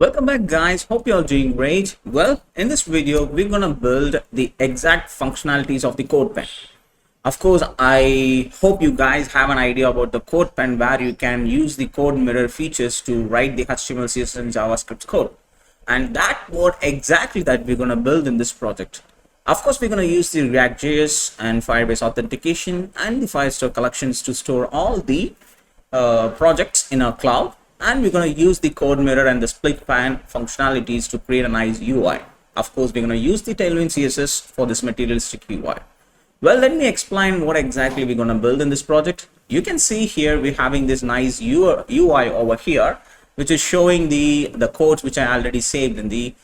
Welcome back guys, hope you're all doing great. Well, in this video we're gonna build the exact functionalities of the CodePen. Of course, I hope you guys have an idea about the CodePen where you can use the CodeMirror features to write the HTML, CSS and JavaScript code. And that what exactly that we're gonna build in this project. Of course, we're gonna use the React.js and Firebase authentication and the Firestore collections to store all the projects in our cloud, and we're going to use the CodeMirror and the SplitPane functionalities to create a nice UI. Of course, we're going to use the Tailwind CSS for this materialistic UI. Well, let me explain what exactly we're going to build in this project. You can see here we're having this nice UI over here, which is showing the codes which I already saved in the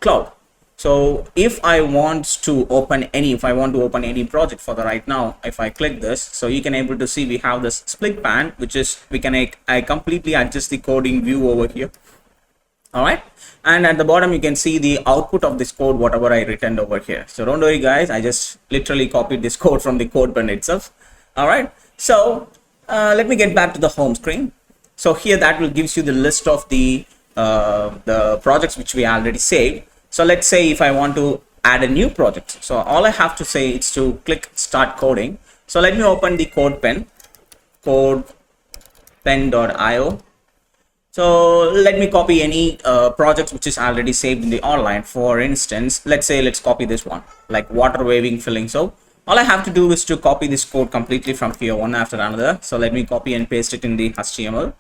cloud. So if I want to open any project for the right now, if I click this, so you can able to see we have this SplitPane, which is I completely adjust the coding view over here. All right, and at the bottom you can see the output of this code, whatever I written over here. So don't worry guys, I just literally copied this code from the CodePen itself. All right, so let me get back to the home screen. So here that will gives you the list of the projects which we already saved. So let's say if I want to add a new project, so all I have to say is to click start coding. So let me open the CodePen, codepen.io. So let me copy any project which is already saved in the online. For instance, let's copy this one, like water waving filling. So all I have to do is to copy this code completely from here, one after another. So let me copy and paste it in the HTML,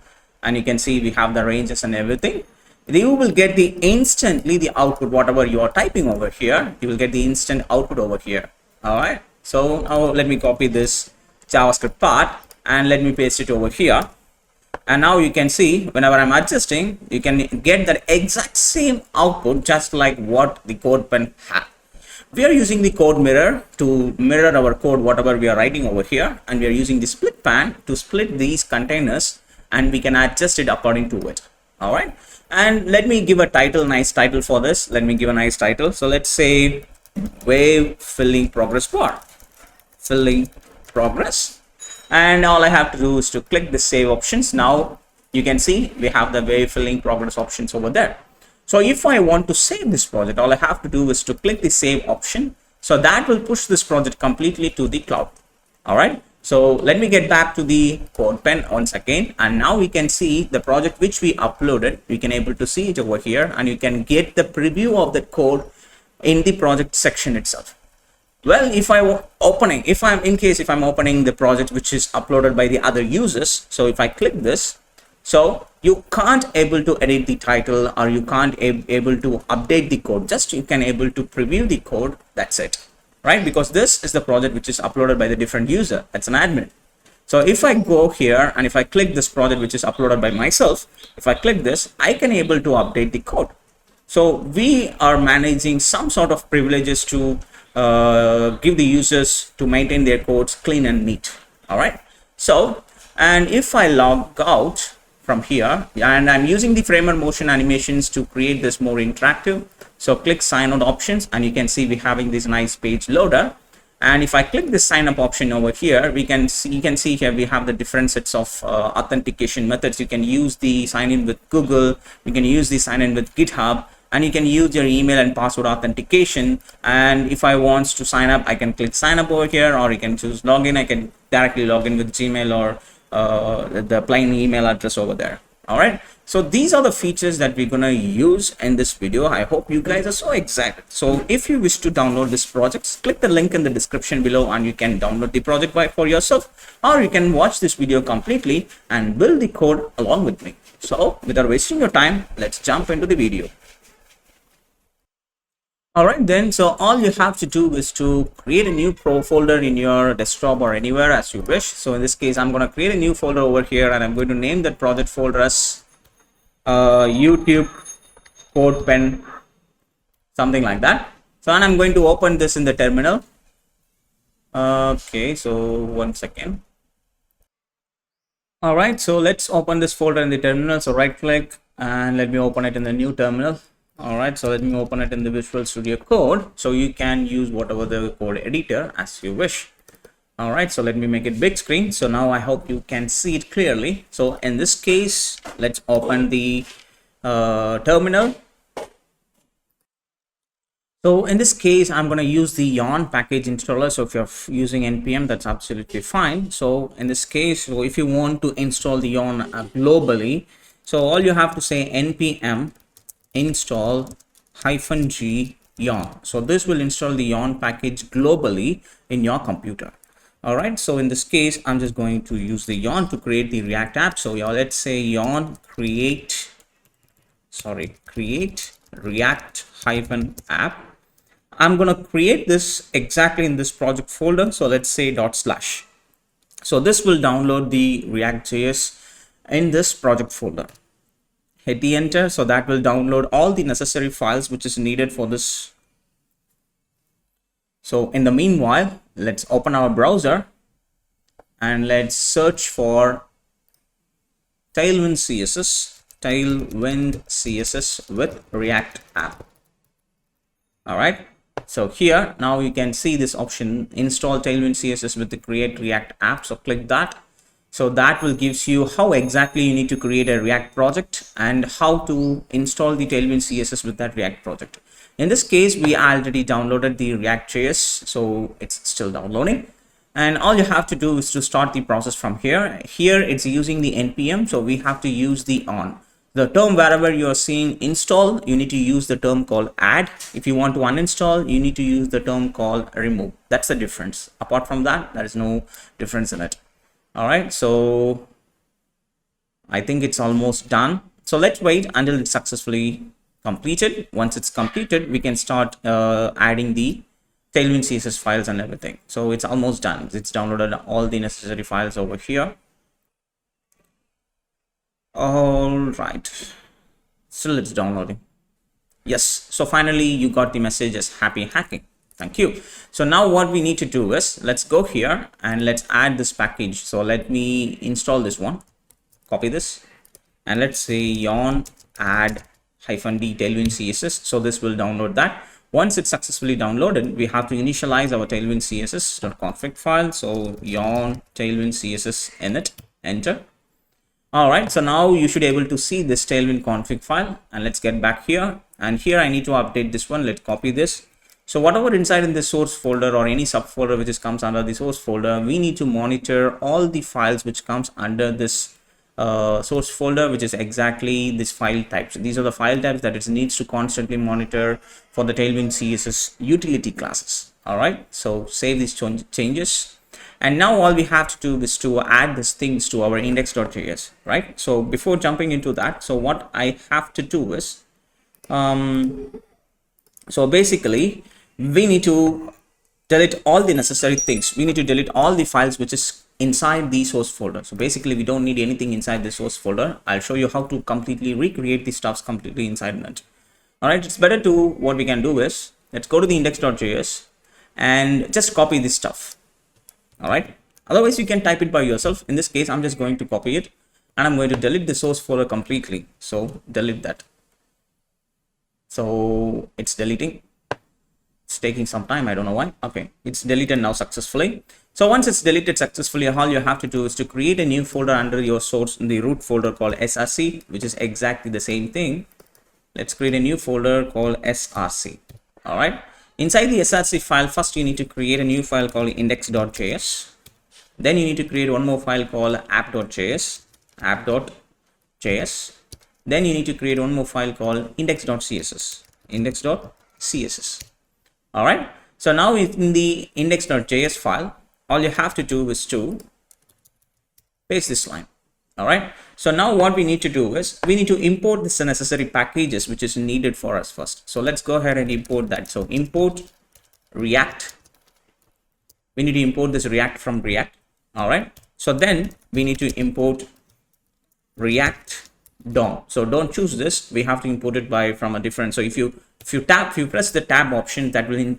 and you can see we have the ranges and everything. You will get the instantly the output, whatever you are typing over here, you will get the instant output over here. All right, so now let me copy this JavaScript part and let me paste it over here. And now you can see whenever I'm adjusting, you can get that exact same output just like what the CodePen had. We are using the CodeMirror to mirror our code, whatever we are writing over here, and we are using the SplitPane to split these containers, and we can adjust it according to it. All right, and let me give a title, nice title for this. Let me give a nice title. So let's say wave filling progress bar, filling progress. And all I have to do is to click the save options. Now you can see we have the wave filling progress options over there. So if I want to save this project, all I have to do is to click the save option. So that will push this project completely to the cloud. All right. So let me get back to the CodePen once again, and now we can see the project which we uploaded. We can able to see it over here, and you can get the preview of the code in the project section itself. Well, if I'm opening the project which is uploaded by the other users, so if I click this, so you can't able to edit the title, or you can't able to update the code. Just you can able to preview the code. That's it. Right, because this is the project which is uploaded by the different user, that's an admin. So if I go here and if I click this project which is uploaded by myself, if I click this, I can able to update the code. So we are managing some sort of privileges to give the users to maintain their codes clean and neat. All right, so and if I log out from here, and I'm using the framer motion animations to create this more interactive. So click sign out options, and you can see we're having this nice page loader. And if I click this sign up option over here, you can see here we have the different sets of authentication methods. You can use the sign in with Google, you can use the sign in with GitHub, and you can use your email and password authentication. And if I want to sign up, I can click sign up over here, or you can choose login. I can directly log in with Gmail or the plain email address over there. All right, so these are the features that we're gonna use in this video. I hope you guys are so excited. So if you wish to download this project, click the link in the description below, and you can download the project for yourself, or you can watch this video completely and build the code along with me. So without wasting your time, let's jump into the video. All right then, so all you have to do is to create a new folder in your desktop or anywhere as you wish. So in this case, I'm going to create a new folder over here, and I'm going to name that project folder as YouTube CodePen, something like that. So and I'm going to open this in the terminal. Okay, so 1 second. All right, so let's open this folder in the terminal. So right click and let me open it in the new terminal. All right, so let me open it in the Visual Studio Code, so you can use whatever the code editor as you wish. All right, so let me make it big screen. So now I hope you can see it clearly. So in this case, let's open the terminal. So in this case, I'm going to use the yarn package installer. So if you're using npm, that's absolutely fine. So in this case, so if you want to install the yarn globally, so all you have to say npm install -g yarn. So this will install the yarn package globally in your computer. All right. So in this case, I'm just going to use the yarn to create the React app. So yeah, let's say yarn create React-app. I'm going to create this exactly in this project folder. So let's say /. So this will download the React.js in this project folder. Hit the enter. So that will download all the necessary files which is needed for this. So in the meanwhile, let's open our browser and let's search for Tailwind CSS with React app. All right. So here now you can see this option, install Tailwind CSS with the create React app. So click that. So that will gives you how exactly you need to create a React project and how to install the Tailwind CSS with that React project. In this case, we already downloaded the React.js, so it's still downloading. And all you have to do is to start the process from here. Here it's using the npm, so we have to use the on. The term wherever you are seeing install, you need to use the term called add. If you want to uninstall, you need to use the term called remove. That's the difference. Apart from that, there is no difference in it. All right, so I think it's almost done. So let's wait until it's successfully completed. Once it's completed, we can start adding the Tailwind CSS files and everything. So it's almost done. It's downloaded all the necessary files over here. All right, still it's downloading. Yes, so finally you got the message as happy hacking. Thank you. So now what we need to do is let's go here and let's add this package. So let me install this one, copy this, and let's say yarn add -d Tailwind CSS. So this will download that. Once it's successfully downloaded, we have to initialize our Tailwind CSS.config file. So yarn Tailwind CSS init, enter. All right, so now you should be able to see this Tailwind config file, and let's get back here. And here I need to update this one. Let's copy this. So whatever inside in the source folder or any subfolder which is comes under the source folder, we need to monitor all the files which comes under this source folder, which is exactly this file types. These are the file types that it needs to constantly monitor for the Tailwind CSS utility classes. All right, so save these changes. And now all we have to do is to add these things to our index.js, right? So before jumping into that, so what I have to do is, so basically we need to delete all the necessary things. We need to delete all the files which is inside the source folder. So basically we don't need anything inside the source folder. I'll show you how to completely recreate the stuffs completely inside it. All right, it's better to, what we can do is, let's go to the index.js and just copy this stuff. All right, otherwise you can type it by yourself. In this case, I'm just going to copy it and I'm going to delete the source folder completely. So delete that. So it's deleting. It's taking some time, I don't know why. Okay, it's deleted now successfully. So once it's deleted successfully, all you have to do is to create a new folder under your source in the root folder called src, which is exactly the same thing. Let's create a new folder called src. All right, inside the src file, first you need to create a new file called index.js. Then you need to create one more file called app.js. Then you need to create one more file called index.css. All right, so now in the index.js file, all you have to do is to paste this line. All right, so now what we need to do is we need to import this necessary packages which is needed for us first. So let's go ahead and import that. So import React. We need to import this React from React. All right, so then we need to import React DOM. So don't choose this. We have to import it from a different. So if you press the tab option, that will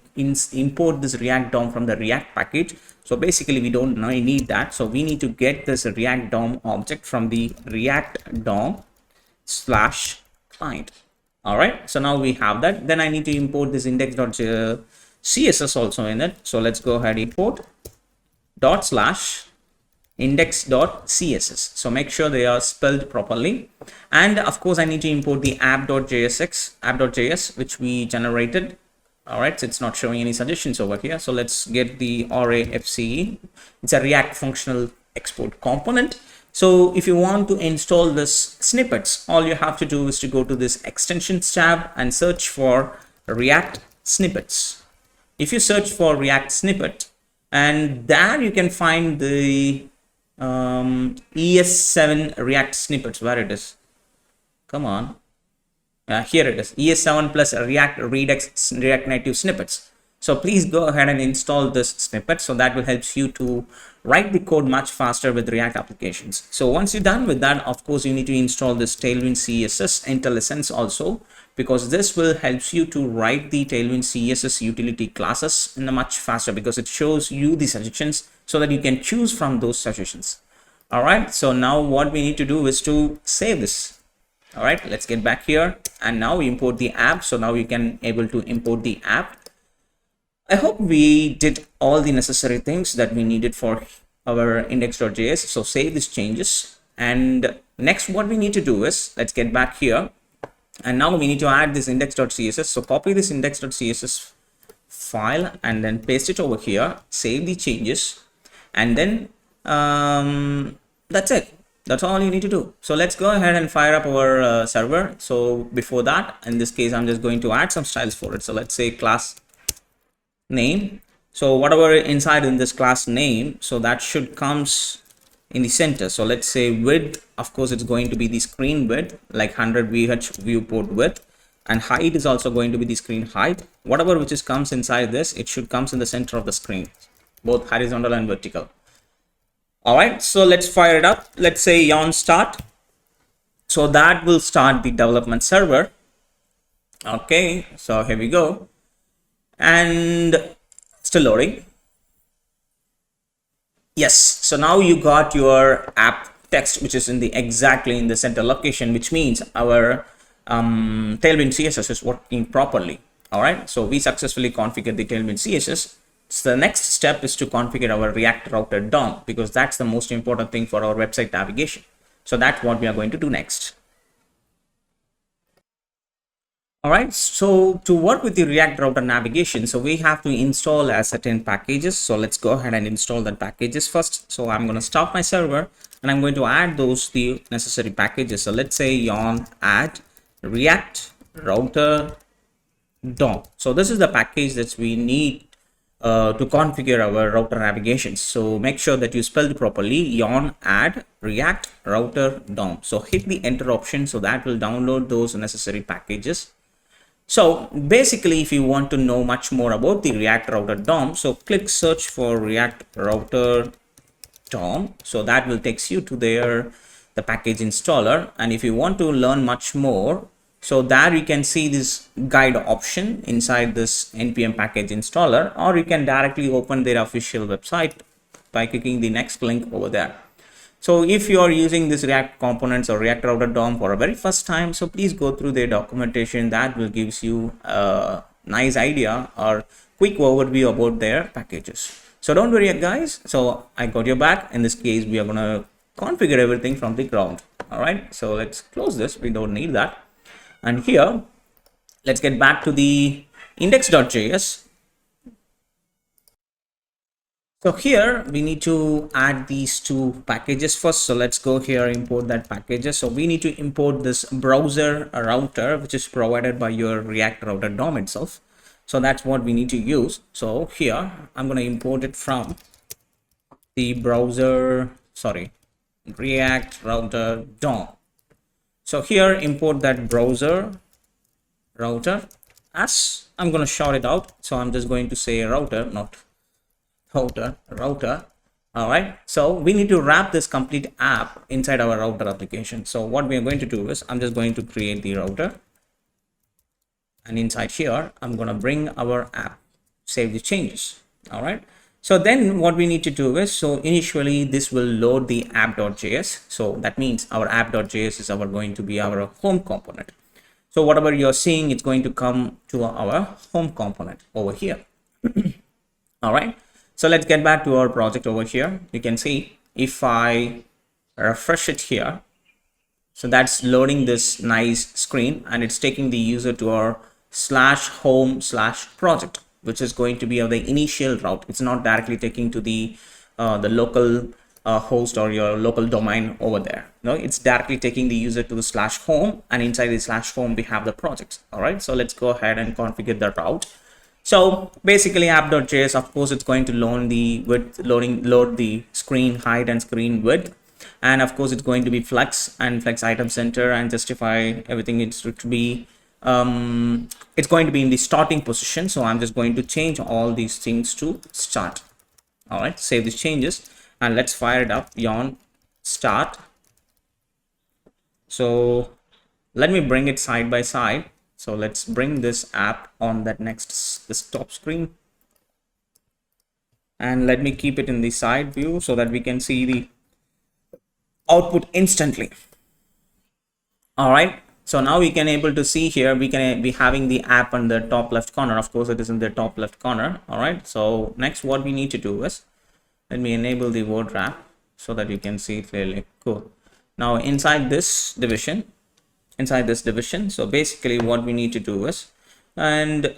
import this React DOM from the React package. So basically we don't need that. So we need to get this React DOM object from the React DOM /client. All right, so now we have that. Then I need to import this index.css also in it. So let's go ahead, import /. index.css. So make sure they are spelled properly. And of course, I need to import the app.js, which we generated. All right, so it's not showing any suggestions over here. So let's get the RAFCE. It's a React functional export component. So if you want to install this snippets, all you have to do is to go to this extensions tab and search for React snippets. If you search for React snippet, and there you can find the ES7 React snippets. Where it is? Come on. Here it is, ES7 plus React Redux React Native snippets. So please go ahead and install this snippet. So that will help you to write the code much faster with React applications. So once you're done with that, of course, you need to install this Tailwind CSS IntelliSense also, because this will help you to write the Tailwind CSS utility classes in a much faster, because it shows you the suggestions so that you can choose from those suggestions. All right. So now what we need to do is to save this. All right, let's get back here, and now we import the app. So now you can able to import the app. I hope we did all the necessary things that we needed for our index.js. So save these changes, and next what we need to do is, let's get back here, and now we need to add this index.css. So copy this index.css file and then paste it over here, save the changes, and then that's it. That's all you need to do. So let's go ahead and fire up our server. So before that, in this case, I'm just going to add some styles for it. So let's say class name. So whatever inside in this class name, so that should comes in the center. So let's say width, of course, it's going to be the screen width, like 100 VH viewport width, and height is also going to be the screen height. Whatever which is comes inside this, it should comes in the center of the screen, both horizontal and vertical. All right, so let's fire it up. Let's say yarn start. So that will start the development server. Okay, so here we go, and still loading. Yes, so now you got your app text, which is in the exactly in the center location, which means our Tailwind CSS is working properly. All right, so we successfully configured the Tailwind CSS. So the next step is to configure our React router DOM, because that's the most important thing for our website navigation. So that's what we are going to do next. All right, so to work with the React router navigation, so we have to install a certain packages. So let's go ahead and install that packages first. So I'm going to stop my server and I'm going to add the necessary packages. So let's say yarn add React router DOM. So this is the package that we need to configure our router navigation. So make sure that you spell it properly, yarn add React router DOM. So hit the enter option, so that will download those necessary packages. So basically, if you want to know much more about the React router DOM, so click search for React router DOM. So that will take you to the package installer. And if you want to learn much more, so there you can see this guide option inside this npm package installer, or you can directly open their official website by clicking the next link over there. So if you are using this React components or React router DOM for a very first time, so please go through their documentation. That will gives you a nice idea or quick overview about their packages. So don't worry guys, so I got your back. In this case, we are going to configure everything from the ground. All right, so let's close this, we don't need that. And here, let's get back to the index.js. So here we need to add these two packages first. So let's go here, import that packages. So we need to import this browser router, which is provided by your React router DOM itself. So that's what we need to use. So here I'm going to import it from the browser, React router DOM. So here import that browser router as I'm going to shout it out. So I'm just going to say router, not router. All right. So we need to wrap this complete app inside our router application. So what we are going to do is I'm just going to create the router. And inside here, I'm going to bring our app, save the changes. All right. So then what we need to do is, so initially this will load the app.js. So that means our app.js is going to be our home component. So whatever you're seeing, it's going to come to our home component over here. All right. So let's get back to our project over here. You can see if I refresh it here, so that's loading this nice screen and it's taking the user to our /home/project, which is going to be the initial route. It's not directly taking to the local host or your local domain over there. No, it's directly taking the user to the /home, and inside the /home we have the projects. All right, so let's go ahead and configure the route. So basically app.js, of course, it's going to load the width, load the screen height and screen width. And of course, it's going to be flex and flex item center and justify everything. It's to be it's going to be in the starting position. So I'm just going to change all these things to start. All right, save these changes and let's fire it up on start. So let me bring it side by side. So let's bring this app on that this top screen. And let me keep it in the side view so that we can see the output instantly. All right, so now we can able to see here, we can be having the app on the top left corner. Of course, it is in the top left corner. All right, so next what we need to do is, let me enable the word wrap so that you can see clearly. Cool. Now inside this division, so basically what we need to do is, and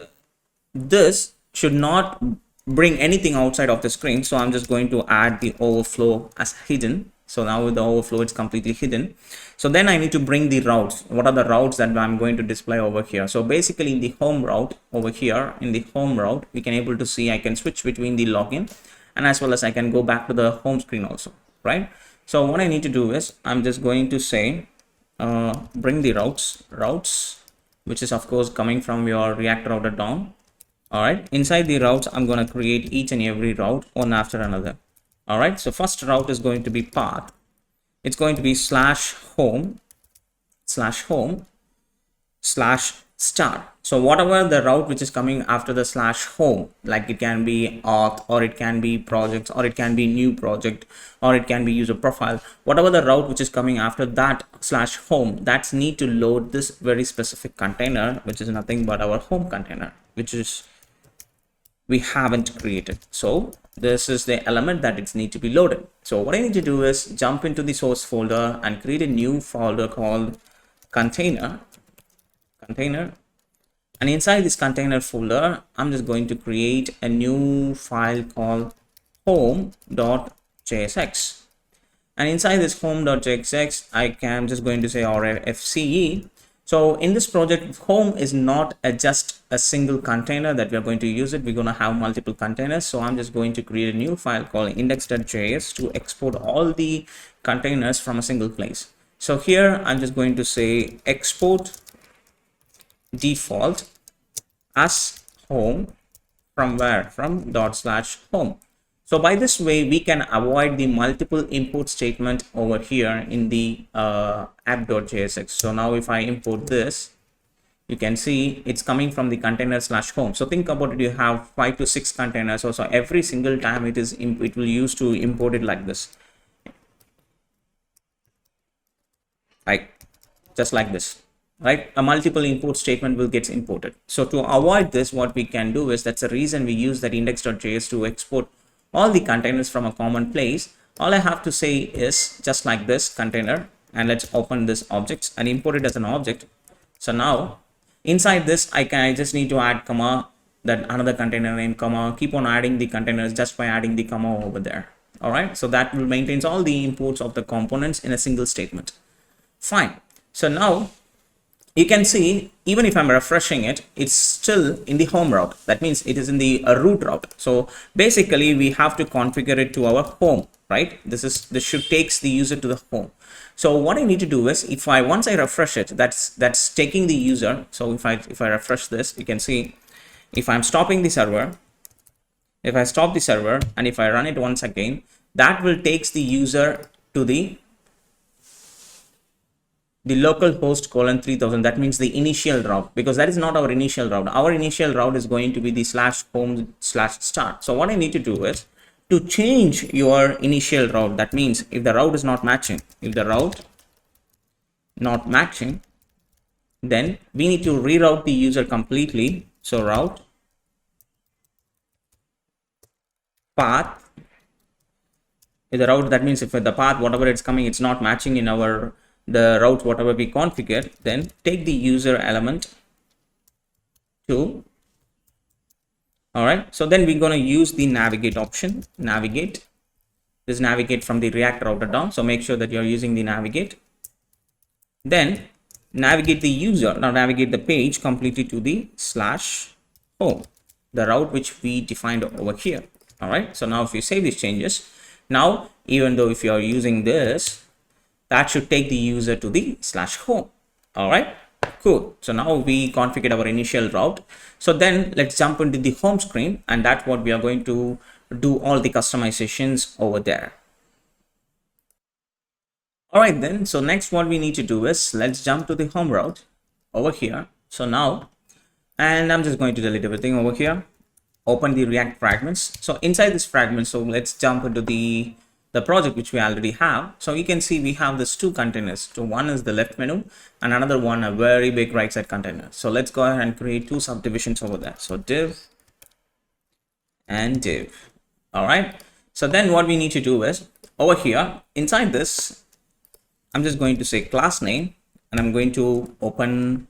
this should not bring anything outside of the screen. So I'm just going to add the overflow as hidden. So now with the overflow, it's completely hidden. So then I need to bring the routes. What are the routes that I'm going to display over here? So basically in the home route over here, in the home route, we can able to see I can switch between the login and as well as I can go back to the home screen also, right? So what I need to do is I'm just going to say, bring the routes, which is of course coming from your React router DOM. All right, inside the routes, I'm going to create each and every route one after another. All right, so first route is going to be path. It's going to be /home/start. So whatever the route which is coming after the /home, like it can be auth, or it can be projects, or it can be new project, or it can be user profile, whatever the route which is coming after that /home, that's need to load this very specific container, which is nothing but our home container, which is we haven't created. So this is the element that it needs to be loaded. So what I need to do is jump into the source folder and create a new folder called container. And inside this container folder, I'm just going to create a new file called home.jsx. And inside this home.jsx, I am just going to say FCE. So in this project, home is not just a single container that we are going to use it. We're going to have multiple containers. So I'm just going to create a new file called index.js to export all the containers from a single place. So here I'm just going to say export default as home from where? From /home. So by this way, we can avoid the multiple import statement over here in the app.jsx. So now if I import this, you can see it's coming from the container /home. So think about it, you have 5 to 6 containers. So every single time it will use to import it like this. Like just like this, right? A multiple import statement will get imported. So to avoid this, what we can do is, that's the reason we use that index.js to export all the containers from a common place. All I have to say is just like this container, and let's open this objects and import it as an object. So now inside this, I just need to add comma, that another container name, comma, keep on adding the containers just by adding the comma over there. All right, so that will maintains all the imports of the components in a single statement. Fine. So now you can see, even if I'm refreshing it, it's still in the home route. That means it is in the root route. So basically we have to configure it to our home, right? This should takes the user to the home. So what I need to do is, once I refresh it, that's taking the user. So if I refresh this, you can see if I'm stopping the server, if I stop the server and if I run it once again, that will takes the user to the local host :3000. That means the initial route, because that is not our initial route. Our initial route is going to be the /home/start. So what I need to do is to change your initial route. That means if the route is not matching, then we need to reroute the user completely. So route path If the route, that means if the path, whatever it's coming, it's not matching in our the route whatever we configured, then take the user element to. All right, so then we're going to use the navigate option. Navigate, this navigate from the React router down, so make sure that you're using the navigate. Then navigate the user, now navigate the page completely to the /home, the route which we defined over here. All right, so now if you save these changes, now even though if you're using this, that should take the user to the /home. All right, cool. So now we configured our initial route. So then let's jump into the home screen, and that's what we are going to do all the customizations over there. All right then, so next what we need to do is let's jump to the home route over here. So now, and I'm just going to delete everything over here, open the React fragments. So inside this fragment, so let's jump into the project which we already have. So you can see we have this two containers. So one is the left menu and another one a very big right side container. So let's go ahead and create two subdivisions over there. So div and div. All right, so then what we need to do is over here inside this, I'm just going to say class name, and I'm going to open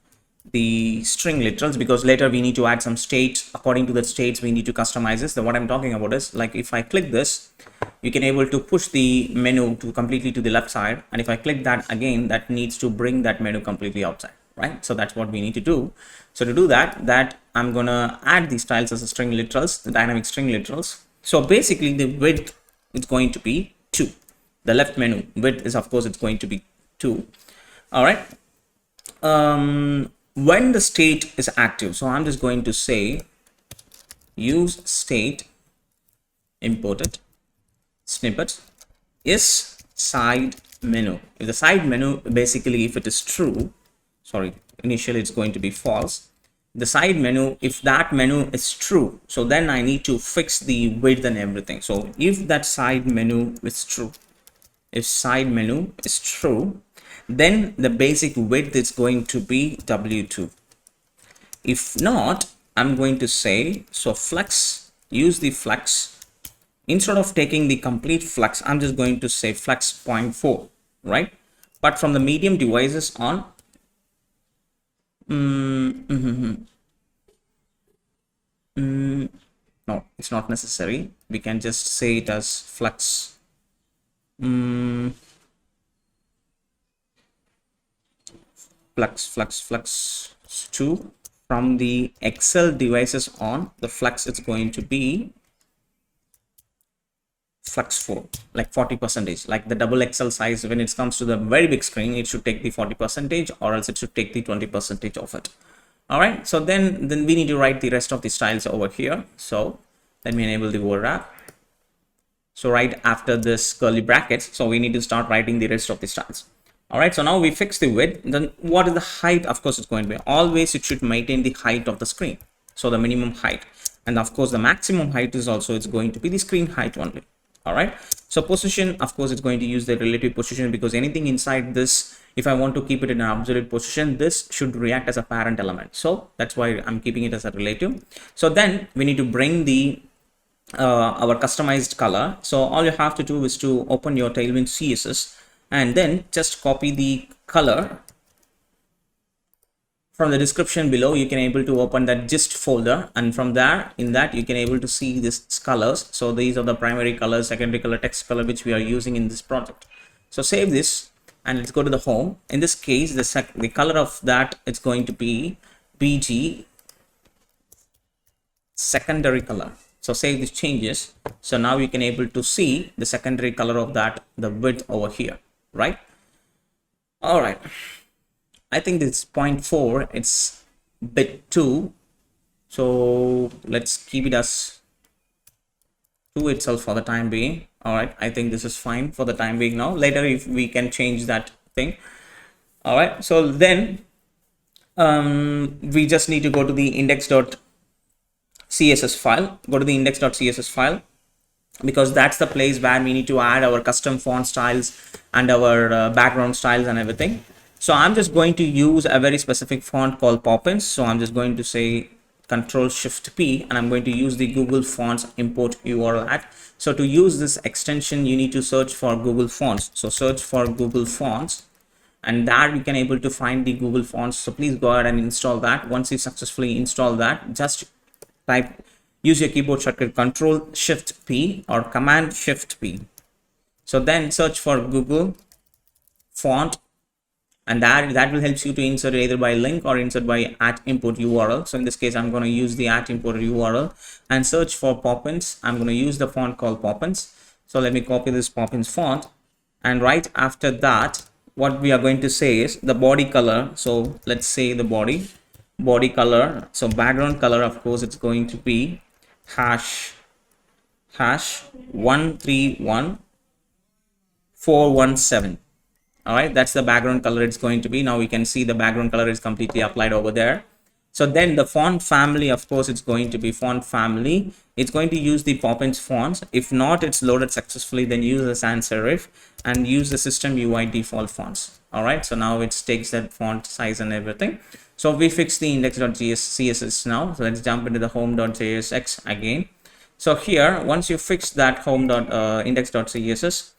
the string literals, because later we need to add some states. According to the states we need to customize this. Then what I'm talking about is, like, if I click this, you can able to push the menu to completely to the left side, and if I click that again, that needs to bring that menu completely outside, right? So that's what we need to do. So to do that I'm gonna add these styles as a string literals, the dynamic string literals. So basically the width is going to be 2. The left menu width is, of course, it's going to be 2. All right, when the state is active, so I'm just going to say use state imported snippets is side menu. If the side menu, basically if it is true, sorry, initially it's going to be false. The side menu, if that menu is true, so then I need to fix the width and everything. So if that side menu is true, if side menu is true, then the basic width is going to be W2. If not, I'm going to say, so flex, use the flex. Instead of taking the complete flex, I'm just going to say flex 0.4, right? But from the medium devices on, no, it's not necessary. We can just say it as flex flex 2. From the Excel devices on, the flex is going to be flex 4, like 40%. Like the double Excel size, when it comes to the very big screen, it should take the 40%, or else it should take the 20% of it. All right, so then we need to write the rest of the styles over here. So let me enable the overwrap. So right after this curly brackets, so we need to start writing the rest of the styles. All right, so now we fix the width. Then what is the height? Of course, it's going to be always, it should maintain the height of the screen. So the minimum height, and of course the maximum height is also, it's going to be the screen height only. All right, so position, of course, it's going to use the relative position, because anything inside this, if I want to keep it in an absolute position, this should react as a parent element. So that's why I'm keeping it as a relative. So then we need to bring the our customized color. So all you have to do is to open your Tailwind CSS and then just copy the color from the description below. You can able to open that gist folder, and from there, in that, you can able to see these colors. So these are the primary color, secondary color, text color, which we are using in this project. So save this and let's go to the home. In this case, the color of that, it's going to be BG secondary color. So save these changes. So now you can able to see the secondary color of that, the width over here, right? All right, I think this 0.4, it's bit 2, so let's keep it as 2 itself for the time being. All right, I think this is fine for the time being now. Later, if we can change that thing. All right, so then we just need to go to the index.css file. Go to the index.css file, because that's the place where we need to add our custom font styles and our background styles and everything. So I'm just going to use a very specific font called Poppins. So I'm just going to say Control Shift P, and I'm going to use the Google Fonts import URL at. So to use this extension, you need to search for Google Fonts. So search for Google Fonts, and there you can able to find the Google Fonts. So please go ahead and install that. Once you successfully install that, just use your keyboard shortcut Control Shift P or Command Shift P. So then search for Google Font, and that will help you to insert either by link or insert by @import URL. So in this case, I'm going to use the @import URL and search for Poppins. I'm going to use the font called Poppins. So let me copy this Poppins font, and right after that, what we are going to say is the body color. So let's say the body color. So background color, of course, it's going to be hash 131417. All right, that's the background color it's going to be. Now we can see the background color is completely applied over there. So then the font family, of course, it's going to be font family. It's going to use the Poppins fonts. If not, it's loaded successfully, then use the sans serif and use the system UI default fonts. All right, so now it takes that font size and everything. So we fix the index.js CSS now. So let's jump into the home.jsx again. So here, once you fix that home.index.css,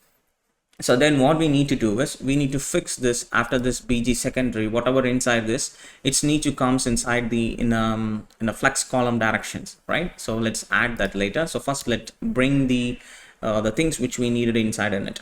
so then what we need to do is we need to fix this after this bg secondary, whatever inside this, it's need to comes inside the in a flex column directions, right? So let's add that later. So first let's bring the things which we needed inside in it.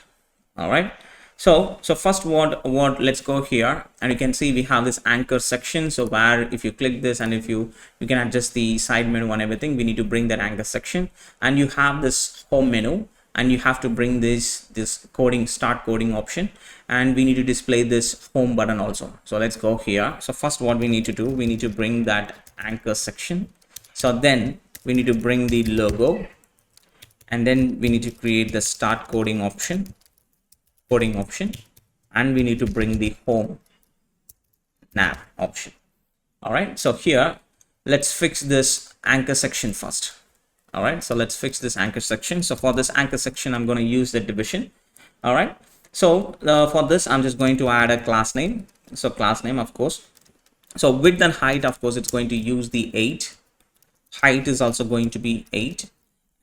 All right. So first what let's go here, and you can see we have this anchor section. So where if you click this and if you can adjust the side menu and everything, we need to bring that anchor section, and you have this home menu, and you have to bring this coding start coding option, and we need to display this home button also. So let's go here. So first what we need to do, we need to bring that anchor section. So then we need to bring the logo, and then we need to create the start coding option, and we need to bring the home nav option. All right, so here let's fix this anchor section first. All right, so let's fix this anchor section. So for this anchor section, I'm going to use the division. All right, so for this, I'm just going to add a class name. So class name, of course. So width and height, of course, it's going to use the 8. Height is also going to be 8.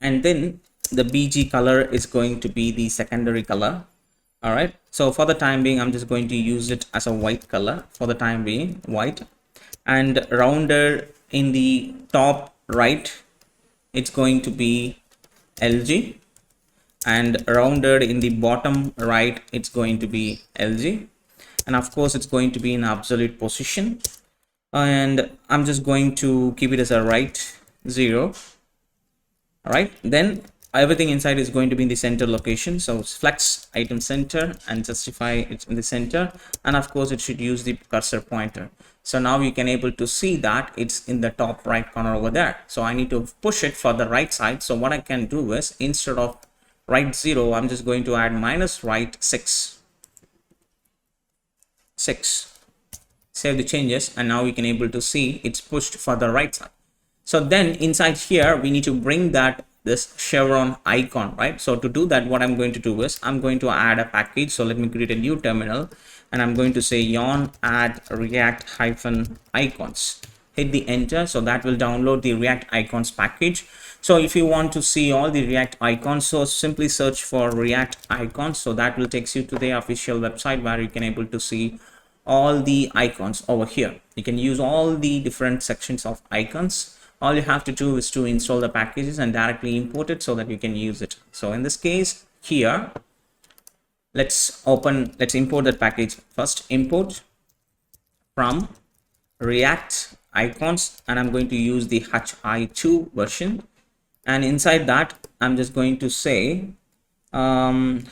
And then the BG color is going to be the secondary color. All right, so for the time being, I'm just going to use it as a white color for the time being, white. And rounded in the top right, it's going to be LG, and rounded in the bottom right, it's going to be LG, and of course it's going to be in absolute position, and I'm just going to keep it as a right 0. All right, then everything inside is going to be in the center location. So flex item center and justify it in the center, and of course it should use the cursor pointer. So now you can able to see that it's in the top right corner over there. So I need to push it for the right side. So what I can do is instead of right 0, I'm just going to add minus right 6. Save the changes, and now we can able to see it's pushed for the right side. So then inside here, we need to bring that this chevron icon, right? So to do that, what I'm going to do is I'm going to add a package. So let me create a new terminal, and I'm going to say yarn add react hyphen icons. Hit the enter. So that will download the react icons package. So if you want to see all the react icons, so simply search for react icons. So that will take you to the official website where you can able to see all the icons over here. You can use all the different sections of icons. All you have to do is to install the packages and directly import it so that you can use it. So in this case here, let's import that package first. Import from react icons, and I'm going to use the hi2 version, and inside that I'm just going to say hi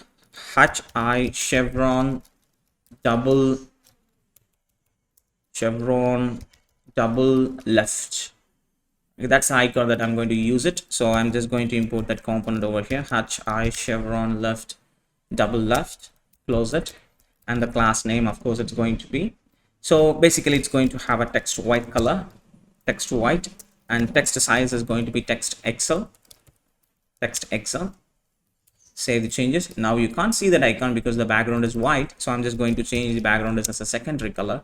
chevron double left. That's the icon that I'm going to use it. So I'm just going to import that component over here, hi chevron left double left, close it, and the class name, of course, it's going to be, so basically it's going to have a text white color, text white, and text size is going to be text XL. Save the changes. Now you can't see that icon because the background is white, so I'm just going to change the background as a secondary color.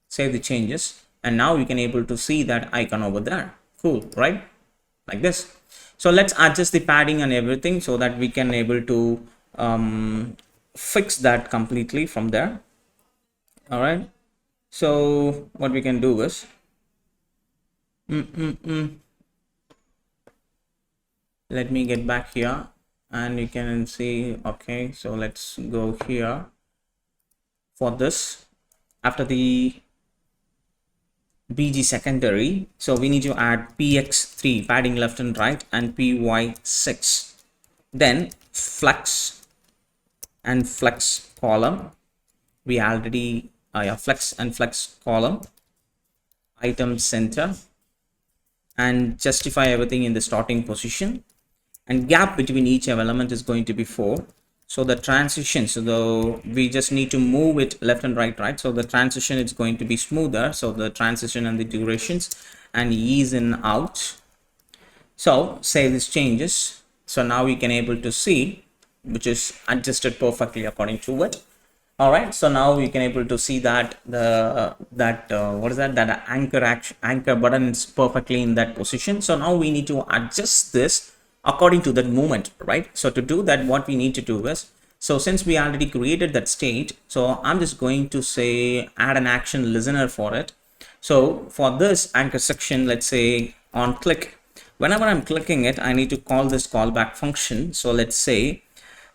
Save the changes, and now you can able to see that icon over there. Cool, right? Like this. So let's adjust the padding and everything so that we can able to fix that completely from there. All right. So what we can do is let me get back here and you can see. Okay, so let's go here for this. After the BG secondary, so we need to add px3 padding left and right and py6, then flex and flex column. We already flex and flex column, item center, and justify everything in the starting position, and gap between each element is going to be 4. So the transition, so we just need to move it left and right, so the transition is going to be smoother, so the transition and the durations, and ease in out. So save these changes. So now we can able to see which is adjusted perfectly according to it. All right, so now we can able to see that what is that anchor button is perfectly in that position. So now we need to adjust this according to that movement, right? So to do that, what we need to do is, so since we already created that state, so I'm just going to say add an action listener for it. So for this anchor section, let's say on click, whenever I'm clicking it, I need to call this callback function. So let's say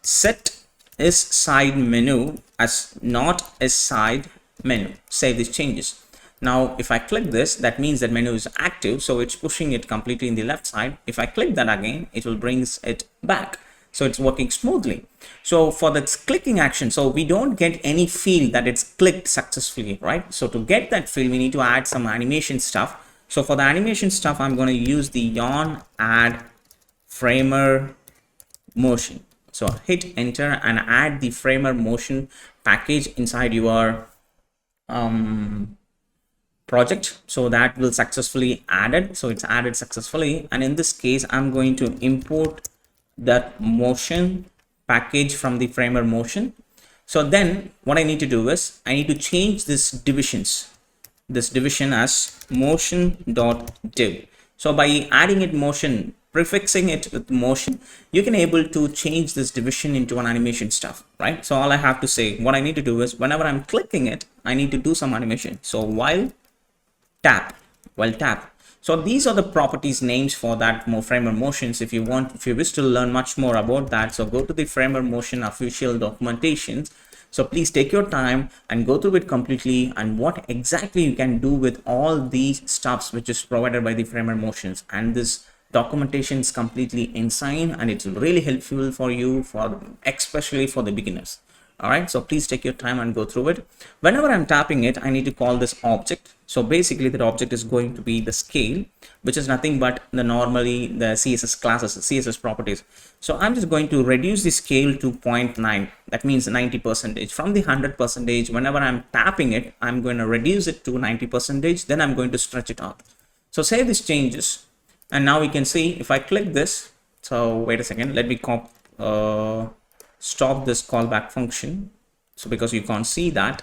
set is side menu as not a side menu. Save these changes. Now if I click this, that means that menu is active, so it's pushing it completely in the left side. If I click that again, it will bring it back, so it's working smoothly. So for the clicking action, so we don't get any feel that it's clicked successfully, right? So to get that feel, we need to add some animation stuff. So for the animation stuff, I'm going to use the yarn add framer motion. So hit enter and add the framer motion package inside your project. So that will successfully added. So it's added successfully. And in this case, I'm going to import that motion package from the framer motion. So then what I need to do is I need to change this division as motion.div. So by adding it motion, prefixing it with motion, you can able to change this division into an animation stuff, right? So all I have to say, what I need to do is whenever I'm clicking it, I need to do some animation. So while tap. So these are the properties names for that framer motions. If you wish to learn much more about that, so go to the framer motion official documentations. So please take your time and go through it completely and what exactly you can do with all these stuffs which is provided by the framer motions. And this documentation is completely insane and it's really helpful for you, especially for the beginners. All right, so please take your time and go through it. Whenever I'm tapping it, I need to call this object. So basically that object is going to be the scale, which is nothing but normally the CSS classes, CSS properties. So I'm just going to reduce the scale to 0.9. That means 90%. From the 100%, whenever I'm tapping it, I'm going to reduce it to 90%. Then I'm going to stretch it out. So save these changes. And now we can see if I click this. So wait a second, let me stop this callback function. So because you can't see that.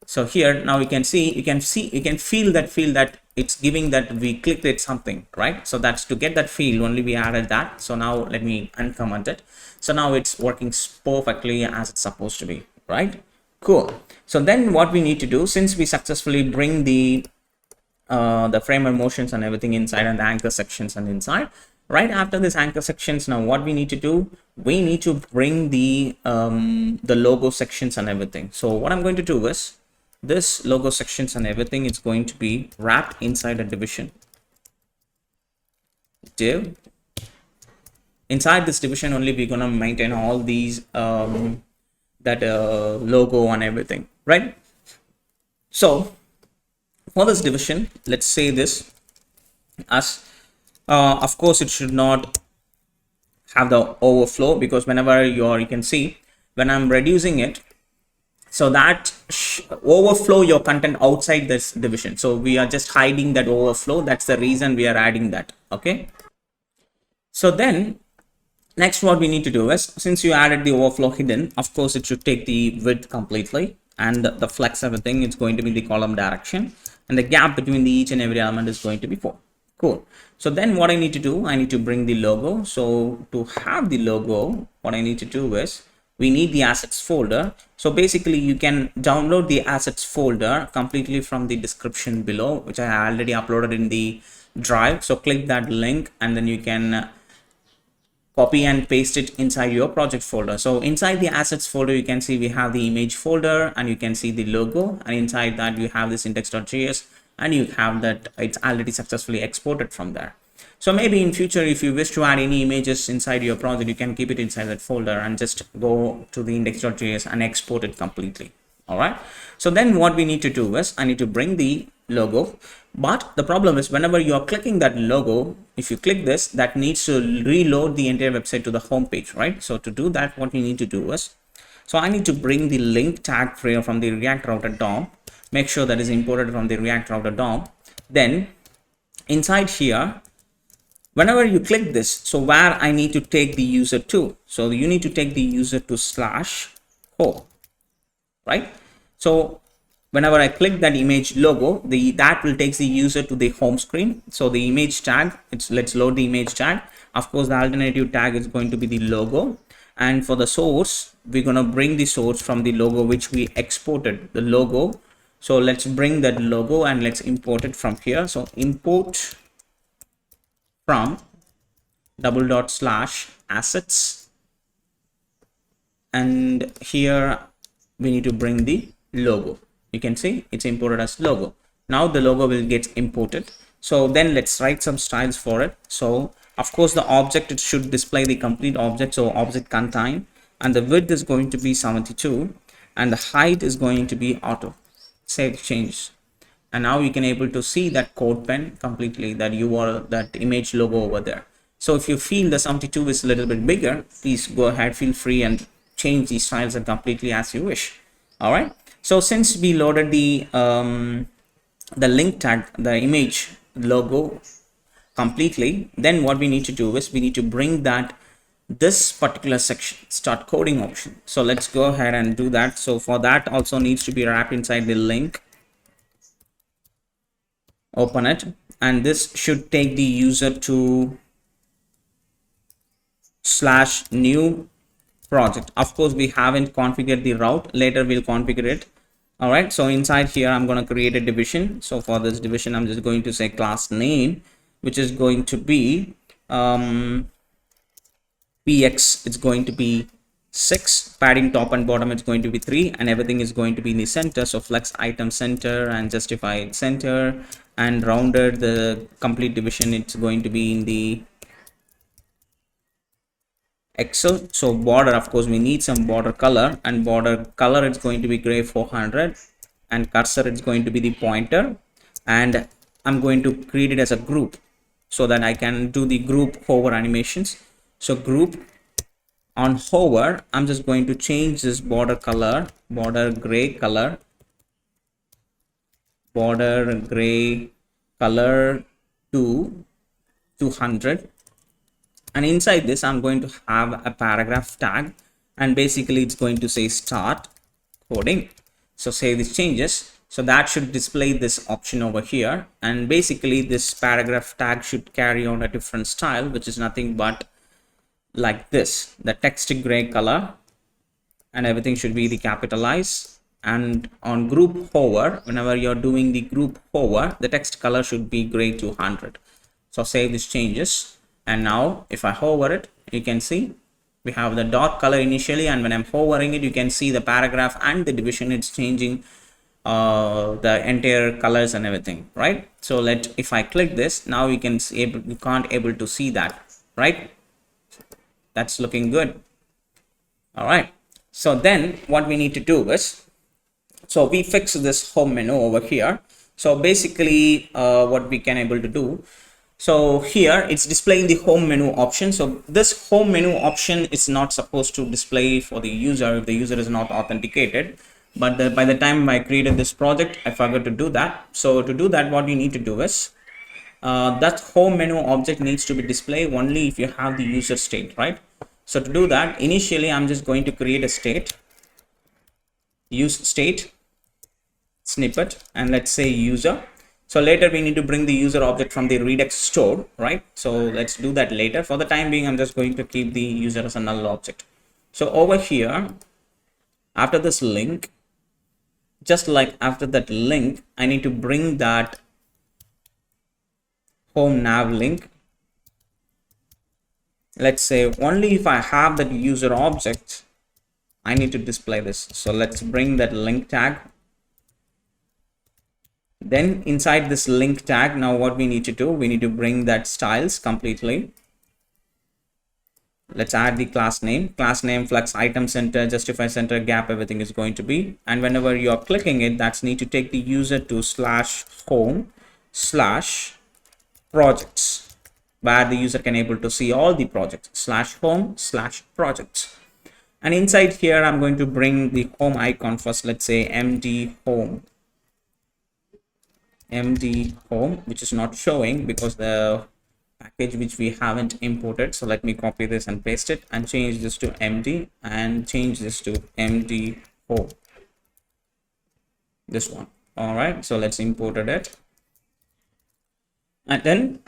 So here now you can feel that it's giving that we clicked it something, right? So that's to get that feel only we added that. So now let me uncomment it. So now it's working perfectly as it's supposed to be, right? Cool. So then what we need to do, since we successfully bring the framer motions and everything inside and the anchor sections and inside, right after this anchor sections, now what we need to do, we need to bring the logo sections and everything. So what I'm going to do is this logo sections and everything is going to be wrapped inside a division div. Inside this division only we're gonna maintain all these logo and everything, right? So for this division, let's say this as of course it should not have the overflow, because whenever you can see when I'm reducing it, so that overflow your content outside this division. So we are just hiding that overflow. That's the reason we are adding that. Okay. So then next what we need to do is, since you added the overflow hidden, of course it should take the width completely, and the flex everything, it's going to be the column direction, and the gap between each and every element is going to be 4. Cool. So then what I need to do, I need to bring the logo. So to have the logo, what I need to do is we need the assets folder. So basically you can download the assets folder completely from the description below, which I already uploaded in the drive. So click that link and then you can copy and paste it inside your project folder. So inside the assets folder, you can see we have the image folder and you can see the logo, and inside that you have this index.js and you have that it's already successfully exported from there. So maybe in future, if you wish to add any images inside your project, you can keep it inside that folder and just go to the index.js and export it completely. All right. So then what we need to do is I need to bring the logo, but the problem is whenever you are clicking that logo, if you click this, that needs to reload the entire website to the home page, right? So to do that, what we need to do is, so I need to bring the link tag from the React router DOM, make sure that is imported from the React router DOM. Then inside here, whenever you click this, so where I need to take the user to, so you need to take the user to /home, right? So whenever I click that image logo, that will take the user to the home screen. So the image tag, let's load the image tag. Of course, the alternative tag is going to be the logo. And for the source, we're going to bring the source from the logo, which we exported the logo. So let's bring that logo and let's import it from here. So import from /assets. And here we need to bring the logo. You can see it's imported as logo. Now the logo will get imported. So then let's write some styles for it. So of course the object, it should display the complete object. So object contain, and the width is going to be 72 and the height is going to be auto. Save change. And now you can able to see that code pen completely, that you are that image logo over there. So if you feel the 72 is a little bit bigger, please go ahead, feel free and change these styles and completely as you wish. All right. So since we loaded the link tag, the image logo completely, then what we need to do is we need to bring this particular section, start coding option. So let's go ahead and do that. So for that also needs to be wrapped inside the link. Open it, and this should take the user to /new project. Of course, we haven't configured the route. Later we'll configure it. All right. So inside here, I'm going to create a division. So for this division, I'm just going to say class name, which is going to be px. It's going to be 6, padding top and bottom, it's going to be 3, and everything is going to be in the center. So flex item center and justified center, and rounded the complete division, it's going to be in the Excel. So border, of course, we need some border color, and border color it's going to be gray 400, and cursor it's going to be the pointer, and I'm going to create it as a group so that I can do the group hover animations. So group on hover, I'm just going to change this border color, border gray color to 200. And inside this, I'm going to have a paragraph tag, and basically it's going to say start coding. So save these changes. So that should display this option over here, and basically this paragraph tag should carry on a different style, which is nothing but like this, the text gray color, and everything should be the capitalized. And on group hover, whenever you're doing the group hover, the text color should be gray 200. So save these changes. And now if I hover it, you can see we have the dark color initially, and when I'm hovering it, you can see the paragraph and the division, it's changing the entire colors and everything, right? So if I click this, now you can see, you can't able to see that, right? That's looking good. All right. So then what we need to do is, so we fix this home menu over here. So basically what we can able to do, so here it's displaying the home menu option. So this home menu option is not supposed to display for the user if the user is not authenticated. But by the time I created this project, I forgot to do that. So to do that, what you need to do is that home menu object needs to be displayed only if you have the user state, right? So to do that, initially I'm just going to create a state, use state snippet, and let's say user. So later we need to bring the user object from the Redux store, right? So let's do that later. For the time being, I'm just going to keep the user as a null object. So over here, after this link, just like after that link, I need to bring that home nav link. Let's say only if I have that user object, I need to display this. So let's bring that link tag. Then inside this link tag, now what we need to do, we need to bring that styles completely. Let's add the class name, flux, item center, justify center, gap, everything is going to be. And whenever you are clicking it, that's need to take the user to /home/projects, where the user can able to see all the projects, /home/projects. And inside here, I'm going to bring the home icon first. Let's say md home, which is not showing because the package which we haven't imported. So let me copy this and paste it and change this to md and change this to md home, this one. All right, so let's import it. And then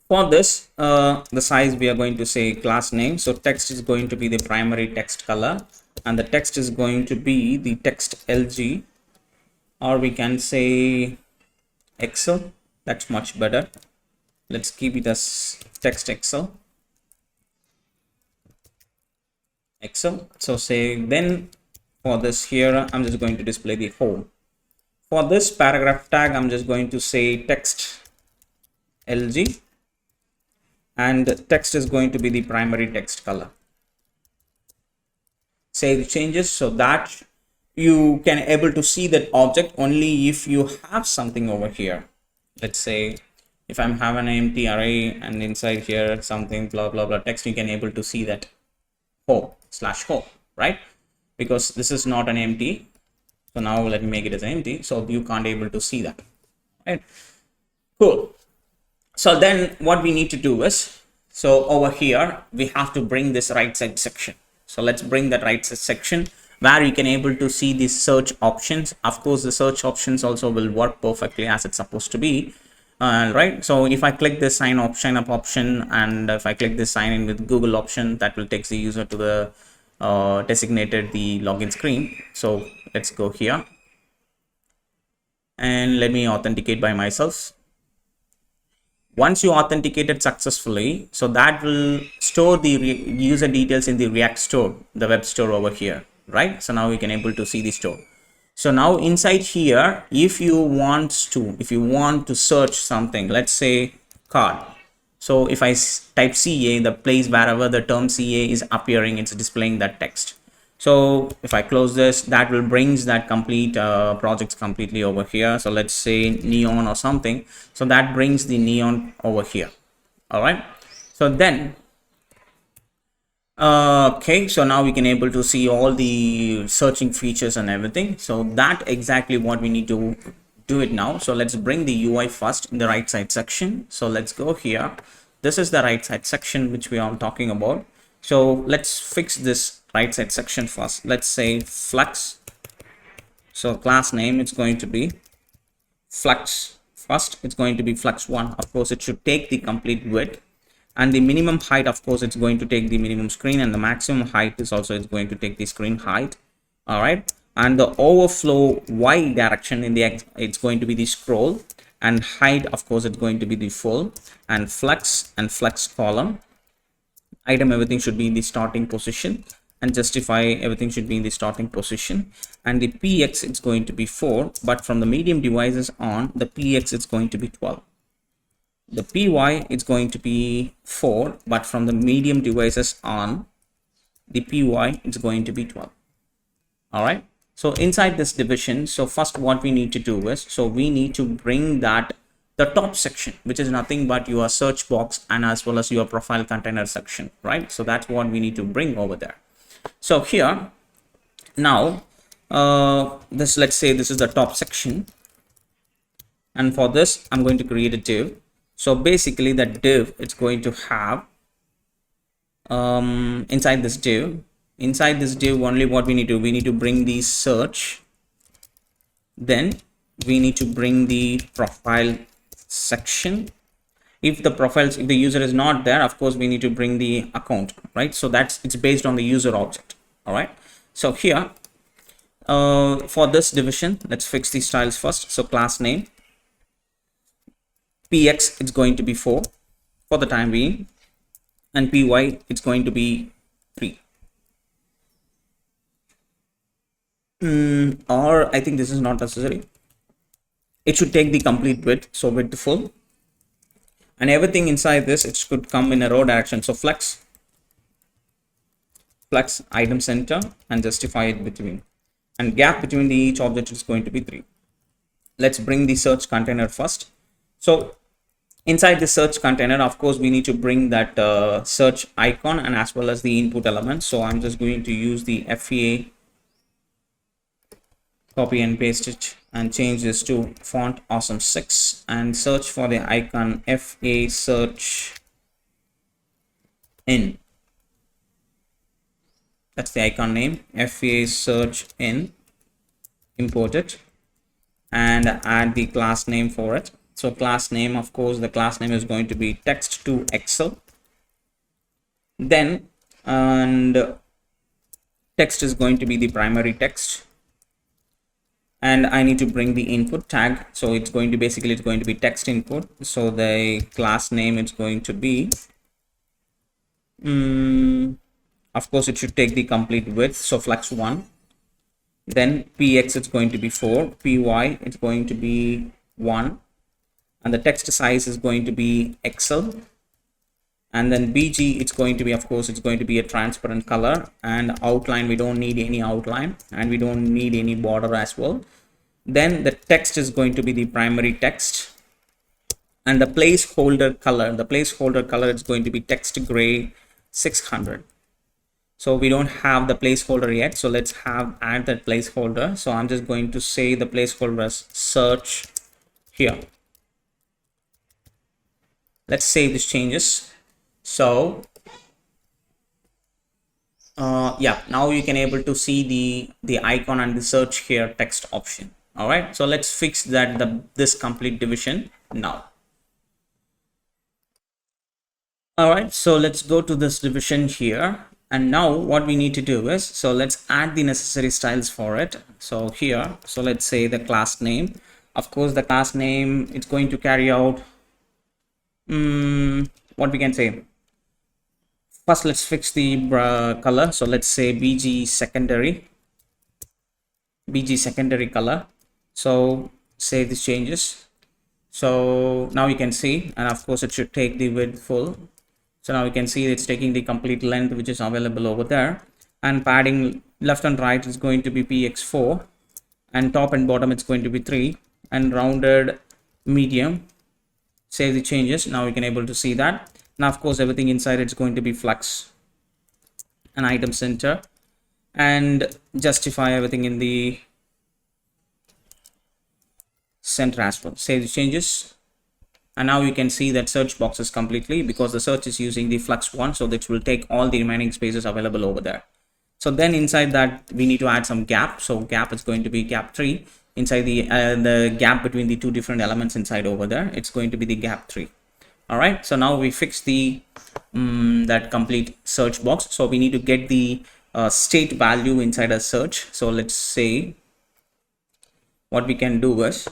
for this, the size, we are going to say class name. So text is going to be the primary text color, and the text is going to be the text LG, or we can say Excel. That's much better. Let's keep it as text Excel. So say then for this here, I'm just going to display the home. For this paragraph tag, I'm just going to say text LG, and text is going to be the primary text color. Save changes so that you can able to see that object only if you have something over here. Let's say if I'm having an empty array and inside here something blah blah blah text, you can able to see that home/home, right? Because this is not an empty. So now let me make it as empty, so you can't able to see that, right? Cool. So then what we need to do is, so over here we have to bring this right side section. So let's bring that right side section where you can able to see the search options. Of course, the search options also will work perfectly as it's supposed to be. Right, so if I click this sign up option, and if I click this sign in with Google option, that will take the user to the designated the login screen. So let's go here and let me authenticate by myself. Once you authenticated successfully, so that will store the user details in the React store, the web store over here, right? So now we can able to see the store. So now inside here, if you want to search something, let's say card. So if I type CA, the place wherever the term CA is appearing, it's displaying that text. So if I close this, that will brings that complete projects completely over here. So let's say neon or something. So that brings the neon over here. All right. So then okay, so now we can able to see all the searching features and everything. So that exactly what we need to do it now. So let's bring the UI first in the right side section. So let's go here. This is the right side section which we are talking about. So let's fix this right side section first. Let's say flux. So class name, it's going to be flux first. It's going to be flux1. Of course, it should take the complete width. And the minimum height, of course, it's going to take the minimum screen, and the maximum height is also it's going to take the screen height. All right. And the overflow Y direction in the X, it's going to be the scroll, and height, of course, it's going to be the full, and flux column. Item, everything should be in the starting position, and justify, everything should be in the starting position. And the PX, it's going to be 4, but from the medium devices on, the PX, it's going to be 12. The PY is going to be 4, but from the medium devices on, the PY is going to be 12. All right. So inside this division, so first what we need to do is, so we need to bring that the top section, which is nothing but your search box and as well as your profile container section, right? So that's what we need to bring over there. So here now, this, let's say this is the top section, and for this I'm going to create a div. So basically that div, it's going to have inside this div only what we need to bring the search, then we need to bring the profile section. If the user is not there, of course we need to bring the account, right? So it's based on the user object. All right, so here for this division, let's fix the styles first. So class name px, it's going to be 4 for the time being, and py, it's going to be 3. Or I think this is not necessary. It should take the complete width, so width full, and everything inside this, it should come in a row direction. So flex item center and justify it between, and gap between each object is going to be 3. Let's bring the search container first. So inside the search container, of course we need to bring that search icon and as well as the input element. So I'm just going to use the FEA, copy and paste it, and change this to font awesome 6, and search for the icon FA search in. That's the icon name, FA search in. Import it and add the class name for it. So class name, of course the class name is going to be text to Excel. Then and text is going to be the primary text, and I need to bring the input tag. So it's going to be text input. So the class name is going to be of course it should take the complete width, so flex 1. Then px, it's going to be 4, py, it's going to be 1, and the text size is going to be Excel. And then bg, it's going to be, of course it's going to be a transparent color, and outline, we don't need any outline, and we don't need any border as well. Then the text is going to be the primary text, and the placeholder color is going to be text gray 600. So we don't have the placeholder yet, so let's add that placeholder. So I'm just going to say the placeholder as search here. Let's save these changes. So yeah, now you can able to see the icon and the search here text option. All right, so let's fix that this complete division now. All right, so let's go to this division here, and now what we need to do is, so let's add the necessary styles for it. So here, so let's say the class name, of course the class name, it's going to carry out what we can say. First let's fix the color. So let's say bg secondary color. So save these changes. So now you can see, and of course it should take the width full. So now you can see it's taking the complete length which is available over there, and padding left and right is going to be px4, and top and bottom it's going to be 3, and rounded medium. Save the changes. Now you can able to see that. Now of course everything inside it's going to be flex and item center, and justify everything in the center as well. Save the changes. And now you can see that search box is completely, because the search is using the flex 1, so that will take all the remaining spaces available over there. So then inside that we need to add some gap. So gap is going to be gap 3 inside the gap between the two different elements inside over there. It's going to be the gap 3. All right, so now we fix the that complete search box. So we need to get the state value inside a search. So let's say what we can do is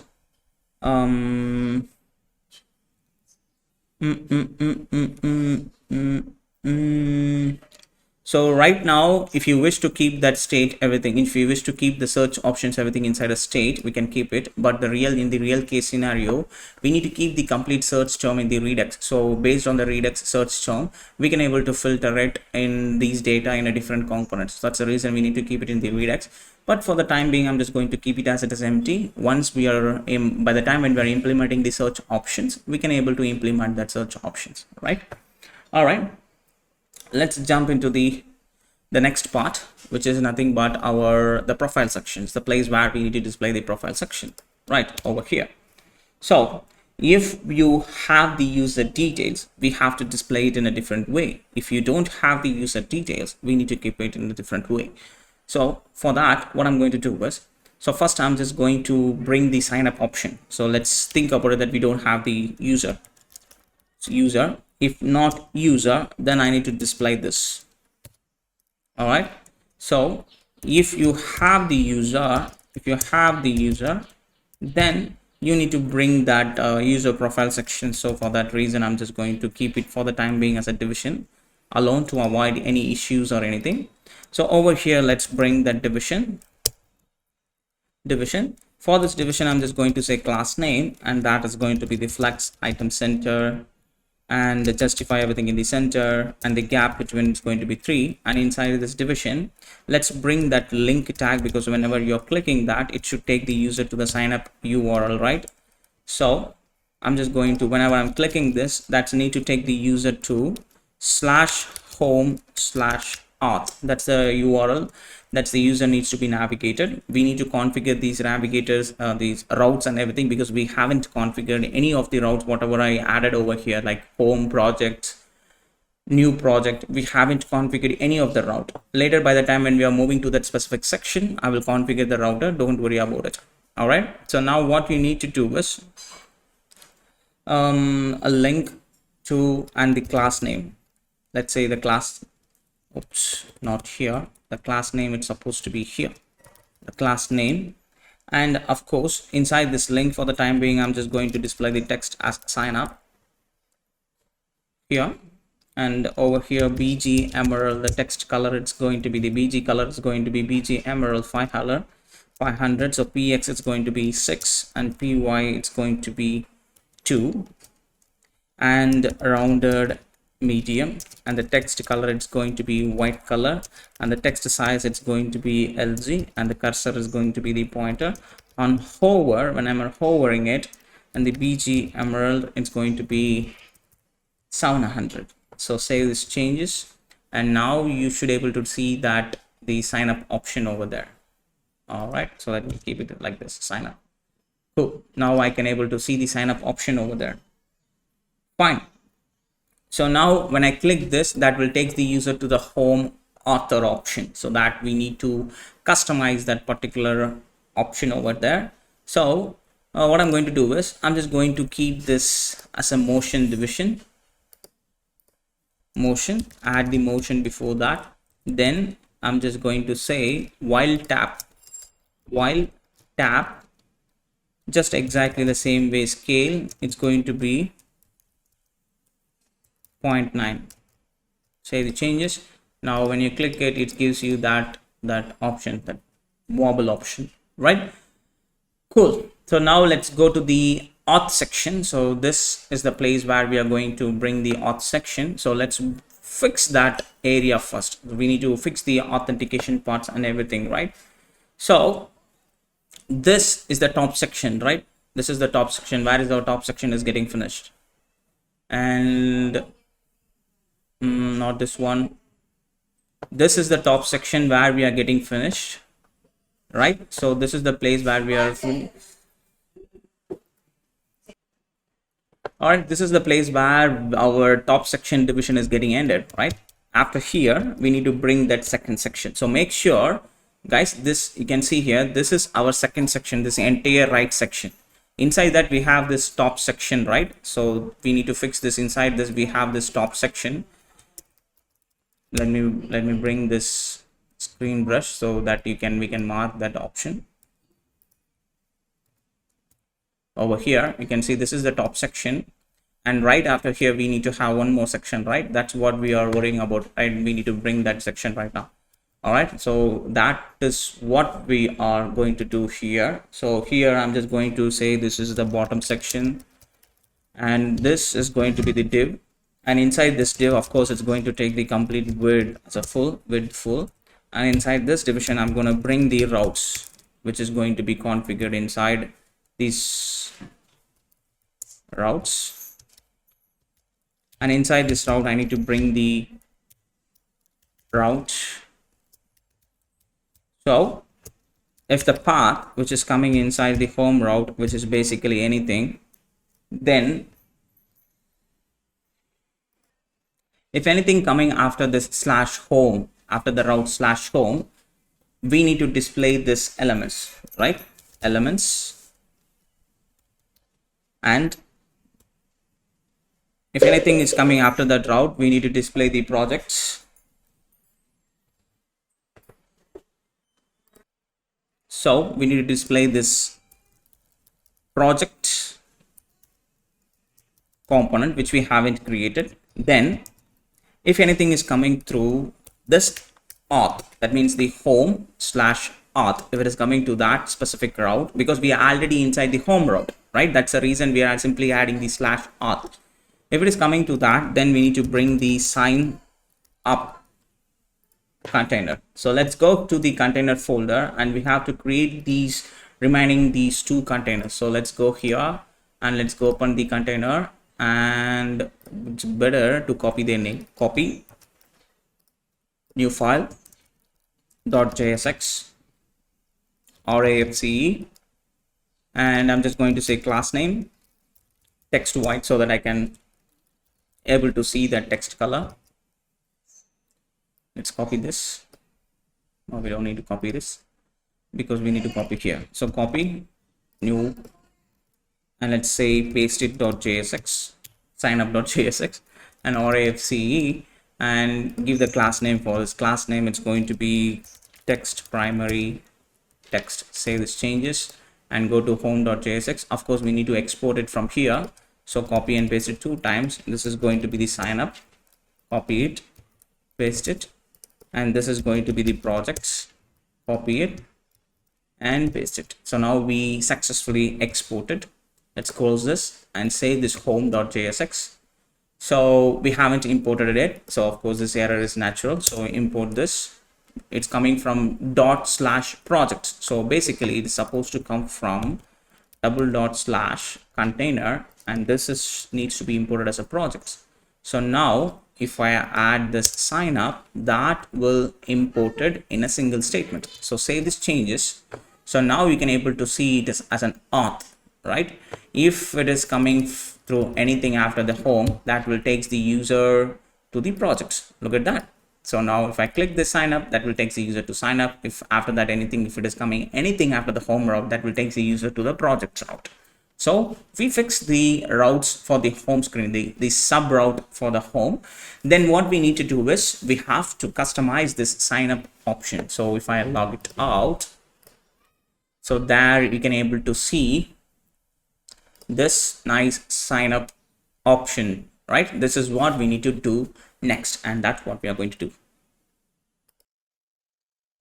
so right now, if you wish to keep that state everything, if you wish to keep the search options everything inside a state, we can keep it. But in the real case scenario, we need to keep the complete search term in the Redux. So based on the Redux search term, we can able to filter it in these data in a different components. So that's the reason we need to keep it in the Redux. But for the time being, I'm just going to keep it as it is empty. Once we are by the time when we are implementing the search options, we can able to implement that search options, right? All right, let's jump into the next part, which is nothing but the profile sections, the place where we need to display the profile section right over here. So if you have the user details, we have to display it in a different way. If you don't have the user details, we need to keep it in a different way. So for that, what I'm going to do is, So first I'm just going to bring the sign up option. So let's think about it that we don't have the user. So user, if not user, then I need to display this. All right. So if you have the user, then you need to bring that user profile section. So for that reason, I'm just going to keep it for the time being as a division alone to avoid any issues or anything. So over here, let's bring that division. For this division, I'm just going to say class name, and that is going to be the flex item center, and justify everything in the center, and the gap between is going to be 3. And inside this division, let's bring that link tag, because whenever you're clicking that, it should take the user to the sign up URL, right? So I'm just going to, whenever I'm clicking this, that's need to take the user to /home/auth. That's the URL. That's the user needs to be navigated. We need to configure these navigators, these routes and everything, because we haven't configured any of the routes, whatever I added over here, like home, project, new project. We haven't configured any of the route. Later, by the time when we are moving to that specific section, I will configure the router. Don't worry about it. All right. So now what you need to do is a link to and the class name. Let's say the class, oops, not here. The class name, it's supposed to be here, the class name. And of course, inside this link, for the time being, I'm just going to display the text as sign up here. And over here, BG Emerald, the text color, it's going to be the BG color is going to be BG Emerald 500. So PX is going to be 6, and PY it's going to be 2, and rounded medium, and the text color it's going to be white color, and the text size it's going to be LG, and the cursor is going to be the pointer. On hover, when I'm hovering it, and the BG Emerald it's going to be 700. So save these changes, and now you should be able to see that the sign up option over there. All right, so let me keep it like this, sign up. Cool. Now I can able to see the sign up option over there. Fine. So now when I click this, that will take the user to the home author option, so that we need to customize that particular option over there. So what I'm going to do is I'm just going to keep this as a motion division. Motion, add the motion before that. Then I'm just going to say while tap, just exactly the same way. Scale, it's going to be 0.9. Say the changes. Now when you click it, it gives you that option, that wobble option, right? Cool. So now let's go to the auth section. So this is the place where we are going to bring the auth section. So let's fix that area first. We need to fix the authentication parts and everything, right? So this is the top section, right? This is the top section. Where is our top section is getting finished? And not this one. This is the top section where we are getting finished, right? So this is the place where we are all right, this is the place where our top section division is getting ended, right? After here, we need to bring that second section. So make sure, guys, this you can see here, this is our second section, this entire right section. Inside that we have this top section, right? So we need to fix this. Inside this we have this top section. Let me bring this screen brush so that we can mark that option. Over here you can see this is the top section, and right after here we need to have one more section, right? That's what we are worrying about, right? We need to bring that section right now. All right, so that is what we are going to do here. So here I'm just going to say this is the bottom section, and this is going to be the div, and inside this div, of course, it's going to take the complete width as a width full, and inside this division I'm going to bring the routes, which is going to be configured inside these routes, and inside this route I need to bring the route. So if the path which is coming inside the home route, which is basically anything, then if anything coming after this /home, after the route /home, we need to display this elements, right? Elements, and if anything is coming after that route, we need to display the projects. So we need to display this project component which we haven't created. Then if anything is coming through this auth, that means the home slash auth, if it is coming to that specific route, because we are already inside the home route, right? That's the reason we are simply adding the slash auth. If it is coming to that, then we need to bring the sign up container. So let's go to the container folder, and we have to create these remaining these two containers. So let's go here and let's go open the container, and it's better to copy their name. Copy new file .jsx RAFCE, and I'm just going to say class name text white so that I can able to see that text color. Let's copy this. No, we don't need to copy this because we need to copy here. So copy new, and let's say paste it .jsx sign up.jsx and RAFCE, and give the class name for this class name. It's going to be text primary text. Save this changes and go to home.jsx. Of course, we need to export it from here. So copy and paste it 2 times. This is going to be the sign up. Copy it, paste it, and this is going to be the projects. Copy it and paste it. So now we successfully exported. Let's close this and save this home.jsx. So we haven't imported it, so of course this error is natural. So import this. It's coming from /projects. So basically it's supposed to come from /container, and this is needs to be imported as a project. So now if I add this sign up, that will import it in a single statement. So save these changes. So now you can able to see it as an auth, right? If it is coming through anything after the home, that will take the user to the projects. Look at that. So now if I click this sign up, that will take the user to sign up. If after that anything, if it is coming anything after the home route, that will take the user to the projects route. So we fix the routes for the home screen, the sub route for the home. Then what we need to do is we have to customize this sign up option. So if I log it out, so there you can able to see this nice sign up option, right? This is what we need to do next, and that's what we are going to do.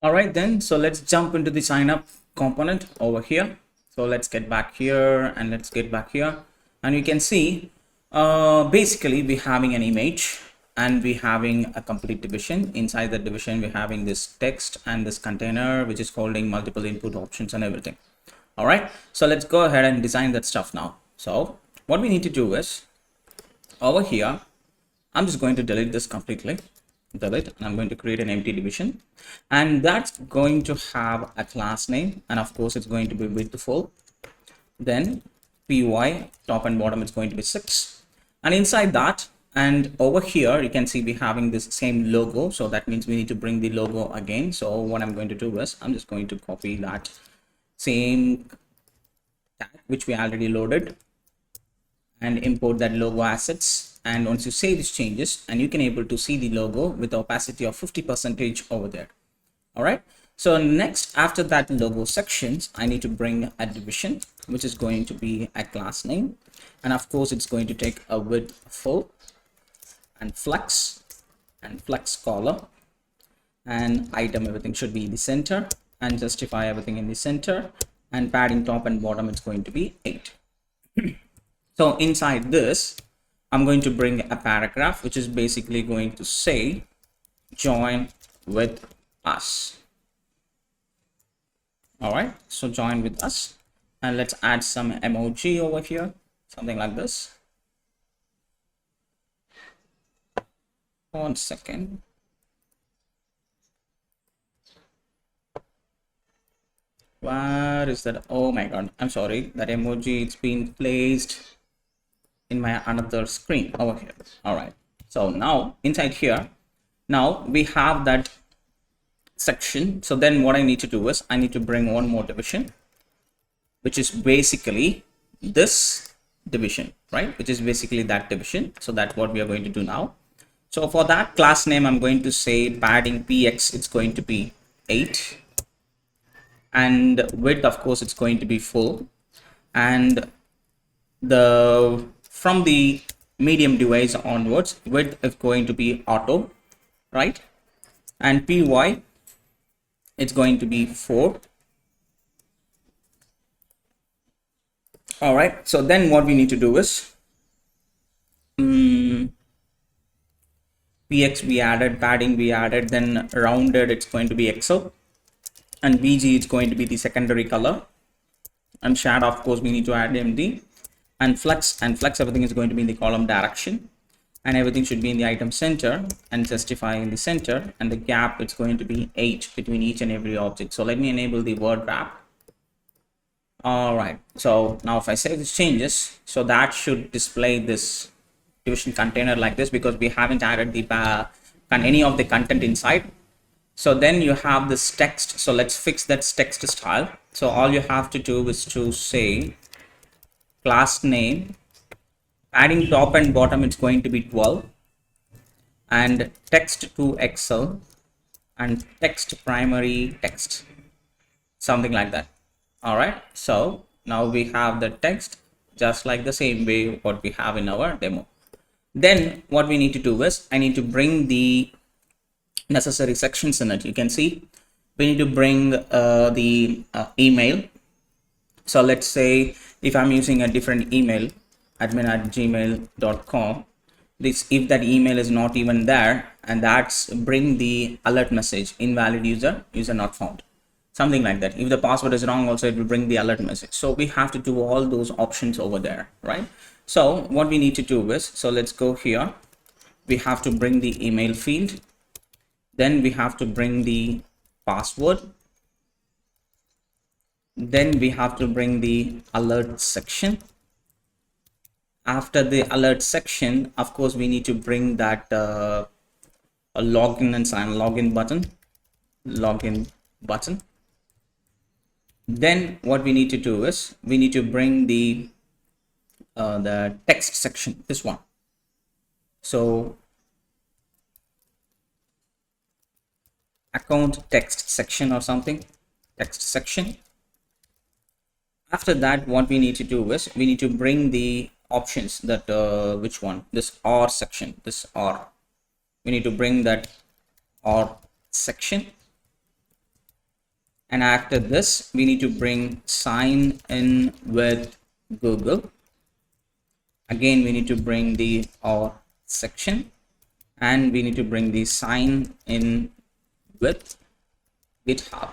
All right then, so let's jump into the sign up component over here. So let's get back here and let's get back here, and you can see basically we're having an image and we're having a complete division. Inside the division we're having this text and this container which is holding multiple input options and everything. All right, so let's go ahead and design that stuff now. So what we need to do is over here, I'm just going to delete this completely, delete, and I'm going to create an empty division, and that's going to have a class name, and of course it's going to be widthful. Then py top and bottom is going to be 6, and inside that and over here you can see we're having this same logo, so that means we need to bring the logo again. So what I'm going to do is I'm just going to copy that same tag which we already loaded and import that logo assets. And once you save these changes, and you can able to see the logo with the opacity of 50% over there. All right, so next after that logo sections, I need to bring a division which is going to be a class name, and of course it's going to take a width full and flex color, and item everything should be in the center, and justify everything in the center, and padding top and bottom it's going to be 8. So inside this I'm going to bring a paragraph which is basically going to say join with us. All right, so join with us, and let's add some emoji over here, something like this. 1 second. Where is that? Oh my god, I'm sorry, that emoji it's been placed in my another screen over here. All right, so now inside here, now we have that section. So then what I need to do is I need to bring one more division, which is basically this division, right? Which is basically that division. So that's what we are going to do now. So for that class name, I'm going to say padding px, it's going to be 8, and width, of course, it's going to be full, and the from the medium device onwards, width is going to be auto, right? And py, it's going to be 4. All right, so then what we need to do is px we added, padding we added, then rounded, it's going to be xl, and bg is going to be the secondary color, and shadow, of course, we need to add md, and flex everything is going to be in the column direction, and everything should be in the item center and justify in the center, and the gap, it's going to be 8 between each and every object. So let me enable the word wrap. All right, so now if I save these changes, so that should display this division container like this, because we haven't added the any of the content inside. So then you have this text. So let's fix that text style. So all you have to do is to say class name, padding top and bottom, it's going to be 12, and text to xl, and text primary text, something like that. All right, so now we have the text just like the same way what we have in our demo. Then what we need to do is I need to bring the necessary sections in it. You can see we need to bring the email. So let's say if I'm using a different email, admin@gmail.com, this, if that email is not even there, and that's bring the alert message, invalid user not found, something like that. If the password is wrong, also it will bring the alert message. So we have to do all those options over there, right? So what we need to do is, so let's go here, we have to bring the email field, then we have to bring the password, then we have to bring the alert section. After the alert section, of course, we need to bring that a login and sign login button. Then what we need to do is we need to bring the text section, this one. So account text section or something, text section. After that, what we need to do is we need to bring the options that which one, this or section, this or, we need to bring that or section. And after this, we need to bring sign in with Google. Again, we need to bring the or section, and we need to bring the sign in with GitHub.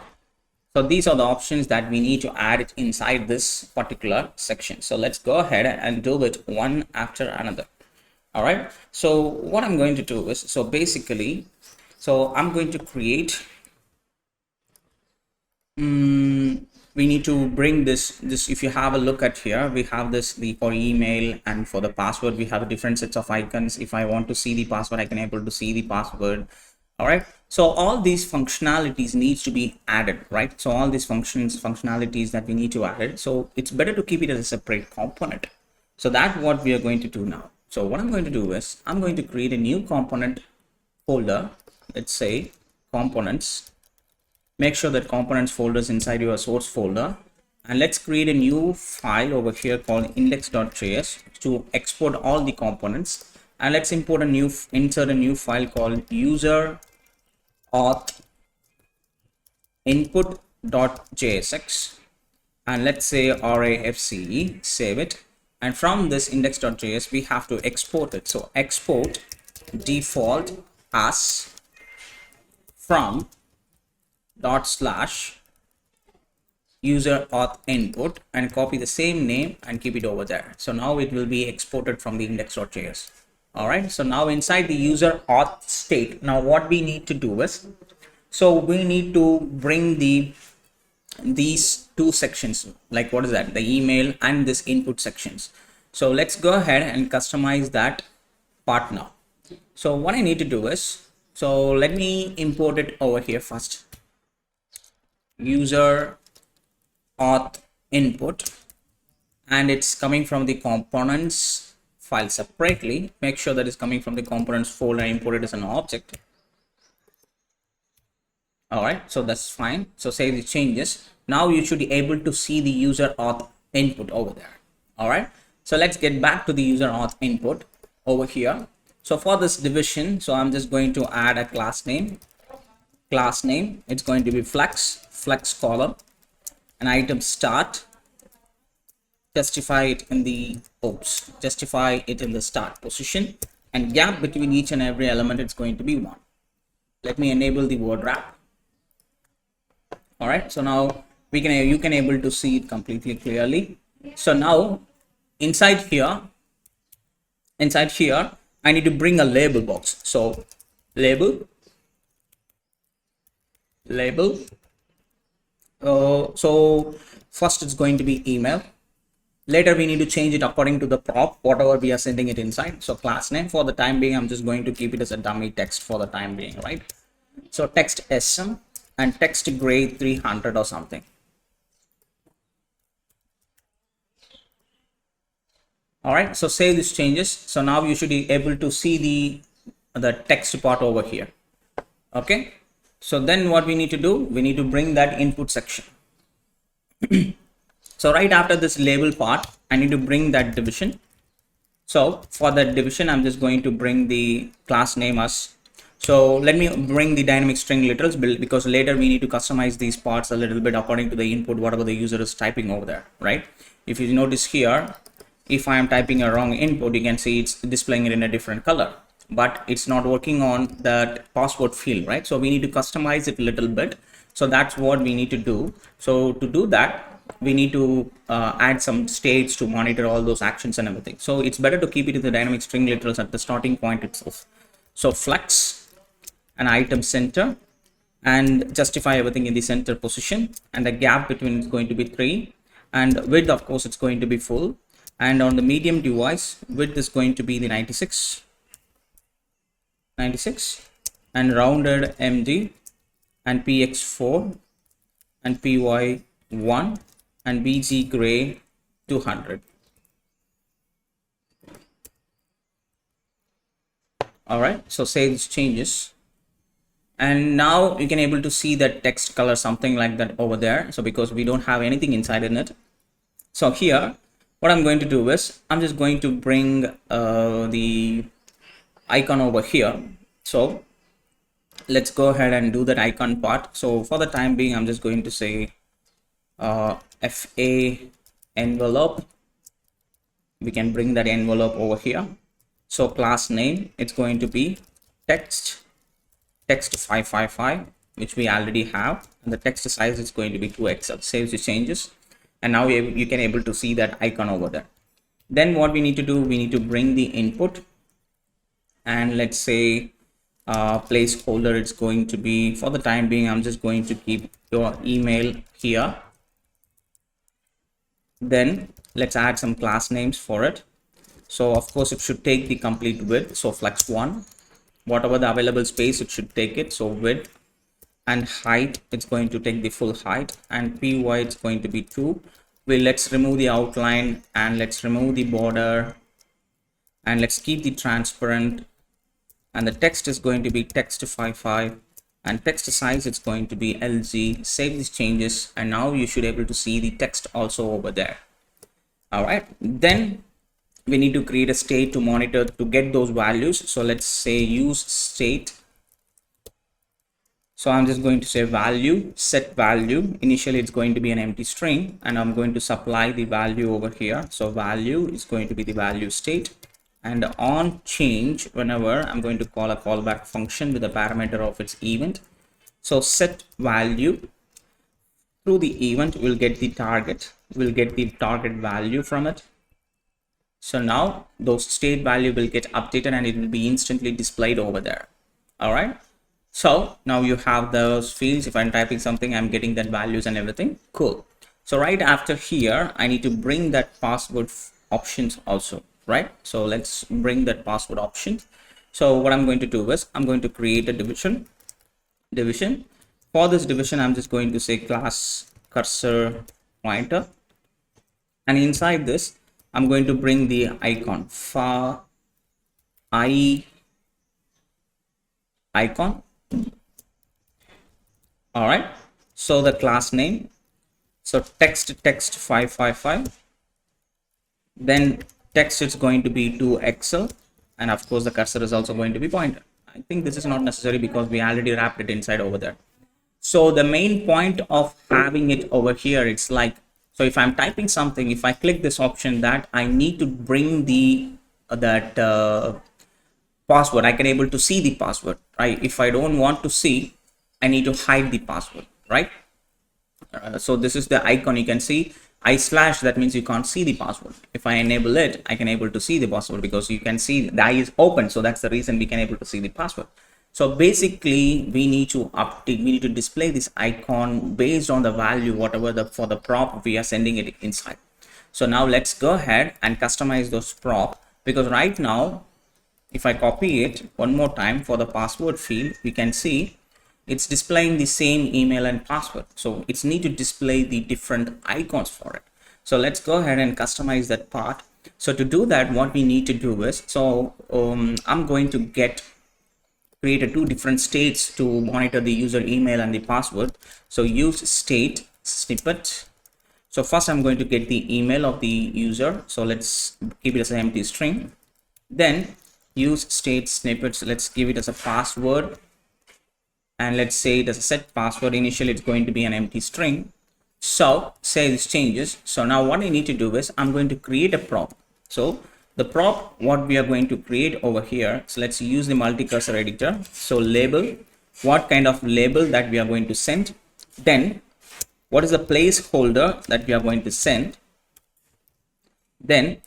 So these are the options that we need to add it inside this particular section. So let's go ahead and do it one after another. All right. So what I'm going to do is, so basically, so I'm going to create, we need to bring this, if you have a look at here, we have this, the for email and for the password, we have different sets of icons. If I want to see the password, I can able to see the password. All right, so all these functionalities needs to be added, right? So all these functionalities that we need to add it, so it's better to keep it as a separate component. So that's what we are going to do now. So what I'm going to do is I'm going to create a new component folder. Let's say components. Make sure that components folder is inside your source folder, and let's create a new file over here called index.js to export all the components. And let's insert a new file called user auth input.jsx, and let's say rafce, save it. And from this index.js, we have to export it. So export default as from /user auth input, and copy the same name and keep it over there. So now it will be exported from the index.js. All right, so now inside the user auth state, now what we need to do is, so we need to bring these two sections, like what is that, the email and this input sections. So let's go ahead and customize that part now. So what I need to do is, so let me import it over here first. user auth input, and it's coming from the components file separately. Make sure that it's coming from the components folder and imported as an object. All right, so that's fine. So save the changes. Now you should be able to see the user auth input over there. All right, so let's get back to the user auth input over here. So for this division, so I'm just going to add a class name. It's going to be flex column, an item start, justify it in the start position, and gap between each and every element it's going to be 1. Let me enable the word wrap. All right, so now you can able to see it completely clearly. So now inside here I need to bring a label box. So label so first it's going to be email. Later we need to change it according to the prop, whatever we are sending it inside. So class name, for the time being I'm just going to keep it as a dummy text for the time being, right? So text SM and text grade 300 or something. All right, so save these changes. So now you should be able to see the text part over here. Okay, so then what we need to do, we need to bring that input section. So right after this label part, I need to bring that division. So for that division, I'm just going to bring the class name as, so let me bring the dynamic string literals build, because later we need to customize these parts a little bit according to the input, whatever the user is typing over there, right? If you notice here, if I am typing a wrong input, you can see it's displaying it in a different color, but it's not working on that password field, right? So we need to customize it a little bit. So that's what we need to do. So to do that, we need to add some states to monitor all those actions and everything. So it's better to keep it in the dynamic string literals at the starting point itself. So flex an item center and justify everything in the center position, and the gap between is going to be 3, and width, of course, it's going to be full. And on the medium device, width is going to be the 96, and rounded MD and PX4 and PY1 and BG gray 200. All right, so save these changes, and now you can able to see that text color something like that over there. So because we don't have anything inside in it, so here what I'm going to do is I'm just going to bring the icon over here. So let's go ahead and do that icon part. So for the time being, I'm just going to say FA envelope. We can bring that envelope over here. So class name, it's going to be text 555, which we already have, and the text size is going to be 2XL. Saves the changes, and now you can able to see that icon over there. Then what we need to do, we need to bring the input, and let's say placeholder, it's going to be, for the time being, I'm just going to keep your email here. Then let's add some class names for it. So of course it should take the complete width, so flex 1, whatever the available space it should take it. So width, and height, it's going to take the full height, and py, it's going to be 2. Let's remove the outline, and let's remove the border, and let's keep the transparent, and the text is going to be text 55, and text size, it's going to be LG. Save these changes, and now you should be able to see the text also over there. All right, then we need to create a state to monitor to get those values. So let's say use state. So I'm just going to say value, set value. Initially it's going to be an empty string, and I'm going to supply the value over here. So value is going to be the value state, and on change, whenever I'm going to call a callback function with a parameter of its event. So set value, through the event we'll get the target, value from it. So now those state value will get updated, and it will be instantly displayed over there. All right, so now you have those fields. If I'm typing something, I'm getting that values and everything. Cool. So right after here, I need to bring that password options also, right? So let's bring that password option. So what I'm going to do is I'm going to create a division. For this division, I'm just going to say class cursor pointer, and inside this I'm going to bring the icon far icon. All right, so the class name, so text 555, then text is going to be to Excel, and of course the cursor is also going to be pointer. I think this is not necessary because we already wrapped it inside over there. So the main point of having it over here, it's like, so if I'm typing something, if I click this option, that I need to bring the password, I can able to see the password, right? If I don't want to see, I need to hide the password, right? So this is the icon. You can see I slash, that means you can't see the password. If I enable it, I can able to see the password because you can see the eye is open. So that's the reason we can able to see the password. So basically we need to update, we need to display this icon based on the value, whatever for the prop we are sending it inside. So now let's go ahead and customize those prop, because right now, if I copy it one more time for the password field, we can see it's displaying the same email and password. So it's need to display the different icons for it. So let's go ahead and customize that part. So to do that, what we need to do is, so I'm going to create two different states to monitor the user email and the password. So use state snippet. So first I'm going to get the email of the user. So let's keep it as an empty string. Then use state snippets. Let's give it as a password. And let's say it as a set password. Initially it's going to be an empty string. So say this changes. So now what I need to do is I'm going to create a prop. So the prop, what we are going to create over here, so let's use the multi-cursor editor. So label, what kind of label that we are going to send, then what is the placeholder that we are going to send, then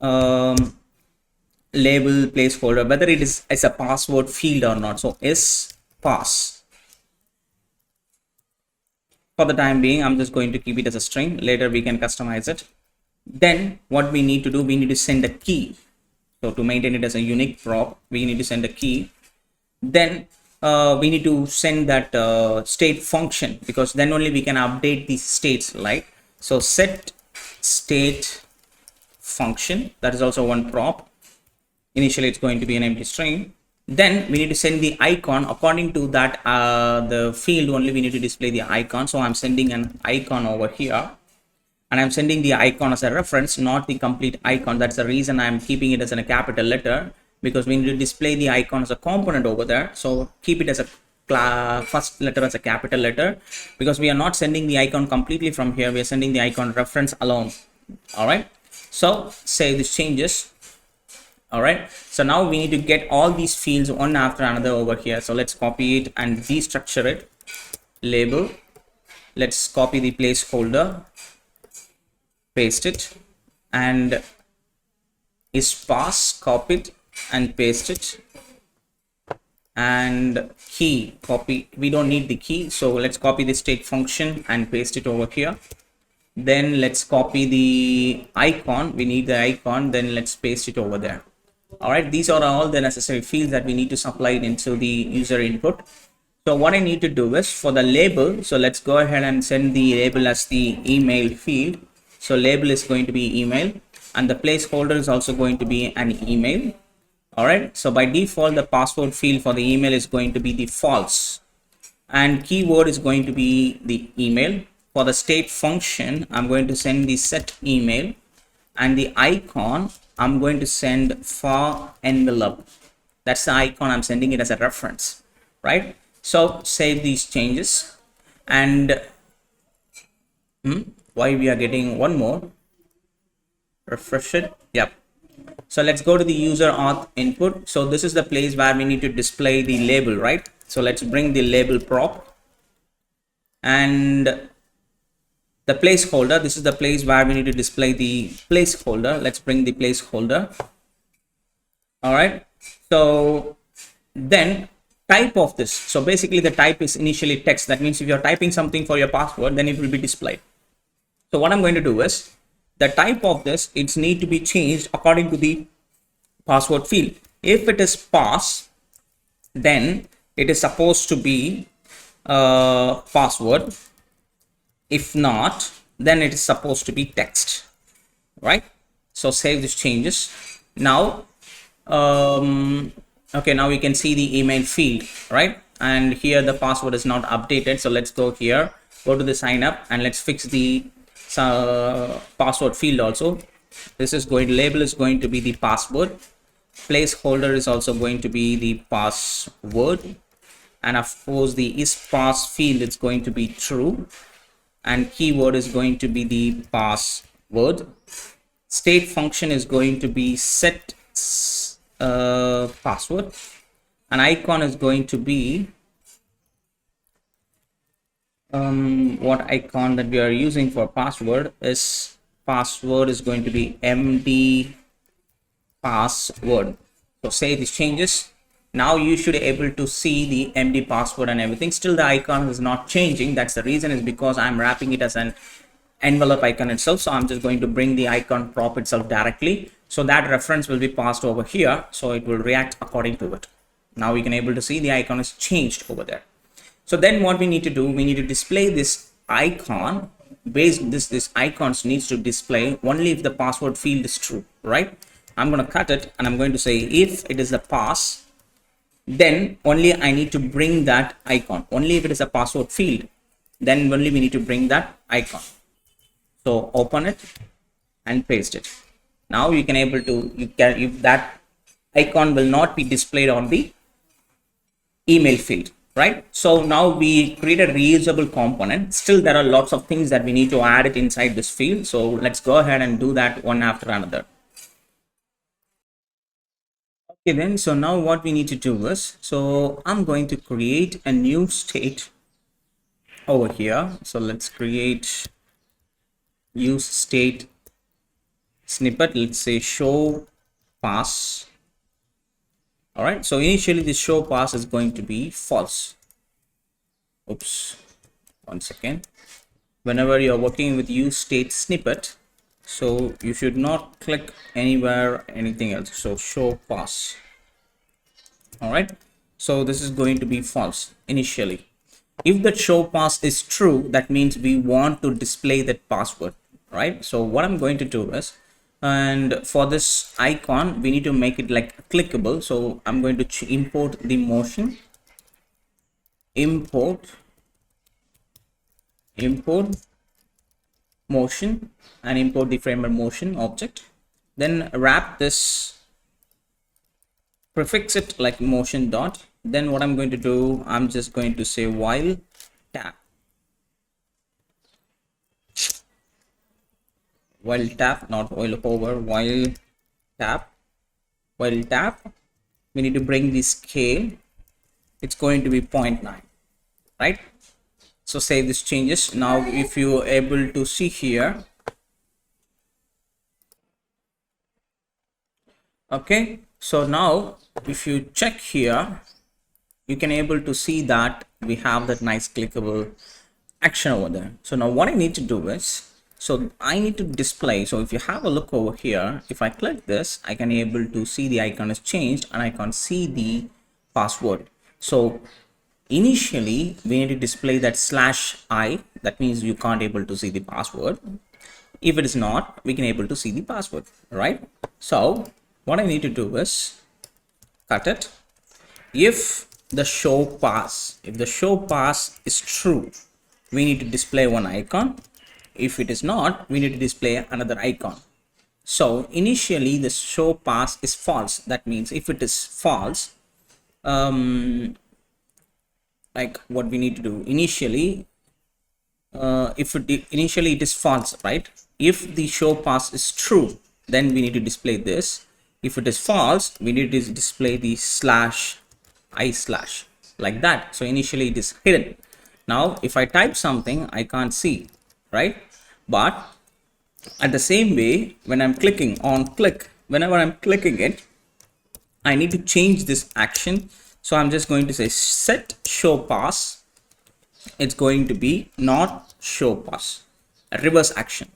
label placeholder, whether it is as a password field or not. So is pass. For the time being, I'm just going to keep it as a string. Later we can customize it. Then what we need to do, we need to send a key. So to maintain it as a unique prop, we need to send a key. Then we need to send that state function, because then only we can update these states, right? So set state function, that is also one prop. Initially it's going to be an empty string. Then we need to send the icon. According to that the field only, we need to display the icon. So I'm sending an icon over here, and I'm sending the icon as a reference, not the complete icon. That's the reason I'm keeping it as a capital letter, because we need to display the icon as a component over there. So keep it as a first letter as a capital letter, because we are not sending the icon completely from here. We are sending the icon reference alone. All right, so say this changes. All right, so now we need to get all these fields one after another over here. So let's copy it and destructure it. Label, let's copy the placeholder, paste it, and is pass, copy it and paste it, and key, copy, we don't need the key, so let's copy the state function and paste it over here. Then let's copy the icon, we need the icon, then let's paste it over there. All right, these are all the necessary fields that we need to supply into the user input. So what I need to do is for the label, so let's go ahead and send the label as the email field. So label is going to be email, and the placeholder is also going to be an email. All right, so by default the password field for the email is going to be the false, and keyword is going to be the email. For the state function, I'm going to send the set email, and the icon I'm going to send for envelope. That's the icon, I'm sending it as a reference, right? So save these changes, and why we are getting one more, refresh it. Yep. So let's go to the user auth input. So this is the place where we need to display the label, right? So let's bring the label prop, and the placeholder, this is the place where we need to display the placeholder. Let's bring the placeholder. All right, so then type of this, so basically the type is initially text. That means if you're typing something for your password, then it will be displayed. So what I'm going to do is the type of this, it's need to be changed according to the password field. If it is pass, then it is supposed to be password. If not, then it is supposed to be text, right? So save these changes. Now okay, now we can see the email field, right? And here the password is not updated, so let's go here, go to the sign up, and let's fix the password field also. This is going to label is going to be the password, placeholder is also going to be the password, and of course the isPass field is going to be true, and keyword is going to be the password. State function is going to be set password, and icon is going to be what icon that we are using for password is going to be MD password. So say these changes. Now you should be able to see the MD password and everything. Still the icon is not changing. That's the reason, is because I'm wrapping it as an envelope icon itself. So I'm just going to bring the icon prop itself directly, so that reference will be passed over here, so it will react according to it. Now we can able to see the icon is changed over there. So then what we need to do, we need to display this icon. Based this icons needs to display only if the password field is true, right? I'm going to cut it, and I'm going to say if it is a pass, then only I need to bring that icon. Only if it is a password field, then only we need to bring that icon. So open it and paste it. Now you can able to, if that icon will not be displayed on the email field, right? So now we create a reusable component. Still there are lots of things that we need to add it inside this field, so let's go ahead and do that one after another. Okay then, so now what we need to do is, so I'm going to create a new state over here. So let's create use state snippet. Let's say show pass. All right, so initially the show pass is going to be false. Oops, one second. Whenever you're working with use state snippet, so you should not click anywhere anything else. So show pass. All right, so this is going to be false initially. If the show pass is true, that means we want to display that password, right? So what I'm going to do is, and for this icon we need to make it like clickable. So I'm going to import the motion, import motion, and import the framer motion object, then wrap this, prefix it like motion dot. Then what I'm going to do, I'm just going to say while tap, not while hover, while tap, we need to bring the scale, it's going to be 0.9, right? So save these changes. Now if you are able to see here, okay, so now if you check here, you can able to see that we have that nice clickable action over there. So now what I need to do is, so I need to display, so if you have a look over here, if I click this, I can able to see the icon is changed and I can see the password. So initially we need to display that /i, that means you can't able to see the password. If it is not, we can able to see the password, right? So what I need to do is cut it. If the show pass is true, we need to display one icon. If it is not, we need to display another icon. So initially the show pass is false. That means if it is false, like what we need to do initially, initially it is false, right? If the show pass is true, then we need to display this. If it is false, we need to display the /i/ like that. So initially it is hidden. Now if I type something, I can't see, right? But at the same way, when I'm clicking on whenever I'm clicking it, I need to change this action. So I'm just going to say set show pass, it's going to be not show pass, a reverse action.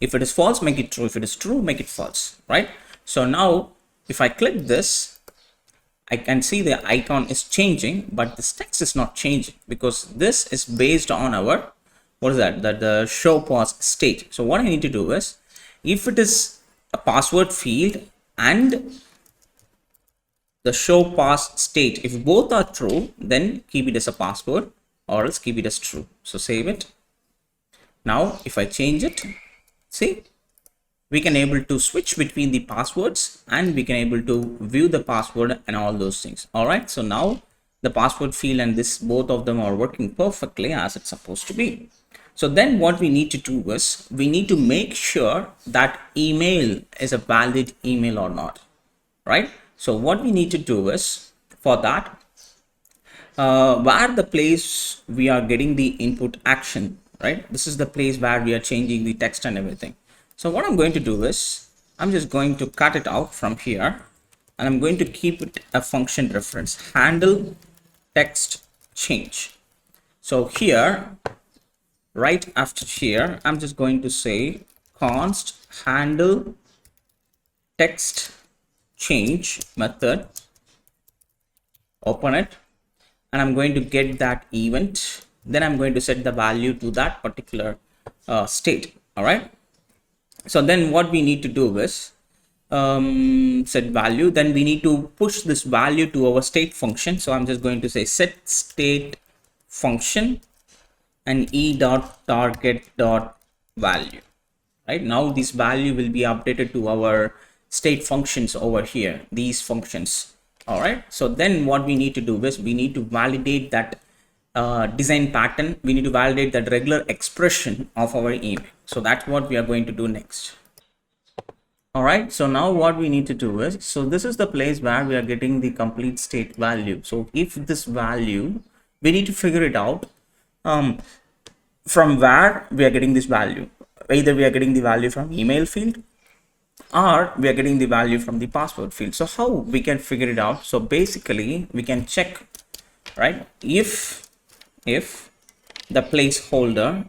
If it is false, make it true. If it is true, make it false, right? So now if I click this, I can see the icon is changing, but this text is not changing because this is based on our, what is that, the show pass state. So what I need to do is, if it is a password field and the show pass state, if both are true, then keep it as a password, or else keep it as true. So save it. Now if I change it, see, we can able to switch between the passwords, and we can able to view the password and all those things. All right, so now the password field and this, both of them are working perfectly as it's supposed to be. So then what we need to do is, we need to make sure that email is a valid email or not, right? So what we need to do is, for that, where the place we are getting the input action, right? This is the place where we are changing the text and everything. So what I'm going to do is, I'm just going to cut it out from here, and I'm going to keep it a function reference, handle text change. So here, right after here, I'm just going to say const handle text change method, open it, and I'm going to get that event. Then I'm going to set the value to that particular state. All right. So then what we need to do is set value. Then we need to push this value to our state function. So I'm just going to say set state function and e.target.value. Right now, this value will be updated to our state functions over here, these functions. All right. So then what we need to do is, we need to validate that design pattern. We need to validate that regular expression of our email. So that's what we are going to do next. All right, so now what we need to do is, so this is the place where we are getting the complete state value. So if this value, we need to figure it out from where we are getting this value. Either we are getting the value from email field, or we are getting the value from the password field. So how we can figure it out? So basically we can check, right? If the placeholder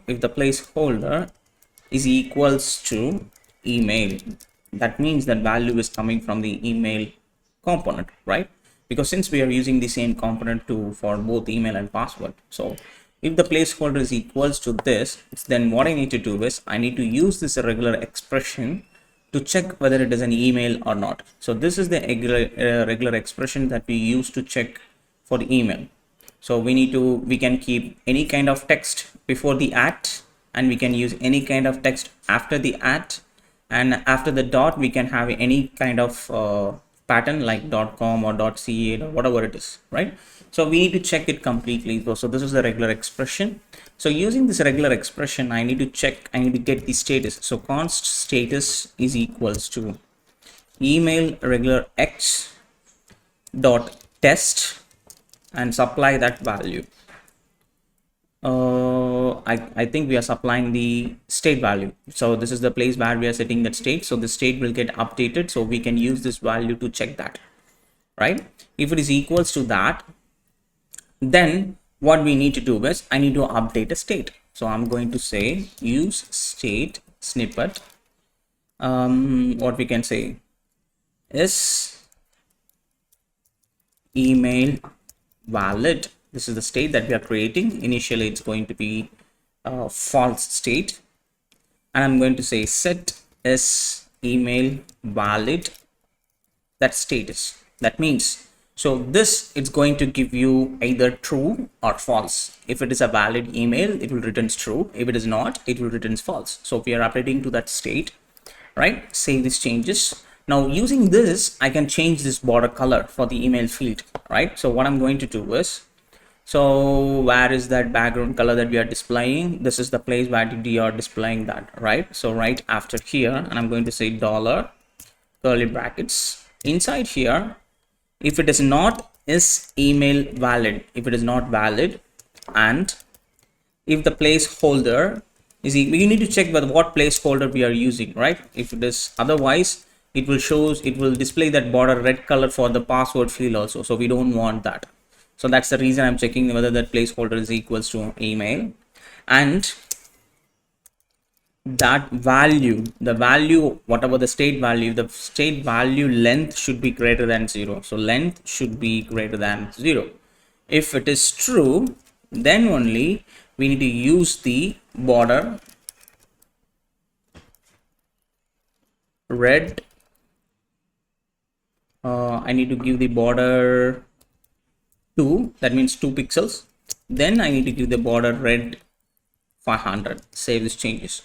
is equals to email, that means that value is coming from the email component, right? Because since we are using the same component for both email and password. So if the placeholder is equals to this, then what I need to do is, I need to use this regular expression to check whether it is an email or not. So this is the regular expression that we use to check for the email. So we can keep any kind of text before the at, and we can use any kind of text after the at, and after the dot we can have any kind of pattern like .com or .ca or whatever it is, right? So we need to check it completely. So this is the regular expression. So using this regular expression, I need to get the status. So const status is equals to email regular x dot test, and supply that value. I think we are supplying the state value. So this is the place where we are setting that state. So the state will get updated. So we can use this value to check that, right? If it is equals to that, then what we need to do is, I need to update a state. So I'm going to say use state snippet. What we can say is email valid. This is the state that we are creating. Initially it's going to be a false state, and I'm going to say set is email valid that status. That means, so this it's going to give you either true or false. If it is a valid email, it will return true. If it is not, it will return false. So we are updating to that state, right? Save these changes. Now using this, I can change this border color for the email field, right? So what I'm going to do is, so where is that background color that we are displaying? This is the place where we are displaying that, right? So right after here, and I'm going to say dollar curly brackets inside here. If it is not, is email valid. If it is not valid, and if the placeholder is, you need to check whether what placeholder we are using, right? If it is otherwise, it will display that border red color for the password field also. So we don't want that. So that's the reason I'm checking whether that placeholder is equals to email. And that value, the value, whatever the state value, the state value length should be greater than 0. So length should be greater than 0. If it is true, then only we need to use the border red. I need to give the border 2, that means 2 pixels. Then I need to give the border red 500. Save these changes.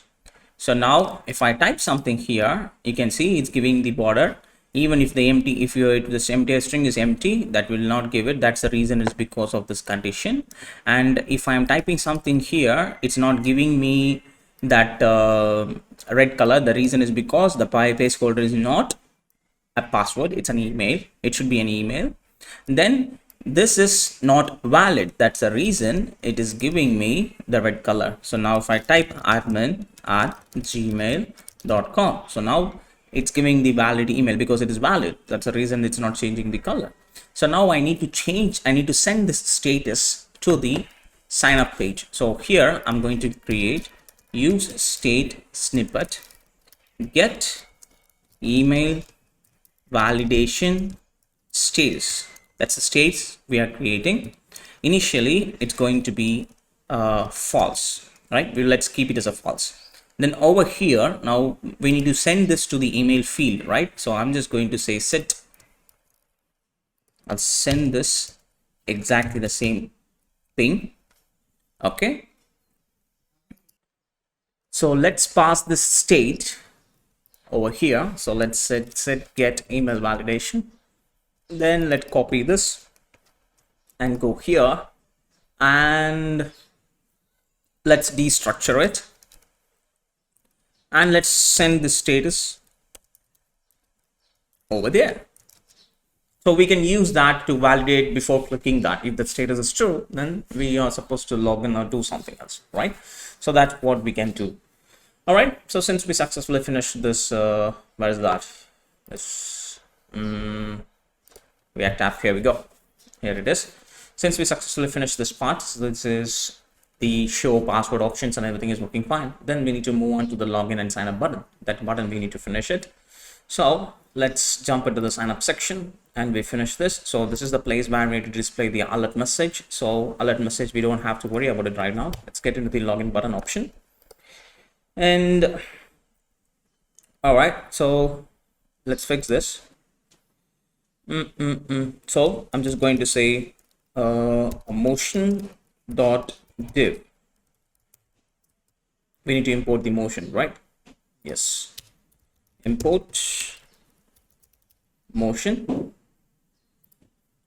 So now if I type something here, you can see it's giving the border. Even if the empty, if this empty string is empty, that will not give it. That's the reason, is because of this condition. And if I am typing something here, it's not giving me that red color. The reason is because the placeholder is not a password, it's an email. It should be an email. Then this is not valid. That's the reason it is giving me the red color. So now if I type admin@gmail.com, so now it's giving the valid email because it is valid. That's the reason it's not changing the color. So now I need to change, I need to send this status to the sign up page. So here I'm going to create use state snippet get email validation status. That's the states we are creating. Initially it's going to be false, right? Let's keep it as a false. Then over here, now we need to send this to the email field, right? So I'm just going to say set, I'll send this exactly the same thing. Okay, so let's pass this state over here. So let's set get email validation. Then let's copy this and go here and let's destructure it, and let's send the status over there. So we can use that to validate before clicking that. If the status is true, then we are supposed to log in or do something else, right? So that's what we can do. All right, so since we successfully finished this, where is that? This React app, here we go. Here it is. Since we successfully finished this part, so this is the show password options and everything is working fine. Then we need to move on to the login and sign up button. That button we need to finish it. So let's jump into the sign up section and we finish this. So this is the place where we need to display the alert message. So alert message, we don't have to worry about it right now. Let's get into the login button option. And all right, so let's fix this. So I'm just going to say motion.div. We need to import the motion, right? Yes, import motion.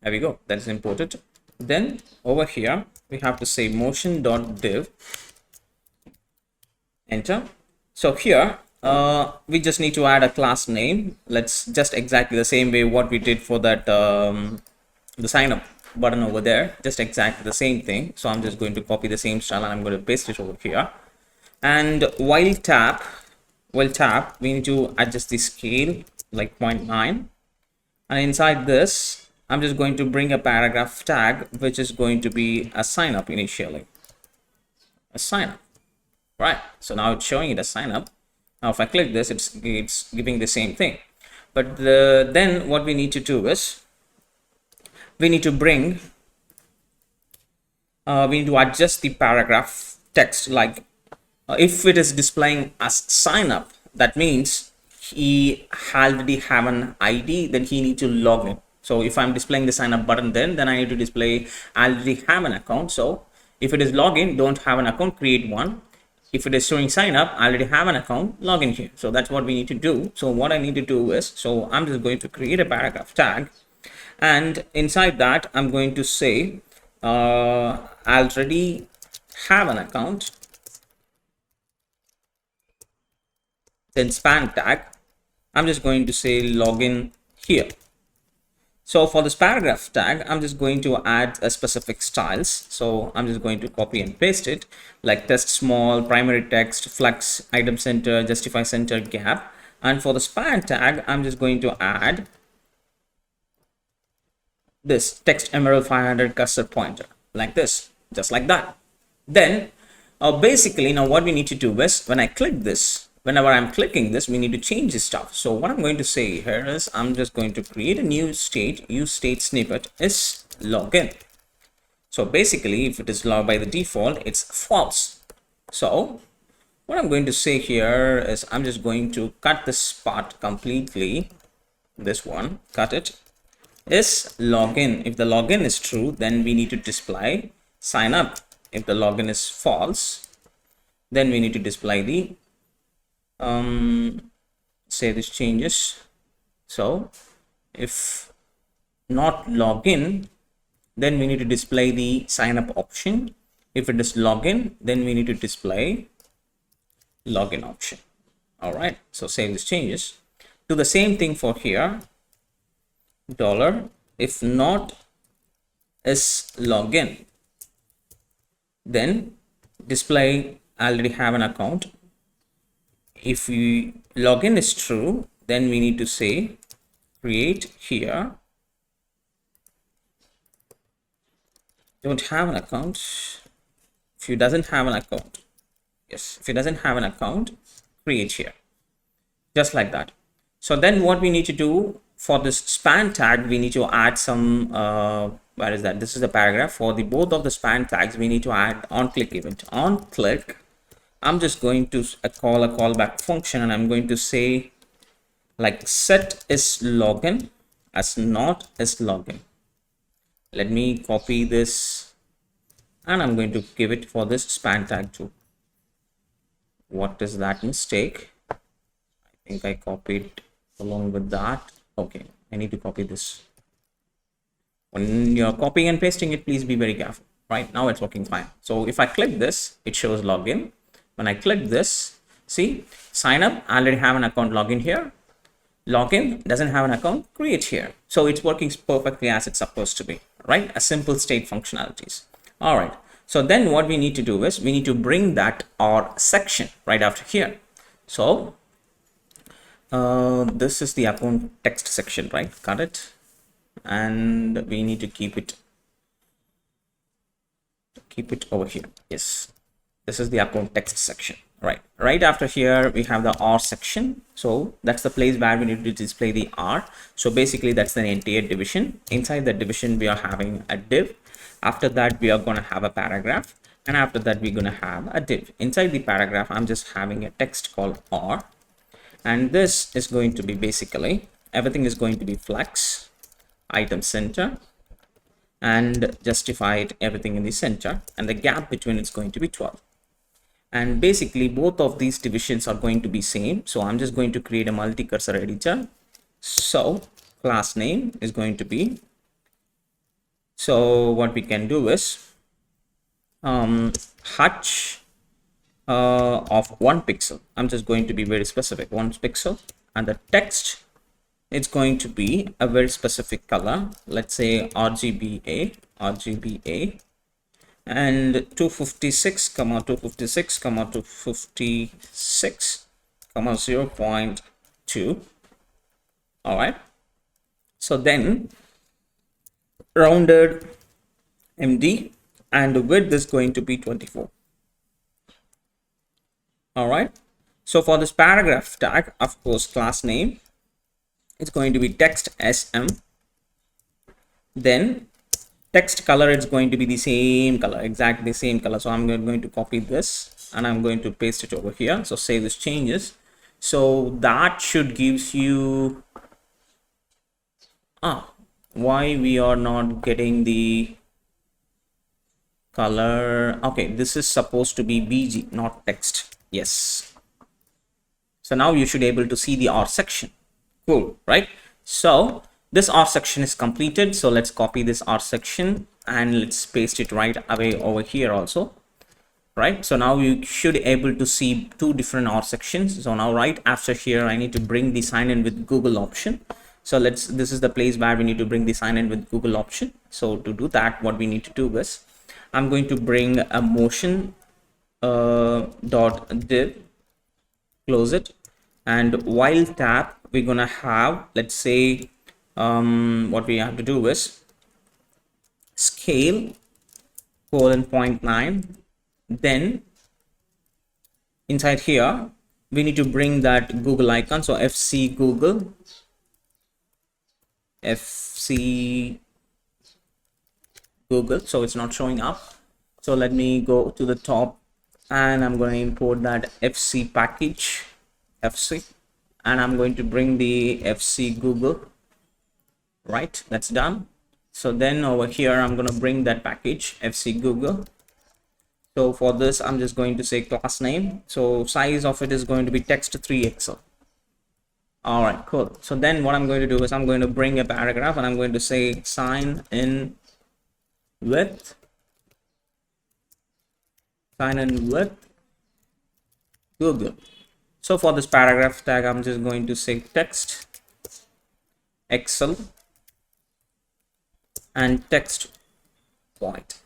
There we go, that is imported. Then over here we have to say motion.div, enter. So here we just need to add a class name. Let's just exactly the same way what we did for that the sign up button over there, just exactly the same thing. So I'm just going to copy the same style and I'm going to paste it over here. And while tap we need to adjust the scale like 0.9, and inside this I'm just going to bring a paragraph tag which is going to be a sign up initially, a sign up, right? So now it's showing it as sign up. Now if I click this, it's giving the same thing. But then what we need to do is we need to bring we need to adjust the paragraph text. Like if it is displaying as sign up, that means he already have an ID, then he need to log in. So if I'm displaying the sign up button, then I need to display already have an account. So if it is login, don't have an account, create one. If it is showing sign up, I already have an account, log in here. So that's what we need to do. So what I need to do is, so I'm just going to create a paragraph tag, and inside that I'm going to say already have an account, then span tag, I'm just going to say login here. So for this paragraph tag, I'm just going to add a specific styles. So I'm just going to copy and paste it, like test small, primary text, flex, item center, justify center, gap. And for the span tag, I'm just going to add this text emerald 500 cursor pointer, like this, just like that. Then Basically, now what we need to do is when I click this, whenever I'm clicking this, we need to change this stuff. So what I'm going to say here is I'm just going to create a new state. Use state snippet is login. So basically, if it is logged by the default, it's false. So what I'm going to say here is I'm just going to cut this part completely. This one, cut it. Is login. If the login is true, then we need to display sign up. If the login is false, then we need to display the say this changes. So if not login, then we need to display the sign up option. If it is login, then we need to display login option. All right, so save this changes. Do the same thing for here. Dollar if not is login, then display already have an account. If we login is true, then we need to say create here don't have an account. If you doesn't have an account, yes, if it doesn't have an account, create here, just like that. So then what we need to do for this span tag, we need to add some where is that? This is the paragraph. For the both of the span tags, we need to add on click event. On click, I'm just going to call a callback function, and I'm going to say like set is login as not is login. Let me copy this, and I'm going to give it for this span tag too. What is that mistake? I think I copied along with that. Okay, I need to copy this. When you're copying and pasting it, please be very careful. Right now it's working fine. So if I click this, it shows login. When I click this, see, sign up, I already have an account login here. Login doesn't have an account, create here. So it's working perfectly as it's supposed to be, right? A simple state functionalities. All right. So then what we need to do is we need to bring that or section right after here. So this is the account text section, right? Got it. And we need to keep it over here. Yes, this is the account text section, right after here we have the R section. So that's the place where we need to display the R. So basically that's the entire division. Inside the division we are having a div. After that we are going to have a paragraph, and after that we're going to have a div. Inside the paragraph I'm just having a text called R, and this is going to be basically everything is going to be flex item center and justified everything in the center, and the gap between it's going to be 12. And basically both of these divisions are going to be same. So I'm just going to create a multi-cursor editor. So class name is going to be, so what we can do is hutch of 1 pixel. I'm just going to be very specific, 1 pixel, and the text, it's going to be a very specific color. Let's say RGBA, and 256 comma 256 comma 256 comma 0.2. All right. So then rounded MD, and width is going to be 24. All right. So for this paragraph tag, of course, class name, it's going to be text SM. Then text color, it's going to be the same color, exactly the same color. So I'm going to copy this and I'm going to paste it over here. So save this changes. So that should gives you why we are not getting the color. Okay, this is supposed to be BG, not text. Yes. So now you should be able to see the R section. Cool, right? So this R section is completed. So let's copy this R section and let's paste it right away over here also. Right, so now you should be able to see 2 different R sections. So now right after here I need to bring the sign in with Google option. So this is the place where we need to bring the sign in with Google option. So to do that, what we need to do is I'm going to bring a motion dot div, close it, and while tab we're gonna have, let's say what we have to do is scale :0.9, then inside here, we need to bring that Google icon. So FC Google, FC Google. So it's not showing up. So let me go to the top and I'm going to import that FC package, FC, and I'm going to bring the FC Google. Right, that's done. So then over here, I'm going to bring that package FC Google. So for this, I'm just going to say class name. So size of it is going to be text 3XL. All right, cool. So then what I'm going to do is I'm going to bring a paragraph and I'm going to say sign in with Google. So for this paragraph tag, I'm just going to say text Excel and text white.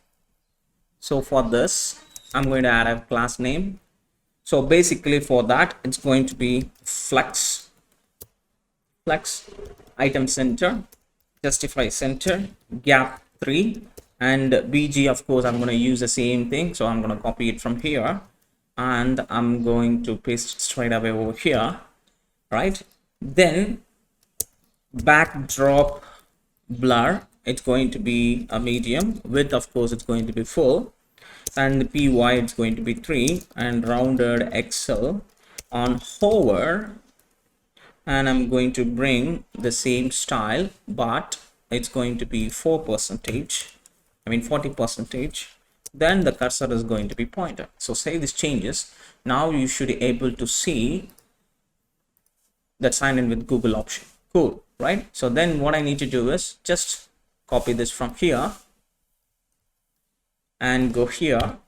So for this, I'm going to add a class name. So basically for that, it's going to be flex item center, justify center, gap 3, and BG. Of course, I'm going to use the same thing. So I'm going to copy it from here and I'm going to paste it straight away over here. Right, then backdrop blur, it's going to be a medium. Width, of course, it's going to be full, and the PY, it's going to be 3, and rounded XL on hover, and I'm going to bring the same style, but it's going to be 40%. Then the cursor is going to be pointer. So save these changes. Now you should be able to see that sign in with Google option. Cool, right? So then what I need to do is just copy this from here and go here,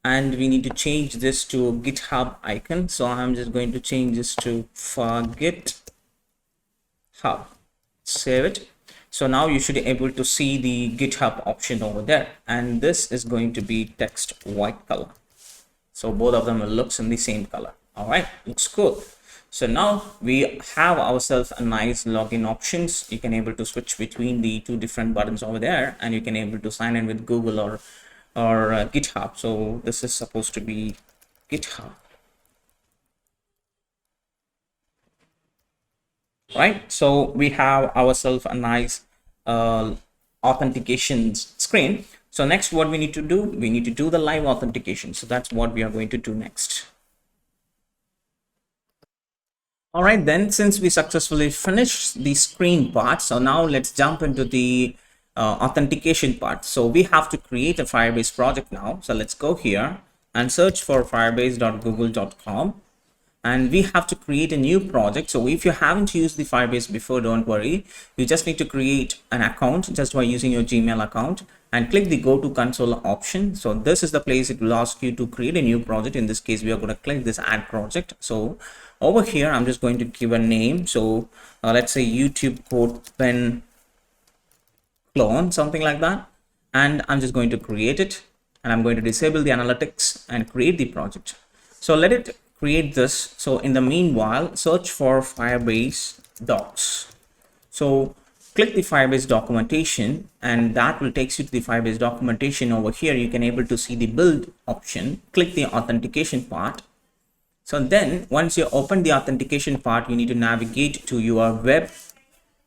and we need to change this to GitHub icon. So I'm just going to change this to GitHub. Save it. So now you should be able to see the GitHub option over there, and this is going to be text white color. So both of them will look in the same color. All right, looks cool. So now we have ourselves a nice login options. You can able to switch between the two different buttons over there, and you can able to sign in with Google or GitHub. So this is supposed to be GitHub, right? So we have ourselves a nice authentication screen. So next, what we need to do, we need to do the live authentication. So that's what we are going to do next. All right, then, since we successfully finished the screen part, so now let's jump into the authentication part. So we have to create a Firebase project now. So let's go here and search for firebase.google.com, and we have to create a new project. So if you haven't used the Firebase before, don't worry. You just need to create an account just by using your Gmail account and click the go to console option. So this is the place it will ask you to create a new project. In this case, we are going to click this add project. So over here, I'm just going to give a name. So let's say YouTube CodePen clone, something like that. And I'm just going to create it, and I'm going to disable the analytics and create the project. So let it create this. So in the meanwhile, search for Firebase docs. So click the Firebase documentation, and that will take you to the Firebase documentation. Over here, you can able to see the build option. Click the authentication part. So then once you open the authentication part, you need to navigate to your web,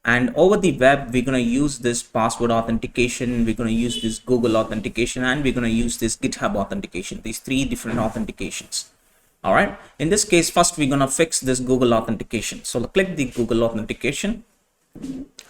and over the web, we're going to use this password authentication, we're going to use this Google authentication, and we're going to use this GitHub authentication, these three different authentications. All right, in this case, first we're going to fix this Google authentication. So click the Google authentication,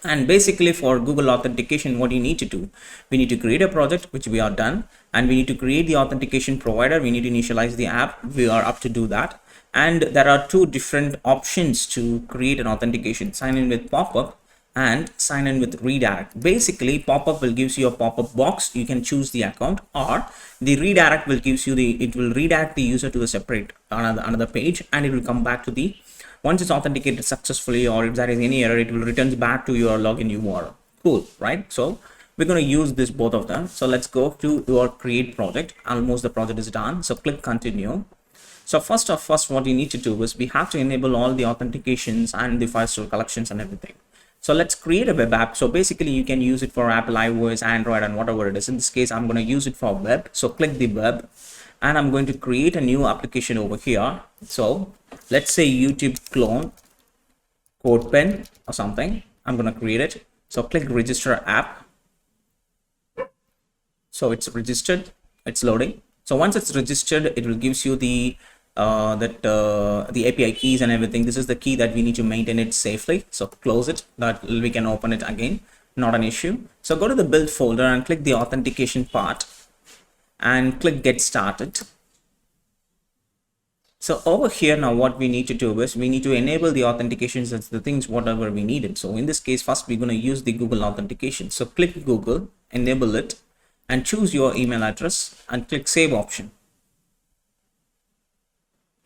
and basically for Google authentication, what you need to do, we need to create a project, which we are done, and we need to create the authentication provider. We need to initialize the app. We are up to do that. And there are two different options to create an authentication: sign in with pop-up and sign in with redirect. Basically, pop-up will gives you a pop-up box. You can choose the account, or the redirect will gives you it will redirect the user to a separate another page, and it will come back to the, once it's authenticated successfully, or if there is any error, it will return back to your login URL. Cool, right? So we're going to use this both of them. So let's go to your create project. Almost the project is done. So click continue. So first, what you need to do is we have to enable all the authentications and the Firestore collections and everything. So let's create a web app. So basically you can use it for Apple, iOS, Android, and whatever it is. In this case, I'm going to use it for web. So click the web, and I'm going to create a new application over here. So let's say YouTube clone CodePen or something. I'm going to create it. So click register app. So it's registered, it's loading. So once it's registered, it will gives you the the API keys and everything. This is the key that we need to maintain it safely. So close it, that we can open it again, not an issue. So go to the build folder and click the authentication part and click get started. So over here now, what we need to do is we need to enable the authentications. That's the things whatever we needed. So in this case, first we're going to use the Google authentication. So click Google, enable it, and choose your email address and click save option.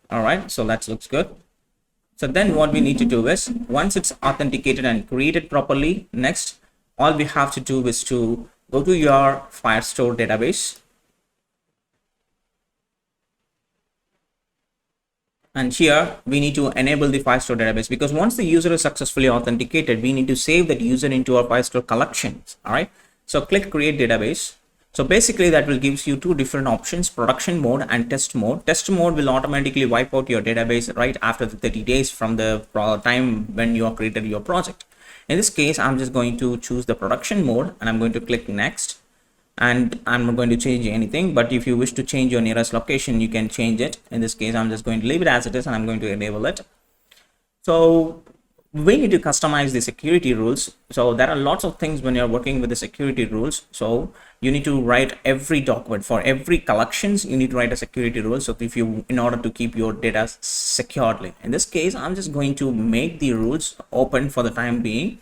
All right, so that looks good. So then what we need to do is, once it's authenticated and created properly, next all we have to do is to go to your Firestore database. And here we need to enable the Firestore database, because once the user is successfully authenticated, we need to save that user into our Firestore collections. All right, so click create database. So basically that will gives you two different options, production mode and test mode. Test mode will automatically wipe out your database right after the 30 days from the time when you have created your project. In this case, I'm just going to choose the production mode and I'm going to click next, and I'm not going to change anything. But if you wish to change your nearest location, you can change it. In this case, I'm just going to leave it as it is and I'm going to enable it. So we need to customize the security rules. So there are lots of things when you're working with the security rules. So you need to write every document for every collections. You need to write a security rule. So if you, in order to keep your data securely, in this case, I'm just going to make the rules open for the time being.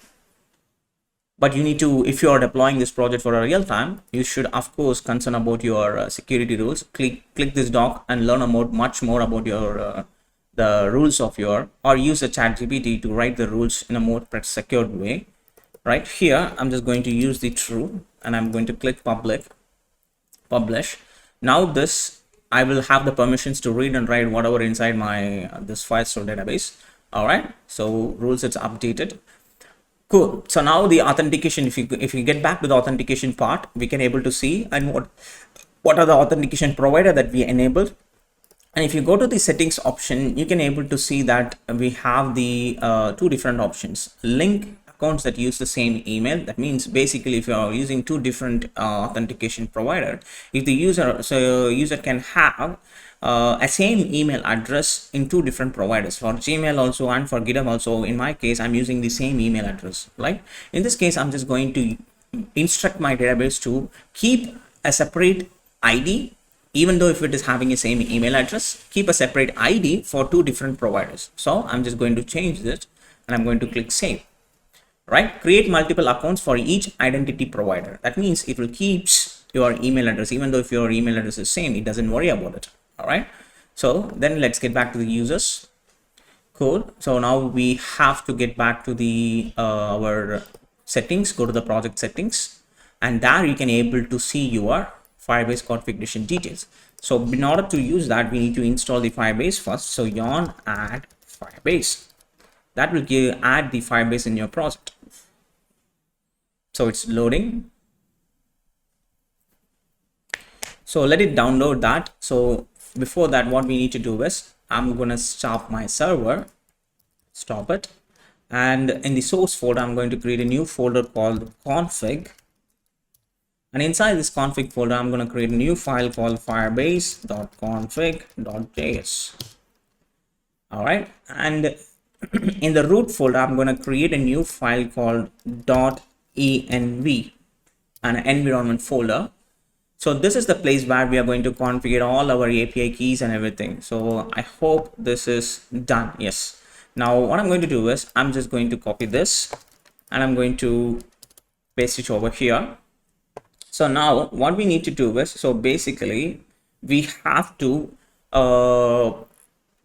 But you need to, if you are deploying this project for a real time, you should of course concern about your security rules. Click this doc and learn much more about your the rules of your, or use a ChatGPT to write the rules in a more secured way. Right here, I'm just going to use the true and I'm going to click publish. Now this, I will have the permissions to read and write whatever inside my this Firestore database. All right, so rules, it's updated. Cool. So now the authentication, if you get back to the authentication part, we can able to see and what are the authentication provider that we enabled. And if you go to the settings option, you can able to see that we have the two different options. Link accounts that use the same email. That means basically if you are using two different authentication provider, if the user can have a same email address in two different providers, for Gmail also and for Github also. In my case, I'm using the same email address, right? In this case, I'm just going to instruct my database to keep a separate ID. Even though if it is having a same email address, keep a separate ID for two different providers. So I'm just going to change this and I'm going to click save. Right? Create multiple accounts for each identity provider. That means it will keeps your email address. Even though if your email address is same, it doesn't worry about it. All right. So then let's get back to the users. Cool. So now we have to get back to the our settings. Go to the project settings, and there you can able to see your Firebase configuration details. So in order to use that, we need to install the Firebase first. So yarn add Firebase. That will add the Firebase in your project. So it's loading. So let it download that. So before that, what we need to do is I'm going to stop my server, stop it. And in the source folder, I'm going to create a new folder called config. And inside this config folder, I'm going to create a new file called firebase.config.js. All right. And in the root folder, I'm going to create a new file called .env, an environment folder. So this is the place where we are going to configure all our API keys and everything. So I hope this is done. Yes. Now what I'm going to do is I'm just going to copy this and I'm going to paste it over here. So now what we need to do is, so basically we have to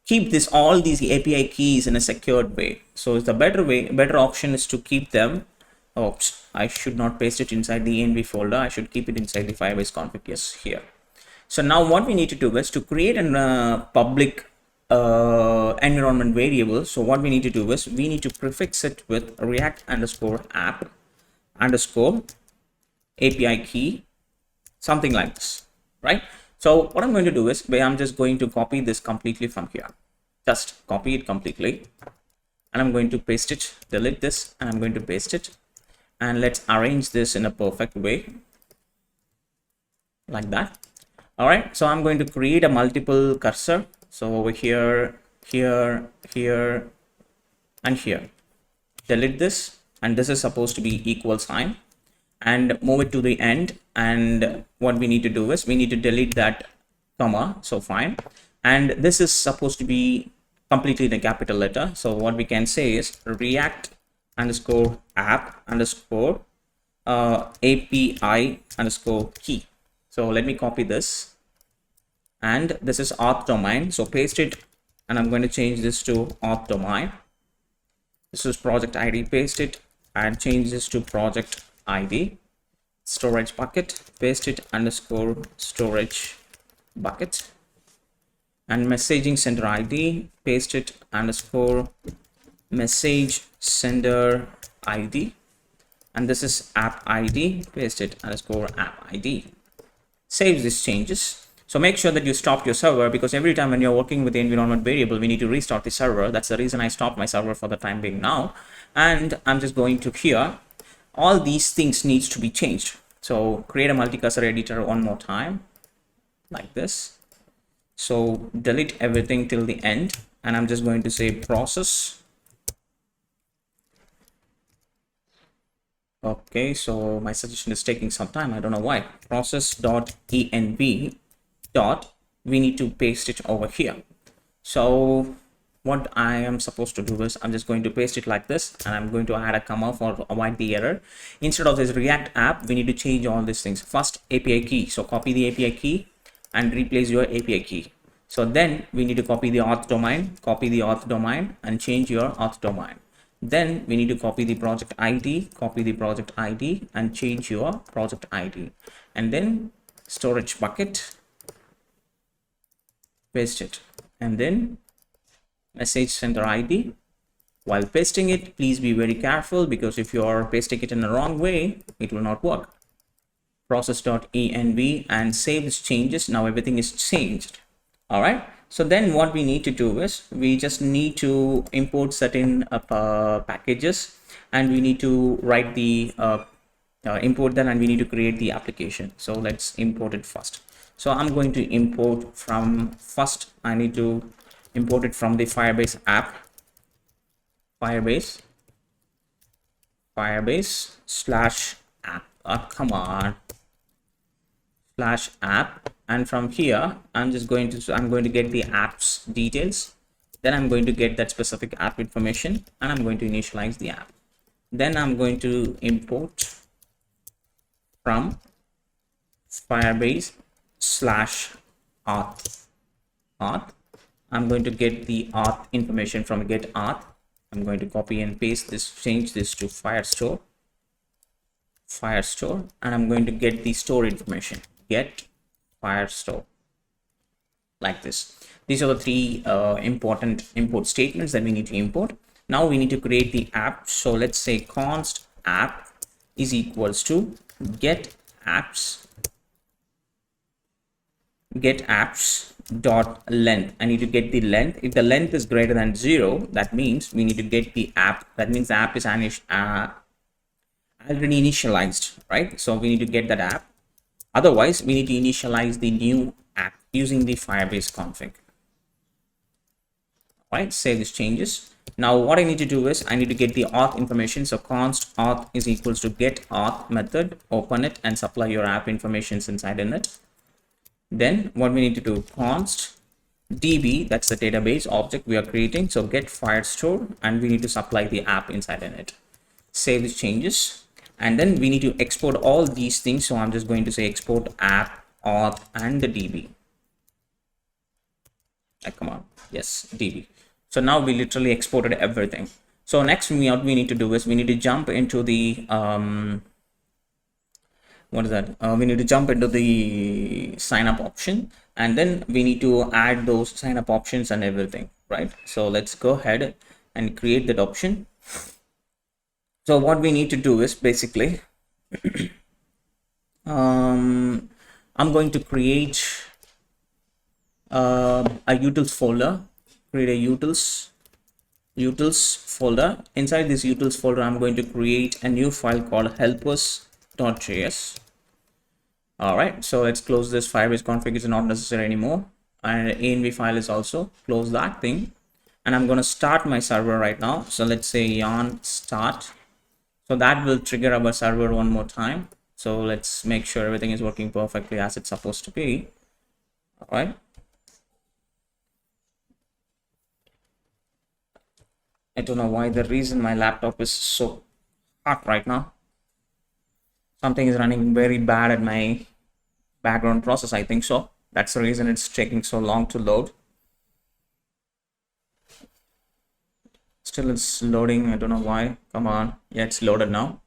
keep all these API keys in a secured way. So the better option is to keep them. Oops, I should not paste it inside the env folder. I should keep it inside the Firebase config. Yes, here. So now what we need to do is to create a public environment variable. So what we need to do is we need to prefix it with React_app_API key, something like this, right? So what I'm going to do is I'm just going to copy this completely from here. Just copy it completely. And I'm going to paste it, delete this, and I'm going to paste it. And let's arrange this in a perfect way. Like that. All right. So I'm going to create a multiple cursor. So over here, here, here, and here. Delete this. And this is supposed to be equal sign. And move it to the end. And what we need to do is we need to delete that comma. So fine. And this is supposed to be completely in a capital letter. So what we can say is React underscore app underscore API underscore key. So let me copy this. And this is auth domain. So paste it. And I'm going to change this to auth domain. This is project ID. Paste it and change this to project ID. Storage bucket. Paste it underscore storage bucket. And messaging sender ID, paste it underscore message sender ID. And this is app ID, paste it underscore app ID. Save these changes. So make sure that you stop your server, because every time when you're working with the environment variable, we need to restart the server. That's the reason I stopped my server for the time being now. And I'm just going to here. All these things needs to be changed. So create a multi-cursor editor one more time, like this. So delete everything till the end, and I'm just going to say process. Okay, so my suggestion is taking some time. I don't know why. Process.env dot, we need to paste it over here. So what I am supposed to do is I'm just going to paste it like this, and I'm going to add a comma for avoid the error. Instead of this React app, we need to change all these things. First, API key. So copy the API key and replace your API key. So then we need to copy the auth domain, and change your auth domain. Then we need to copy the project ID, and change your project ID. And then storage bucket, paste it, and then message sender ID. While pasting it, please be very careful, because if you are pasting it in the wrong way, it will not work. Process.env, and save these changes. Now everything is changed. All right. So then what we need to do is we just need to import certain packages, and we need to write the import that, and we need to create the application. So let's import it first. So I'm going to import from first. I need to import it from the Firebase app. Firebase slash app. Come on. Slash app, and from here I'm going to get the app's details. Then I'm going to get that specific app information, and I'm going to initialize the app. Then I'm going to import from Firebase slash auth. I'm going to get the auth information from get auth. I'm going to copy and paste this, change this to Firestore, and I'm going to get the store information. Get Firestore, like this. These are the three important import statements that we need to import. Now we need to create the app. So let's say const app is equals to get apps dot length. I need to get the length. If the length is greater than 0, that means we need to get the app. That means the app is already initialized, right? So we need to get that app. Otherwise, we need to initialize the new app using the Firebase config. All right, save these changes. Now, what I need to do is I need to get the auth information. So const auth is equals to get auth method, open it, and supply your app information inside in it. Then what we need to do, const db, that's the database object we are creating. So get Firestore, and we need to supply the app inside in it. Save these changes. And then we need to export all these things. So I'm just going to say export app, auth, and the db. Come on, yes, db. So now we literally exported everything. So next what we need to do is we need to jump into the we need to jump into the sign up option, and then we need to add those sign up options and everything, right? So let's go ahead and create that option. So what we need to do is basically I'm going to create a utils folder, create a utils folder. Inside this utils folder, I'm going to create a new file called helpers.js. All right, so let's close this. Firebase config is not necessary anymore, and env file is also, close that thing. And I'm going to start my server right now. So let's say yarn start. So that will trigger our server one more time. So let's make sure everything is working perfectly as it's supposed to be. All right. I don't know why the reason my laptop is so hot right now. Something is running very bad at my background process, I think so. That's the reason it's taking so long to load. Still it's loading, I don't know why. Come on, yeah, it's loaded now.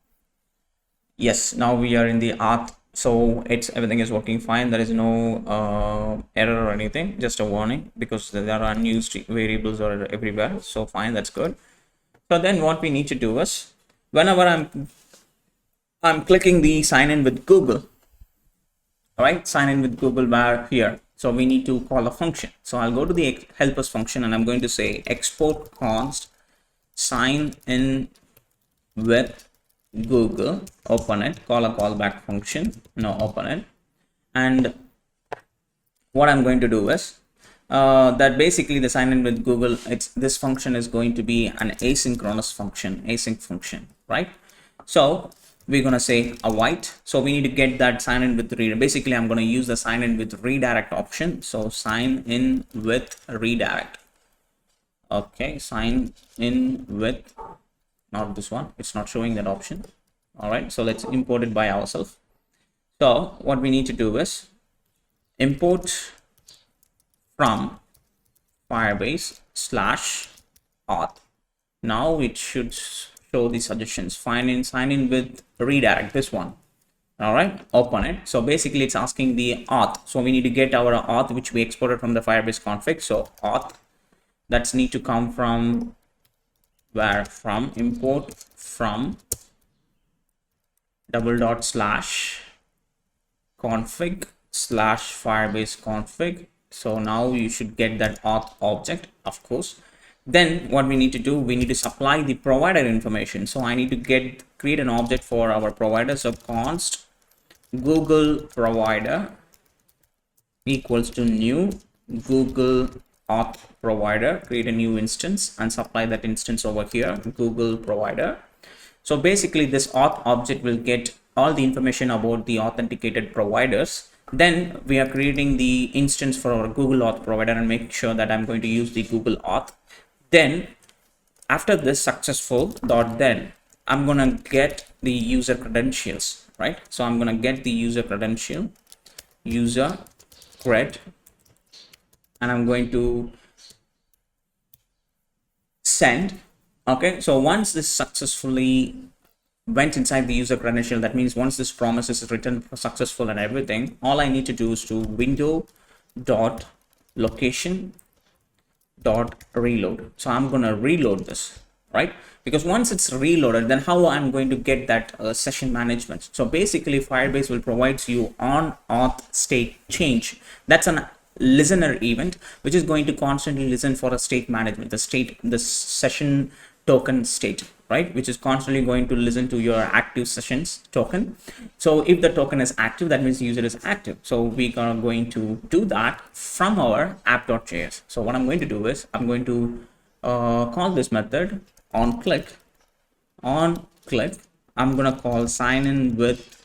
Yes, now we are in the auth, so everything is working fine. There is no error or anything, just a warning because there are unused variables are everywhere. So fine, that's good. So then what we need to do is, whenever I'm clicking the sign in with Google, all right, sign in with Google bar here. So we need to call a function. So I'll go to the helpers function and I'm going to say export const sign in with Google, open it, call a callback function, no, open it. And what I'm going to do is that basically the sign in with Google, this function is going to be an asynchronous function, async function, right? So we're going to say await. So we need to get that sign in with redirect. Basically, I'm going to use the sign in with redirect option. So sign in with redirect. Okay, sign in with, not this one, it's not showing that option. All right, so let's import it by ourselves. So what we need to do is import from Firebase /auth. Now it should show the suggestions. Sign in with redirect, this one. All right, open it. So basically it's asking the auth. So we need to get our auth, which we exported from the Firebase config. So auth, that's need to come from where? From import from /config /firebase config. So now you should get that auth object, of course. Then what we need to do, we need to supply the provider information. So I need to create an object for our provider. So const Google provider equals to new Google auth provider, create a new instance and supply that instance over here, Google provider. So basically this auth object will get all the information about the authenticated providers. Then we are creating the instance for our Google auth provider and make sure that I'm going to use the Google auth. Then after this successful dot, then I'm going to get the user credentials, right? So I'm going to get the user credential, user cred, and I'm going to send. Okay, so once this successfully went inside the user credential, that means once this promise is written successful and everything, all I need to do is to window dot location dot reload. So I'm going to reload this, right? Because once it's reloaded, then how I'm going to get that session management. So basically Firebase will provide you on auth state change. That's an listener event which is going to constantly listen for a state management, the session token state, right, which is constantly going to listen to your active sessions token. So if the token is active, that means the user is active. So we are going to do that from our app.js. So what I'm going to do is I'm going to call this method on click. I'm going to call sign in with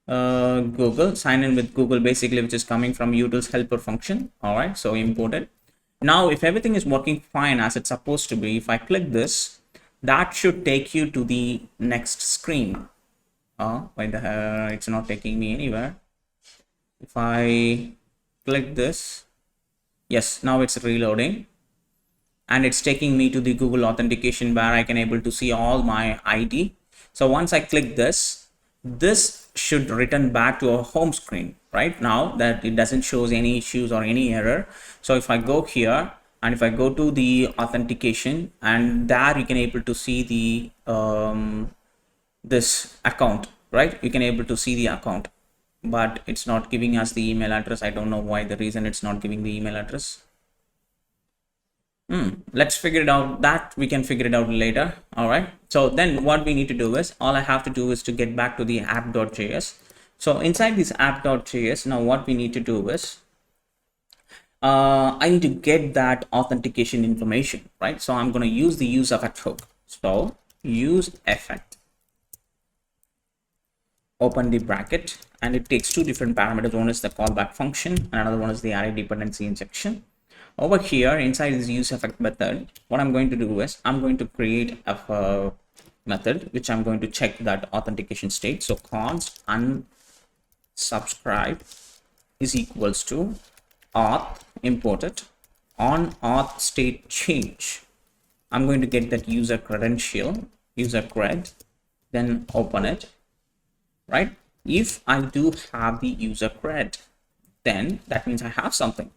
Google, sign in with Google, basically, which is coming from utils helper function. All right, so import it. Now if everything is working fine as it's supposed to be, if I click this, that should take you to the next screen. Why the hell it's not taking me anywhere? If I click this, yes, now it's reloading and it's taking me to the Google authentication where I can able to see all my ID. So once I click this, this should return back to a home screen right now, that it doesn't show any issues or any error. So if I go here and if I go to the authentication, and there you can able to see the this account, right? You can able to see the account. but it's not giving us the email address. I don't know why, the reason it's not giving the email address. Let's figure it out. That we can figure it out later. All right, so then what we need to do is, all I have to do is to get back to the app.js. So inside this app.js, now what we need to do is I need to get that authentication information, right? So I'm going to use the use effect hook. So use effect, open the bracket, and it takes two different parameters. One is the callback function and another one is the array dependency injection. Over here inside this use effect method, what I'm going to do is I'm going to create a method which I'm going to check that authentication state. So const unsubscribe is equals to auth imported on auth state change. I'm going to get that user credential, user cred, then open it, right? If I do have the user cred, then that means I have something.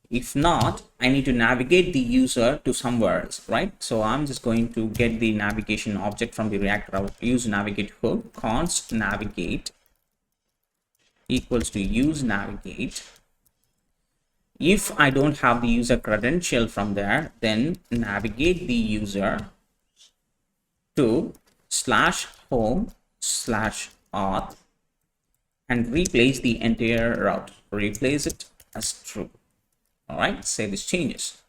If not, I need to navigate the user to somewhere else, right? So I'm just going to get the navigation object from the React route, use navigate hook, const navigate equals to use navigate. If I don't have the user credential from there, then navigate the user to /home/auth and replace the entire route. Replace it as true. All right, say this changes.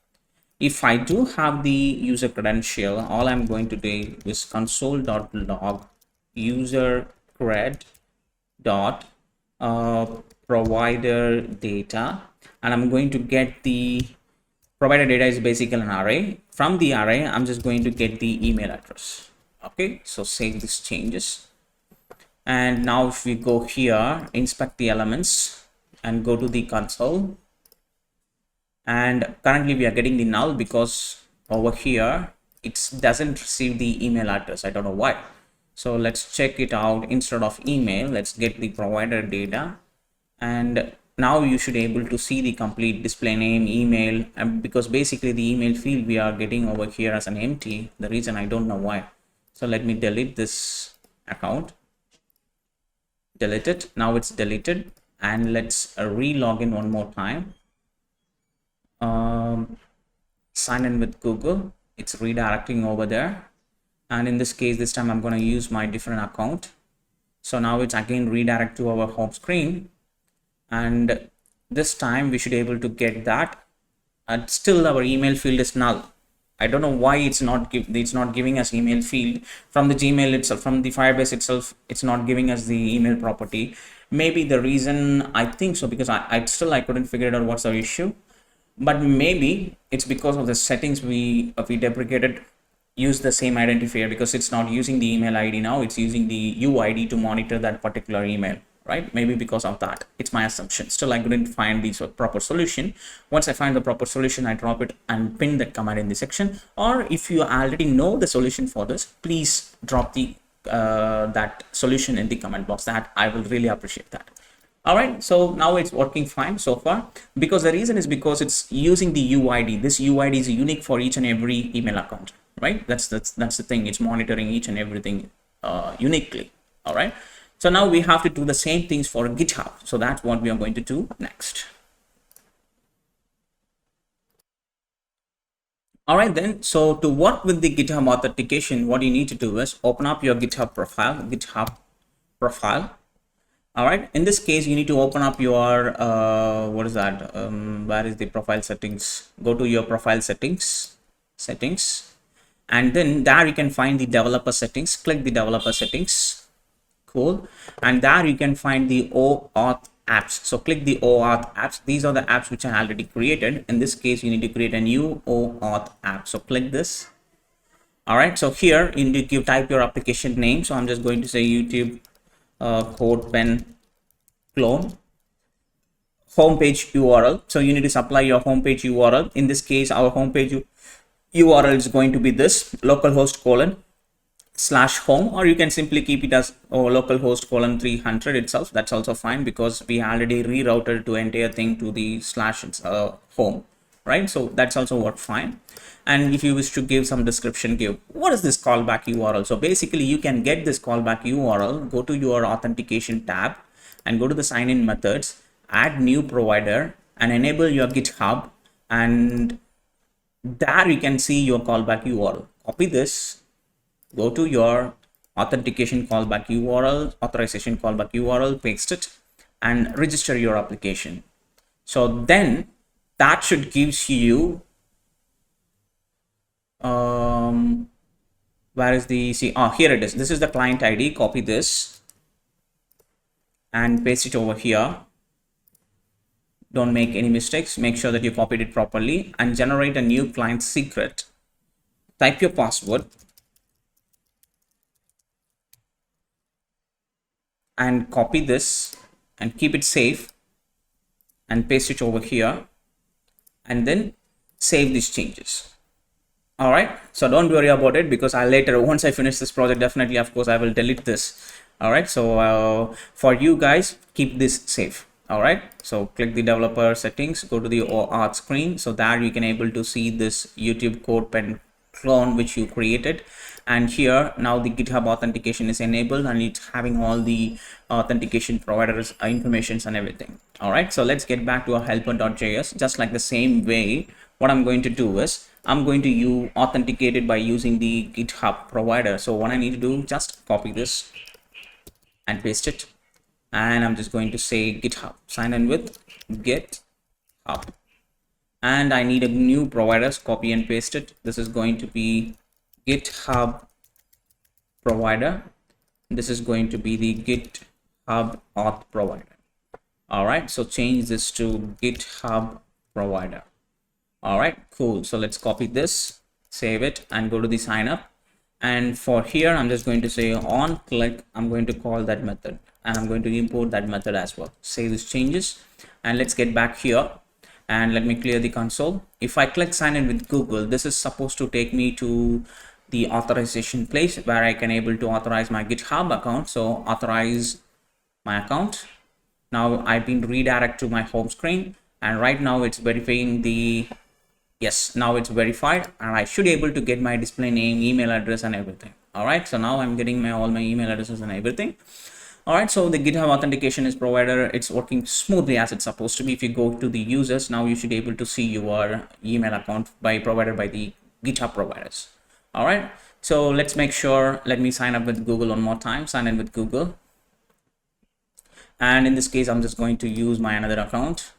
If I do have the user credential, all I'm going to do is console.log user cred dot provider data, and I'm going to get the provider data is basically an array. From the array, I'm just going to get the email address. Okay, so save this changes. And now if we go here, inspect the elements and go to the console, and currently we are getting the null because over here it doesn't receive the email address. I don't know why. So let's check it out. Instead of email, let's get the provider data, and now you should be able to see the complete display name, email, and because basically the email field we are getting over here as an empty. The reason I don't know why. So let me delete this account, delete it. Now it's deleted, and let's re-log in one more time. Sign in with Google. It's redirecting over there, and in this case this time I'm going to use my different account. So now it's again redirect to our home screen, and this time we should be able to get that, and still our email field is null. I don't know why it's not giving us email field from the Gmail itself, from the Firebase itself. It's not giving us the email property. Maybe the reason, I think so, because I couldn't figure it out what's the issue. But maybe it's because of the settings we deprecated, use the same identifier, because it's not using the email ID now, it's using the UID to monitor that particular email, right? Maybe because of that. It's my assumption. Still, I couldn't find the proper solution. Once I find the proper solution, I drop it and pin that command in the section. Or if you already know the solution for this, please drop the that solution in the comment box. That I will really appreciate that. All right, so now it's working fine so far, because the reason is because it's using the UID. This UID is unique for each and every email account, right? That's the thing. It's monitoring each and everything uniquely. All right, so now we have to do the same things for GitHub. So that's what we are going to do next. All right, then, so to work with the GitHub authentication, what you need to do is open up your GitHub profile. All right, in this case you need to open up your what is that, where is the profile settings? Go to your profile settings, and then there you can find the developer settings. Click the developer settings. Cool. And there you can find the OAuth apps. So click the OAuth apps. These are the apps which are already created. In this case you need to create a new OAuth app. So click this. All right, so here you need to type your application name. So I'm just going to say YouTube CodePen clone homepage URL. So you need to supply your homepage URL. In this case, our homepage URL is going to be this localhost:/home, or you can simply keep it as localhost:300 itself. That's also fine, because we already rerouted to entire thing to the /home, right? So that's also work fine. And if you wish to give some description, give what is this callback URL. So basically you can get this callback URL, go to your authentication tab, and go to the sign in methods, add new provider and enable your GitHub, and there you can see your callback URL. Copy this, go to your authentication callback URL, authorization callback URL, paste it and register your application. So then that should gives you where is the here it is. This is the client ID. Copy this and paste it over here. Don't make any mistakes. Make sure that you copied it properly and generate a new client secret. Type your password and copy this and keep it safe and paste it over here and then save these changes. All right, so don't worry about it, because I later, once I finish this project, definitely of course I will delete this. All right, so for you guys, keep this safe. All right, so click the developer settings, go to the auth screen. So there you can able to see this YouTube CodePen clone which you created, and here now the GitHub authentication is enabled and it's having all the authentication providers informations and everything. All right, so let's get back to our helper.js. Just like the same way, what I'm going to do is I'm going to authenticate it by using the GitHub provider. So what I need to do, just copy this and paste it, and I'm just going to say GitHub, sign in with GitHub, and I need a new providers, copy and paste it. This is going to be GitHub provider. This is going to be the GitHub auth provider. All right, so change this to GitHub provider. All right, cool. So let's copy this, save it and go to the sign up. And for here, I'm just going to say on click, I'm going to call that method and I'm going to import that method as well. Save these changes and let's get back here and let me clear the console. If I click sign in with Google, this is supposed to take me to the authorization place where I can able to authorize my GitHub account. So authorize my account. Now I've been redirected to my home screen, and right now it's verifying the yes, now it's verified and I should be able to get my display name, email address and everything. All right, so now I'm getting all my email addresses and everything. All right, so the GitHub authentication is provider. It's working smoothly as it's supposed to be. If you go to the users, now you should be able to see your email account provided by the GitHub providers. All right, so let's make sure, let me sign up with Google one more time, sign in with Google. And in this case, I'm just going to use my another account.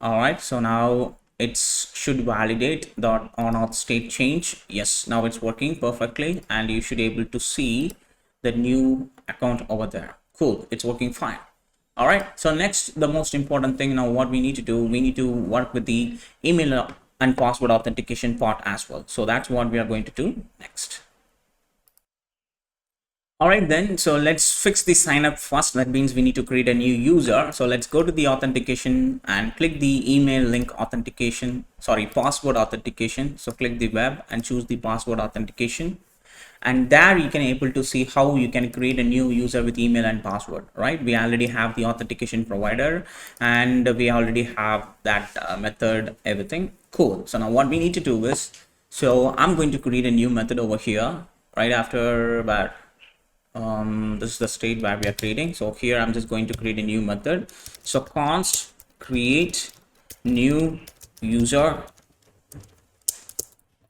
All right, so now it should validate the on-auth state change. Yes, now it's working perfectly and you should be able to see the new account over there. Cool, it's working fine. All right, so next, the most important thing now, what we need to do, we need to work with the email and password authentication part as well. So that's what we are going to do next. All right then, so let's fix the sign up first. That means we need to create a new user. So let's go to the authentication and click the email link authentication, password authentication. So click the web and choose the password authentication, and there you can able to see how you can create a new user with email and password. Right, we already have the authentication provider and we already have that method, everything. Cool. So now what we need to do is, so I'm going to create a new method over here right after that. This is the state where we are creating. So here I'm just going to create a new method. So const create new user,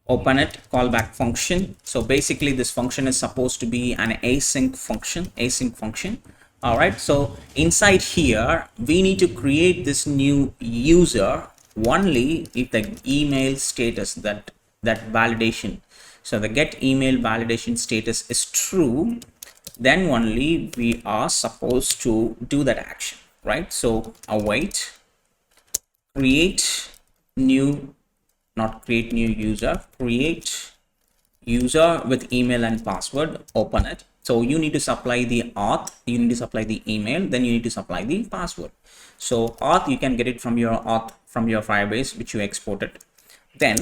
open it, callback function. So basically this function is supposed to be an async function. All right, so inside here we need to create this new user only if the email status, that validation, so the get email validation status is true, then only we are supposed to do that action, right? So await, create new, not create new user, create user with email and password, open it. So you need to supply the auth, you need to supply the email, then you need to supply the password. So auth, you can get it from your auth from your Firebase, which you exported. Then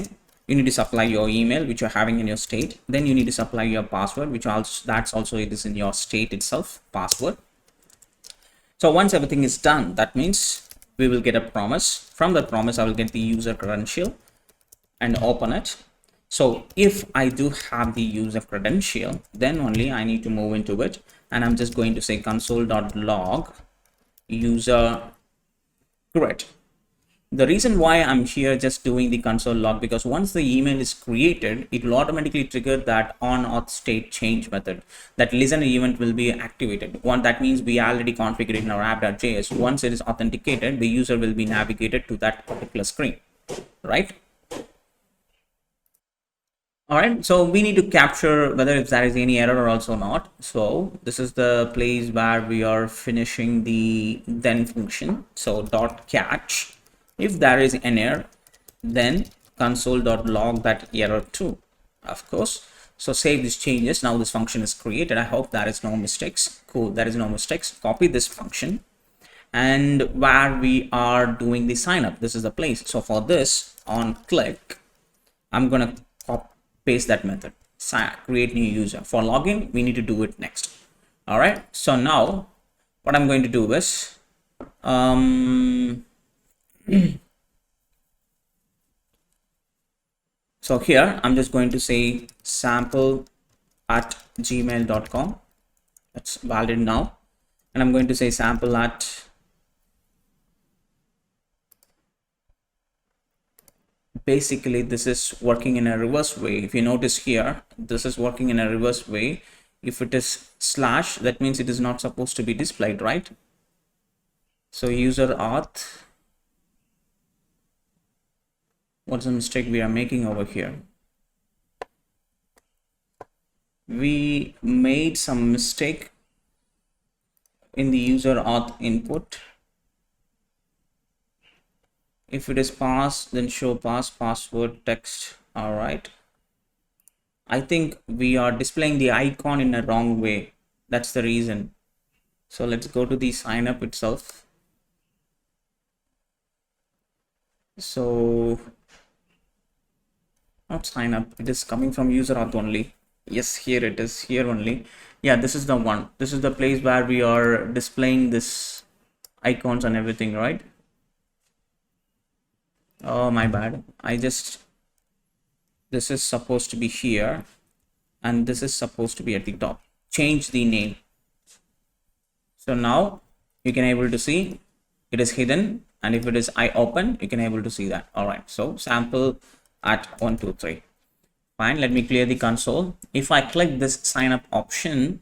you need to supply your email, which you're having in your state. Then you need to supply your password, which also, it is in your state itself, password. So once everything is done, that means we will get a promise. From that promise, I will get the user credential and open it. So if I do have the user credential, then only I need to move into it, and I'm just going to say console.log user cred. The reason why I'm here just doing the console log, because once the email is created, it will automatically trigger that on auth state change method. That listener event will be activated. That means we already configured in our app.js. Once it is authenticated, the user will be navigated to that particular screen, right? All right, so we need to capture whether if there is any error or also not. So this is the place where we are finishing the then function. So dot catch. If there is an error, then console.log that error too, of course. So save these changes. Now this function is created. I hope there is no mistakes. Cool, there is no mistakes. Copy this function, and where we are doing the sign up, this is the place. So for this, on click, I'm gonna paste that method, create new user. For login, we need to do it next. All right, so now what I'm going to do is so here I'm just going to say sample@gmail.com. That's valid now, and I'm going to say sample at basically this is working in a reverse way. If you notice here, this is working in a reverse way. If it is slash, that means it is not supposed to be displayed, right? So user auth, what's the mistake we are making over here? We made some mistake in the user auth input. If it is pass, then show pass password text. All right, I think we are displaying the icon in a wrong way. That's the reason. So let's go to the sign up itself. So not sign up, it is coming from user auth only. Yes, here it is, here only. Yeah, this is the one. This is the place where we are displaying this icons and everything, right? Oh, my bad. This is supposed to be here, and this is supposed to be at the top. Change the name. So now you can able to see it is hidden, and if it is I open, you can able to see that. All right, so sample at 1 2 3. Fine, let me clear the console. If I click this sign up option,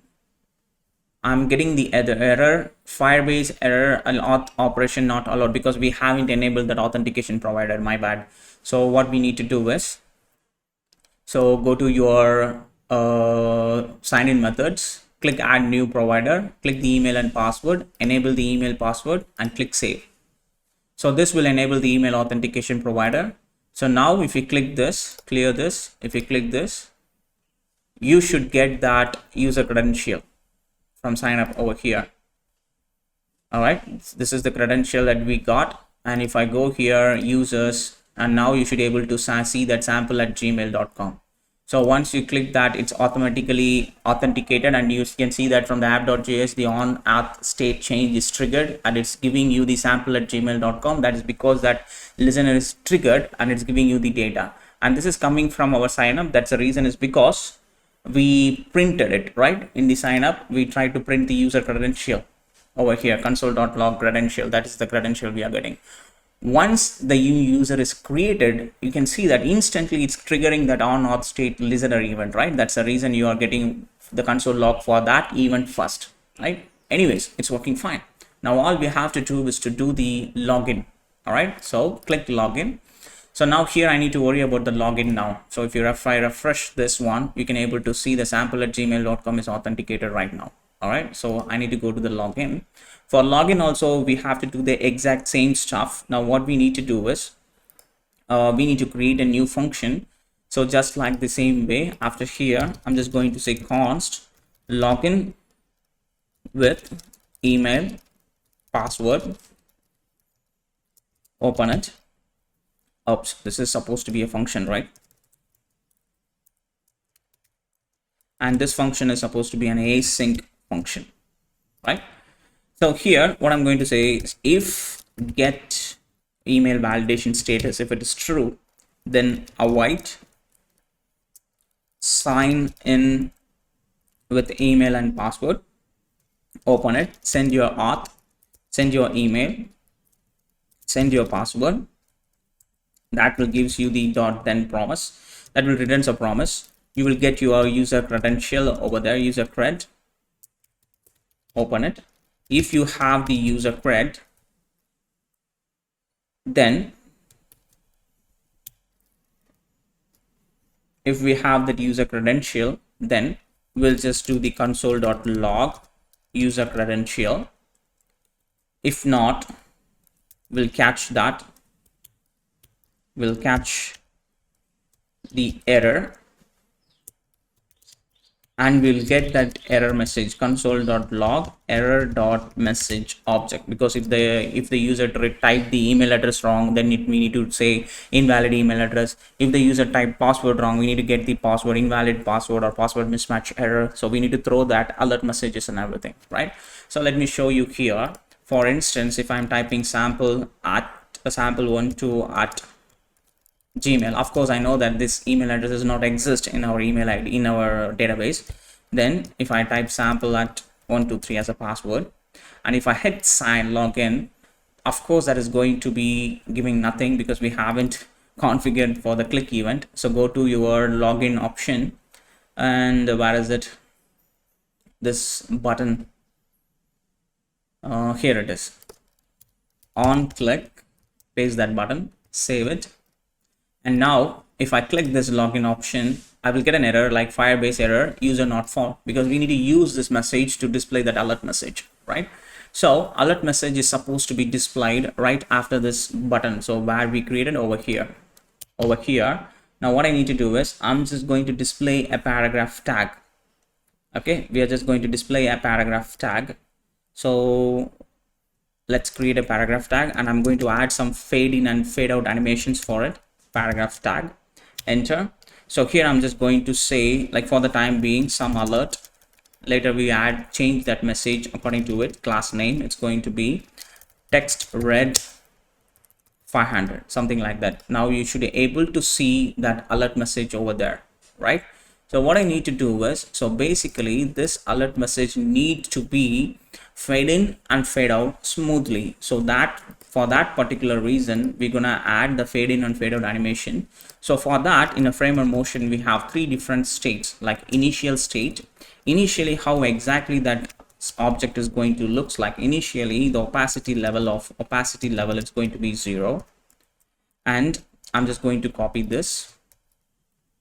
I'm getting the error, Firebase error, auth operation not allowed, because we haven't enabled that authentication provider. My bad. So what we need to do is, so go to your sign in methods, click add new provider, click the email and password, enable the email password, and click save. So this will enable the email authentication provider. So now if you click this, clear this, if you click this, you should get that user credential from sign up over here. All right, this is the credential that we got. And if I go here, users, and now you should be able to see that sample@gmail.com. So once you click that, it's automatically authenticated, and you can see that from the app.js, the on auth state change is triggered, and it's giving you the sample@gmail.com. That is because that listener is triggered, and it's giving you the data. And this is coming from our sign up. That's the reason, is because we printed it, right? In the sign up, we try to print the user credential over here, console.log credential. That is the credential we are getting. Once the user is created, you can see that instantly it's triggering that on auth state listener event, right? That's the reason you are getting the console log for that event first, right? Anyways, it's working fine. Now all we have to do is to do the login. All right, so click login. So now here I need to worry about the login now. So if I refresh this one, you can able to see the sample@gmail.com is authenticated right now. All right, so I need to go to the login. For login also, we have to do the exact same stuff. Now what we need to do is we need to create a new function. So just like the same way, after here, I'm just going to say const login with email password, open it. Oops, this is supposed to be a function, right? And this function is supposed to be an async function, right? So here what I'm going to say is, if get email validation status, if it is true, then await sign in with email and password. Open it, send your auth, send your email, send your password. That will gives you the .then promise. That will return a promise. You will get your user credential over there, user cred. Open it. If you have the user cred, then if we have that user credential, then we'll just do the console.log user credential. If not, we'll catch that. We'll catch the error and we'll get that error message, console.log error.message object, because if the user typed the email address wrong, then we need to say invalid email address. If the user typed password wrong, we need to get the password, invalid password or password mismatch error. So we need to throw that alert messages and everything, right? So let me show you here. For instance, if I'm typing sample at sample12 at Gmail, of course I know that this email address does not exist in our email ID in our database. Then if I type sample at 123 as a password, and if I hit sign login, of course that is going to be giving nothing because we haven't configured for the click event. So go to your login option, and where is it, this button, here it is, on click, paste that button, save it. And now if I click this login option, I will get an error like Firebase error, user not found, because we need to use this message to display that alert message, right? So alert message is supposed to be displayed right after this button. So where we created over here. Now what I need to do is I'm just going to display a paragraph tag. Okay, we are just going to display a paragraph tag. So let's create a paragraph tag, and I'm going to add some fade in and fade out animations for it. Paragraph tag, enter. So here I'm just going to say, like, for the time being, some alert. Later we change that message according to it. Class name, it's going to be text red 500, something like that. Now you should be able to see that alert message over there, right? So what I need to do is, so basically this alert message needs to be fade in and fade out smoothly. So that for that particular reason, we're gonna add the fade in and fade out animation. So for that, in a framer motion, we have 3 different states, like initial state. Initially, how exactly that object is going to looks like. Initially, the opacity level is going to be 0. And I'm just going to copy this,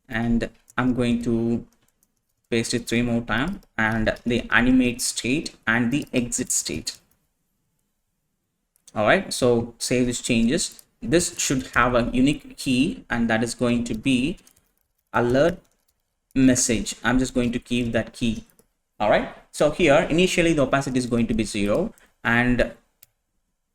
and I'm going to paste it 3 more times, and the animate state and the exit state. All right, so save these changes. This should have a unique key, and that is going to be alert message. I'm just going to keep that key. All right, so here initially the opacity is going to be 0 and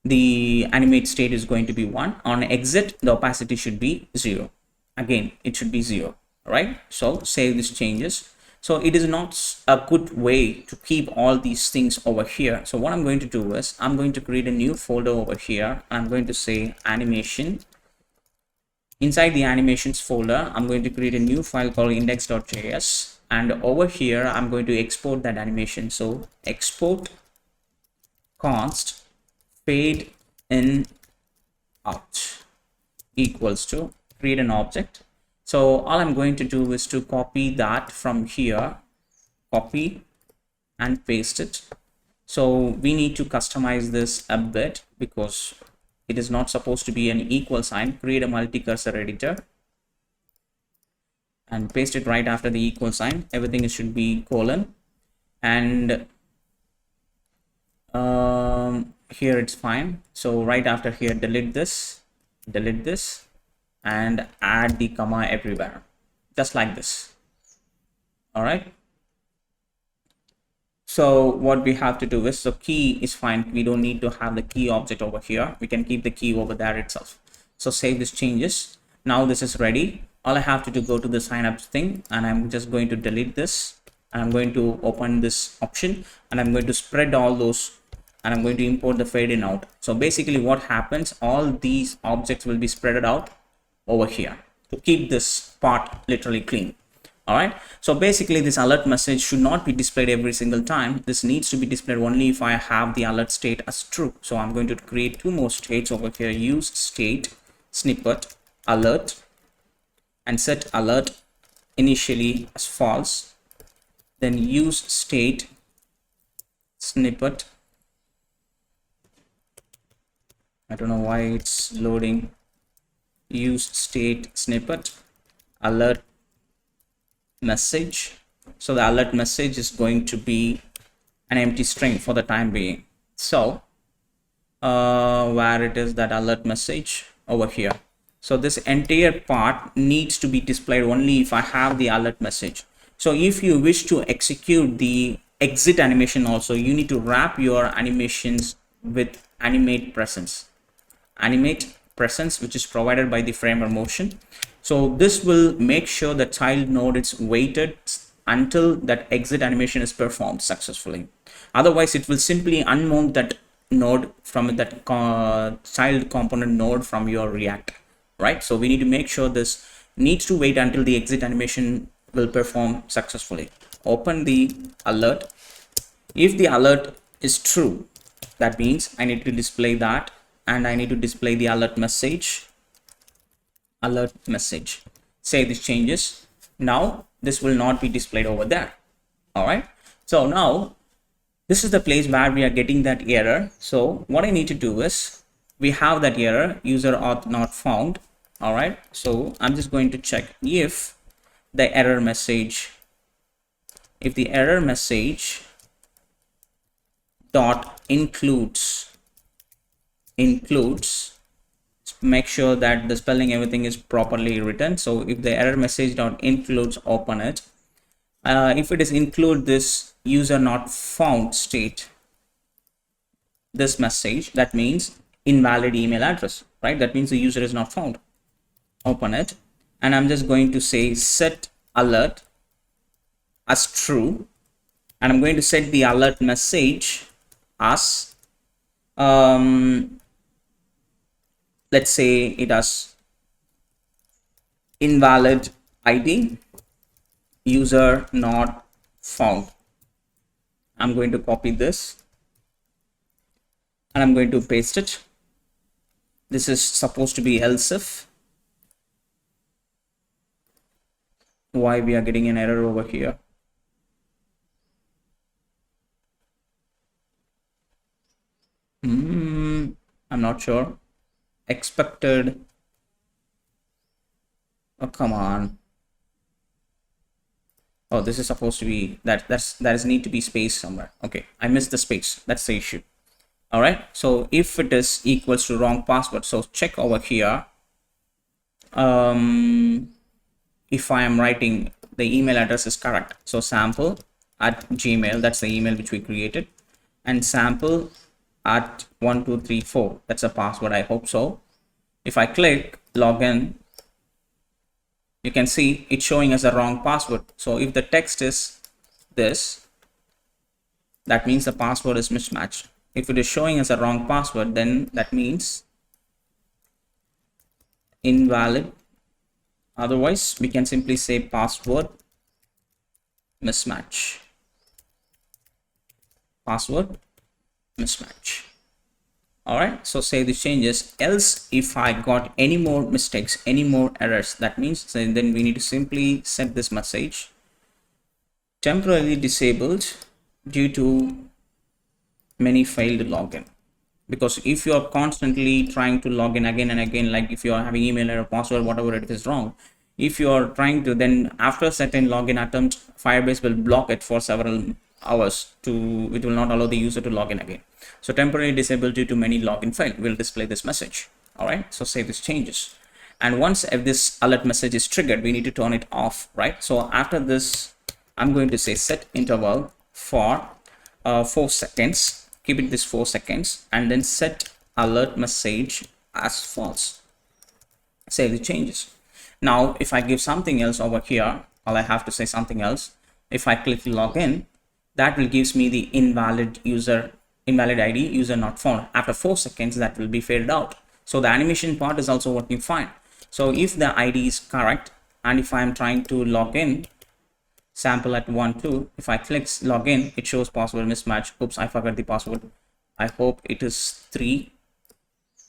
the animate state is going to be 1. On exit, the opacity should be 0. Again, it should be 0. All right, so save these changes. So it is not a good way to keep all these things over here. So what I'm going to do is I'm going to create a new folder over here. I'm going to say animation. Inside the animations folder, I'm going to create a new file called index.js, and over here I'm going to export that animation. So export const fade in out equals to create an object. So all I'm going to do is to copy that from here, copy and paste it. So we need to customize this a bit because it is not supposed to be an equal sign. Create a multi-cursor editor and paste it right after the equal sign. Everything should be colon, and here it's fine. So right after here, delete this, and add the comma everywhere, just like this. All right, so what we have to do is, so key is fine, we don't need to have the key object over here, we can keep the key over there itself. So save these changes. Now this is ready. All I have to do, go to the signup thing, and I'm just going to delete this, and I'm going to open this option, and I'm going to spread all those, and I'm going to import the fade in out. So basically what happens, all these objects will be spread out over here to keep this part literally clean. All right, so basically this alert message should not be displayed every single time. This needs to be displayed only if I have the alert state as true. So I'm going to create two more states over here. Use state snippet alert and set alert initially as false, then use state snippet. I don't know why it's loading. Use state snippet alert message. So the alert message is going to be an empty string for the time being. So where it is, that alert message over here. So this entire part needs to be displayed only if I have the alert message. So if you wish to execute the exit animation also, you need to wrap your animations with animate presence, which is provided by the framer motion. So this will make sure the child node is waited until that exit animation is performed successfully. Otherwise it will simply unmount that node from that child component node from your React, right? So we need to make sure this needs to wait until the exit animation will perform successfully. Open the alert. If the alert is true, that means I need to display that, and I need to display the alert message. Save these changes. Now this will not be displayed over there. All right, so now this is the place where we are getting that error. So what I need to do is, we have that error, user auth not found. All right, so I'm just going to check if the error message, dot includes, make sure that the spelling everything is properly written. So if the error message dot includes, open it. If it is include this user not found state, this message, that means invalid email address, right? That means the user is not found. Open it, and I'm just going to say set alert as true, and I'm going to set the alert message as let's say it as invalid ID, user not found. I'm going to copy this and I'm going to paste it. This is supposed to be else if. Why we are getting an error over here? I'm not sure. Expected. Oh, come on. Oh, this is supposed to be that is need to be space somewhere. Okay, I missed the space. That's the issue. All right, so if it is equals to wrong password, so check over here. If I am writing the email address is correct, so sample at Gmail, that's the email which we created, and sample at 1234, that's a password. I hope so. If I click login, you can see it's showing as a wrong password. So if the text is this, that means the password is mismatched. If it is showing as a wrong password, then that means invalid. Otherwise we can simply say password mismatch. Password mismatch. All right, so save these changes. Else if I got any more mistakes, any more errors, that means then we need to simply set this message temporarily disabled due to many failed login. Because if you are constantly trying to log in again and again, like if you are having email error, password, whatever it is wrong, if you are trying to, then after a certain login attempt, Firebase will block it for several hours. It will not allow the user to log in again. So temporarily disabled due to many login failed will display this message. All right, so save these changes. And once if this alert message is triggered, we need to turn it off, right? So after this, I'm going to say set interval for 4 seconds. Keep it this 4 seconds, and then set alert message as false. Save the changes. Now if I give something else over here, or I have to say something else, if I click login, that will gives me the invalid ID, user not found. After 4 seconds, that will be faded out. So the animation part is also working fine. So if the ID is correct, and if I am trying to log in, sample at 1 2. If I click login, it shows password mismatch. Oops, I forgot the password. I hope it is 3.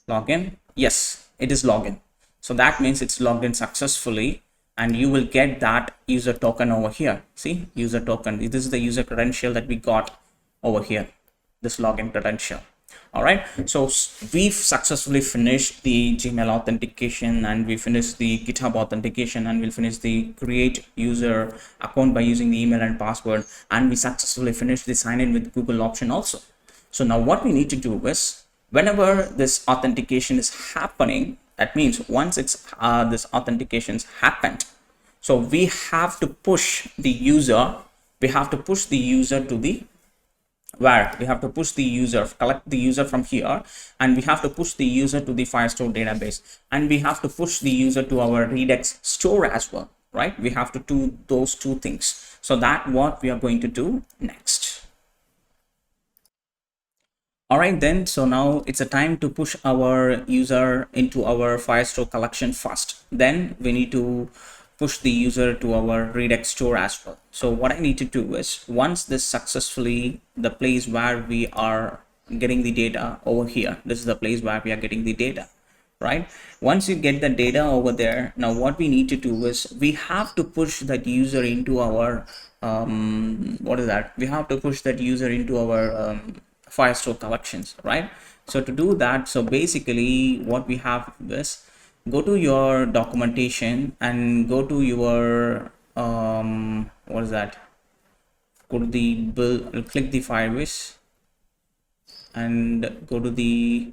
Login. Yes, it is login. So that means it's logged in successfully, and you will get that user token over here. See, user token. This is the user credential that we got over here, this login credential. All right, so we've successfully finished the Gmail authentication, and we finished the GitHub authentication, and we'll finish the create user account by using the email and password, and we successfully finished the sign in with Google option also. So now what we need to do is, whenever this authentication is happening, that means once it's this authentication's happened, so we have to push the user, to the where we have to push the user, collect the user from here, and we have to push the user to the Firestore database, and we have to push the user to our Redux store as well, right? We have to do those two things. So that's what we are going to do next. All right, then, so now it's a time to push our user into our Firestore collection first. Then we need to push the user to our Redux store as well. So what I need to do is, once this successfully, the place where we are getting the data over here, this is the place where we are getting the data, right? Once you get the data over there, now what we need to do is, we have to push that user into our we have to push that user into our Firestore collections, right? So to do that, so basically what we have is, go to your documentation and go to your go to the build, click the Firebase and go to the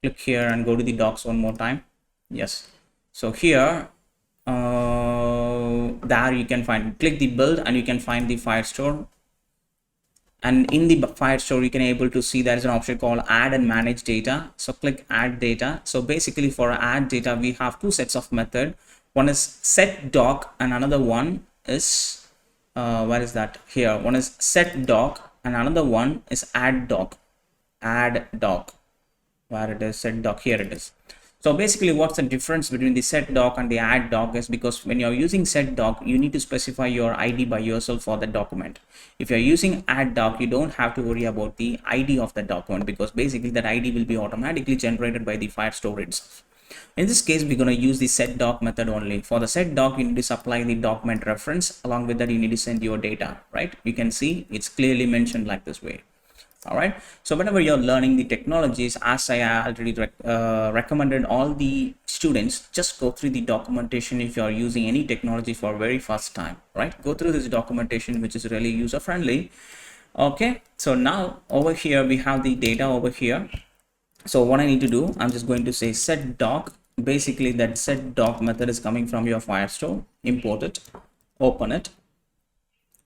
click here and go to the docs one more time. Yes, so here there you can find, click the build and you can find the Firestore. And in the Firestore, you can able to see there is an option called add and manage data. So click add data. So basically for add data, we have two sets of method. One is set doc and another one is where is that? Here. One is set doc and another one is add doc. Add doc. Where it is? Set doc. Here it is. So basically what's the difference between the set doc and the add doc is, because when you're using set doc, you need to specify your ID by yourself for the document. If you're using add doc, you don't have to worry about the ID of the document, because basically that ID will be automatically generated by the Firestore itself. In this case, we're going to use the set doc method only. For the set doc, you need to supply the document reference. Along with that, you need to send your data, right? You can see it's clearly mentioned like this way. All right, so whenever you're learning the technologies, as I already recommended all the students, just go through the documentation. If you're using any technology for very first time, right, go through this documentation, which is really user friendly. Okay, so now over here we have the data over here. So what I need to do, I'm just going to say set doc. Basically that set doc method is coming from your Firestore. Import it, open it.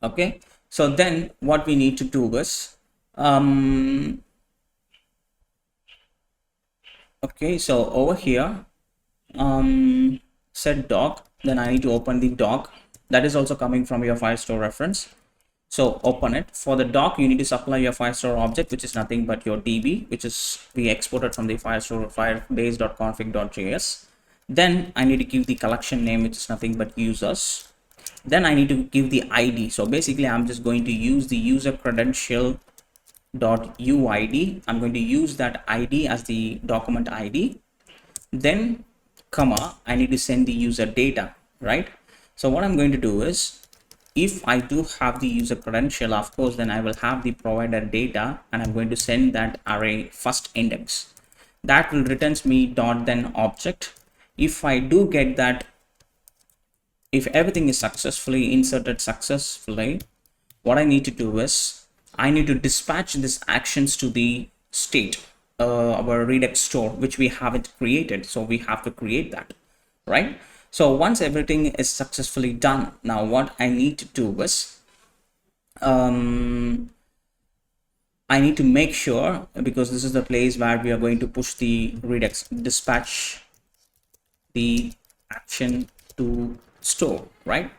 Okay, so then what we need to do is, okay, so over here set doc, then I need to open the doc. That is also coming from your Firestore reference. So open it. For the doc, you need to supply your Firestore object, which is nothing but your DB, which is we exported from the Firestore firebase.config.js. Then I need to give the collection name, which is nothing but users. Then I need to give the ID. So basically I'm just going to use the user credential .uid. I'm going to use that ID as the document ID. Then comma, I need to send the user data, right? So what I'm going to do is, if I do have the user credential, of course, then I will have the provider data, and I'm going to send that array first index. That will returns me dot then object. If I do get that, if everything is successfully inserted successfully, what I need to do is, I need to dispatch these actions to the state, our Redux store, which we haven't created. So we have to create that, right? So once everything is successfully done, now what I need to do is, I need to make sure, because this is the place where we are going to push the Redux, dispatch the action to store, right?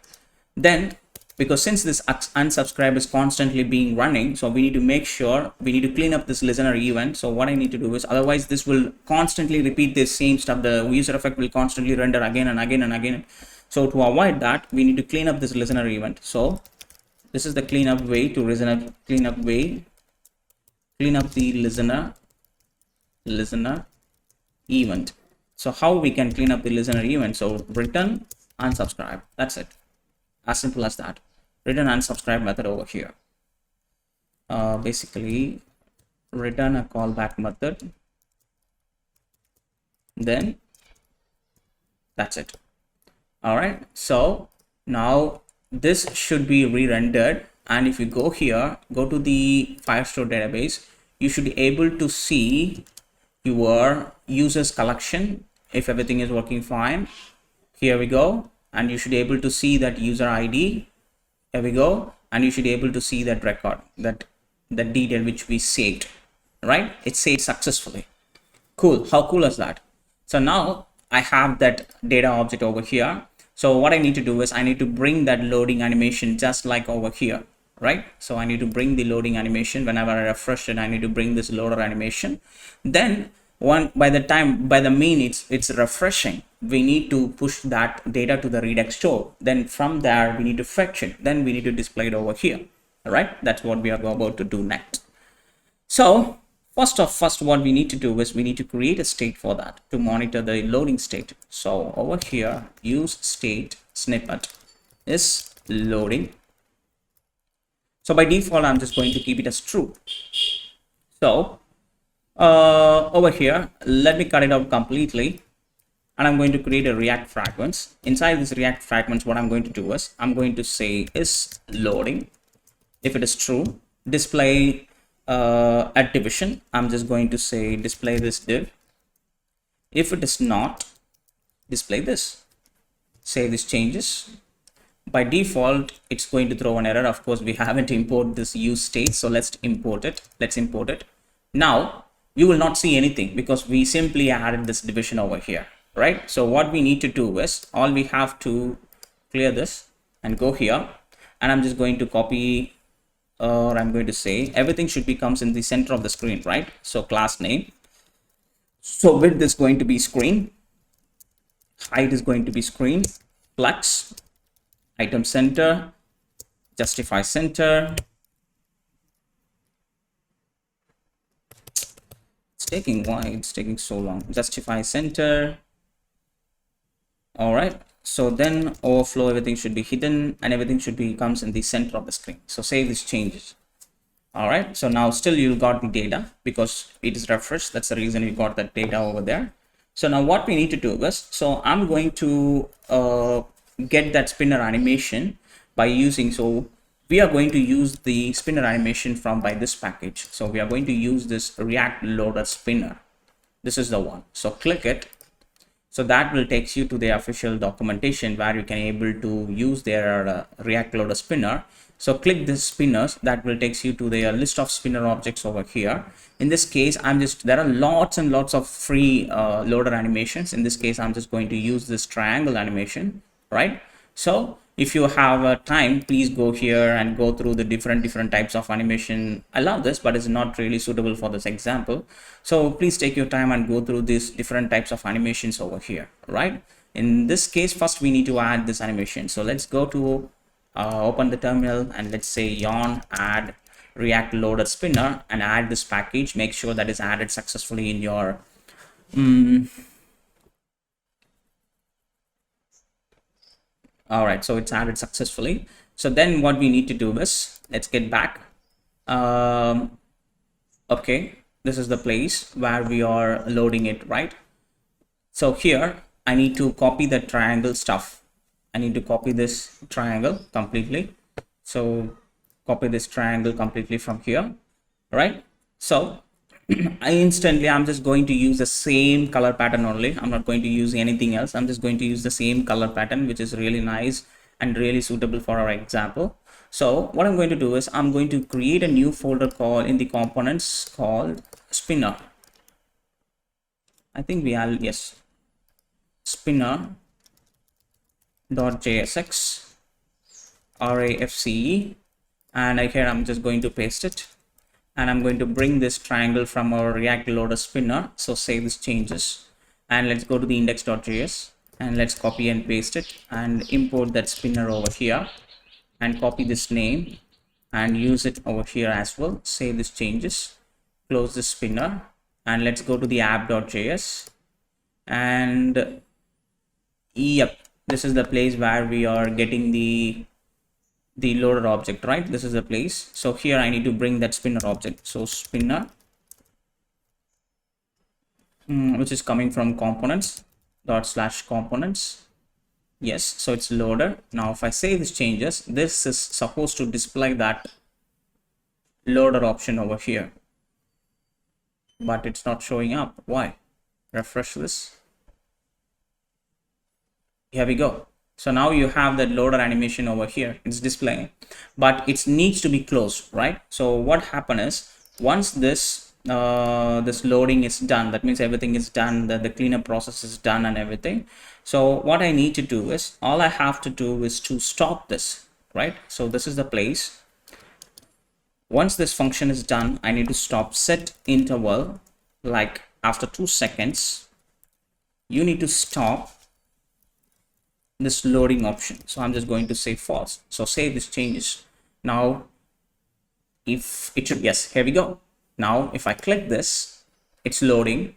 Then, because since this unsubscribe is constantly being running, so we need to make sure, we need to clean up this listener event. So what I need to do is, otherwise this will constantly repeat this same stuff. The user effect will constantly render again and again and again. So to avoid that, we need to clean up this listener event. So this is the cleanup way to clean up the listener event. So how we can clean up the listener event? So return unsubscribe. That's it. As simple as that. Return unsubscribe method over here. Basically return a callback method. Then that's it. All right. So now this should be re-rendered. And if you go here, go to the Firestore database, you should be able to see your users collection if everything is working fine. Here we go, and you should be able to see that user ID. Here we go, and you should be able to see that record, that detail which we saved, right? It's saved successfully. Cool. How cool is that? So now I have that data object over here. So what I need to do is I need to bring that loading animation just like over here, right? So I need to bring the loading animation. Whenever I refresh it, I need to bring this loader animation. Then by the mean it's refreshing, we need to push that data to the Redux store. Then from there we need to fetch it. Then we need to display it over here. All right, that's what we are about to do next. So first what we need to do is we need to create a state for that to monitor the loading state. So over here, use state snippet is loading. So by default, I'm just going to keep it as true. So over here, let me cut it out completely, and I'm going to create a React fragments. Inside this React fragments, what I'm going to do is I'm going to say is loading. If it is true, display at division. I'm just going to say display this div. If it is not, display this. Save these changes. By default, it's going to throw an error. Of course, we haven't imported this use state, so let's import it. Now you will not see anything because we simply added this division over here, right? So what we need to do is all we have to clear this and go here, and I'm just going to copy, or I'm going to say everything should be comes in the center of the screen, right? So class name, so width is going to be screen, height is going to be screen, flex, item center, justify center. It's taking so long. Justify center. All right. So then overflow, everything should be hidden and everything should be comes in the center of the screen. So save these changes. All right. So now still you got the data because it is refreshed. That's the reason you got that data over there. So now what we need to do is, so I'm going to get that spinner animation by using, so we are going to use the spinner animation from by this package. So we are going to use this React loader spinner. This is the one. So click it. So that will take you to the official documentation where you can able to use their React loader spinner. So click this spinners, that will take you to the list of spinner objects over here. In this case, there are lots and lots of free loader animations. In this case, I'm just going to use this triangle animation, right? So if you have time, please go here and go through the different types of animation. I love this, but it's not really suitable for this example. So please take your time and go through these different types of animations over here, right? In this case, first we need to add this animation. So let's go to open the terminal and let's say yarn add React loader spinner and add this package. Make sure that is added successfully in your all right, so it's added successfully. So then what we need to do is, let's get back. Okay, this is the place where we are loading it, right? So here I need to copy the triangle stuff. I need to copy this triangle completely. So copy this triangle completely from here, right? So I'm just going to use the same color pattern only. I'm not going to use anything else. I'm just going to use the same color pattern, which is really nice and really suitable for our example. So what I'm going to do is I'm going to create a new folder called in the components called spinner. I think we have, yes, spinner.jsx RAFCE, and here I'm just going to paste it. And I'm going to bring this triangle from our React loader spinner. So save these changes and let's go to the index.js and let's copy and paste it and import that spinner over here and copy this name and use it over here as well. Save these changes, close the spinner, and let's go to the app.js. And yep, this is the place where we are getting the loader object, right? This is the place. So here I need to bring that spinner object. So spinner, which is coming from components dot slash components. Yes, so it's loader. Now if I save these changes, this is supposed to display that loader option over here, but it's not showing up. Why? Refresh this. Here we go. So now you have that loader animation over here. It's displaying, but it needs to be closed, right? So what happened is, once this this loading is done, that means everything is done, the cleanup process is done and everything. So what I need to do is, all I have to do is to stop this, right? So this is the place. Once this function is done, I need to stop set interval, like after 2 seconds you need to stop this loading option. So I'm just going to say false. So save these changes. Now if it should, yes, here we go. Now if I click this, it's loading,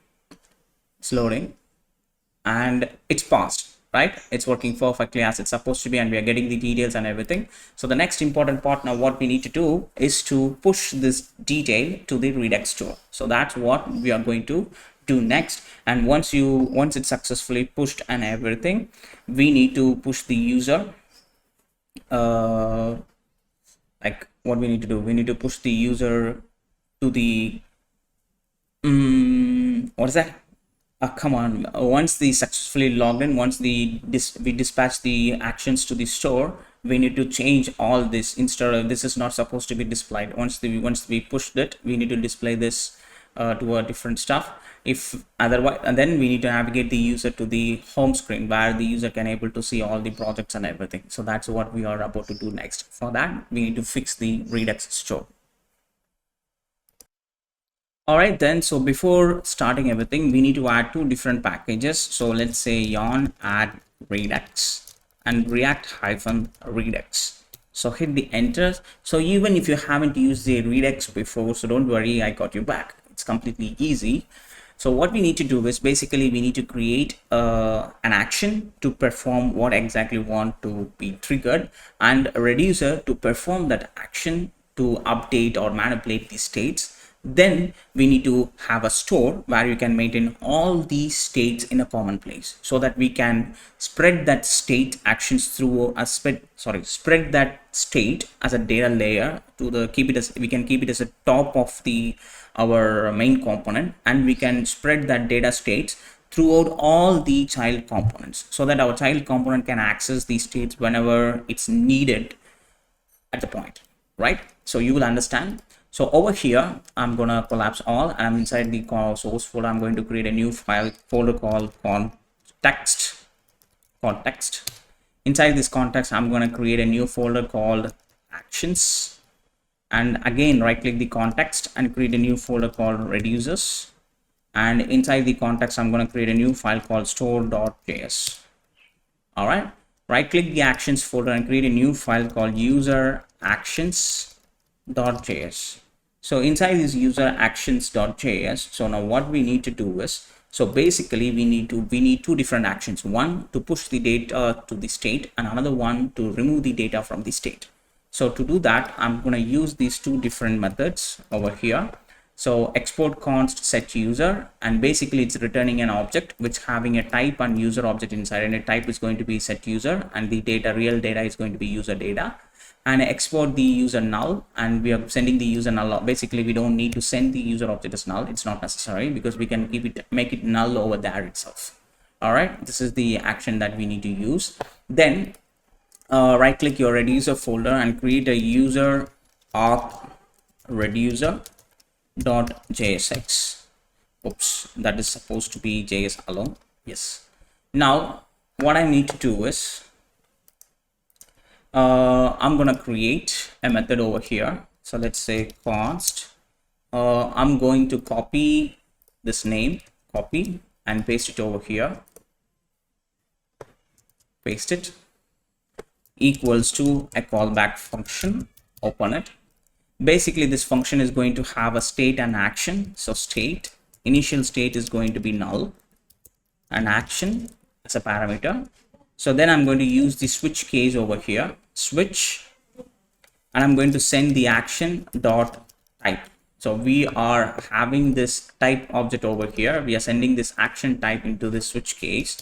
and it's passed, right? It's working perfectly as it's supposed to be, and we are getting the details and everything. So the next important part now, what we need to do is to push this detail to the Redux store. So that's what we are going to do next. And once it's successfully pushed and everything, we need to push the user, like what we need to do, we need to push the user to the what is that? Come on, once the successfully logged in, once we dispatch the actions to the store, we need to change all this. Instead of, this is not supposed to be displayed. Once we pushed it, we need to display this to a different stuff. If otherwise, and then we need to navigate the user to the home screen where the user can able to see all the projects and everything. So that's what we are about to do next. For that, we need to fix the Redux store. All right then, so before starting everything, we need to add 2 different packages. So let's say yarn add Redux and React-Redux. So hit the enter. So even if you haven't used the Redux before, so don't worry, I got you back. It's completely easy. So what we need to do is, basically we need to create an action to perform what exactly want to be triggered, and a reducer to perform that action to update or manipulate the states. Then we need to have a store where you can maintain all these states in a common place, so that we can spread that state actions through a spread that state as a data layer to the we can keep it as a top of our main component, and we can spread that data states throughout all the child components, so that our child component can access these states whenever it's needed at the point, right? So you will understand. So over here, I'm gonna collapse all, and I'm inside the source folder. I'm going to create a new folder called context. Inside this context, I'm gonna create a new folder called actions, and again right click the context and create a new folder called reducers. And inside the context, I'm gonna create a new file called store.js. All right, right click the actions folder and create a new file called user actions.js. So inside this user actions.js, so now what we need to do is, so basically we need 2 different actions, one to push the data to the state and another one to remove the data from the state. So to do that, I'm going to use these 2 different methods over here. So export const set user, and basically it's returning an object which having a type and user object inside, and a type is going to be set user, and the real data is going to be user data. And export the user null, and we are sending the user null. Basically we don't need to send the user object as null, it's not necessary, because we can make it null over there itself. All right, this is the action that we need to use. Then right click your reducer folder and create a user auth reducer.jsx. Oops, that is supposed to be JS alone. Yes. Now what I need to do is, I'm gonna create a method over here. So let's say const, I'm going to copy this name, copy and paste it over here. paste it, equals to a callback function, open it. Basically this function is going to have a state and action. So state, initial state is going to be null and action as a parameter. So then I'm going to use the switch case over here, switch, and I'm going to send the action dot type. So we are having this type object over here. We are sending this action type into this switch case.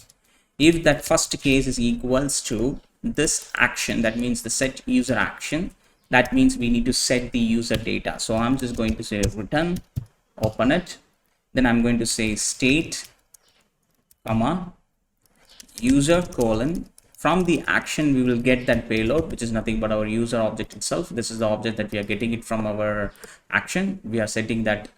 If that first case is equals to this action, that means the set user action, that means we need to set the user data. So I'm just going to say return, open it. Then I'm going to say state, comma, user colon. From the action, we will get that payload, which is nothing but our user object itself. This is the object that we are getting it from our action. We are setting that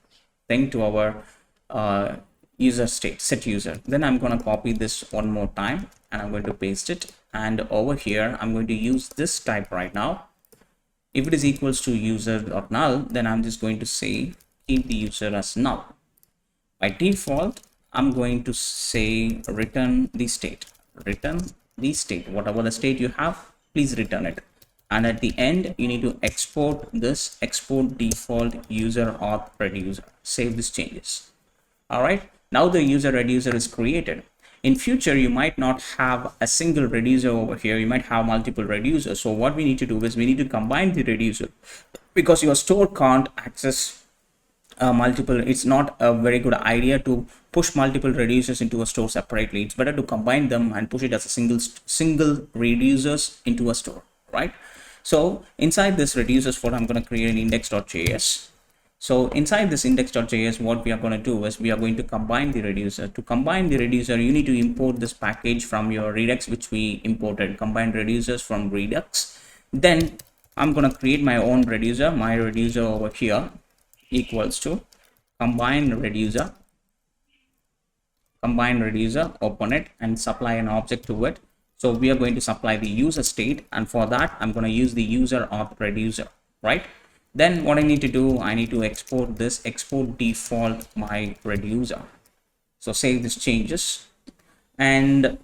thing to our user state, set user. Then I'm going to copy this one more time and I'm going to paste it. And over here, I'm going to use this type right now. If it is equals to user.null, then I'm just going to say keep the user as null. By default, I'm going to say return the state, return the state, whatever the state you have, please return it. And at the end, you need to export this, export default user auth reducer. Save these changes. All right, now the user reducer is created. In future, you might not have a single reducer over here. You might have multiple reducers. So what we need to do is we need to combine the reducer, because your store can't access multiple. It's not a very good idea to push multiple reducers into a store separately. It's better to combine them and push it as a single reducers into a store, right? So inside this reducers folder, I'm going to create an index.js. So inside this index.js, what we are going to do is we are going to combine the reducer. To combine the reducer, you need to import this package from your Redux, which we imported, combine reducers from Redux. Then I'm going to create my own reducer. My reducer over here equals to combine reducer, open it and supply an object to it. So we are going to supply the user state, and for that I'm going to use the user auth reducer, right? Then what I need to do, I need to export this, export default my reducer. So save these changes, and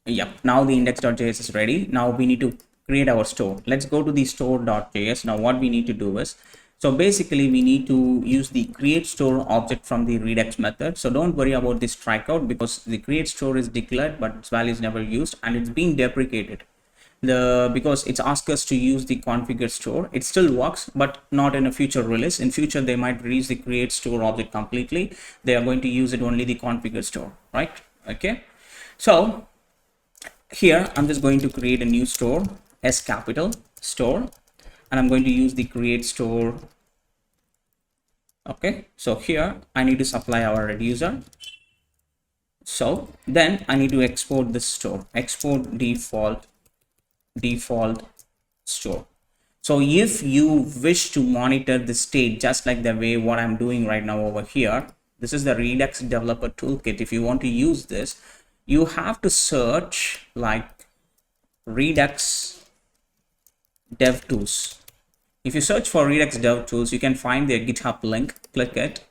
yep, now the index.js is ready. Now we need to create our store. Let's go to the store.js. Now what we need to do is, so basically we need to use the create store object from the Redux method. So don't worry about this strikeout, because the create store is declared but its value is never used and it's being deprecated. Because it's asked us to use the configure store. It still works, but not in a future release. In future, they might release the create store object completely. They are going to use it only the configure store, right? Okay. So here I'm just going to create a new store, S capital store, and I'm going to use the create store. Okay. So here I need to supply our reducer. So then I need to export this store, export default store. So if you wish to monitor the state just like the way what I'm doing right now over here, this is the Redux developer toolkit. If you want to use this, you have to search like Redux dev tools. If you search for Redux dev tools, you can find their GitHub link, click it.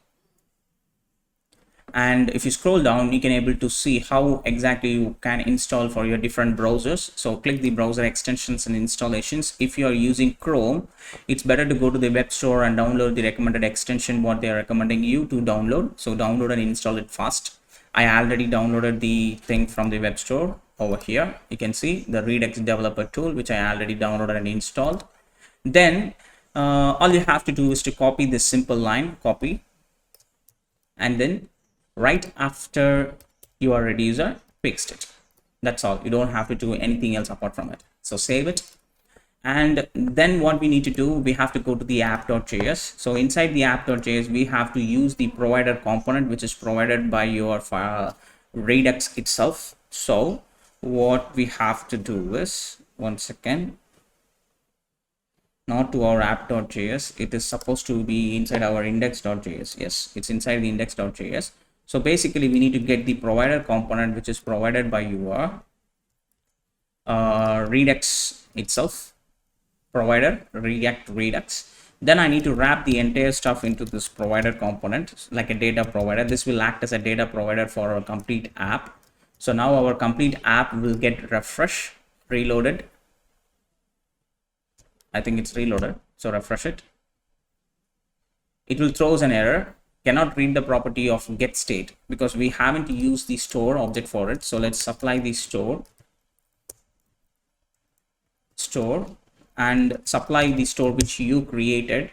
And if you scroll down, you can able to see how exactly you can install for your different browsers. So click the browser extensions and installations. If you are using Chrome, it's better to go to the web store and download the recommended extension what they are recommending you to download. So download and install it fast. I already downloaded the thing from the web store over here. You can see the Redux developer tool, which I already downloaded and installed. Then all you have to do is to copy this simple line, copy, and then right after your reducer, paste it. That's all. You don't have to do anything else apart from it. So save it. And then what we need to do, we have to go to the app.js. So inside the app.js, we have to use the provider component, which is provided by your Redux itself. So what we have to do is, one second, not to our app.js. It is supposed to be inside our index.js. Yes, it's inside the index.js. So basically we need to get the provider component, which is provided by your Redux itself, provider React Redux. Then I need to wrap the entire stuff into this provider component like a data provider. This will act as a data provider for our complete app. So now our complete app will get refresh, reloaded. I think it's reloaded. So refresh it. It will throw us an error. Cannot read the property of get state because we haven't used the store object for it. So let's apply the store and supply the store which you created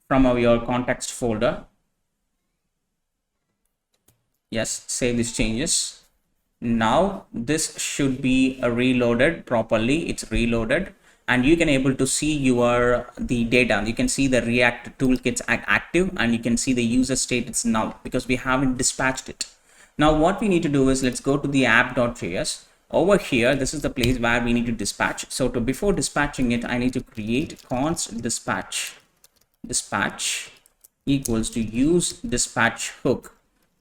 from your context folder. Yes, save these changes. Now this should be reloaded properly. It's reloaded and you can able to see the data. You can see the React toolkits active and you can see the user state it's null because we haven't dispatched it. Now what we need to do is let's go to the app.js. Over here, this is the place where we need to dispatch. So before dispatching it, I need to create const dispatch equals to use dispatch hook.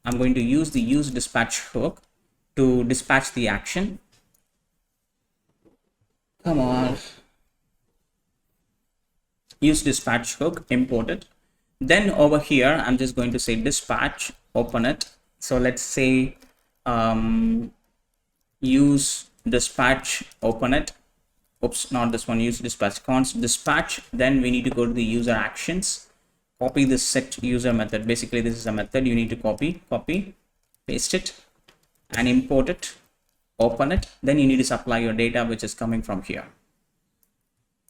I'm going to use the use dispatch hook to dispatch the action. Come on. Use dispatch hook, import it. Then over here, I'm just going to say dispatch, open it. So let's say use dispatch, open it. Oops, not this one. Use dispatch, const dispatch. Then we need to go to the user actions. Copy this set user method. Basically, this is a method you need to copy, paste it, and import it. Open it. Then you need to supply your data, which is coming from here.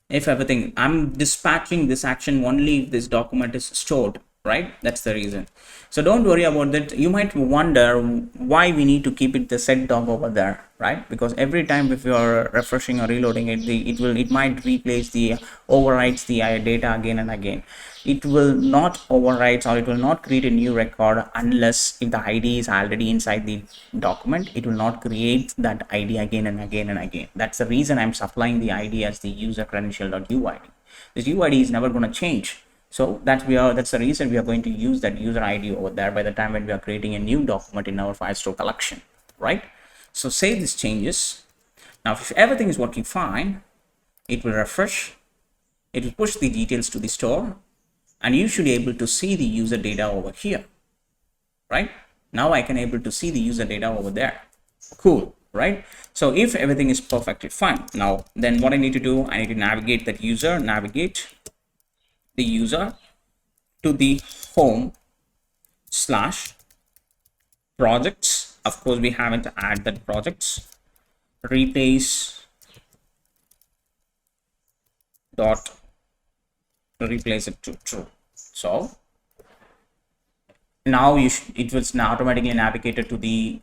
If everything, I'm dispatching this action only if this document is stored, right? That's the reason. So don't worry about that. You might wonder why we need to keep it the set dog over there, right? Because every time if you are refreshing or reloading it, it might replace the overwrites the data again and again. It will not overwrite or it will not create a new record unless if the ID is already inside the document. It will not create that ID again and again and again. That's the reason I'm supplying the ID as the user credential.uid. This UID is never going to change. So that's the reason we are going to use that user ID over there by the time when we are creating a new document in our Firestore collection, right? So save these changes. Now, if everything is working fine, it will refresh. It will push the details to the store, and you should be able to see the user data over here, right? Now I can able to see the user data over there. Cool, right? So if everything is perfectly fine, now then what I need to do, I need to navigate that user, navigate the user to the home / projects. Of course, we haven't add that projects. Replace it to true. So now it will now automatically navigated to the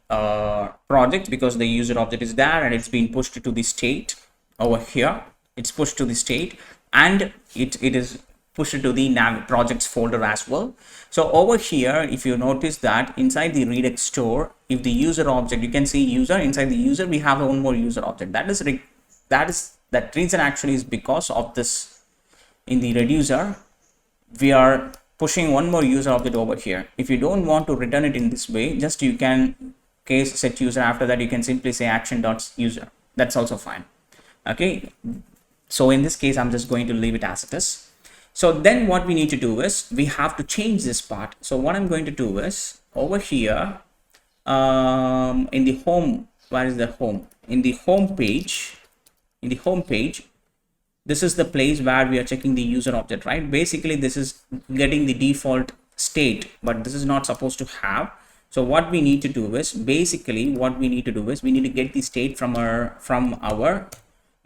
project because the user object is there and it's been pushed to the state over here. It's pushed to the state and it is pushed to the projects folder as well. So over here, if you notice that inside the Redux store, if the user object, you can see user, inside the user we have one more user object. That reason actually is because of this. In the reducer, we are pushing one more user object over here. If you don't want to return it in this way, just you can case set user. After that, you can simply say action.user. That's also fine. Okay. So in this case, I'm just going to leave it as it is. So then what we need to do is we have to change this part. So what I'm going to do is over here in the home, where is the home? In the home page, this is the place where we are checking the user object, right? Basically, this is getting the default state, but this is not supposed to have. So what we need to do is we need to get the state from our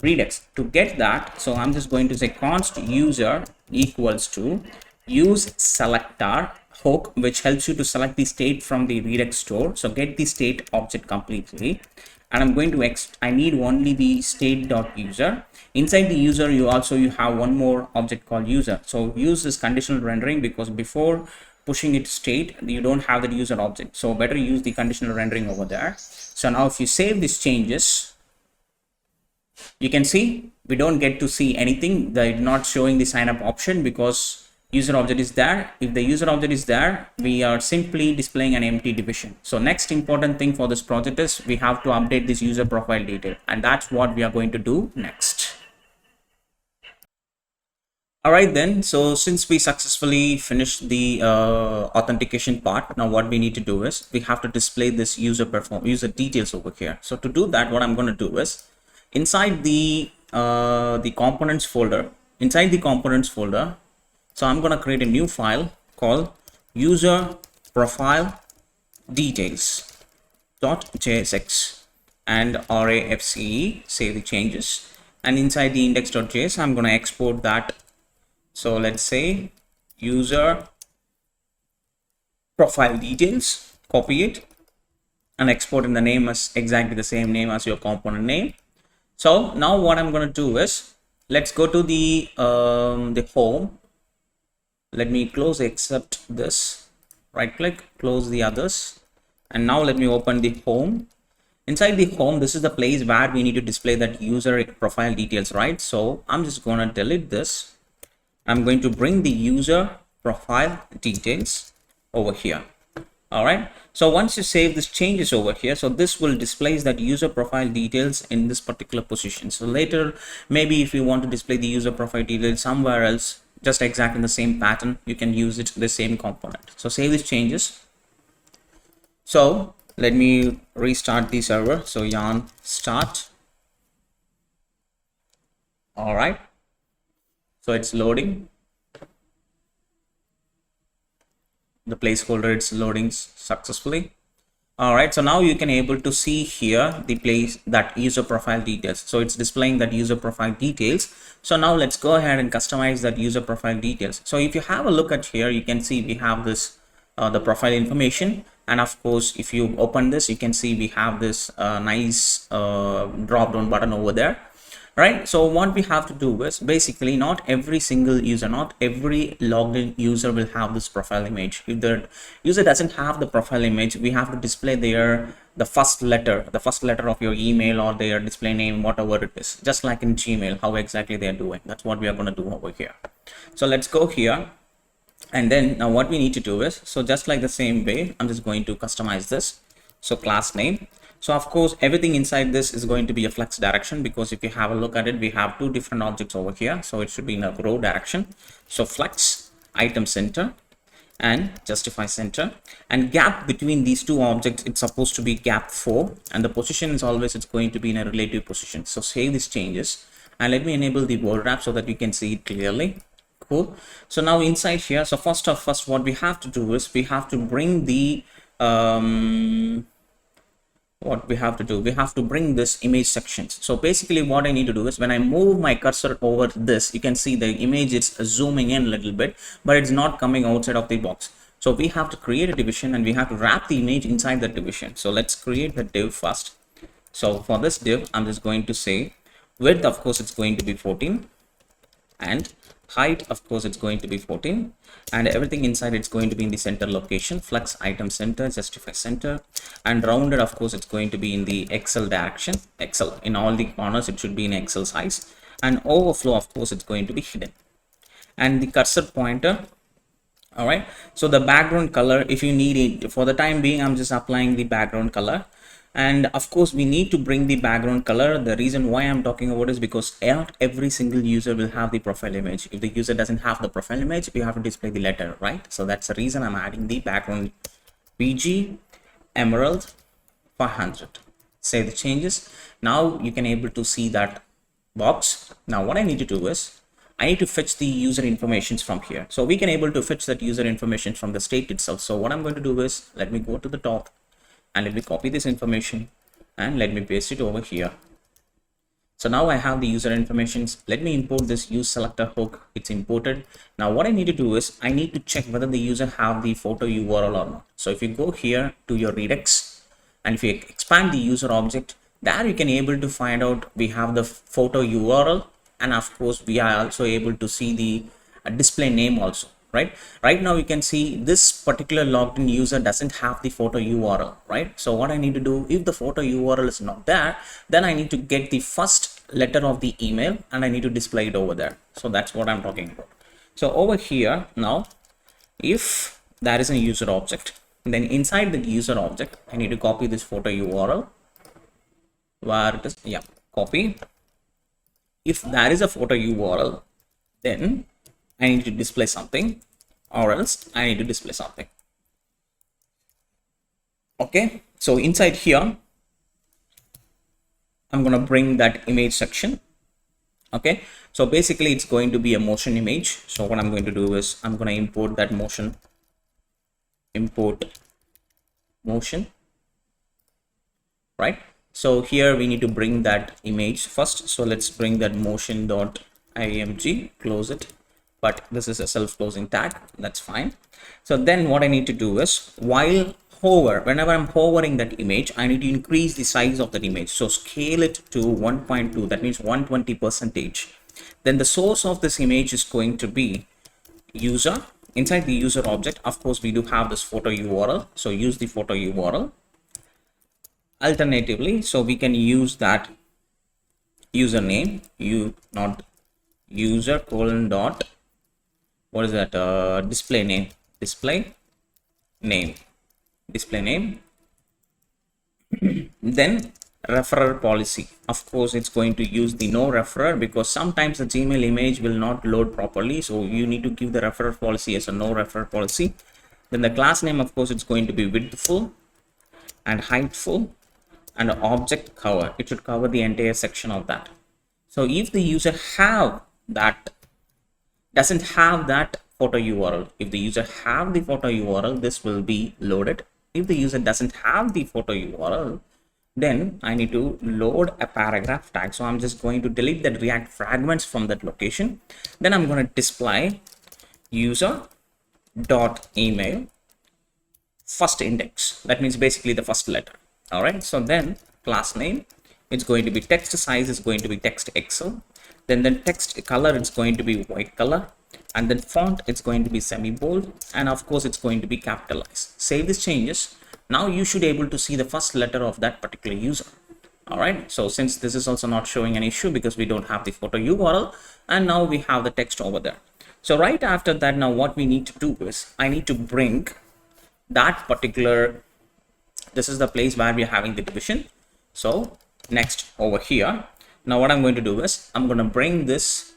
Redux. To get that, so I'm just going to say const user equals to use selector hook, which helps you to select the state from the Redux store. So get the state object completely, and I'm going to I need only the state.user. Inside the user, you have one more object called user. So use this conditional rendering because before pushing it state, you don't have that user object. So better use the conditional rendering over there. So now if you save these changes, you can see we don't get to see anything. They're not showing the sign up option because user object is there. If the user object is there, we are simply displaying an empty division. So next important thing for this project is we have to update this user profile detail, and that's what we are going to do next. All right then, so since we successfully finished the authentication part, now what we need to do is we have to display this user details over here. So to do that, what I'm going to do is inside the components folder, so I'm going to create a new file called user profile details.jsx and rafce, save the changes, and inside the index.js I'm going to export that. So let's say user profile details, copy it and export in the name as exactly the same name as your component name. So now what I'm going to do is let's go to the home. Let me close except this, right click, close the others, and now let me open the home. Inside the home, this is the place where we need to display that user profile details, right? So I'm just going to delete this. I'm going to bring the user profile details over here. All right, so once you save this changes over here, so this will display that user profile details in this particular position. So later, maybe if you want to display the user profile details somewhere else, just exactly the same pattern, you can use it the same component. So save these changes. So let me restart the server. So yarn start. All right, so it's loading. The placeholder, it's loading successfully. All right, so now you can able to see here the place that user profile details. So it's displaying that user profile details. So now let's go ahead and customize that user profile details. So if you have a look at here, you can see we have this the profile information, and of course if you open this, you can see we have this nice drop down button over there, right? So what we have to do is basically not every single user, not every logged in user will have this profile image. If the user doesn't have the profile image, we have to display their the first letter of your email or their display name, whatever it is, just like in Gmail, how exactly they are doing. That's what we are going to do over here. So let's go here, and then now what we need to do is, so just like the same way, I'm just going to customize this. So class name. So of course everything inside this is going to be a flex direction, because if you have a look at it, we have two different objects over here, so it should be in a row direction. So flex item center and justify center, and gap between these two objects, it's supposed to be gap 4, and the position is always, it's going to be in a relative position. So save these changes and let me enable the word wrap so that you can see it clearly. Cool. So now inside here, so first what we have to do is we have to bring the what we have to do, we have to bring this image sections. So basically what I need to do is when I move my cursor over this, you can see the image is zooming in a little bit, but it's not coming outside of the box. So we have to create a division and we have to wrap the image inside the division. So let's create the div first. So for this div, I'm just going to say width, of course it's going to be 14, and height, of course it's going to be 14, and everything inside it's going to be in the center location, flex item center, justify center, and rounded, of course it's going to be in the XL direction, XL in all the corners, it should be in XL size, and overflow, of course it's going to be hidden, and the cursor pointer. All right, so the background color, if you need it, for the time being I'm just applying the background color. And of course we need to bring the background color. The reason why I'm talking about is because not every single user will have the profile image. If the user doesn't have the profile image, we have to display the letter, right? So that's the reason I'm adding the background PG Emerald 500. Save the changes. Now you can able to see that box. Now what I need to do is I need to fetch the user information from here. So we can able to fetch that user information from the state itself. So what I'm going to do is let me go to the top and let me copy this information and let me paste it over here. So now I have the user information. Let me import this use selector hook. It's imported. Now what I need to do is I need to check whether the user have the photo URL or not. So if you go here to your Redux and if you expand the user object, there you can able to find out we have the photo URL, and of course we are also able to see the display name also. Right now you can see this particular logged in user doesn't have the photo URL, right? So what I need to do, if the photo URL is not there, then I need to get the first letter of the email and I need to display it over there. So that's what I'm talking about. So over here now, if there is a user object, then inside the user object I need to copy this photo URL where it is, yeah, copy. If there is a photo URL, then I need to display something, or else I need to display something. Okay, so inside here, I'm going to bring that image section. Okay, so basically it's going to be a motion image. So what I'm going to do is I'm going to import that motion, import motion, right? So here we need to bring that image first. So let's bring that motion.img, close it, but this is a self-closing tag, that's fine. So then what I need to do is, while hover, whenever I'm hovering that image, I need to increase the size of that image. So scale it to 1.2, that means 120%. Then the source of this image is going to be user. Inside the user object, of course, we do have this photo URL. So use the photo URL. Alternatively, so we can use that username, not user colon dot, what is that, display name, then referrer policy. Of course, it's going to use the no referrer, because sometimes the Gmail image will not load properly, so you need to give the referrer policy as a no referrer policy. Then the class name, of course, it's going to be widthful and heightful, and object cover, it should cover the entire section of that. So if the user doesn't have that photo URL, if the user have the photo URL, this will be loaded. If the user doesn't have the photo URL, then I need to load a paragraph tag. So I'm just going to delete that React fragments from that location. Then I'm going to display user.email first index. That means basically the first letter. All right. So then class name, it's going to be text size is going to be text Excel. Then the text color, it's going to be white color. And then font, it's going to be semi-bold. And of course, it's going to be capitalized. Save these changes. Now you should be able to see the first letter of that particular user. All right. So since this is also not showing an issue because we don't have the photo URL, and now we have the text over there. So right after that, now what we need to do is I need to bring that particular, this is the place where we are having the division. So next over here, now what I'm going to do is I'm going to bring this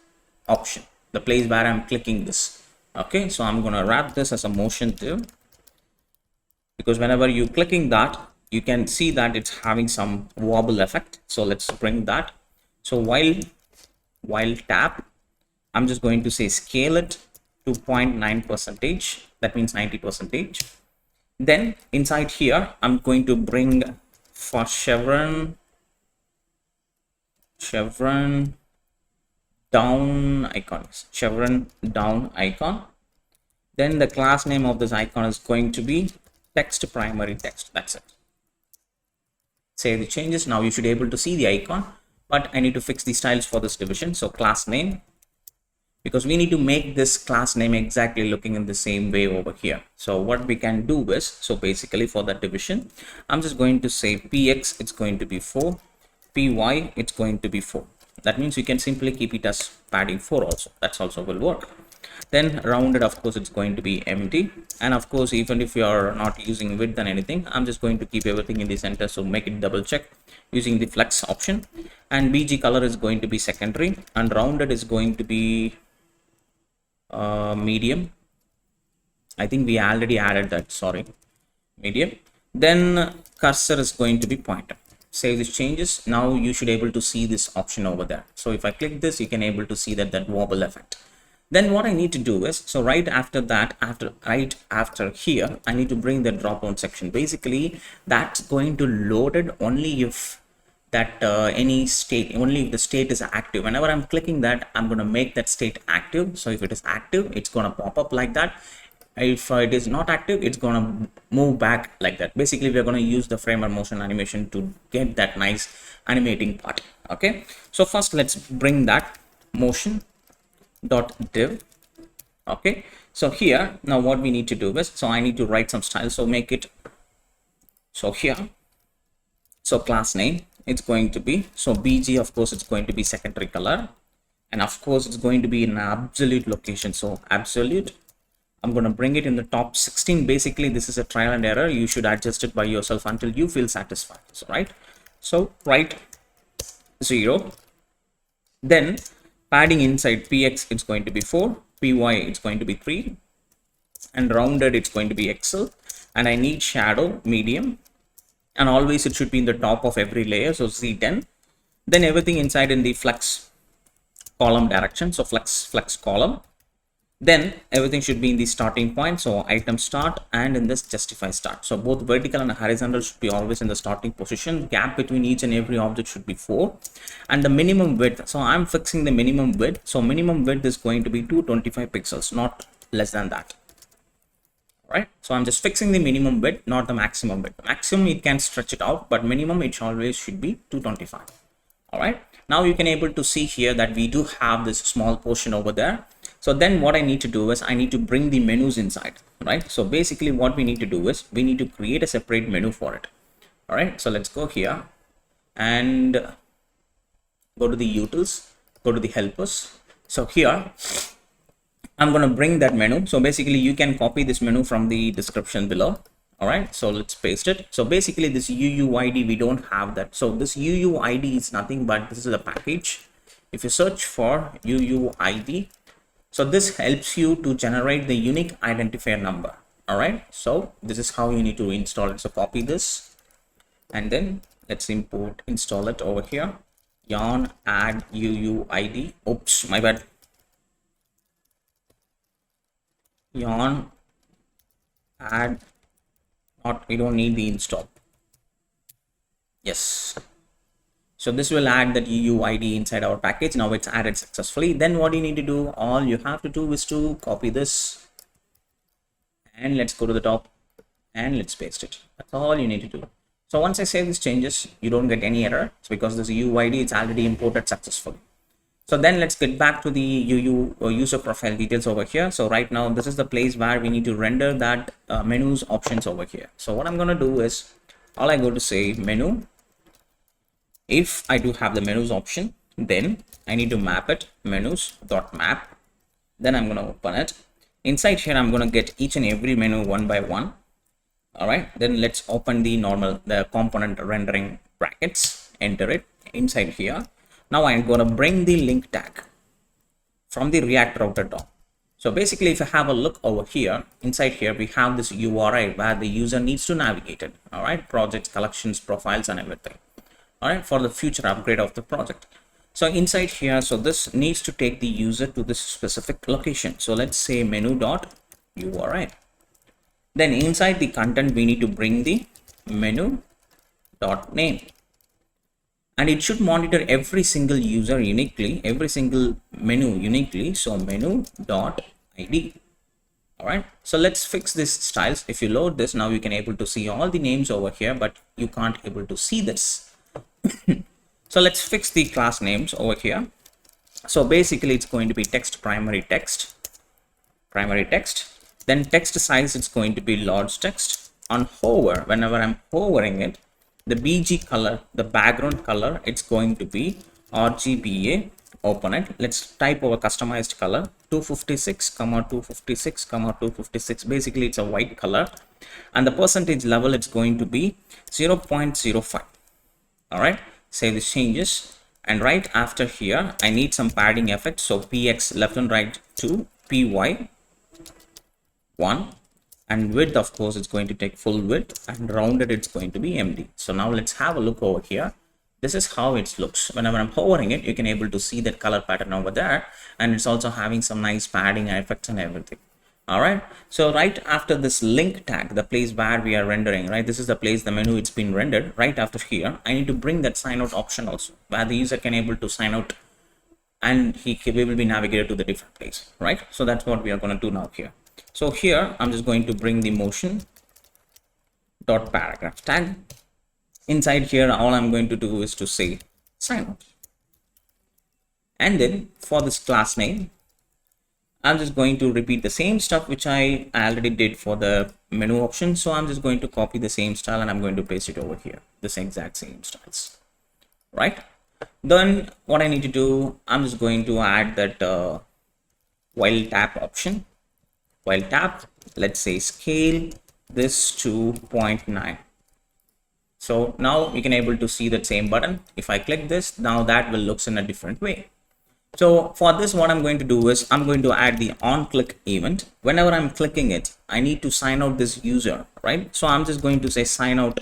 option, the place where I'm clicking this. Okay, so I'm going to wrap this as a motion div, because whenever you clicking that, you can see that it's having some wobble effect. So let's bring that. So while tap, I'm just going to say scale it to 0.9%, that means 90%. Then inside here, I'm going to bring for chevron down icon. Then the class name of this icon is going to be text primary text. That's it. Save the changes. Now you should be able to see the icon, but I need to fix the styles for this division. So class name, because we need to make this class name exactly looking in the same way over here. So what we can do is, so basically for that division, I'm just going to say px, it's going to be 4, py, it's going to be 4. That means you can simply keep it as padding 4 also. That's also will work. Then rounded, of course, it's going to be empty. And of course, even if you are not using width and anything, I'm just going to keep everything in the center. So make it double check using the flex option. And BG color is going to be secondary, and rounded is going to be medium. I think we already added that, sorry, medium. Then cursor is going to be pointer. Save these changes. Now you should be able to see this option over there. So if I click this, you can able to see that wobble effect. Then what I need to do is, so right after that, right after here, I need to bring the drop down section. Basically, that's going to load it only if that any state, only if the state is active. Whenever I'm clicking that, I'm going to make that state active. So if it is active, it's going to pop up like that. If it is not active, it's going to move back like that. Basically, we're going to use the framer motion animation to get that nice animating part. Okay, so first let's bring that motion.div. Okay, so here now what we need to do is, so I need to write some style. So make it, so here, so class name, it's going to be, so BG, of course, it's going to be secondary color, and of course it's going to be in absolute location. So absolute, I'm going to bring it in the top 16. Basically, this is a trial and error. You should adjust it by yourself until you feel satisfied. So right, so write 0. Then padding inside px, it's going to be 4, py it's going to be 3, and rounded it's going to be XL, and I need shadow medium, and always it should be in the top of every layer, so Z10. Then everything inside in the flex column direction, so flex column. Then everything should be in the starting point, so item start, and in this justify start. So both vertical and horizontal should be always in the starting position. Gap between each and every object should be 4, and the minimum width, so I'm fixing the minimum width, so minimum width is going to be 225 pixels, not less than that. Right, so I'm just fixing the minimum width, not the maximum width. Maximum it can stretch it out, but minimum it always should be 225. All right, now you can able to see here that we do have this small portion over there. So then what I need to do is I need to bring the menus inside, right? So basically what we need to do is we need to create a separate menu for it. All right, so let's go here and go to the utils, go to the helpers. So here I'm going to bring that menu. So basically you can copy this menu from the description below. All right, so let's paste it. So basically this UUID, we don't have that. So this UUID is nothing but this is a package. If you search for UUID, so this helps you to generate the unique identifier number. All right, so this is how you need to install it. So copy this and then let's install it over here. Yarn add UUID. Oops, my bad. Yarn add, not, we don't need the install. Yes, so this will add that UUID inside our package. Now it's added successfully. Then what you need to do, all you have to do is to copy this and let's go to the top and let's paste it. That's all you need to do. So once I save these changes, you don't get any error. It's because this UUID is already imported successfully. So then let's get back to the user profile details over here. So right now this is the place where we need to render that menus options over here. So what I'm going to do is all I go to say menu. If I do have the menus option, then I need to map it menus.map. Then I'm going to open it. Inside here, I'm going to get each and every menu one by one. All right, then let's open the component rendering brackets, enter it inside here. Now I'm going to bring the link tag from the React router DOM. So basically, if you have a look over here, inside here, we have this URI where the user needs to navigate it. All right, projects, collections, profiles, and everything. All right, for the future upgrade of the project. So inside here, so this needs to take the user to this specific location. So let's say menu.uri. Then inside the content, we need to bring the menu.name. And it should monitor every single user uniquely, every single menu uniquely. So menu.id. All right, so let's fix this styles. If you load this, now you can able to see all the names over here, but you can't able to see this. So let's fix the class names over here. So basically it's going to be text, primary text. Then text size, it's going to be large text. On hover, whenever I'm hovering it, the BG color, the background color, it's going to be RGBA. Open it. Let's type our customized color 256, 256, 256. Basically it's a white color, and the percentage level, it's going to be 0.05. All right, save these changes, and right after here I need some padding effect. So px left and right to py 1, and width, of course, it's going to take full width, and rounded it's going to be MD. So now let's have a look over here. This is how it looks. Whenever I'm hovering it, you can able to see that color pattern over there, and it's also having some nice padding effects and everything. All right, so right after this link tag, the place where we are rendering, right, this is the place the menu it's been rendered. Right after here, I need to bring that sign out option also, where the user can able to sign out and we will be navigated to the different place, right? So that's what we are going to do now here. So here I'm just going to bring the motion dot paragraph tag. Inside here, all I'm going to do is to say sign out, and then for this class name, I'm just going to repeat the same stuff which I already did for the menu option. So I'm just going to copy the same style and I'm going to paste it over here, this exact same styles, right? Then what I need to do, I'm just going to add that while tap option. While tap, let's say scale this to 0.9. So now you can able to see that same button. If I click this, now that will looks in a different way. So for this, what I'm going to do is I'm going to add the on click event. Whenever I'm clicking it, I need to sign out this user, right? So I'm just going to say sign out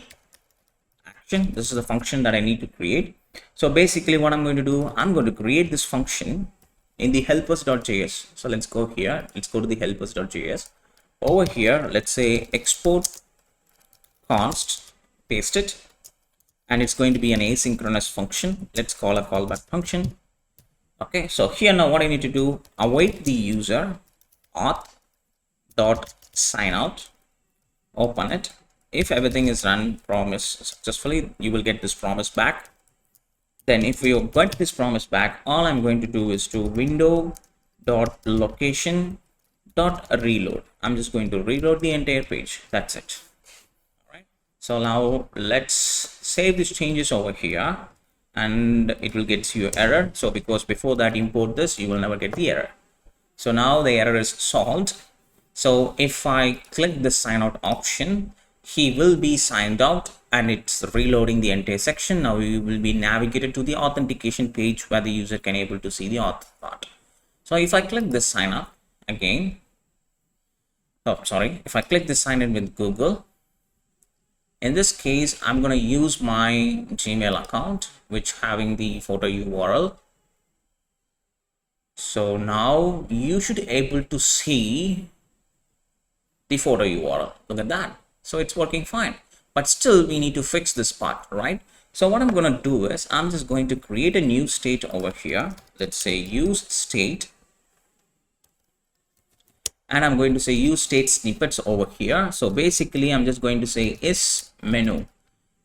action. This is a function that I need to create. So basically what I'm going to do, I'm going to create this function in the helpers.js. So let's go here. Let's go to the helpers.js. Over here, let's say export const, paste it, and it's going to be an asynchronous function. Let's call a callback function. Okay, so here now what I need to do, await the user auth dot sign out, open it. If everything is run promise successfully, you will get this promise back. Then if we get this promise back, all I'm going to do is to window dot location dot reload. I'm just going to reload the entire page. That's it. All right, so now let's save these changes over here, and it will get you error. So because before that import this, you will never get the error. So now the error is solved. So if I click the sign out option, he will be signed out and it's reloading the entire section. Now you will be navigated to the authentication page where the user can able to see the auth part. So if I click this sign up again, if I click this sign in with Google, in this case, I'm going to use my Gmail account, which having the photo URL. So now you should be able to see the photo URL. Look at that. So it's working fine, but still we need to fix this part, right? So what I'm going to do is I'm just going to create a new state over here. Let's say use state, and I'm going to say use state snippets over here. So basically I'm just going to say is menu.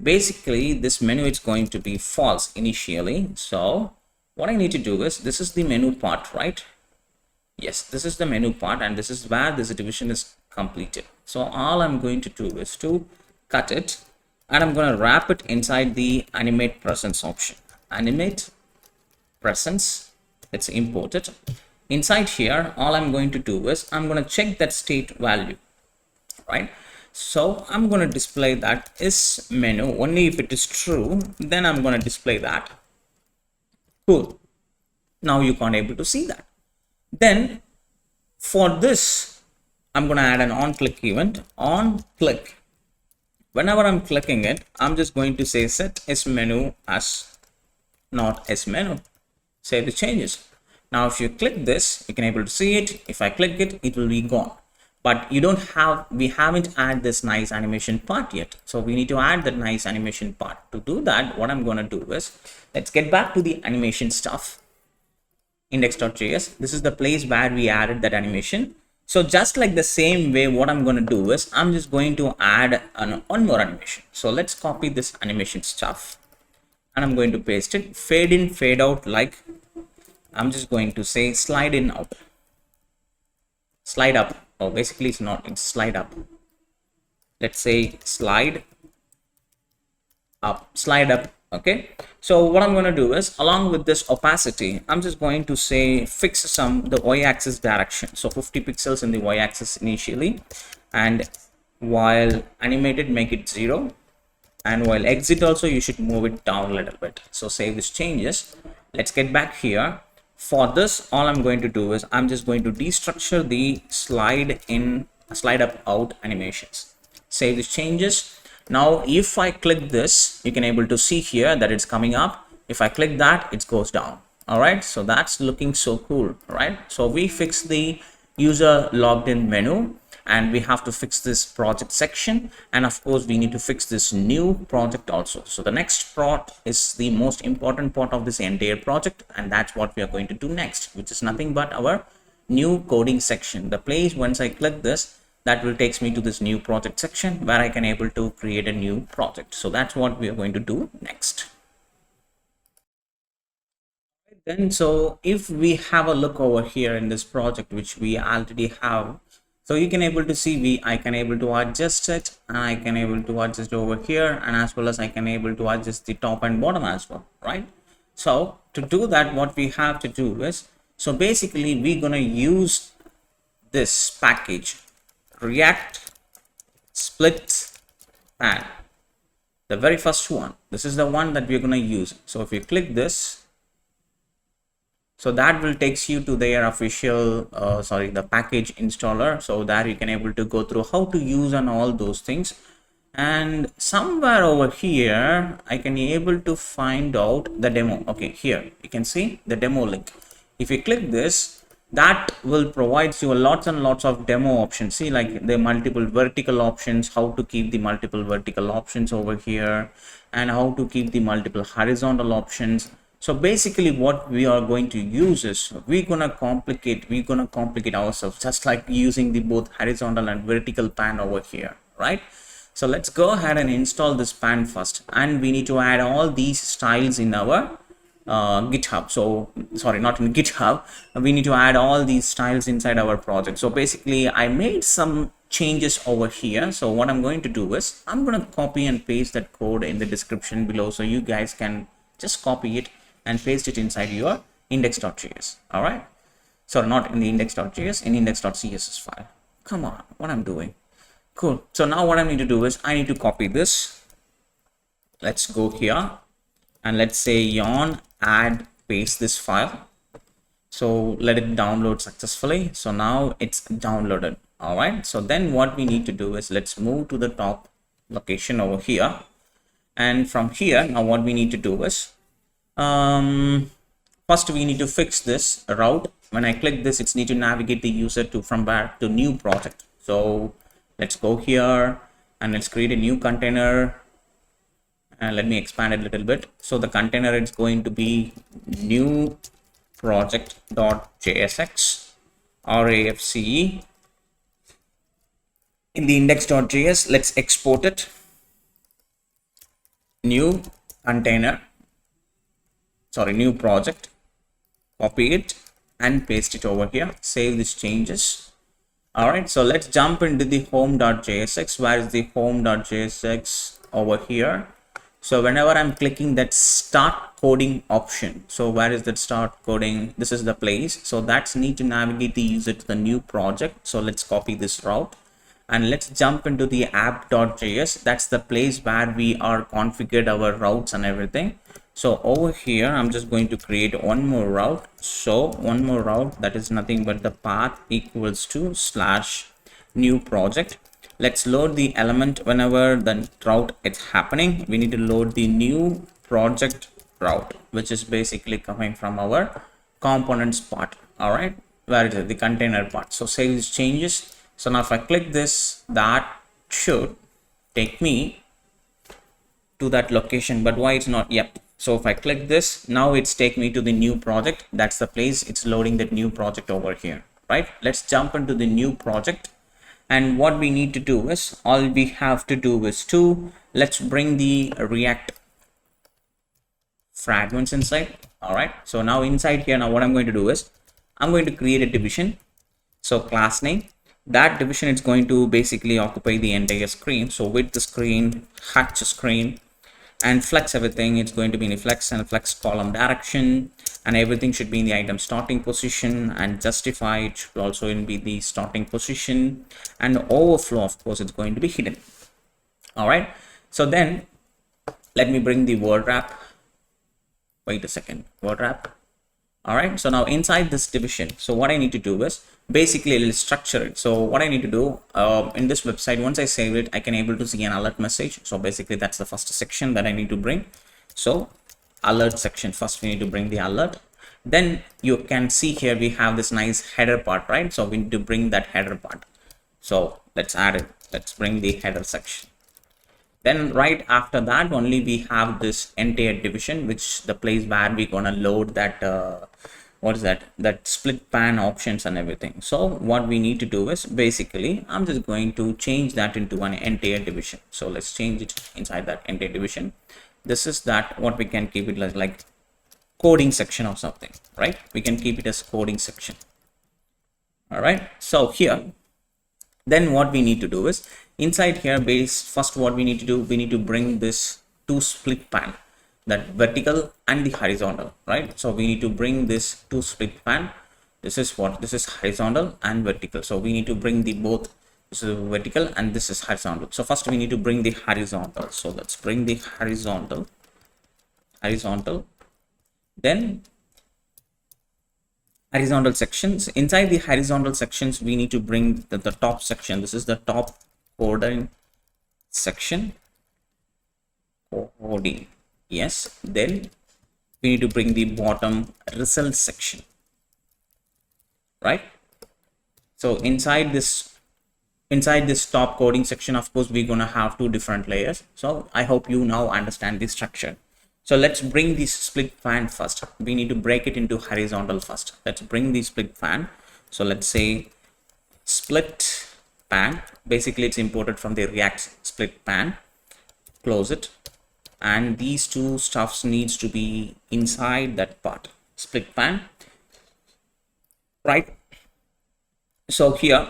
Basically this menu is going to be false initially. So what I need to do is, this is the menu part, right? Yes, this is the menu part, and this is where this division is completed. So all I'm going to do is to cut it, and I'm going to wrap it inside the animate presence option. Animate presence, let's import it. Inside here, all I'm going to do is I'm going to check that state value, right? So I'm going to display that is menu. Only if it is true, then I'm going to display that. Cool. Now you can't able to see that. Then for this, I'm going to add an on click event. On click, whenever I'm clicking it, I'm just going to say set is menu as not as menu. Save the changes. Now if you click this, you can able to see it. If I click it, it will be gone. But we haven't added this nice animation part yet. So we need to add that nice animation part. To do that, what I'm going to do is, let's get back to the animation stuff. Index.js. This is the place where we added that animation. So just like the same way, what I'm going to do is I'm just going to add one more animation. So let's copy this animation stuff, and I'm going to paste it. Fade in, fade out, like I'm just going to say slide in out, slide up. Oh, basically it's not, it's slide up. Let's say slide up, slide up. Okay, so what I'm going to do is, along with this opacity, I'm just going to say fix the y-axis direction. So 50 pixels in the y-axis initially, and while animated, make it 0, and while exit also you should move it down a little bit. So save these changes. Let's get back here. For this, all I'm going to do is I'm just going to destructure the slide in, slide up, out animations. Save these changes. Now if I click this, you can able to see here that it's coming up. If I click that, it goes down. All right, so that's looking so cool, right? So we fixed the user logged in menu, and we have to fix this project section, and of course we need to fix this new project also. So the next part is the most important part of this entire project, and that's what we are going to do next, which is nothing but our new coding section. The place, once I click this, that will takes me to this new project section where I can able to create a new project. So that's what we are going to do next. Then, so if we have a look over here in this project, which we already have, so you can able to see I can able to adjust it, and I can able to adjust over here, and as well as I can able to adjust the top and bottom as well, right? So to do that, what we have to do is, so basically we're gonna use this package React SplitPane, the very first one. This is the one that we're going to use. So if you click this, So that will takes you to their official the package installer. So there you can able to go through how to use and all those things. And somewhere over here I can be able to find out the demo. Okay, here you can see the demo link. If you click this, that will provide you lots and lots of demo options. See, like the multiple vertical options, how to keep the multiple vertical options over here, and how to keep the multiple horizontal options. So basically what we are going to use is we're gonna complicate ourselves, just like using the both horizontal and vertical pan over here, right? So let's go ahead and install this pan first, and we need to add all these styles in our GitHub. So sorry, not in GitHub, we need to add all these styles inside our project. So basically I made some changes over here. So what I'm going to do is I'm going to copy and paste that code in the description below, so you guys can just copy it and paste it inside your index.js. All right, so not in the index.js, in index.css file. Come on, what I'm doing. Cool. So now what I need to do is I need to copy this. Let's go here and let's say yarn add paste this file. So let it download successfully. So now it's downloaded. All right, so then what we need to do is let's move to the top location over here, and from here now what we need to do is first we need to fix this route. When I click this, it's need to navigate the user to from where to new project. So let's go here and let's create a new container, and let me expand it a little bit. So the container is going to be new project.jsx RAFCE. In the index.js, let's export it, new container, sorry, new project, copy it and paste it over here, save these changes. All right, so let's jump into the home.jsx. Where is the home.jsx? Over here. So whenever I'm clicking that start coding option, so where is that start coding? This is the place. So that's need to navigate the user to the new project. So let's copy this route and let's jump into the app.js. That's the place where we are configured our routes and everything. So over here I'm just going to create one more route. So one more route, that is nothing but the path equals to / new project. Let's load the element. Whenever the route is happening, we need to load the new project route, which is basically coming from our components part. All right, where is it? The container part. So save these changes. So now if I click this, that should take me to that location, but why it's not? Yep. So if I click this, now it's take me to the new project. That's the place it's loading that new project over here, right? Let's jump into the new project. And what we need to do is, all we have to do is let's bring the React fragments inside. All right, so now inside here, now what I'm going to do is I'm going to create a division. So class name, that division is going to basically occupy the entire screen. So width the screen, height the screen, and flex everything. It's going to be in the flex and flex column direction, and everything should be in the item starting position, and justify it should also be the starting position, and overflow, of course, it's going to be hidden. All right, so then let me bring the word wrap. Wait a second, word wrap. All right, so now inside this division, so what I need to do is basically let's structure it. So what I need to do in this website, once I save it, I can able to see an alert message. So basically that's the first section that I need to bring. So alert section, first we need to bring the alert. Then you can see here we have this nice header part, right? So we need to bring that header part. So let's add it. Let's bring the header section. Then right after that only we have this entire division, which the place where we're gonna load that what is that SplitPane options and everything. So what we need to do is basically I'm just going to change that into an entire division. So let's change it inside that entire division. This is that what we can keep it like coding section or something, right? We can keep it as coding section. All right, so here then what we need to do is inside here first what we need to do, we need to bring this to SplitPane, that vertical and the horizontal, right? So we need to bring this to SplitPane. This is horizontal and vertical. So we need to bring the both. This is vertical and this is horizontal. So first we need to bring the horizontal. So let's bring the horizontal. Then horizontal sections. Inside the horizontal sections, we need to bring the top section. This is the top coding section. Coding. Yes. Then we need to bring the bottom result section. Right. So inside this top coding section, of course, we're gonna have two different layers. So I hope you now understand the structure. So let's bring this split pan first. We need to break it into horizontal first. Let's bring the split pan. So let's say split pan. Basically, it's imported from the React split pan. Close it. And these two stuffs needs to be inside that part. Split pan. Right. So here,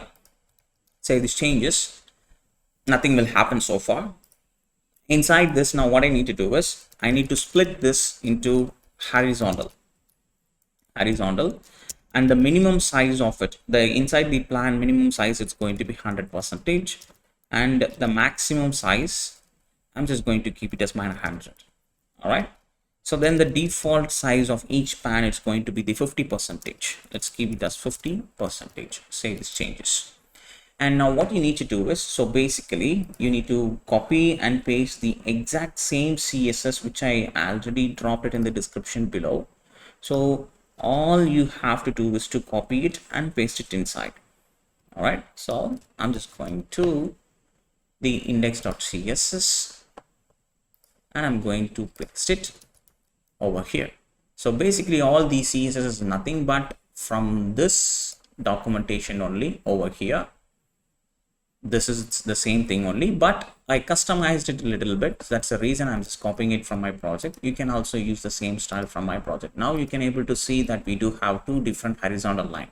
say this changes. Nothing will happen so far. Inside this, now what I need to do is I need to split this into horizontal, and the minimum size of it, the inside the plan minimum size, it's going to be 100%, and the maximum size, I'm just going to keep it as -100. All right. So then the default size of each pan is going to be the 50%. Let's keep it as 50%. Say this changes. And now what you need to do is, so basically you need to copy and paste the exact same CSS, which I already dropped it in the description below. So all you have to do is to copy it and paste it inside. All right. So I'm just going to the index.css and I'm going to paste it over here. So basically all the CSS is nothing but from this documentation only over here. This is the same thing only, but I customized it a little bit. So that's the reason I'm just copying it from my project. You can also use the same style from my project. Now you can able to see that we do have two different horizontal line,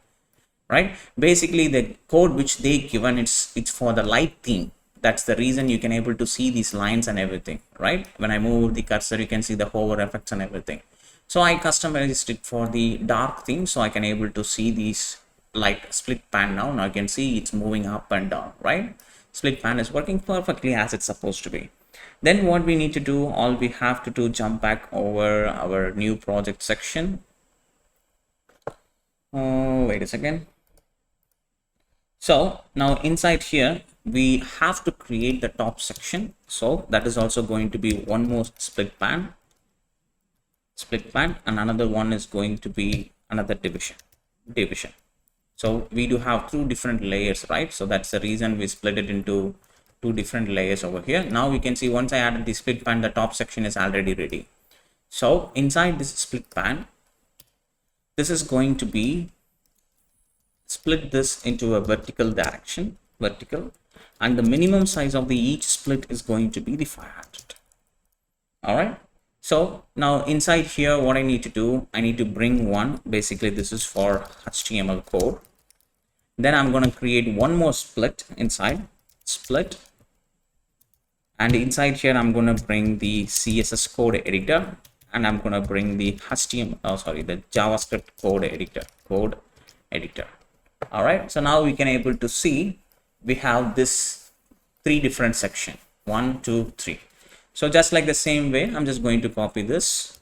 right? Basically the code which they given, it's for the light theme. That's the reason you can able to see these lines and everything, right? When I move the cursor, you can see the hover effects and everything. So I customized it for the dark theme, so I can able to see these light split pan. Now I can see it's moving up and down, right? Split pan is working perfectly as it's supposed to be. Then what we need to do, all we have to do, jump back over our new project section. Oh, wait a second. So now inside here, we have to create the top section. So that is also going to be one more split pan, and another one is going to be another division. So we do have two different layers, right? So that's the reason we split it into two different layers over here. Now we can see once I added the split pan, the top section is already ready. So inside this split pan, this is going to be split this into a vertical direction, and the minimum size of the each split is going to be the 500. All right. So now inside here, what I need to do, I need to bring one. Basically, this is for HTML code. Then I'm going to create one more split inside, and inside here I'm going to bring the CSS code editor, and I'm going to bring the the JavaScript code editor. All right. So now we can able to see we have this three different section, 1, 2, 3. So just like the same way, I'm just going to copy this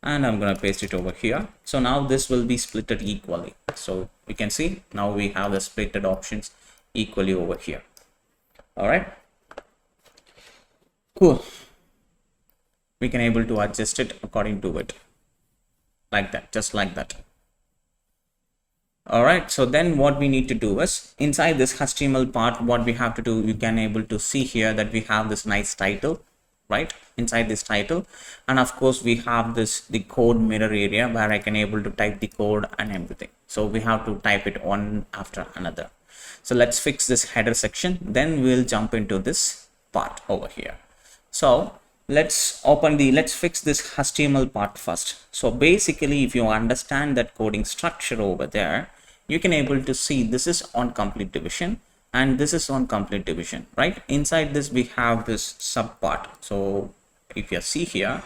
and I'm going to paste it over here. So now this will be splitted equally. So we can see now we have the splitted options equally over here. All right. Cool. We can able to adjust it according to it like that, just like that. All right. So then what we need to do is inside this HTML part, what we have to do, you can able to see here that we have this nice title, right? Inside this title, and of course we have the code mirror area where I can able to type the code and everything. So we have to type it one after another. So let's fix this header section, then we'll jump into this part over here. So let's fix this HTML part first. So basically, if you understand that coding structure over there, you can able to see this is on complete division and this is on complete division, right? Inside this we have this sub part. So if you see here,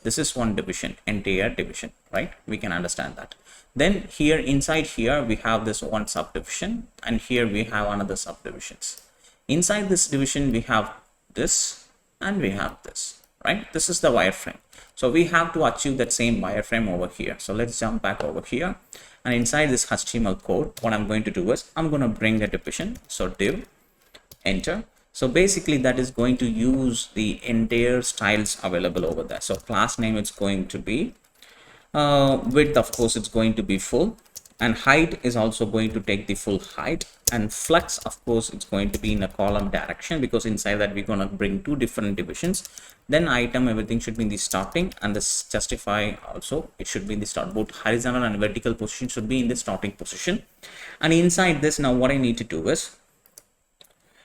this is one division, entire division, right? We can understand that. Then here inside here we have this one subdivision, and here we have another subdivisions. Inside this division we have this and we have this, right? This is the wireframe. So we have to achieve that same wireframe over here. So let's jump back over here And inside this HTML code, what I'm going to do is I'm going to bring a division. So div, enter. So basically that is going to use the entire styles available over there. So class name it's going to be width, of course it's going to be full, and height is also going to take the full height, and flex of course it's going to be in a column direction, because inside that we're going to bring two different divisions. Then item, everything should be in the starting, and this justify also it should be in the start. Both horizontal and vertical position should be in the starting position. And inside this, now what I need to do is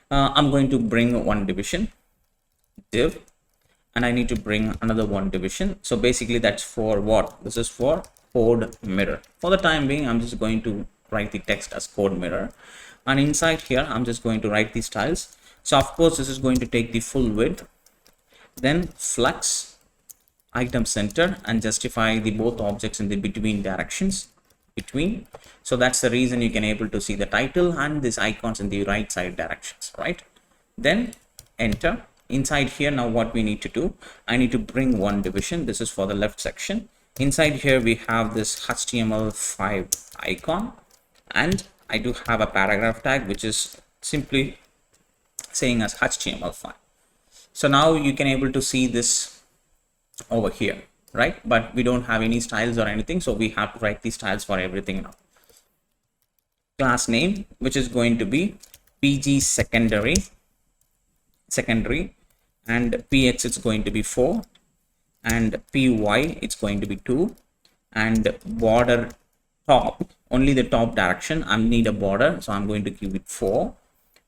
I'm going to bring one division, div, and I need to bring another one division. So basically that's for what? This is for CodeMirror. For the time being, I'm just going to write the text as CodeMirror, and inside here I'm just going to write the styles. So of course this is going to take the full width, then flex, item center, and justify the both objects in the between directions, between. So that's the reason you can able to see the title and these icons in the right side directions, right? Then enter. Inside here, now what we need to do, I need to bring one division. This is for the left section. Inside here we have this HTML5 icon, and I do have a paragraph tag which is simply saying as HTML5. So now you can able to see this over here, right? But we don't have any styles or anything, so we have to write these styles for everything now. Class name, which is going to be PG secondary, and PX it's going to be 4, and PY it's going to be 2, and border top, only the top direction I need a border, so I'm going to give it 4,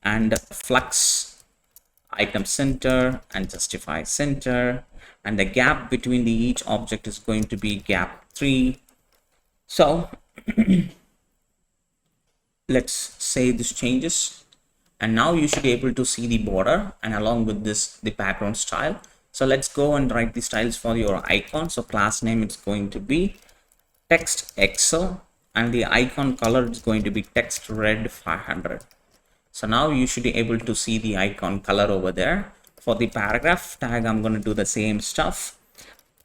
and flex, item center, and justify center, and the gap between the each object is going to be gap 3. So let's save these changes, and now you should be able to see the border, and along with this the background style. So let's go and write the styles for your icon. So class name it's going to be text excel, and the icon color is going to be text red 500. So now you should be able to see the icon color over there. For the paragraph tag, I'm going to do the same stuff.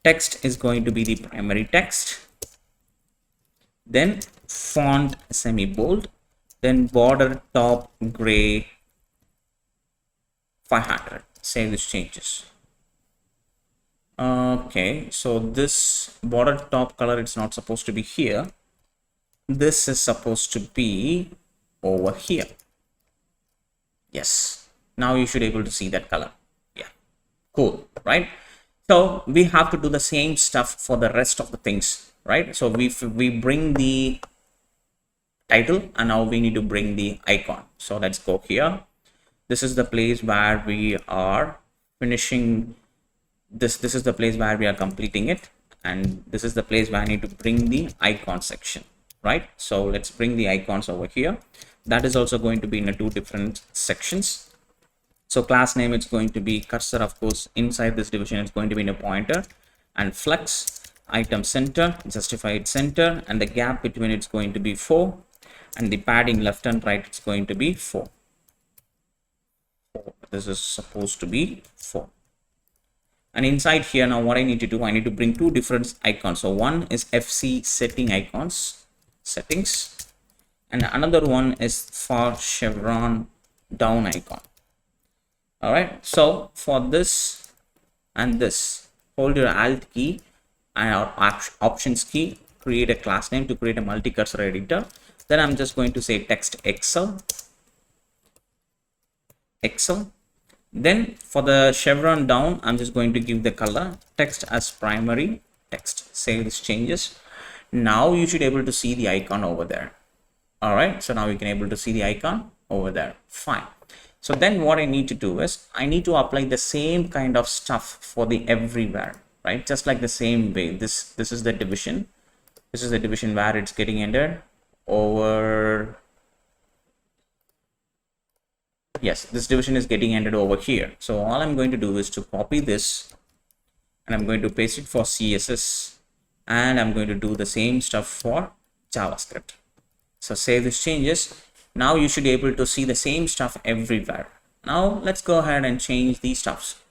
Text is going to be the primary text, then font semi bold, then border top gray 500. Save these changes. Okay, so this border top color, it's not supposed to be here. This is supposed to be over here. Yes, now you should be able to see that color. Yeah, cool, right? So we have to do the same stuff for the rest of the things, right? So we bring the title, and now we need to bring the icon. So let's go here. This is the place where we are finishing this. This is the place where we are completing it, and this is the place where I need to bring the icon section, right? So let's bring the icons over here. That is also going to be in two different sections. So class name it's going to be cursor, of course inside this division it's going to be in a pointer, and flex, item center, justified center, and the gap between it's going to be 4, and the padding left and right it's going to be 4. This is supposed to be 4. And inside here, now what I need to do, I need to bring two different icons. So one is FC setting icons, settings, and another one is for chevron down icon. All right, so for this and this, hold your alt key and our options key, create a class name to create a multi-cursor editor. Then I'm just going to say text excel. Then for the chevron down, I'm just going to give the color text as primary text. Save these changes. Now you should be able to see the icon over there. All right, so now you can able to see the icon over there. Fine. So then what I need to do is I need to apply the same kind of stuff for the everywhere, right? Just like the same way. This is the division. This is the division where it's getting entered over. Yes, this division is getting entered over here. So all I'm going to do is to copy this, and I'm going to paste it for CSS, and I'm going to do the same stuff for JavaScript. So save these changes. Now you should be able to see the same stuff everywhere. Now let's go ahead and change these stuffs.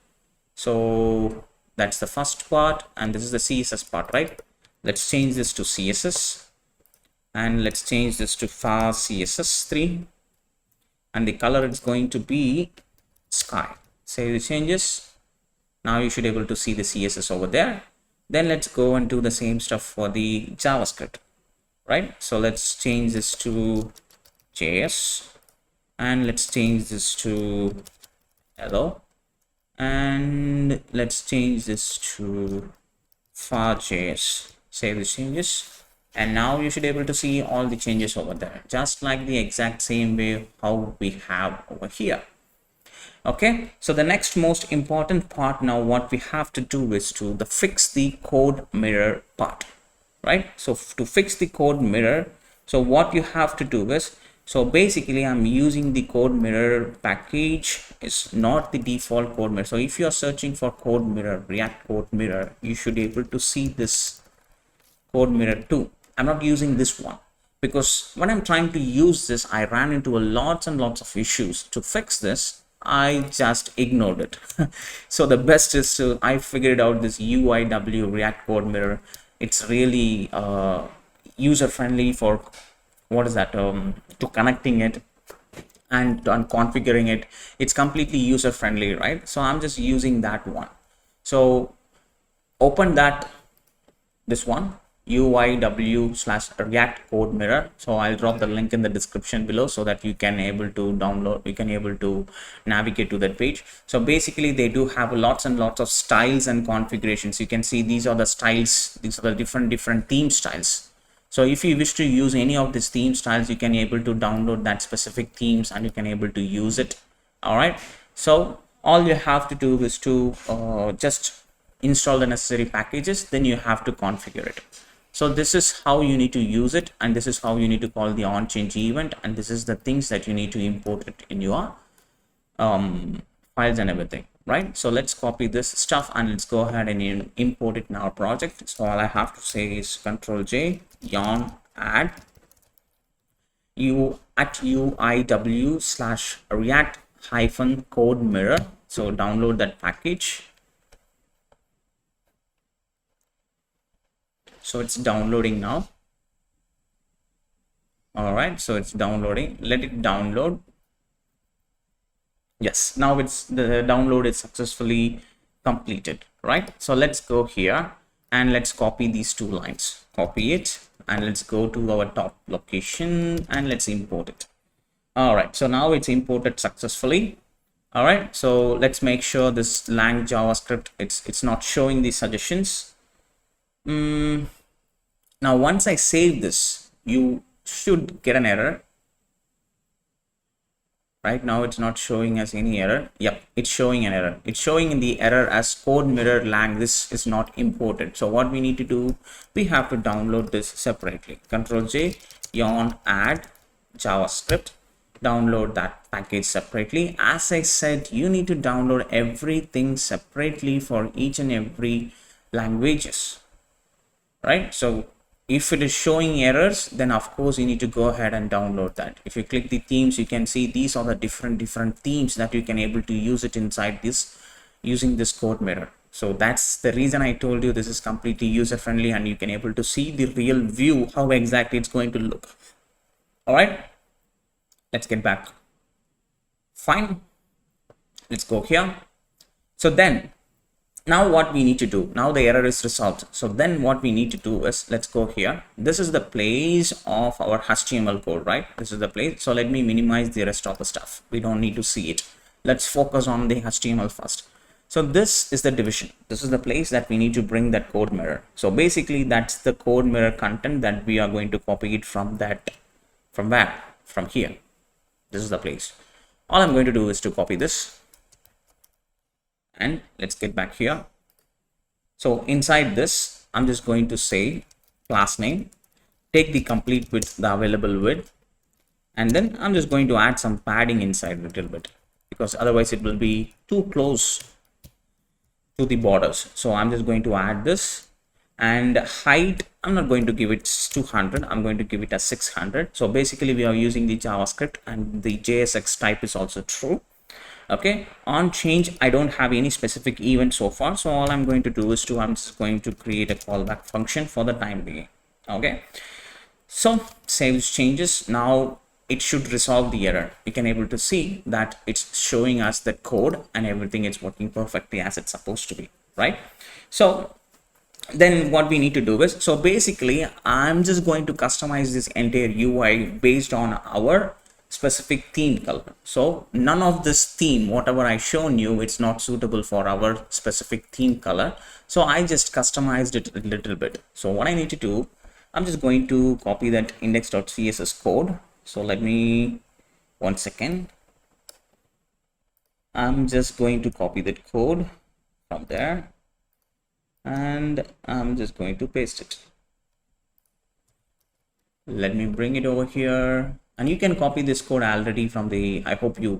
So that's the first part, and this is the CSS part, right? Let's change this to CSS. and let's change this to far CSS3, and the color is going to be sky. Save the changes. Now you should be able to see the CSS over there. Then let's go and do the same stuff for the JavaScript, right? So let's change this to JS, and let's change this to hello, and let's change this to far.js. Save the changes, and now you should be able to see all the changes over there, just like the exact same way how we have over here. Okay, so the next most important part now, what we have to do is to fix the code mirror part, right? So to fix the code mirror, so what you have to do is, so basically I'm using the CodeMirror package. It's not the default CodeMirror. So if you are searching for CodeMirror, React CodeMirror, you should be able to see this CodeMirror 2. I'm not using this one because when I'm trying to use this, I ran into lots and lots of issues. To fix this, I just ignored it. So the best is to, I figured out this UIW React CodeMirror. It's really user friendly for what is that, to connecting it and configuring it. It's completely user friendly, right? So I'm just using that one. So open this one, UIW/React CodeMirror. So I'll drop the link in the description below so that you can able to download, you can able to navigate to that page. So basically they do have lots and lots of styles and configurations. You can see these are the styles, these are the different theme styles. So if you wish to use any of these theme styles, you can able to download that specific themes and you can able to use it. All right, so all you have to do is to just install the necessary packages, then you have to configure it. So this is how you need to use it, and this is how you need to call the on change event, and this is the things that you need to import it in your files and everything, right? So let's copy this stuff and let's go ahead and import it in our project. So all I have to say is Control J, yarn add UIW/React-CodeMirror. So download that package. So it's downloading now. All right, so it's downloading. Let it download. Yes, now it's the download is successfully completed, right? So let's go here and let's copy these two lines. Copy it and let's go to our top location and let's import it. All right, so now it's imported successfully. All right, so let's make sure this lang JavaScript, it's not showing the suggestions. Now once I save this, you should get an error. Right now it's not showing us any error. Yep, it's showing an error. It's showing in the error as CodeMirror lang. This is not imported. So what we need to do, we have to download this separately. Control J, yarn add JavaScript, download that package separately. As I said, you need to download everything separately for each and every languages, right? So if it is showing errors, then of course you need to go ahead and download that. If you click the themes, you can see these are the different themes that you can able to use it inside this using this CodeMirror. So that's the reason I told you this is completely user friendly and you can able to see the real view, how exactly it's going to look. All right, let's get back. Fine, let's go here. So then now what we need to do, now the error is resolved. So then what we need to do is, let's go here. This is the place of our HTML code, right? This is the place. So let me minimize the rest of the stuff. We don't need to see it. Let's focus on the HTML first. So this is the division. This is the place that we need to bring that CodeMirror. So basically that's the CodeMirror content that we are going to copy it from that, from where? From here. This is the place. All I'm going to do is to copy this. And let's get back here. So inside this, I'm just going to say class name, take the complete width, the available width, and then I'm just going to add some padding inside a little bit because otherwise it will be too close to the borders. So I'm just going to add this, and height, I'm not going to give it 200, I'm going to give it a 600. So basically we are using the JavaScript and the JSX type is also true. Okay, on change, I don't have any specific event so far. So all I'm going to do is I'm just going to create a callback function for the time being. Okay, So save these changes. Now it should resolve the error. You can able to see that it's showing us the code and everything is working perfectly as it's supposed to be, right? So then what we need to do is, so basically I'm just going to customize this entire UI based on our specific theme color. So none of this theme, whatever I shown you, it's not suitable for our specific theme color. So I just customized it a little bit. So what I need to do, I'm just going to copy that index.css code. So let me, 1 second. I'm just going to copy that code from there, and I'm just going to paste it. Let me bring it over here, and you can copy this code already from the, I hope you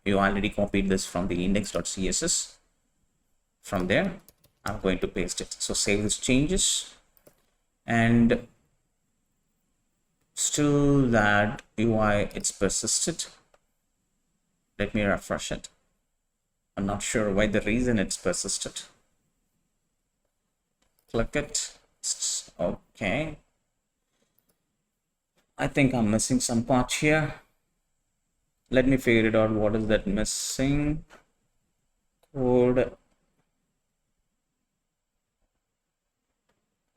already copied this from the index.css. From there I'm going to paste it. So save these changes, and still that UI it's persisted. Let me refresh it. I'm not sure why the reason it's persisted. Click it. Okay, I think I'm missing some part here. Let me figure it out. What is that missing code?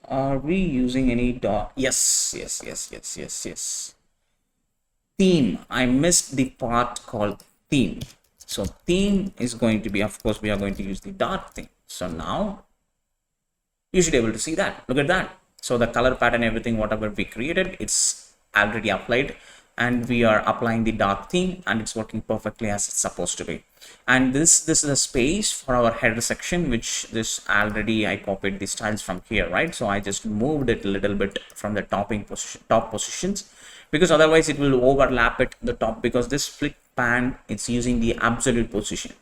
Are we using any dot? Yes. Theme. I missed the part called theme. So theme is going to be, of course, we are going to use the dot theme. So now you should be able to see that. Look at that. So the color pattern, everything, whatever we created, it's already applied, and we are applying the dot theme, and it's working perfectly as it's supposed to be. And this is a space for our header section, which this already I copied the styles from here, right? So I just moved it a little bit from the top positions, because otherwise it will overlap at the top, because this SplitPane, it's using the absolute position.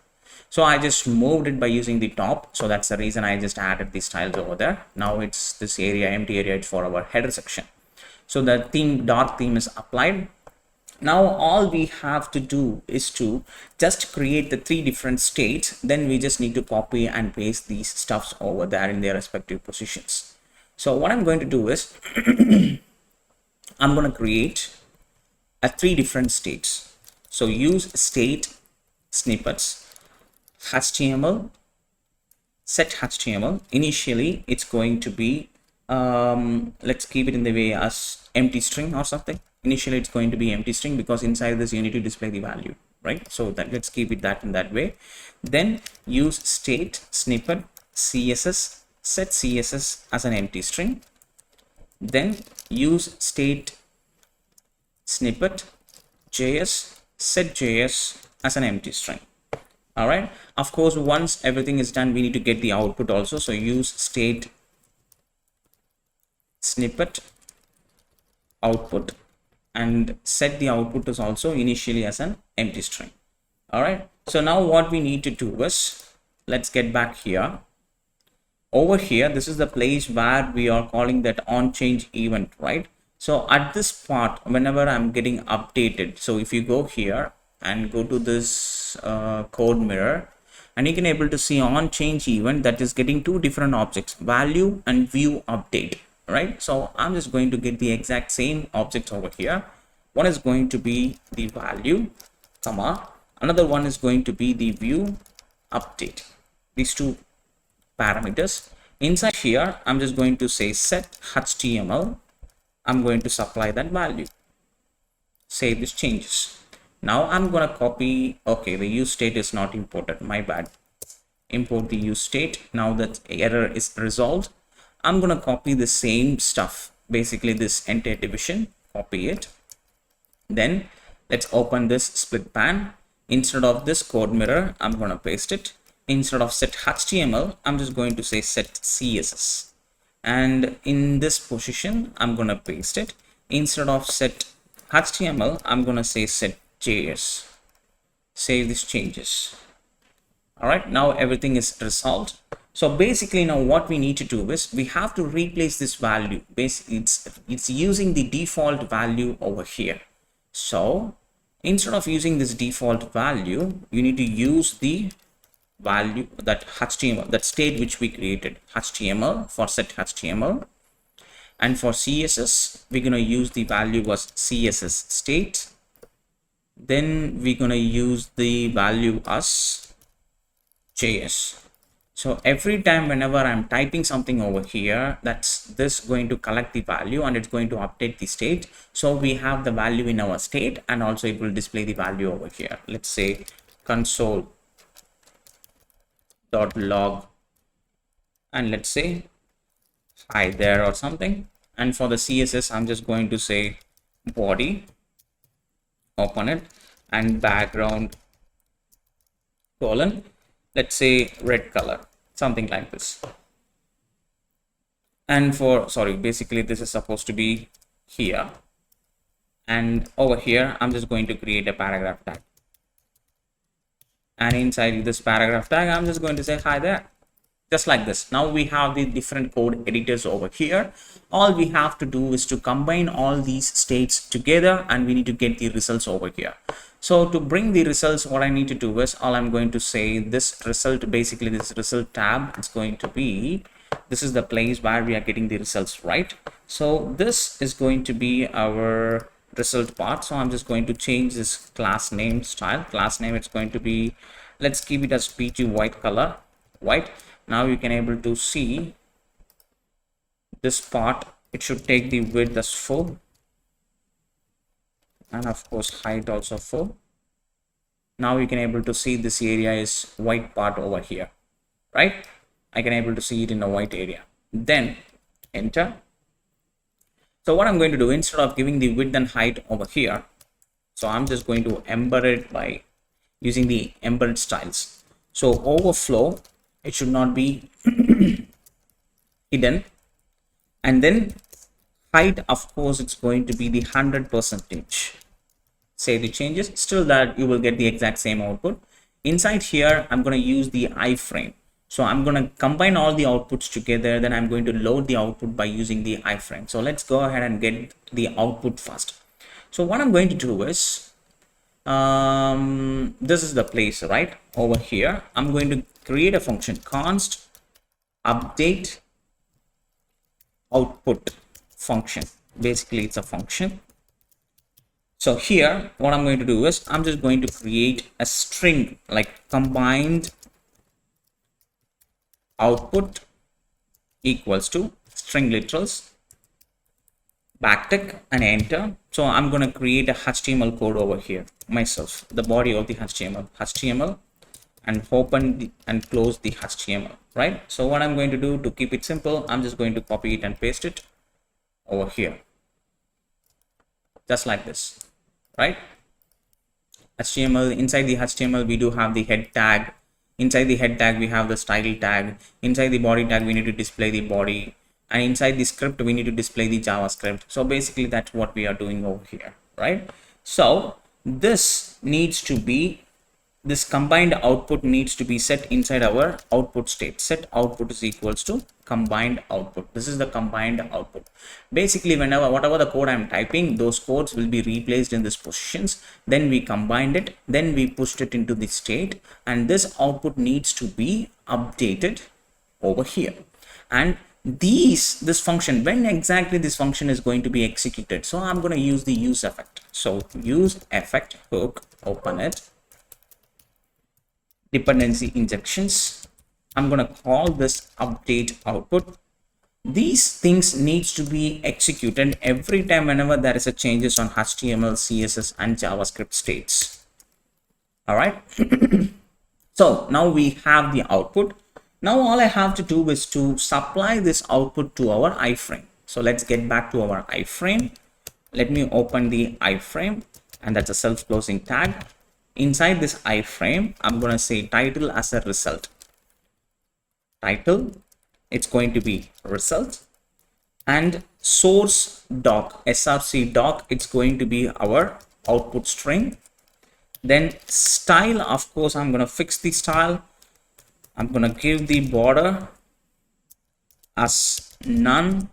So I just moved it by using the top. So that's the reason I just added the styles over there. Now it's this area, empty area, it's for our header section. So the theme, dot theme is applied. Now all we have to do is to just create the 3 different states. Then we just need to copy and paste these stuffs over there in their respective positions. So what I'm going to do is I'm going to create a 3 different states. So use state snippets, HTML, set HTML. Initially it's going to be let's keep it in the way as empty string or something. Initially it's going to be empty string, because inside this you need to display the value, right? So that, let's keep it that in that way. Then use state snippet CSS, set CSS as an empty string. Then use state snippet JS, set JS as an empty string. All right, of course, once everything is done, we need to get the output also. So use state snippet output, and set the output is also initially as an empty string. All right, so now what we need to do is, let's get back here. Over here, this is the place where we are calling that on change event, right? So at this part, whenever I'm getting updated, so if you go here and go to this CodeMirror, and you can able to see on change event that is getting 2 different objects, value and view update, right? So I'm just going to get the exact same objects over here. One is going to be the value, comma, another one is going to be the view update. These 2 parameters. Inside here, I'm just going to say set HTML. I'm going to supply that value. Save these changes. Now I'm going to copy, okay, the use state is not imported, my bad. Import the use state. Now that error is resolved, I'm going to copy the same stuff, basically this entire division, copy it. Then let's open this SplitPane. Instead of this CodeMirror, I'm going to paste it. Instead of set HTML, I'm just going to say set CSS. And in this position, I'm going to paste it. Instead of set HTML, I'm going to say set JS. Save these changes. All right, now everything is resolved. So basically now what we need to do is we have to replace this value. Basically, it's using the default value over here. So instead of using this default value, you need to use the value, that HTML, that state which we created, HTML, for set HTML. And for CSS, we're going to use the value as CSS state. Then we're going to use the value as JS. So every time whenever I'm typing something over here, that's this going to collect the value and it's going to update the state. So we have the value in our state and also it will display the value over here. Let's say console.log and let's say hi there or something. And for the CSS, I'm just going to say body, open it, and background colon, let's say red color, something like this. And for basically this is supposed to be here, and over here I'm just going to create a paragraph tag, and inside this paragraph tag I'm just going to say hi there, just like this. Now we have the different code editors over here. All we have to do is to combine all these states together and we need to get the results over here. So to bring the results, what I need to do is all I'm going to say this result, basically this result tab, it's going to be, this is the place where we are getting the results, right? So this is going to be our result part. So I'm just going to change this class name style. Class name, it's going to be, let's keep it as p2 white color, white. Now you can able to see this part, it should take the width as full and of course height also full. Now you can able to see this area is white part over here, right? I can able to see it in a white area. Then enter. So what I'm going to do, instead of giving the width and height over here, so I'm just going to embed it by using the embedded styles. So overflow, it should not be hidden, and then height, of course it's going to be the 100%. Save the changes, still that you will get the exact same output. Inside here I'm going to use the iframe, so I'm going to combine all the outputs together, then I'm going to load the output by using the iframe. So let's go ahead and get the output first. So what I'm going to do is this is the place, right? Over here I'm going to create a function const update output function. Basically it's a function. So here what I'm going to do is I'm just going to create a string like combined output equals to string literals backtick and enter. So I'm going to create a HTML code over here myself, the body of the HTML and open and close the HTML, right? So what I'm going to do to keep it simple, I'm just going to copy it and paste it over here, just like this, right? HTML, inside the HTML we do have the head tag, inside the head tag we have the style tag, inside the body tag we need to display the body, and inside the script we need to display the JavaScript. So basically that's what we are doing over here, right? So this needs to be, this combined output needs to be set inside our output state. Set output is equals to combined output. This is the combined output. Basically whenever whatever the code I'm typing, those codes will be replaced in these positions, then we combined it, then we pushed it into the state, and this output needs to be updated over here. And this function, when exactly this function is going to be executed, so I'm going to use the use effect. So use effect hook, open it, dependency injections. I'm going to call this update output. These things needs to be executed every time whenever there is a changes on HTML, CSS and JavaScript states. All right. So now we have the output. Now all I have to do is to supply this output to our iframe. So let's get back to our iframe. Let me open the iframe, and that's a self-closing tag. Inside this iframe, I'm going to say title as a result. Title, it's going to be result, and source doc, src doc, it's going to be our output string. Then style, of course, I'm going to fix the style. I'm going to give the border as none,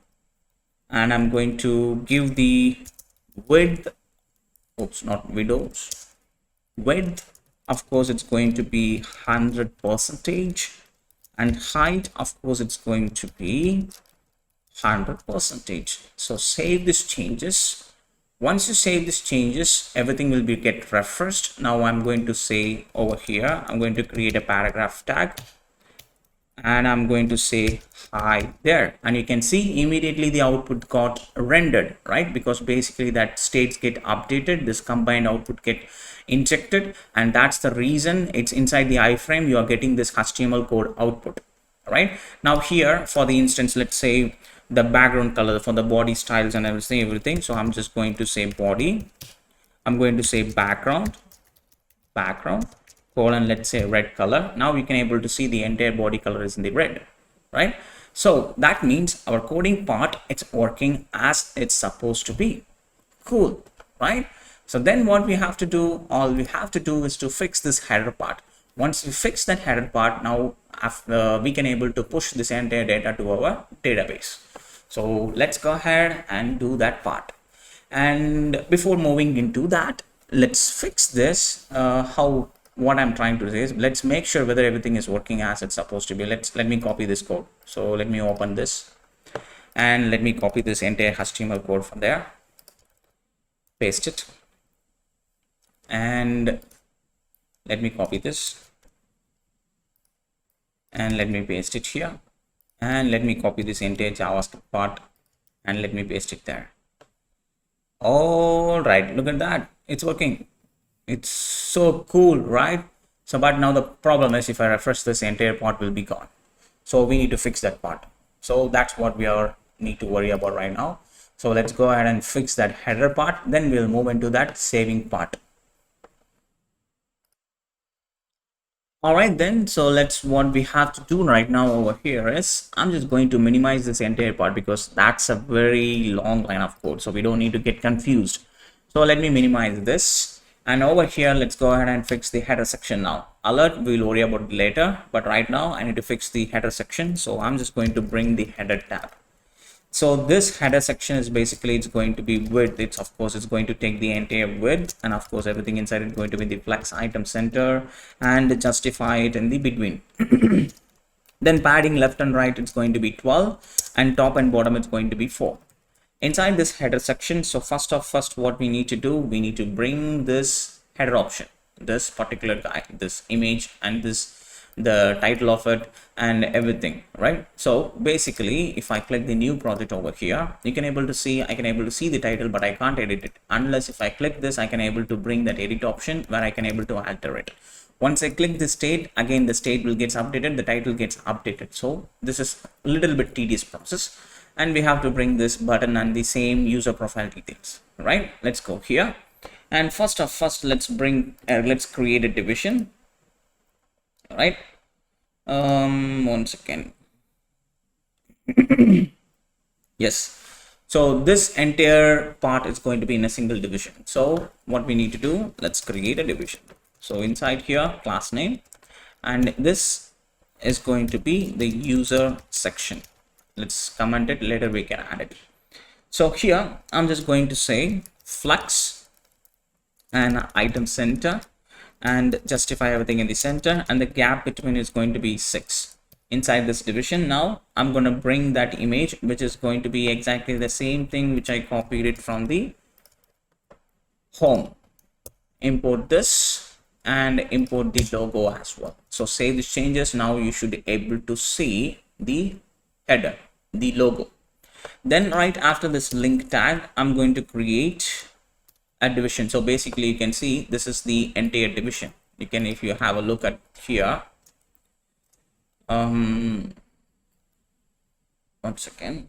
and I'm going to give the width, oops, not widows, width, of course it's going to be 100%, and height, of course it's going to be 100%. So save these changes. Once you save these changes, everything will be get refreshed. Now I'm going to say over here, I'm going to create a paragraph tag, and I'm going to say hi there, and you can see immediately the output got rendered, right? Because basically that states get updated, this combined output get injected, and that's the reason it's inside the iframe you are getting this HTML code output, right? Now here for the instance, let's say the background color for the body styles and everything, so I'm just going to say body, I'm going to say background colon, let's say red color. Now you can able to see the entire body color is in the red, right? So that means our coding part, it's working as it's supposed to be. Cool, right? So then what we have to do, all we have to do is to fix this header part. Once we fix that header part, now after we can able to push this entire data to our database. So let's go ahead and do that part. And before moving into that, let's fix this. What I'm trying to say is, let's make sure whether everything is working as it's supposed to be. Let me copy this code. So let me open this and let me copy this entire HTML code from there, paste it, and let me copy this and let me paste it here, and let me copy this entire JavaScript part and let me paste it there. All right, look at that, it's working. It's so cool, right? So but now the problem is, if I refresh this, entire part will be gone. So we need to fix that part. So that's what we need to worry about right now. So let's go ahead and fix that header part, then we'll move into that saving part. All right then, so what we have to do right now over here is, I'm just going to minimize this entire part because that's a very long line of code, so we don't need to get confused. So let me minimize this. And over here, let's go ahead and fix the header section now. Alert, we'll worry about it later, but right now I need to fix the header section. So I'm just going to bring the header tab. So this header section is basically, it's going to be width. It's of course, it's going to take the entire width, and of course everything inside is going to be the flex item center and justify it in the between. Then padding left and right, it's going to be 12, and top and bottom it's going to be 4. Inside this header section, so first what we need to do, we need to bring this header option, this particular guy, this image, and the title of it and everything, right? So basically, if I click the new project over here, I can able to see the title, but I can't edit it unless if I click this. I can able to bring that edit option where I can able to alter it. Once I click the state, again the state will get updated, the title gets updated. So this is a little bit tedious process, and we have to bring this button and the same user profile details, right? Let's go here, and first let's create a division. All right, 1 second. Yes, so this entire part is going to be in a single division. So what we need to do, let's create a division. So inside here, class name, and this is going to be the user section. Let's comment it, later we can add it. So here I'm just going to say flex and item center and justify everything in the center, and the gap between is going to be 6 inside this division. Now I'm going to bring that image, which is going to be exactly the same thing which I copied it from the home. Import this and import the logo as well. So save these changes. Now you should be able to see the header, the logo. Then right after this link tag, I'm going to create a division. So basically you can see this is the entire division. You can, if you have a look at here, 1 second.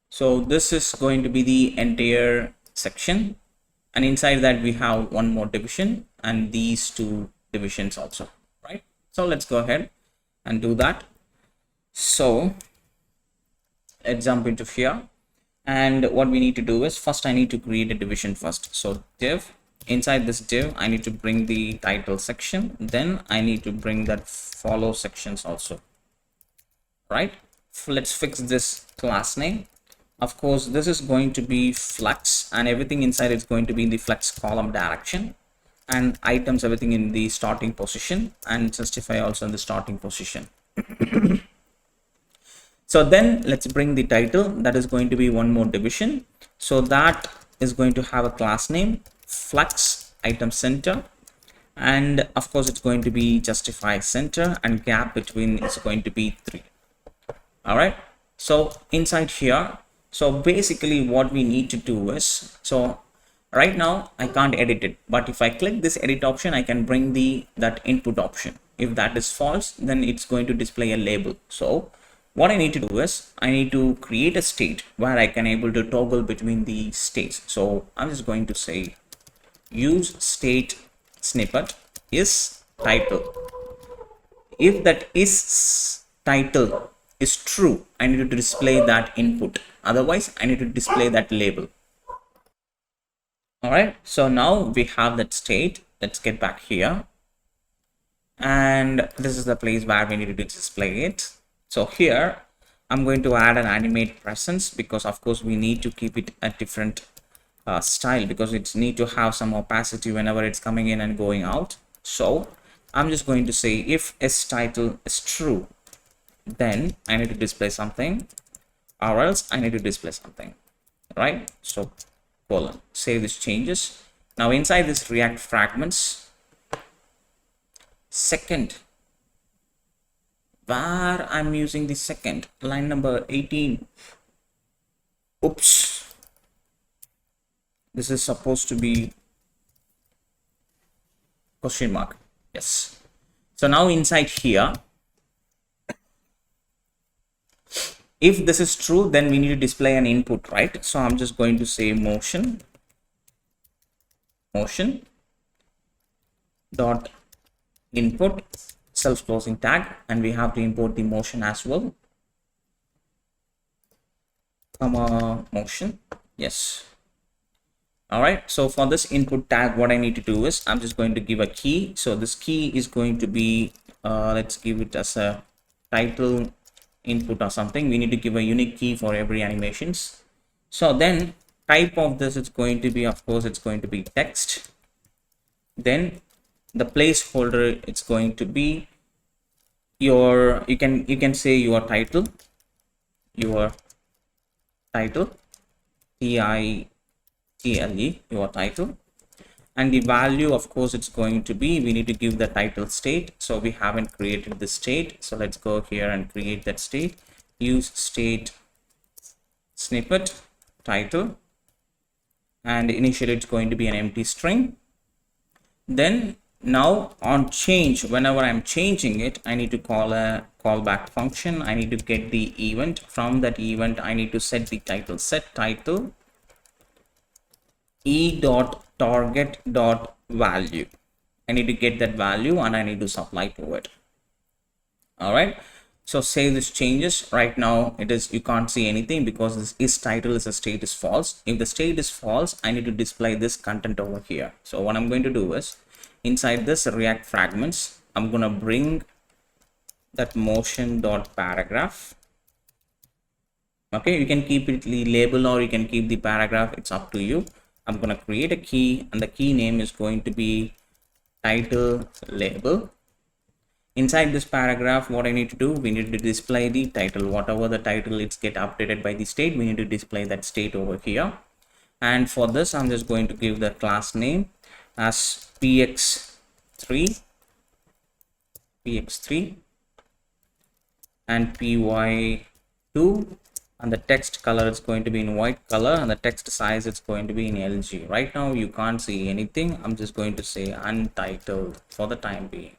So this is going to be the entire section, and inside that we have one more division and these 2 divisions also, right? So let's go ahead and do that. So let's jump into here, and what we need to do is, first I need to create a division first. So div, inside this div I need to bring the title section, then I need to bring that follow sections also, right? Let's fix this class name. Of course this is going to be flex, and everything inside is going to be in the flex column direction, and items everything in the starting position, and justify also in the starting position, So then let's bring the title. That is going to be one more division. So that is going to have a class name, flex item center, and of course it's going to be justify center, and gap between is going to be 3. All right, so inside here, so basically what we need to do is, so right now I can't edit it, but if I click this edit option, I can bring that input option. If that is false, then it's going to display a label. So what I need to do is I need to create a state where I can able to toggle between the states. So I'm just going to say use state snippet is title. If that is title is true, I need to display that input. Otherwise, I need to display that label. All right. So now we have that state. Let's get back here. And this is the place where we need to display it. So here, I'm going to add an animate presence, because of course we need to keep it a different style, because it's need to have some opacity whenever it's coming in and going out. So I'm just going to say if S title is true, then I need to display something, or else I need to display something, right? So colon, save these changes. Now inside this React fragments, second, where I'm using the second, line number 18. Oops, this is supposed to be question mark. Yes. So now inside here, if this is true, then we need to display an input, right? So I'm just going to say motion dot input self-closing tag, and we have to import the motion as well, comma motion. Yes. All right, so for this input tag, what I need to do is I'm just going to give a key. So this key is going to be let's give it as a title input or something. We need to give a unique key for every animations. So then type of this is going to be, of course, it's going to be text. Then the placeholder, it's going to be your, you can say your title, TITLE, your title, and the value, of course, it's going to be, we need to give the title state. So we haven't created the state, so let's go here and create that state. Use state snippet title, and initially it's going to be an empty string. Then now on change, whenever I'm changing it, I need to call a callback function. I need to get the event. From that event, I need to set the title, set title e.target.value. I need to get that value and I need to supply to it. All right, so save this changes. Right now it is, you can't see anything because this is title is a state is false. If the state is false, I need to display this content over here. So what I'm going to do is inside this React fragments, I'm going to bring that motion.paragraph. Okay, you can keep it the label or you can keep the paragraph, it's up to you. I'm going to create a key, and the key name is going to be title label. Inside this paragraph, what I need to do, we need to display the title, whatever the title, it's get updated by the state, we need to display that state over here. And for this, I'm just going to give the class name as px3 and py2, and the text color is going to be in white color, and the text size is going to be in LG. Right now you can't see anything. I'm just going to say untitled for the time being.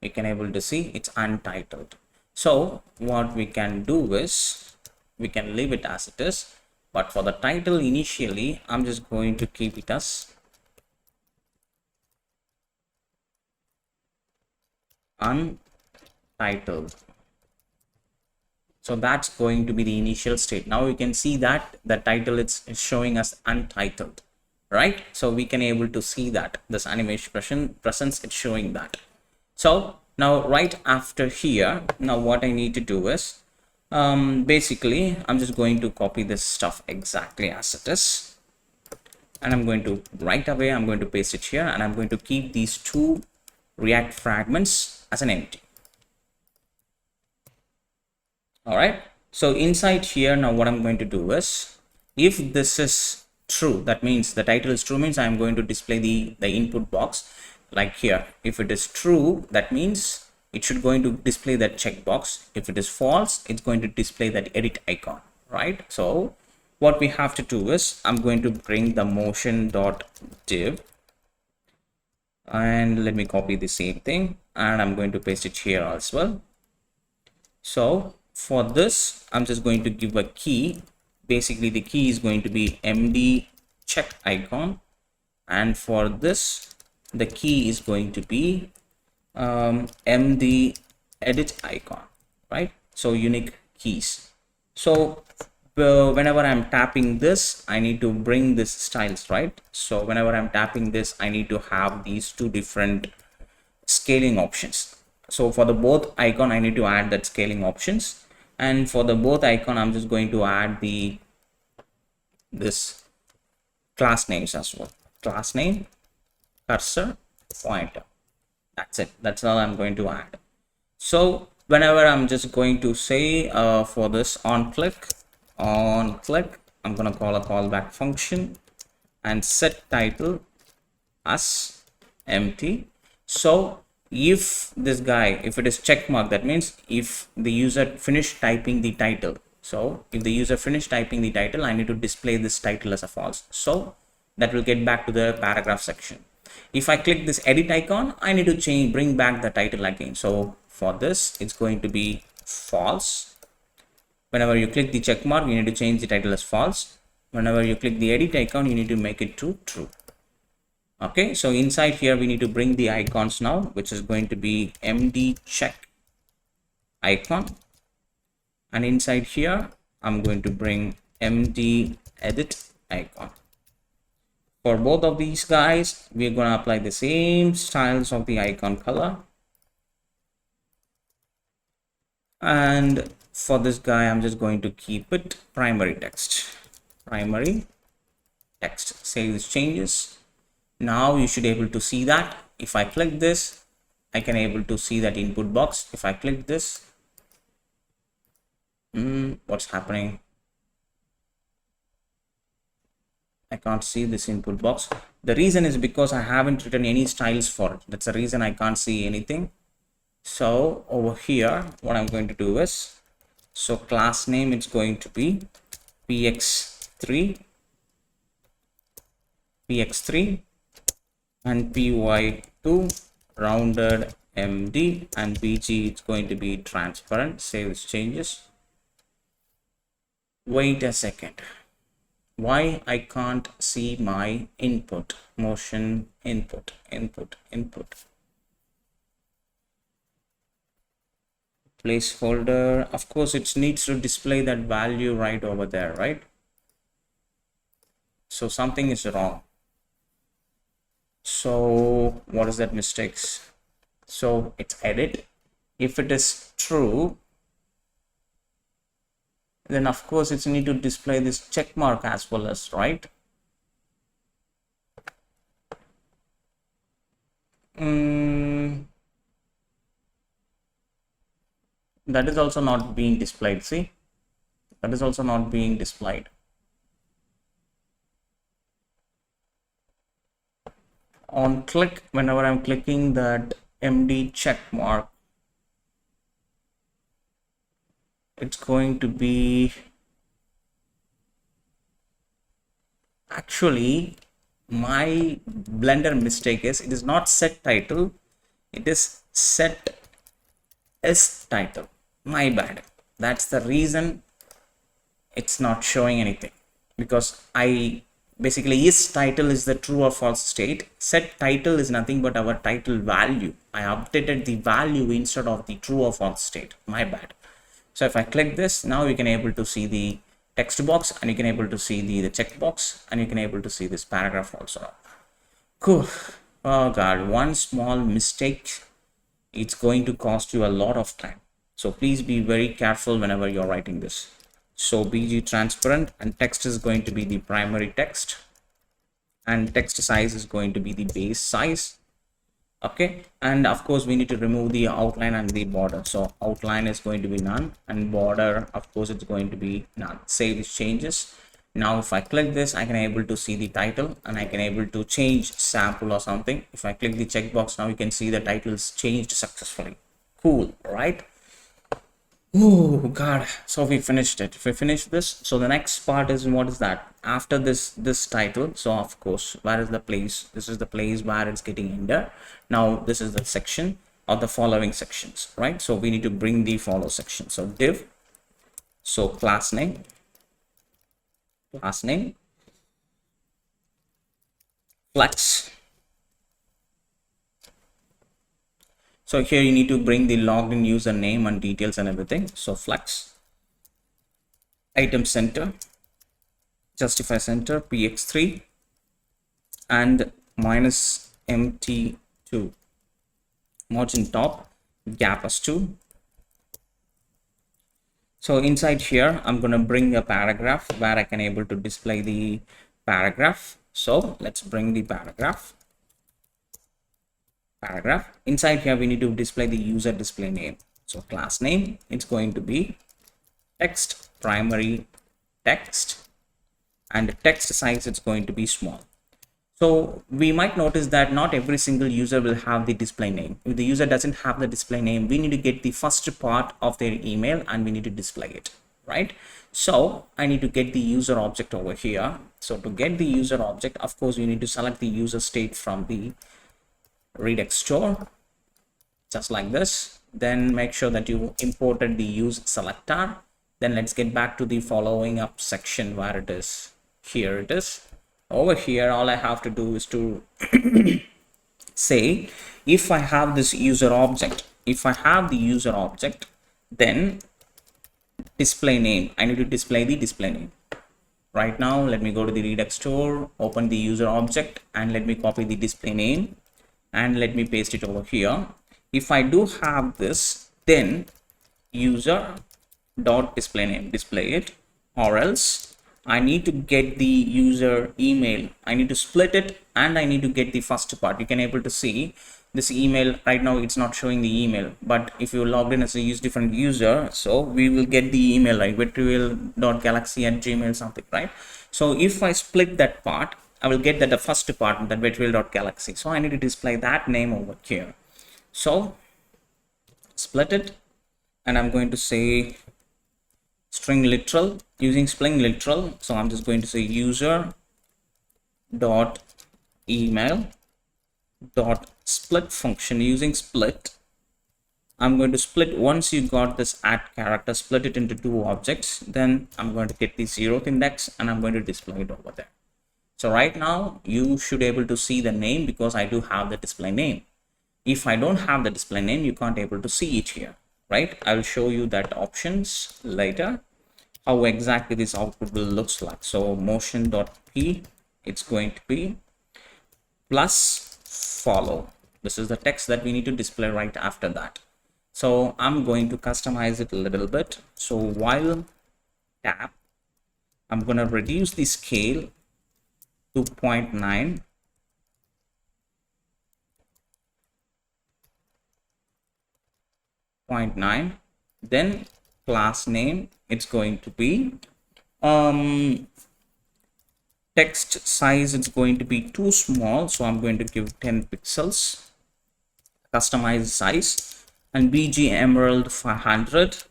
You can able to see it's untitled. So what we can do is we can leave it as it is, but for the title initially, I'm just going to keep it as untitled. So that's going to be the initial state. Now you can see that the title is showing us untitled, right? So we can able to see that this animation presence, it's showing that. So now right after here, now what I need to do is basically I'm just going to copy this stuff exactly as it is, and I'm going to right away, I'm going to paste it here, and I'm going to keep these two React fragments as an empty. All right. So inside here, now what I'm going to do is, if this is true, that means the title is true, means I'm going to display the input box like here. If it is true, that means it should going to display that checkbox. If it is false, it's going to display that edit icon, right? So what we have to do is, I'm going to bring the motion.div, and let me copy the same thing, and I'm going to paste it here as well. So for this, I'm just going to give a key. Basically the key is going to be md check icon, and for this the key is going to be md edit icon, right? So unique keys. So whenever I'm tapping this, I need to bring this styles, right? So whenever I'm tapping this, I need to have these two different scaling options. So for the both icon, I need to add that scaling options, and for the both icon, I'm just going to add this class names as well. Class name, cursor, pointer. That's it. That's all I'm going to add. So whenever I'm just going to say for this on click, I'm going to call a callback function and set title as empty. So if this guy, if it is check mark, that means if the user finished typing the title. So if the user finished typing the title, I need to display this title as a false. So that will get back to the paragraph section. If I click this edit icon, I need to bring back the title again. So for this, it's going to be false. Whenever you click the check mark, you need to change the title as false. Whenever you click the edit icon, you need to make it to true. Okay, so inside here we need to bring the icons now, which is going to be md check icon, and inside here I'm going to bring md edit icon. For both of these guys, we're going to apply the same styles of the icon color, and for this guy I'm just going to keep it primary text. Save these changes. Now you should be able to see that if I click this, I can able to see that input box. If I click this, what's happening? I can't see this input box. The reason is because I haven't written any styles for it. That's the reason I can't see anything. So over here, what I'm going to do is, so class name, it's going to be px3 and py2 rounded md, and bg, it's going to be transparent. Save these changes. Wait a second, why I can't see my input? Motion input. Placeholder, of course it needs to display that value right over there, right? So something is wrong. So what is that mistakes? So it's edit. If it is true, then of course it's need to display this check mark as well as, right? That is also not being displayed. See, that is also not being displayed. On click, whenever I'm clicking that md check mark, it's going to be, actually my Blender mistake is, it is not set title, it is set s title. My bad. That's the reason it's not showing anything, because I basically is title is the true or false state. Set title is nothing but our title value. I updated the value instead of the true or false state. My bad. So if I click this, now you can able to see the text box, and you can able to see the checkbox, and you can able to see this paragraph also. Cool. Oh god, one small mistake, it's going to cost you a lot of time. So please be very careful whenever you're writing this. So bg transparent, and text is going to be the primary text, and text size is going to be the base size. Okay, and of course we need to remove the outline and the border. So outline is going to be none, and border, of course, it's going to be none. Save these changes. Now if I click this, I can able to see the title, and I can able to change sample or something. If I click the checkbox, now you can see the title is changed successfully. Cool, right? Oh god, so we finished it. If we finish this, so the next part is, what is that after this title? So of course, where is the place? This is the place where it's getting in there. Now this is the section of the following sections, right? So we need to bring the follow section. So div, so class name, flex. So here you need to bring the logged in username and details and everything. So flex, item center, justify center, px3, and minus mt2, margin top, gap as 2. So inside here, I'm going to bring a paragraph where I can able to display the paragraph. So let's bring the paragraph. Inside here, we need to display the user display name. So class name, it's going to be text, primary text, and text size, it's going to be small. So we might notice that not every single user will have the display name. If the user doesn't have the display name, we need to get the first part of their email and we need to display it, right? So I need to get the user object over here. So to get the user object, of course, you need to select the user state from the Redux store, just like this. Then make sure that you imported the use selector. Then let's get back to the following up section where it is. Here it is. Over here, all I have to do is to say, if I have this user object, then display name, I need to display the display name. Right now, let me go to the Redux store, open the user object, and let me copy the display name and let me paste it over here. If I do have this, then user dot display name, display it, or else I need to get the user email. I need to split it and I need to get the first part. You can able to see this email right now, it's not showing the email, but if you logged in as a different user, so we will get the email like virtual.galaxy@gmail something, right? So if I split that part, I will get that the first part, that virtual.galaxy. So I need to display that name over here. So split it, and I'm going to say string literal, using string literal. So I'm just going to say user dot email dot split function using split. I'm going to split. Once you got this add character, split it into two objects, then I'm going to get the 0th index and I'm going to display it over there. So right now you should be able to see the name because I do have the display name. If I don't have the display name, you can't able to see it here, right? I will show you that options later, how exactly this output will looks like. So motion.p, it's going to be plus follow. This is the text that we need to display right after that. So I'm going to customize it a little bit. So while tap, I'm going to reduce the scale to 0.9. Then class name, it's going to be text size, it's going to be too small, so I'm going to give 10 pixels. Customize size, and bg emerald 500,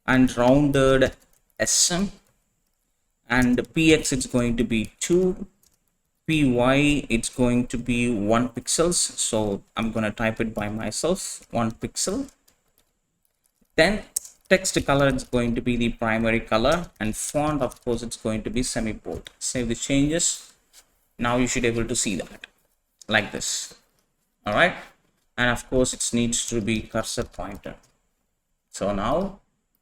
and rounded sm, and px it's going to be 2, py it's going to be 1 pixels, so I'm going to type it by myself, 1 pixel. Then text color is going to be the primary color, and font, of course, it's going to be semi-bold. Save the changes. Now you should be able to see that like this. All right, and of course it needs to be cursor pointer. So now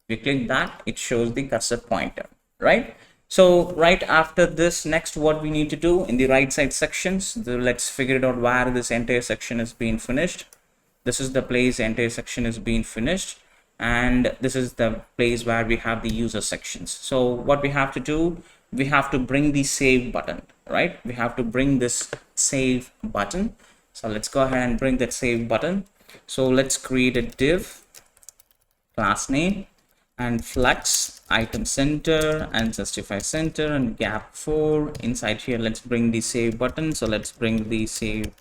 we click that, it shows the cursor pointer, right? So right after this, next what we need to do in the right side sections, let's figure it out where this entire section is being finished. This is the place entire section is being finished, and this is the place where we have the user sections. So what we have to do, we have to bring the save button, right? We have to bring this save button. So let's go ahead and bring that save button. So let's create a div, class name, and flex item center and justify center and gap 4. Inside here, let's bring the save button. So let's bring the save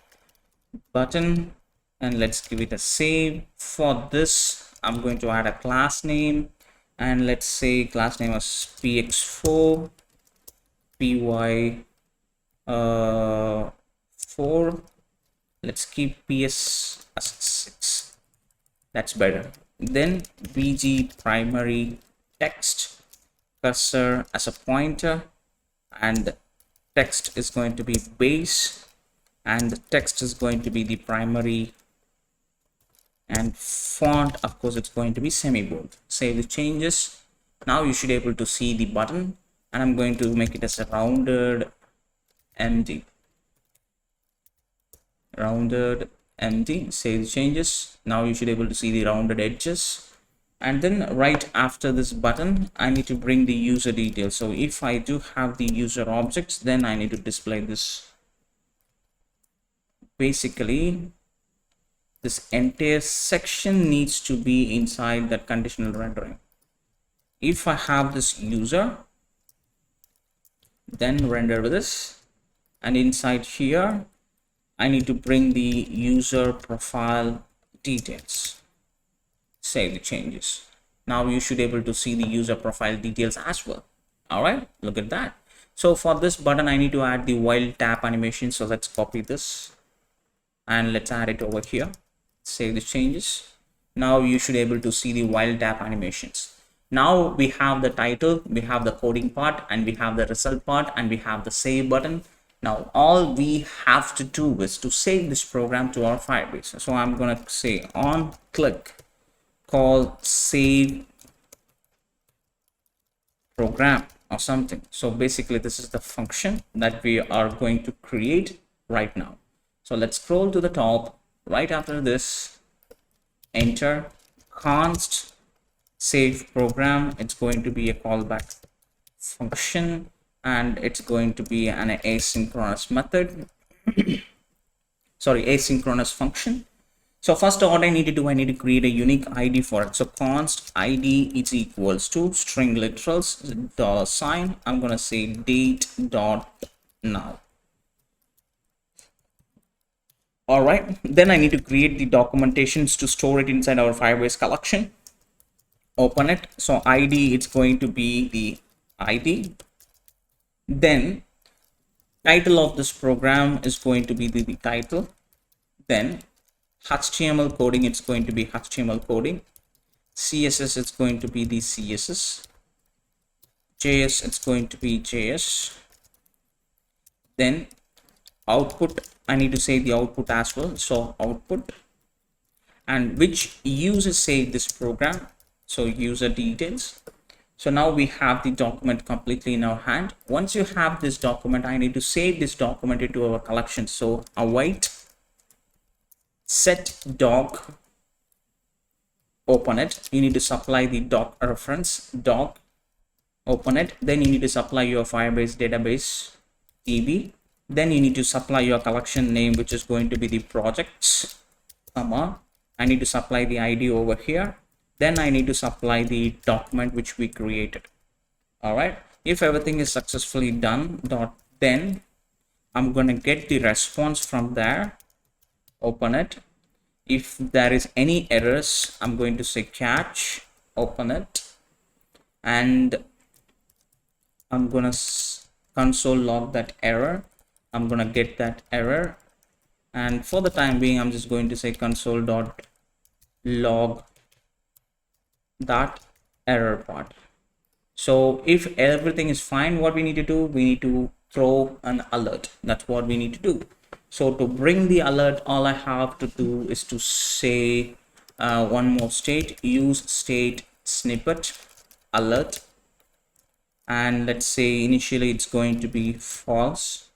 button and let's give it a save. For this, I'm going to add a class name, and let's say class name was px4 py 4. Let's keep ps as 6. That's better. Then bg primary text, cursor as a pointer, and text is going to be base, and the text is going to be the primary, and font, of course, it's going to be semi-bold. Save the changes. Now you should be able to see the button, and I'm going to make it as a rounded MD. Save the changes. Now you should be able to see the rounded edges. And then right after this button, I need to bring the user details. So if I do have the user objects, then I need to display this. Basically, this entire section needs to be inside that conditional rendering. If I have this user, then render with this, and inside here I need to bring the user profile details. Save the changes. Now you should be able to see the user profile details as well. All right, look at that. So for this button, I need to add the while tap animation. So let's copy this and let's add it over here. Save the changes. Now you should be able to see the while tap animations. Now we have the title, we have the coding part, and we have the result part, and we have the save button. Now all we have to do is to save this program to our Firebase. So I'm going to say on click call save program or something. So basically this is the function that we are going to create right now. So let's scroll to the top. Right after this, enter const save program. It's going to be a callback function, and it's going to be an asynchronous method. Sorry, asynchronous function. So first, what I need to do, I need to create a unique ID for it. So const ID is equals to string literals $. I'm gonna say date dot now. All right, then I need to create the documentations to store it inside our Firebase collection. Open it. So ID, it's going to be the ID. Then title of this program is going to be the title. Then HTML coding, it's going to be HTML coding. CSS, it's going to be the CSS. JS, it's going to be JS. Then output, I need to say the output as well. So output, and which user saved this program. So user details. So now we have the document completely in our hand. Once you have this document, I need to save this document into our collection. So await set doc, open it. You need to supply the doc reference, doc, open it. Then you need to supply your Firebase database DB. Then you need to supply your collection name, which is going to be the projects, comma. I need to supply the ID over here. Then I need to supply the document which we created. All right. If everything is successfully done, then I'm going to get the response from there. Open it. If there is any errors, I'm going to say catch, open it, and I'm going to console log that error. I'm going to get that error, and for the time being, I'm just going to say console.log that error part. So if everything is fine, what we need to do, we need to throw an alert. That's what we need to do. So to bring the alert, all I have to do is to say one more state, use state snippet alert, and let's say initially it's going to be false.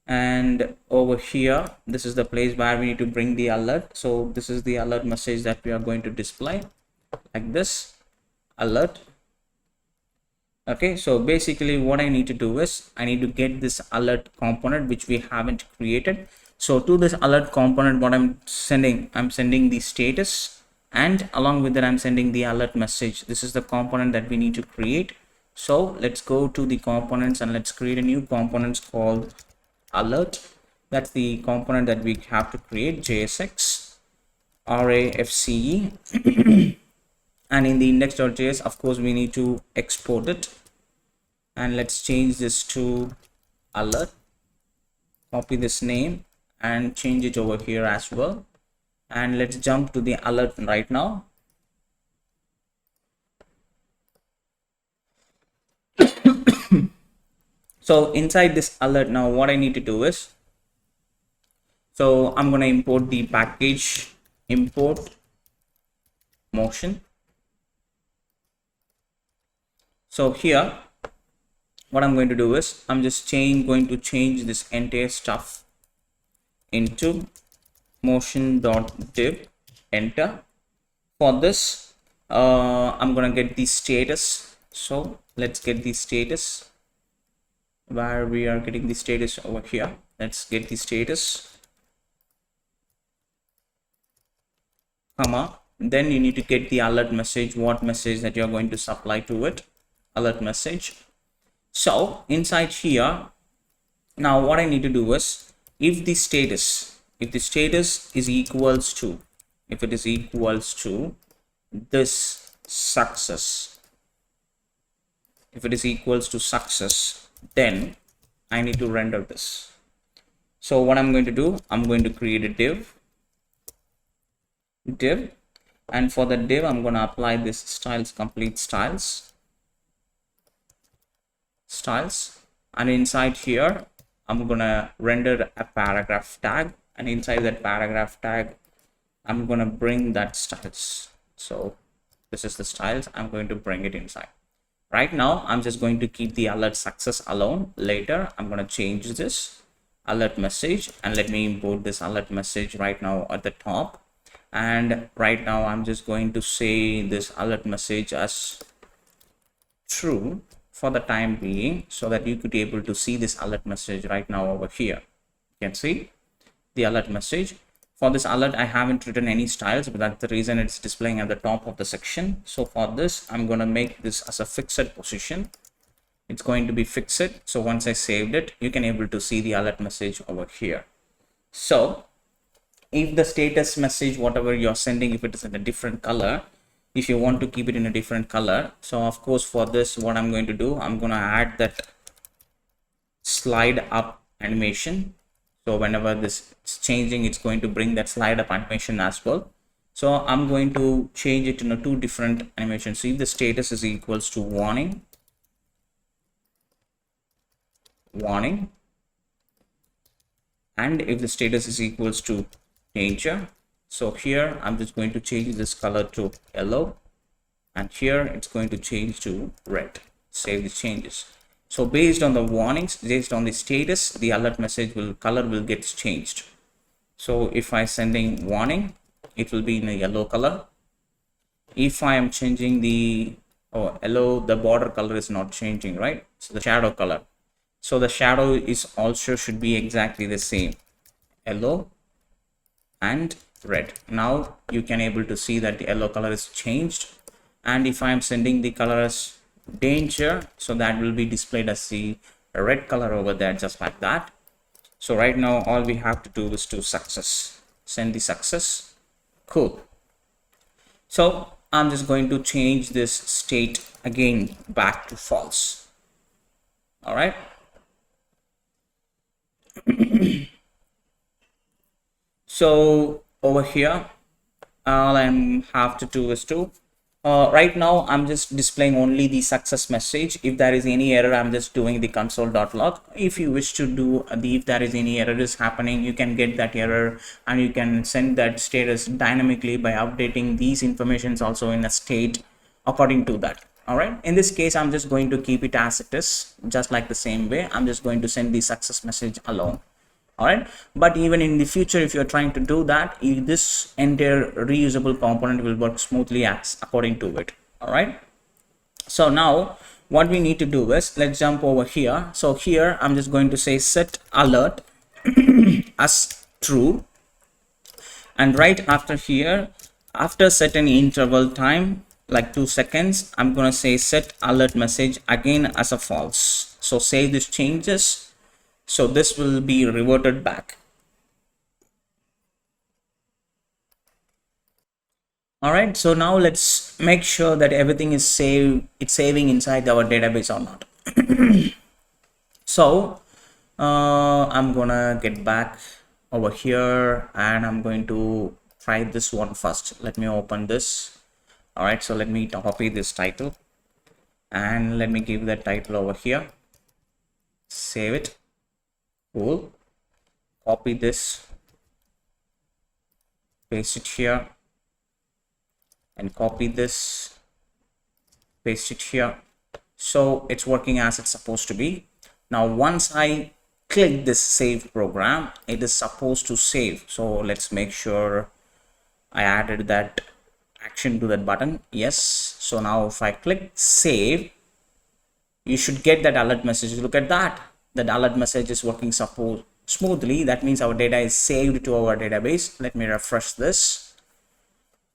And over here, this is the place where we need to bring the alert. So this is the alert message that we are going to display like this, alert. Okay, so basically what I need to do is I need to get this alert component which we haven't created. So to this alert component, what I'm sending the status, and along with that I'm sending the alert message. This is the component that we need to create. So let's go to the components and let's create a new component called alert. That's the component that we have to create, JSX RAFCE. And in the index.js, of course, we need to export it, and let's change this to alert. Copy this name and change it over here as well, and let's jump to the alert right now. So inside this alert now, what I need to do is, so I'm going to import the package import motion. So here what I'm going to do is I'm just going to change this entire stuff into motion.div, enter. For this I'm going to get the status. So let's get the status, where we are getting the status over here. Let's get the status, comma, then you need to get the alert message, what message that you're going to supply to it, alert message. So inside here now what I need to do is, if the status is equals to, if it is equals to this success, if it is equals to success, then I need to render this. So what I'm going to do, I'm going to create a div, and for the div I'm going to apply this styles, complete styles, and inside here I'm going to render a paragraph tag, and inside that paragraph tag I'm going to bring that styles. So this is the styles, I'm going to bring it inside. Right now I'm just going to keep the alert success alone. Later I'm going to change this alert message, and let me import this alert message right now at the top. And right now I'm just going to say this alert message as true for the time being, so that you could be able to see this alert message right now over here. You can see the alert message. For this alert I haven't written any styles, but that's the reason it's displaying at the top of the section. So for this I'm going to make this as a fixed position. It's going to be fixed. So once I saved it, you can able to see the alert message over here. So if the status message, whatever you're sending, if it is in a different color, if you want to keep it in a different color, so of course for this what I'm going to do, I'm going to add that slide up animation. So whenever this is changing, it's going to bring that slide up animation as well. So I'm going to change it to two different animations. So if the status is equals to warning, and if the status is equals to danger, so here I'm just going to change this color to yellow, and here it's going to change to red. Save the changes. So based on the warnings, based on the status, the alert message color will get changed. So if I sending warning, it will be in a yellow color. If I am changing the yellow, the border color is not changing, right? So the shadow color, so the shadow is also should be exactly the same, yellow and red. Now you can able to see that the yellow color is changed, and if I am sending the color as danger, so that will be displayed as the red color over there, just like that. So right now all we have to do is to send the success. Cool. So I'm just going to change this state again back to false. All right. So over here all I have to do is to right now I'm just displaying only the success message. If there is any error, I'm just doing the console.log. If you wish to do if there is any error is happening, you can get that error and you can send that status dynamically by updating these informations also in a state according to that. All right, in this case I'm just going to keep it as it is, just like the same way. I'm just going to send the success message alone. All right, but even in the future, if you're trying to do that, this entire reusable component will work smoothly as according to it. All right, so now what we need to do is, let's jump over here. So here I'm just going to say set alert as true. And right after here, after certain interval time, like 2 seconds, I'm going to say set alert message again as a false. So save these changes. So this will be reverted back. All right, so now let's make sure that everything is saved. It's saving inside our database or not. So I'm gonna get back over here and I'm going to try this one first. Let me open this. All right, so let me copy this title and let me give that title over here. Save it. Cool. Copy this, paste it here, and copy this, paste it here. So it's working as it's supposed to be. Now once I click this save program, it is supposed to save. So let's make sure I added that action to that button. Yes. So now if I click save, you should get that alert message. Look at that. That alert message is working smoothly. That means our data is saved to our database. Let me refresh this.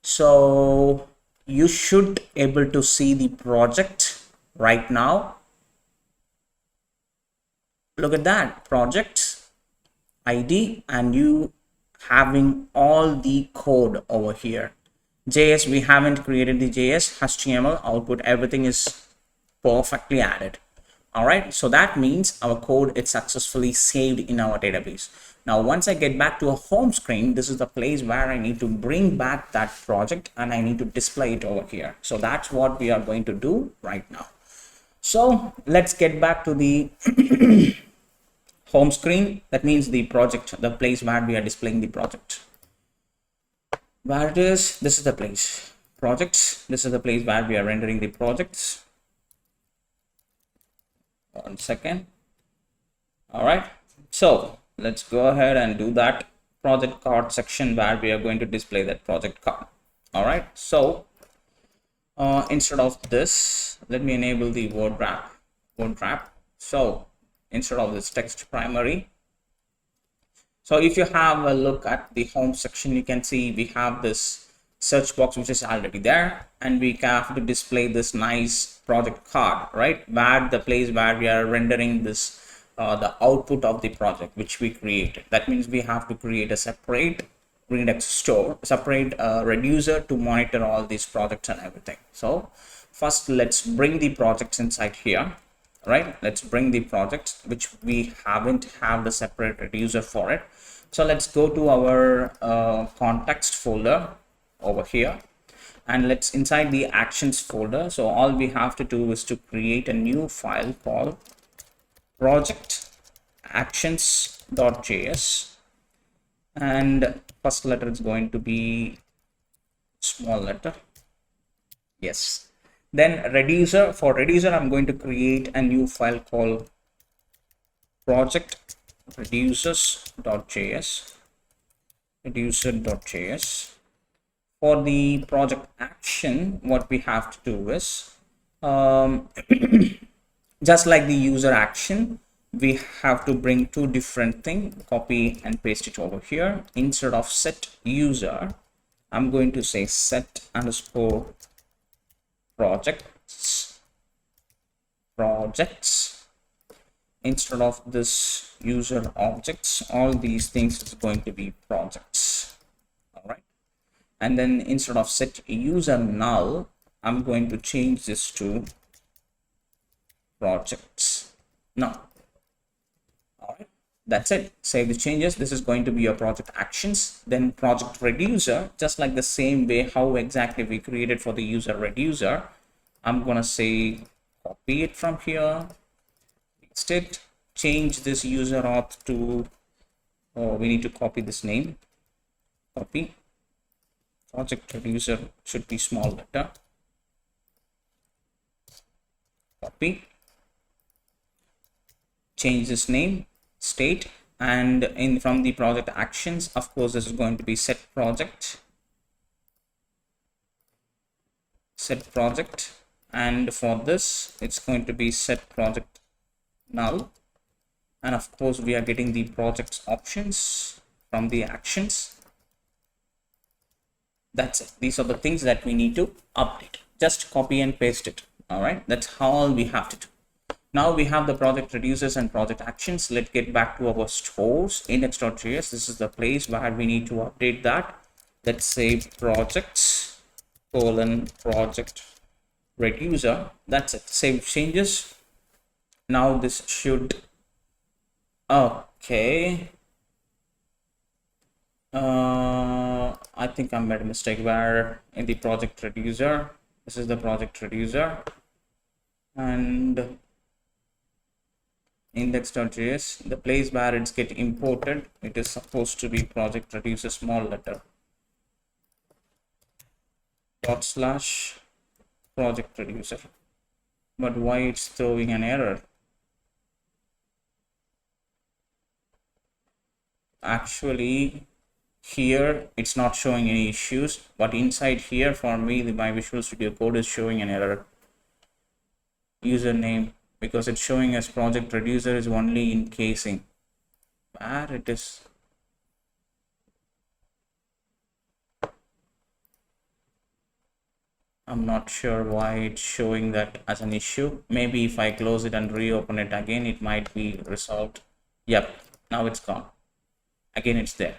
So you should able to see the project right now. Look at that, project ID, and you having all the code over here. JS, we haven't created the JS, HTML, output, everything is perfectly added. All right, so that means our code is successfully saved in our database. Now once I get back to a home screen, this is the place where I need to bring back that project and I need to display it over here. So that's what we are going to do right now. So let's get back to the home screen. That means the project, the place where we are displaying the project. Where it is, this is the place. Projects, this is the place where we are rendering the projects. 1 second. All right, so let's go ahead and do that project card section where we are going to display that project card. All right, so instead of this, let me enable the word wrap. So instead of this text primary, so if you have a look at the home section, you can see we have this search box which is already there, and we have to display this nice project card, right, where the place where we are rendering this the output of the project which we created. That means we have to create a separate Redux store, separate reducer to monitor all these projects and everything. So first let's bring the projects inside here. Right, let's bring the projects which we haven't have the separate reducer for it. So let's go to our context folder over here, and let's inside the actions folder. So all we have to do is to create a new file called project actions.js, and first letter is going to be small letter. Yes. Then reducer, for reducer I'm going to create a new file called project reducers.js. For the project action, what we have to do is just like the user action, we have to bring two different things, copy and paste it over here. Instead of set user, I'm going to say set underscore projects. Instead of this user objects, all these things is going to be projects. All right, and then instead of set user null, I'm going to change this to projects now. All right, that's it. Save the changes. This is going to be your project actions. Then project reducer, just like the same way how exactly we created for the user reducer, I'm gonna say copy it from here, paste it, change this user auth to we need to copy this name, copy project reducer should be small letter, copy, change this name, state, and in from the project actions, of course this is going to be set project, and for this it's going to be set project null, and of course we are getting the projects options. from the actions. That's it. These are the things that we need to update. Just copy and paste it. All right, that's all we have to do. Now we have the project reducers and project actions. Let's get back to our stores, index.js. This is the place where we need to update that. Let's say projects project reducer. That's it. Save changes. Now this should, okay. I think I made a mistake where in the project reducer, this is the project reducer, and index.js, the place where it's get imported, it is supposed to be project reducer small letter / project reducer. But why it's throwing an error? Actually, here it's not showing any issues, but inside here for me, my Visual Studio Code is showing an error. Username, because it's showing as project reducer is only in casing. Where it is? I'm not sure why it's showing that as an issue. Maybe if I close it and reopen it again, it might be resolved. Yep, now it's gone. Again, it's there.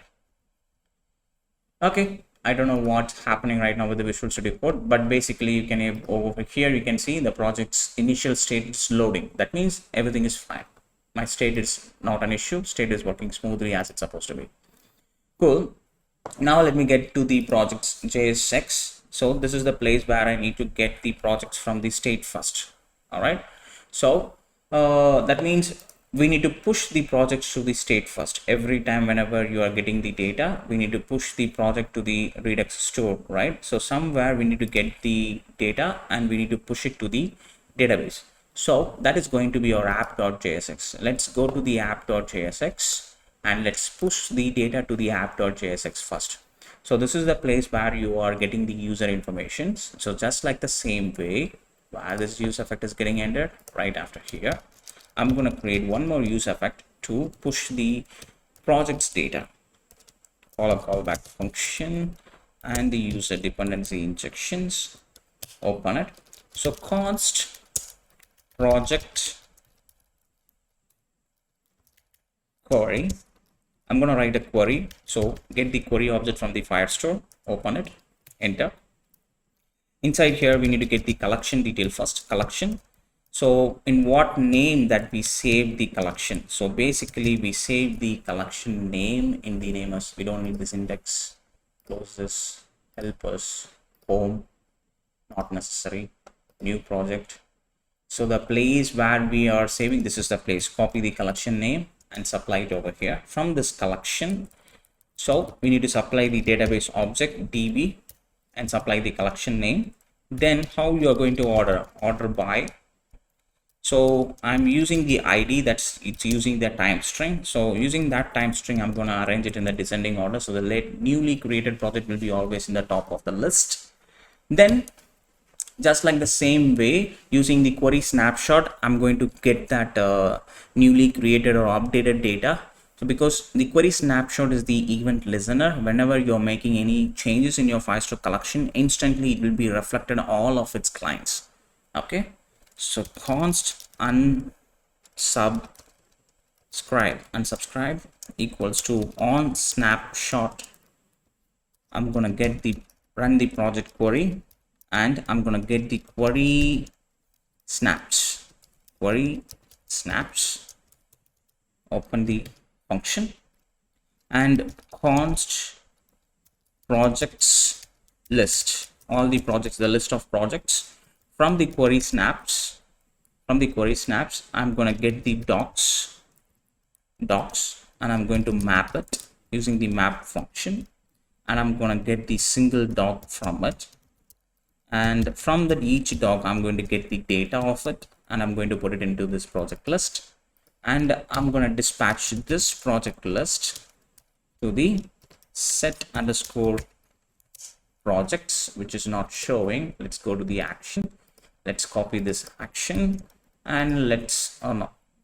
Okay, I don't know what's happening right now with the Visual Studio Code, but basically you can, over here you can see the project's initial state is loading. That means everything is fine. My state is not an issue. State is working smoothly as it's supposed to be. Cool. Now let me get to the projects JSX. So this is the place where I need to get the projects from the state first. All right. So that means we need to push the projects to the state first. Every time whenever you are getting the data, we need to push the project to the Redux store, right? So somewhere we need to get the data and we need to push it to the database. So that is going to be our app.jsx. Let's go to the app.jsx and let's push the data to the app.jsx first. So this is the place where you are getting the user information. So just like the same way where this use effect is getting entered right after here, I'm going to create one more use effect to push the project's data. Call a callback function and the user dependency injections. Open it. So const project query. I'm going to write a query. So get the query object from the Firestore. Open it. Enter. Inside here, we need to get the collection detail first. Collection. So in what name that we save the collection? So basically we save the collection name in the name as, we don't need this index. Close this, help us, home, not necessary, new project. So the place where we are saving, this is the place. Copy the collection name and supply it over here. From this collection, so we need to supply the database object db and supply the collection name. Then how you are going to order by. So I'm using the ID it's using the time string. So using that time string, I'm going to arrange it in the descending order. So the newly created project will be always in the top of the list. Then just like the same way, using the query snapshot, I'm going to get that newly created or updated data. So because the query snapshot is the event listener, whenever you're making any changes in your Firestore collection, instantly it will be reflected on all of its clients. Okay. So const unsubscribe equals to on snapshot. I'm gonna get the run the project query and I'm gonna get the query snaps. Open the function and const projects list. All the projects, the list of projects. From the query snaps, I'm going to get the docs, and I'm going to map it using the map function, and I'm going to get the single doc from it. And from that each doc, I'm going to get the data of it, and I'm going to put it into this project list. And I'm going to dispatch this project list to the set underscore projects, which is not showing. Let's go to the action. Let's copy this action and let's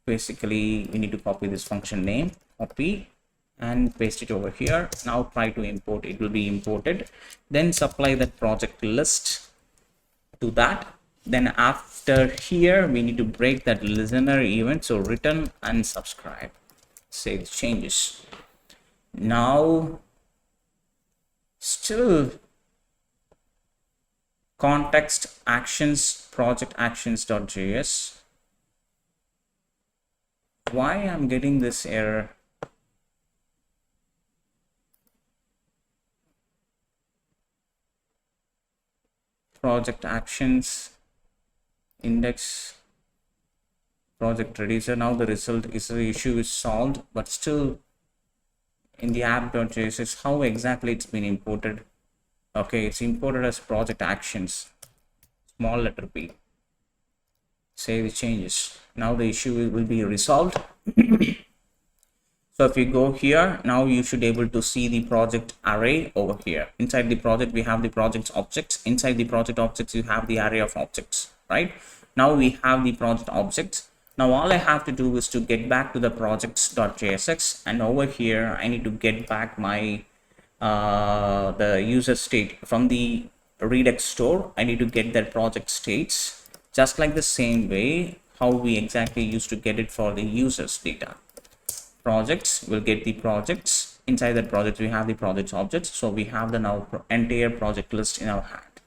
basically we need to copy this function name, copy, and paste it over here. Now try to import, it will be imported. Then supply that project list to that. Then after here, we need to break that listener event. So return and subscribe, save changes. Now still context actions project actions.js. Why I'm getting this error? Project actions index project reducer. Now the result is the issue is solved, but still in the app.js is how exactly it's been imported. Okay, it's imported as project actions, small letter p. Save the changes. Now the issue will be resolved. So if you go here, now you should be able to see the project array over here. Inside the project, we have the project's objects. Inside the project objects, you have the array of objects, right? Now we have the project objects. Now all I have to do is to get back to the projects.jsx, and over here, I need to get back my the user state from the Redux store. I need to get that project states, just like the same way how we exactly used to get it for the users data. Projects will get the projects. Inside that project, we have the projects objects. So we have the now entire project list in our hand.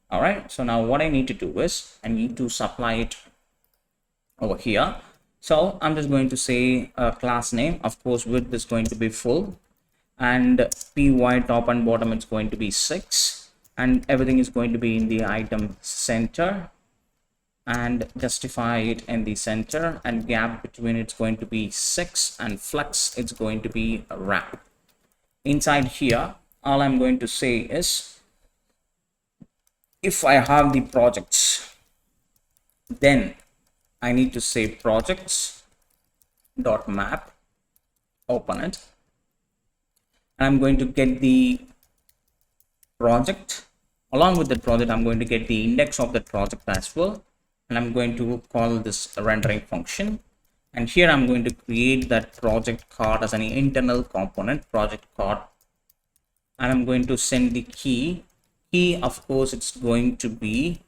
All right. So now what I need to do is I need to supply it over here. So I'm just going to say a class name. Of course, width is going to be full, and py top and bottom it's going to be 6, and everything is going to be in the item center, and justify it in the center, and gap between it's going to be 6, and flex it's going to be a wrap. Inside here, all I'm going to say is if I have the projects, then I need to say projects dot map, open it, and I'm going to get the project. Along with the project, I'm going to get the index of the project as well, and I'm going to call this rendering function. And here I'm going to create that project card as an internal component, project card, and I'm going to send the key. Of course, it's going to be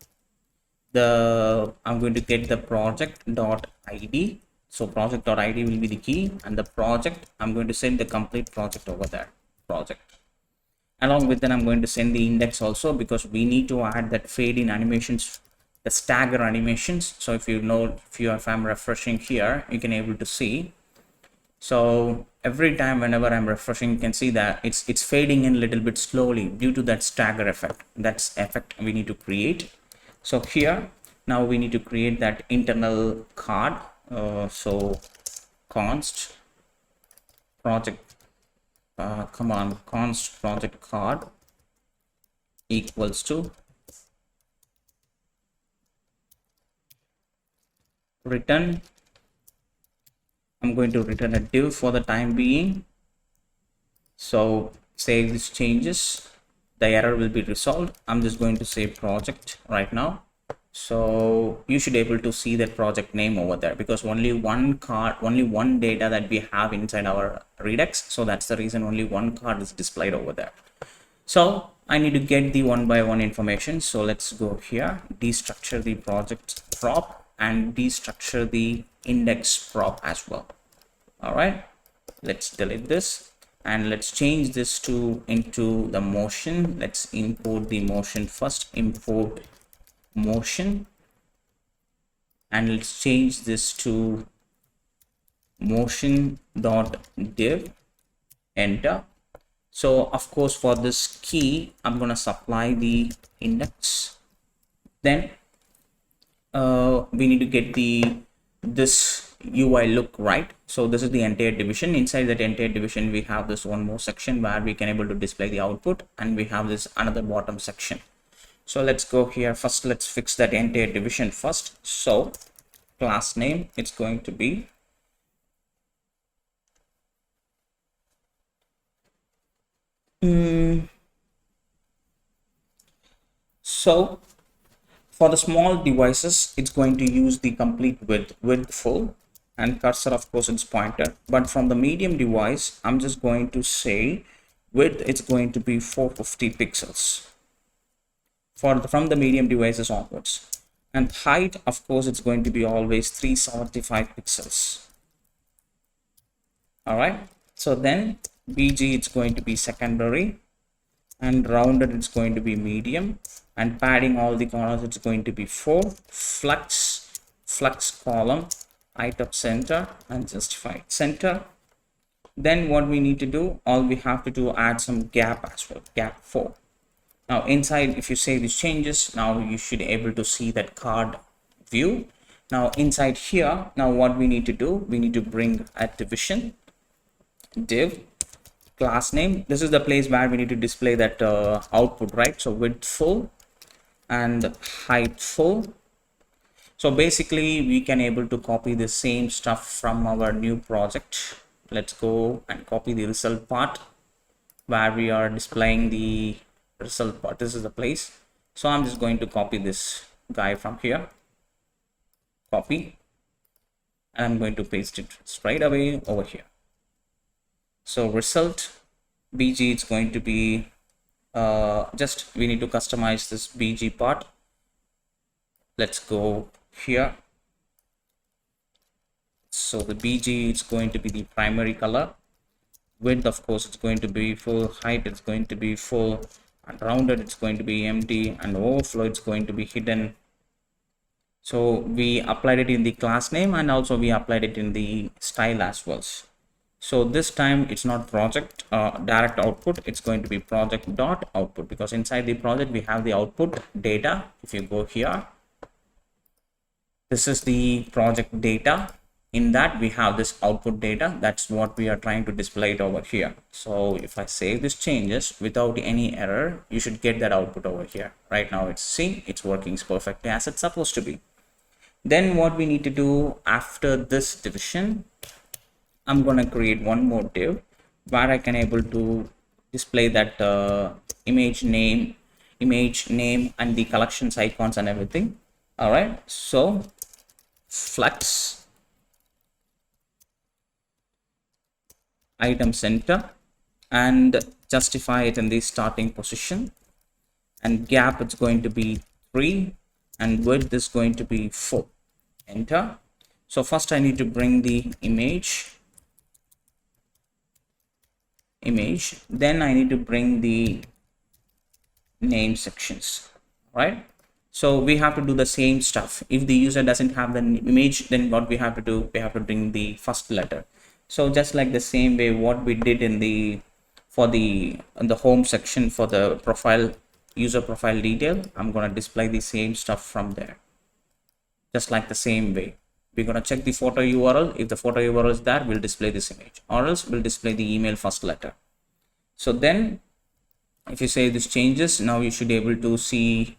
I'm going to get the project.id. So project.id will be the key, and the project, I'm going to send the complete project over there, project. Along with that, I'm going to send the index also, because we need to add that fade in animations, the stagger animations. So if I'm refreshing here, you can able to see. So every time whenever I'm refreshing, you can see that it's fading in a little bit slowly due to that stagger effect. That's effect we need to create. So here now we need to create that internal card. So const project const project card equals to return. I'm going to return a div for the time being. So save these changes. The error will be resolved. I'm just going to say project right now. So you should be able to see that project name over there, because only one card, only one data that we have inside our Redux. So that's the reason only one card is displayed over there. So I need to get the one by one information. So let's go here, destructure the project prop and destructure the index prop as well. All right, let's delete this. And let's change this into the motion. Let's import the motion first. Import motion, and let's change this to motion.div. Enter. So of course, for this key, I'm gonna supply the index. Then we need to get this UI look right. So this is the entire division. Inside that entire division, we have this one more section where we can able to display the output, and we have this another bottom section. So let's go here first. Let's fix that entire division first. So class name, it's going to be so for the small devices, it's going to use the complete width full. and cursor, of course, it's pointer. But from the medium device, I'm just going to say width, it's going to be 450 pixels from the medium devices onwards. And height, of course, it's going to be always 375 pixels. All right. So then BG, it's going to be secondary, and rounded, it's going to be medium, and padding all the corners, it's going to be 4. Flux column, height of center, and justified center. Then what we need to do, all we have to do, add some gap as well, gap 4. Now inside, if you save these changes, now you should be able to see that card view. Now inside here, now what we need to do, we need to bring a division, div, class name. This is the place where we need to display that output, right? So width full and height full. So basically we can able to copy the same stuff from our new project. Let's go and copy the result part where we are displaying the result part. This is the place. So I'm just going to copy this guy from here, copy, and I'm going to paste it straight away over here. So result BG, it's going to be just we need to customize this BG part. Let's go here. So the BG, it's going to be the primary color. Width, of course, it's going to be full. Height, it's going to be full. And rounded, it's going to be empty. And overflow, it's going to be hidden. So we applied it in the class name, and also we applied it in the style as well. So this time it's not project direct output, it's going to be project dot output, because inside the project we have the output data. If you go here, this is the project data. In that we have this output data. That's what we are trying to display it over here. So if I save these changes without any error, you should get that output over here. Right now it's working perfectly as it's supposed to be. Then what we need to do after this division, I'm going to create one more div where I can able to display that image name, and the collections icons and everything. All right. So flux item center, and justify it in the starting position, and gap, it's going to be 3, and width is going to be 4. Enter. So first I need to bring the image, then I need to bring the name sections, right? So we have to do the same stuff. If the user doesn't have the image, then what we have to do, we have to bring the first letter. So just like the same way what we did in the home section for the profile, user profile detail, I'm going to display the same stuff from there. Just like the same way, we're going to check the photo URL. If the photo URL is there, we'll display this image, or else we'll display the email first letter. So then if you save these changes, now you should be able to see.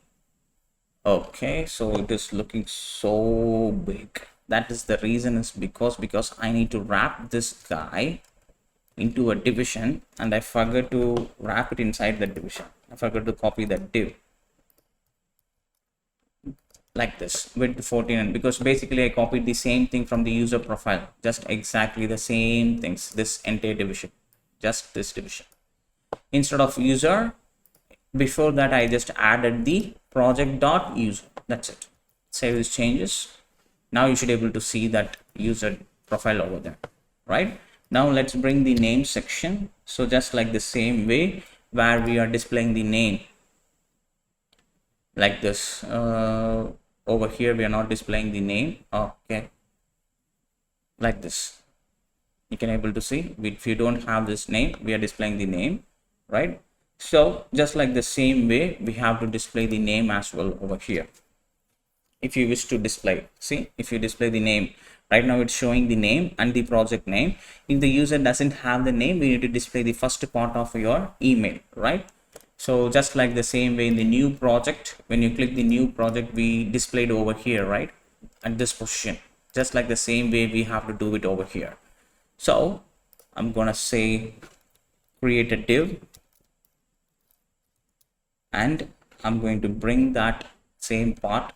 Okay, so it is looking so big. That is the reason, is because I need to wrap this guy into a division, and I forgot to wrap it inside the division. I forgot to copy that div like this, width 14, and because basically I copied the same thing from the user profile, just exactly the same things, this entire division, just this division. Instead of user, before that I just added the project.user. That's it. Save these changes. Now you should be able to see that user profile over there, right? Now let's bring the name section. So just like the same way where we are displaying the name like this, over here we are not displaying the name. Okay, like this, you can able to see. If you don't have this name, we are displaying the name, right? So just like the same way, we have to display the name as well over here. If you wish to display, see, if you display the name, right now it's showing the name and the project name. If the user doesn't have the name, we need to display the first part of your email, right? So just like the same way in the new project, when you click the new project, we displayed over here, right, at this position. Just like the same way we have to do it over here. So I'm gonna say create a div, and I'm going to bring that same part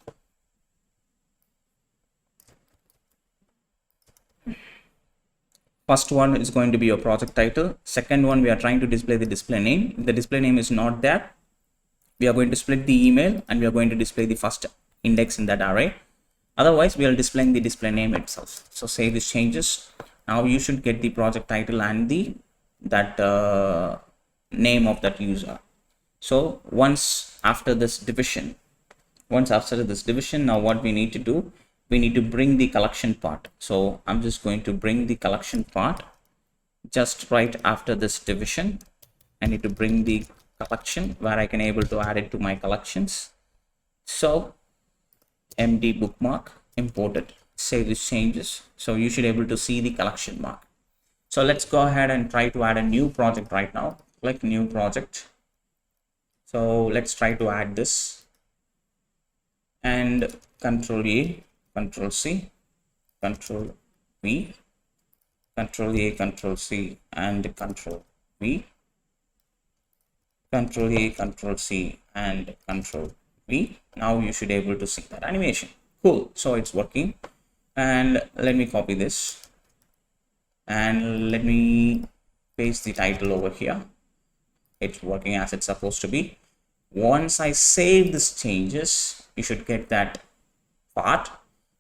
First one is going to be your project title. Second one, we are trying to display the display name. If the display name is not there, we are going to split the email and we are going to display the first index in that array. Otherwise, we are displaying the display name itself. So save these changes. Now you should get the project title and the name of that user. So once after this division, now what we need to do, we need to bring the collection part. So I'm just going to bring the collection part just right after this division. I need to bring the collection where I can able to add it to my collections. So md bookmark imported, save these changes. So you should able to see the collection mark. So let's go ahead and try to add a new project right now. Click new project. So let's try to add this and Control A, Control C, Control V, Control A, Control C, and Control V, Control A, Control C, and Control V. Now you should able to see that animation. Cool. So it's working. And let me copy this and let me paste the title over here. It's working as it's supposed to be. Once I save these changes, you should get that part.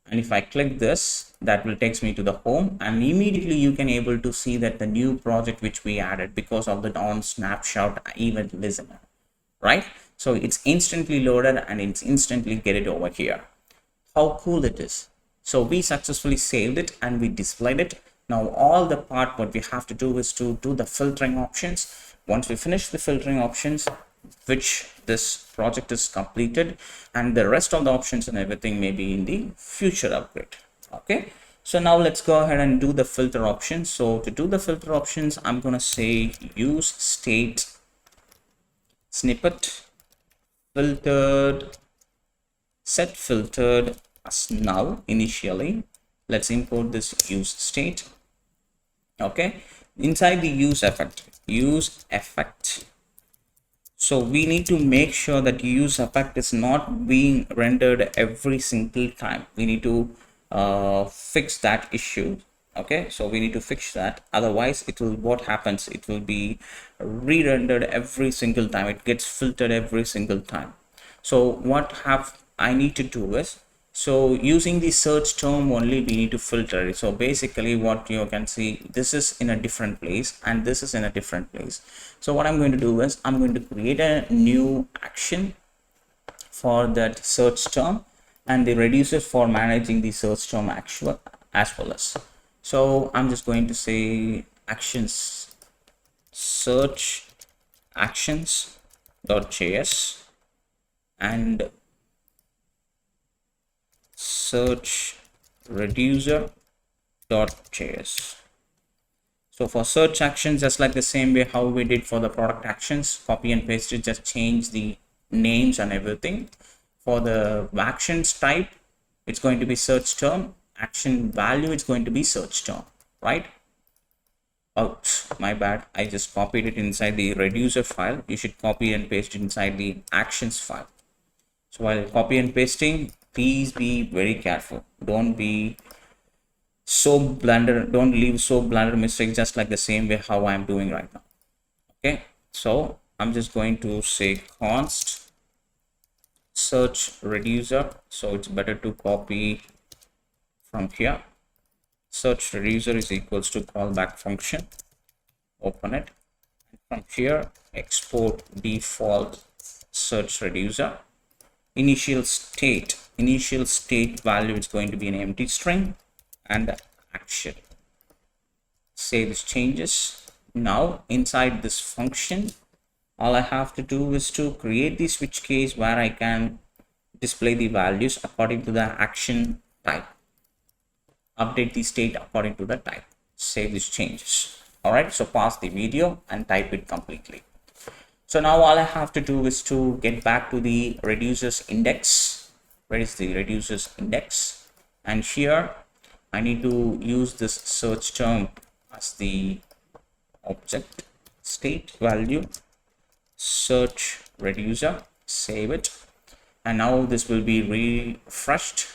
And if I click this, that will take me to the home, and immediately you can able to see that the new project which we added because of the on snapshot event listener, right? So it's instantly loaded and it's instantly get it over here. How cool it is. So we successfully saved it and we displayed it. Now all the part what we have to do is to do the filtering options. Once we finish the filtering options, which this project is completed, and the rest of the options and everything may be in the future upgrade. Okay, so now let's go ahead and do the filter options. So to do the filter options, I'm going to say use state snippet filtered, set filtered as null initially. Let's import this use state. Okay, inside the use effect. So we need to make sure that use effect is not being rendered every single time. We need to fix that issue. Okay, so we need to fix that. Otherwise, it will, what happens, it will be re-rendered every single time. It gets filtered every single time. So what I need to do is, so using the search term only, we need to filter it. So basically what you can see, this is in a different place and this is in a different place. So what I'm going to do is I'm going to create a new action for that search term and the reducer for managing the search term actual as well as. So I'm just going to say actions search actions.js and search reducer.js. So for search actions, just like the same way how we did for the product actions, copy and paste it, just change the names and everything. For the actions type, it's going to be search term. Action value, it's going to be search term, right? Oh, my bad, I just copied it inside the reducer file. You should copy and paste it inside the actions file. So while copy and pasting, please be very careful. Don't be so blunder, don't leave so blunder mistake, just like the same way how I'm doing right now. Okay, so I'm just going to say const search reducer. So it's better to copy from here. Search reducer is equals to callback function. Open it. From here, export default search reducer. Initial state value is going to be an empty string and action. Save these changes. Now inside this function, all I have to do is to create the switch case where I can display the values according to the action type. Update the state according to the type. Save these changes. All right, so pause the video and type it completely. So now all I have to do is to get back to the reducers index. Where is the reducers index? And here I need to use this search term as the object state value search reducer. Save it. And now this will be refreshed.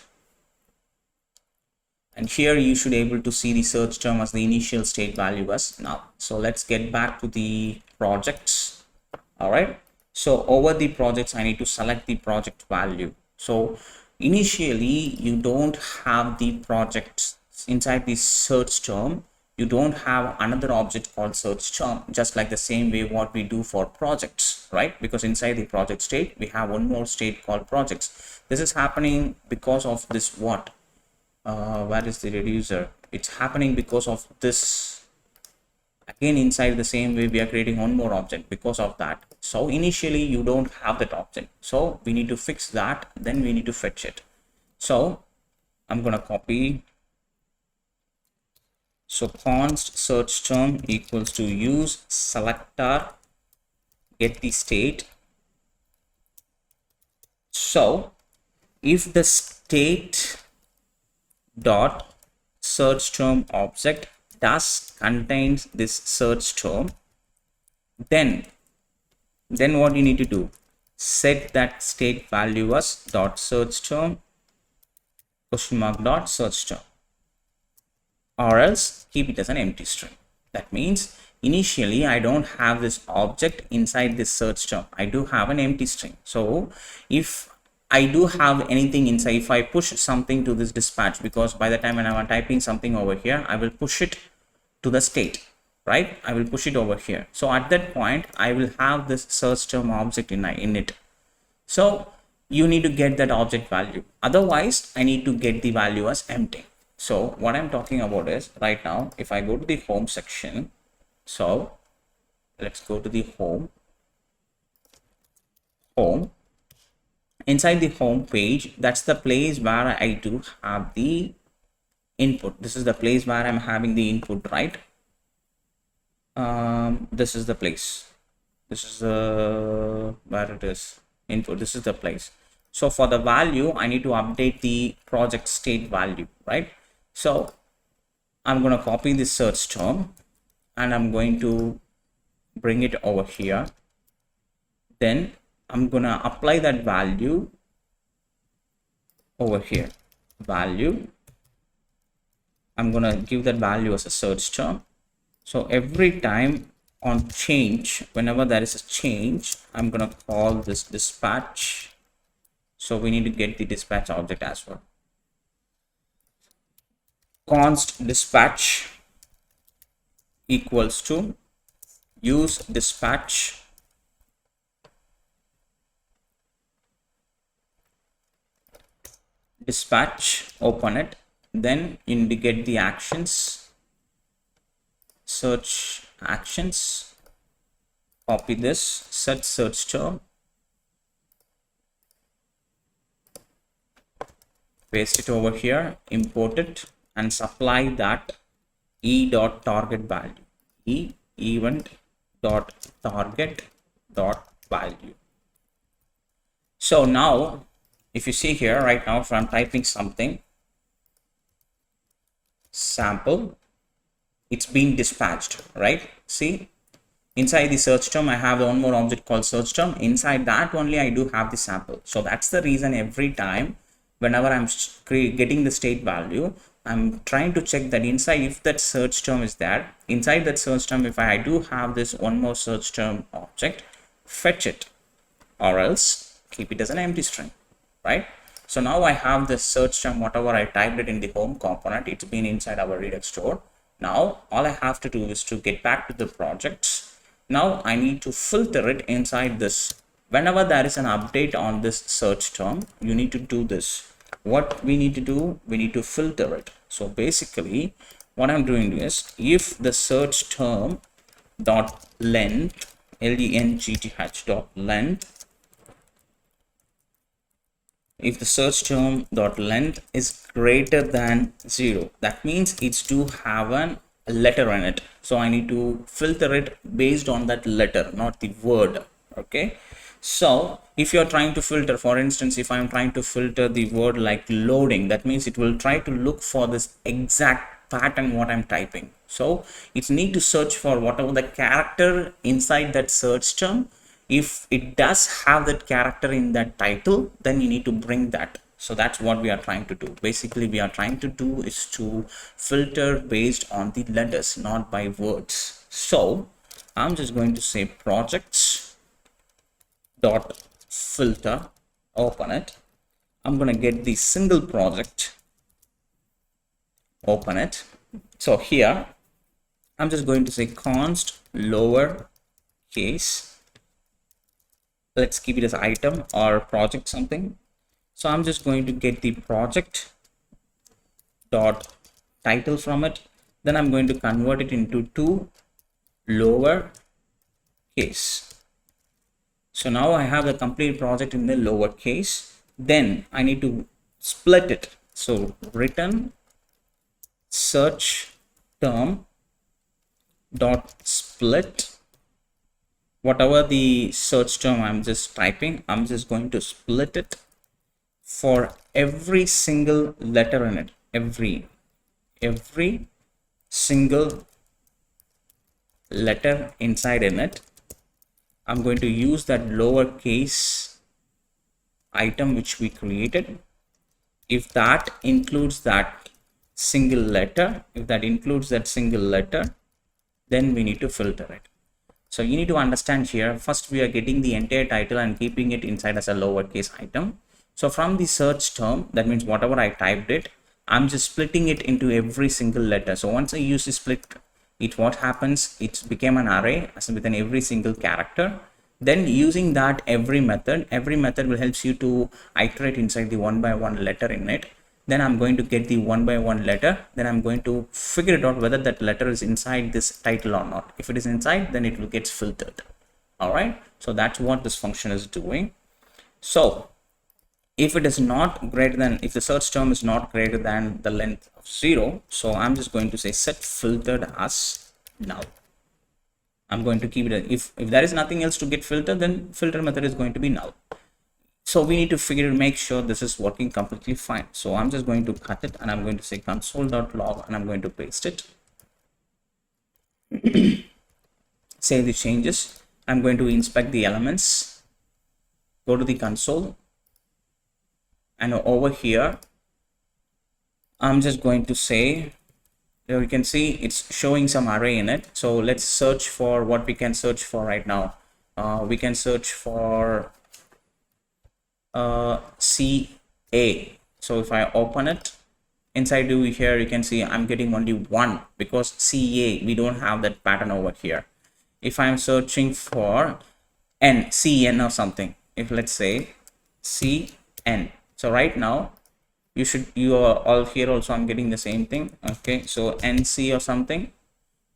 And here you should be able to see the search term as the initial state value as now. So let's get back to the projects. All right. So over the projects, I need to select the project value. So initially you don't have the projects inside the search term. You don't have another object called search term, just like the same way what we do for projects, right? Because inside the project state, we have one more state called projects. This is happening because of this what? Where is the reducer? It's happening because of this. Again, inside the same way, we are creating one more object because of that. So initially you don't have that object, so we need to fix that, then we need to fetch it. So I'm gonna copy. So const search term equals to use selector get the state. So if the state dot search term object does contains this search term, then what you need to do, set that state value as dot search term question mark dot search term, or else keep it as an empty string. That means initially I don't have this object inside this search term, I do have an empty string. So if I do have anything inside, if I push something to this dispatch, because by the time when I'm typing something over here, I will push it to the state, right? I will push it over here. So at that point, I will have this search term object in it. So you need to get that object value. Otherwise, I need to get the value as empty. So what I'm talking about is right now, if I go to the home section, so let's go to the home. Inside the home page, that's the place where I do have the input. This is the place where I'm having the input, right? This is the place. This is where it is input. This is the place. So for the value, I need to update the project state value, right? So I'm going to copy this search term and I'm going to bring it over here. Then I'm going to apply that value over here. Value. I'm going to give that value as a search term. So every time on change, whenever there is a change, I'm going to call this dispatch. So we need to get the dispatch object as well. Const dispatch equals to use dispatch open it, then indicate the actions, search actions, copy this, set search term, paste it over here, import it, and supply that e.target value, event.target.value. So now if you see here right now, if I'm typing something sample, it's being dispatched, right? See, inside the search term, I have one more object called search term. Inside that only I do have the sample. So that's the reason every time whenever I'm getting the state value, I'm trying to check that inside, if that search term is there, inside that search term, if I do have this one more search term object, fetch it, or else keep it as an empty string, right? So now I have the search term, whatever I typed it in the home component, it's been inside our Redux store. Now all I have to do is to get back to the projects. Now I need to filter it inside this. Whenever there is an update on this search term, you need to do this. What we need to do, we need to filter it. So basically what I'm doing is, if the search term dot length, length dot length, if the search term dot length is greater than 0, that means it's to have a letter in it. So I need to filter it based on that letter, not the word. Okay. So if you're trying to filter, for instance, if I'm trying to filter the word like loading, that means it will try to look for this exact pattern what I'm typing. So it's need to search for whatever the character inside that search term. If it does have that character in that title, then you need to bring that. So that's what we are trying to do. Basically, we are trying to do is to filter based on the letters, not by words. So I'm just going to say projects dot filter, open it. I'm going to get the single project, open it. So here I'm just going to say const lower case, let's keep it as item or project something. So I'm just going to get the project dot title from it. Then I'm going to convert it into two lower case. So now I have the complete project in the lower case. Then I need to split it. So return search term dot split, whatever the search term I'm just typing, I'm just going to split it for every single letter in it, every single letter inside in it. I'm going to use that lowercase item which we created. If that includes that single letter, then we need to filter it. So you need to understand here, first we are getting the entire title and keeping it inside as a lowercase item. So from the search term, that means whatever I typed it, I'm just splitting it into every single letter. So once I use the split, what happens, it became an array as within every single character. Then using that every method will help you to iterate inside the one by one letter in it. Then I'm going to get the one by one letter. Then I'm going to figure it out whether that letter is inside this title or not. If it is inside, then it will get filtered. All right. So that's what this function is doing. So if it is not greater than, if the search term is not greater than the length of 0, so I'm just going to say set filtered as null. I'm going to keep it, if there is nothing else to get filtered, then filter method is going to be null. So we need to make sure this is working completely fine. So I'm just going to cut it and I'm going to say console.log and I'm going to paste it. Save the changes. I'm going to inspect the elements, go to the console, and over here I'm just going to say, you can see it's showing some array in it. So let's search for what we can search for right now. We can search for CA. So if I open it, inside here you can see I'm getting only one because CA, we don't have that pattern over here. If I'm searching for CN or something, if let's say CN, so right now you are all here also, I'm getting the same thing. Okay, so NC or something.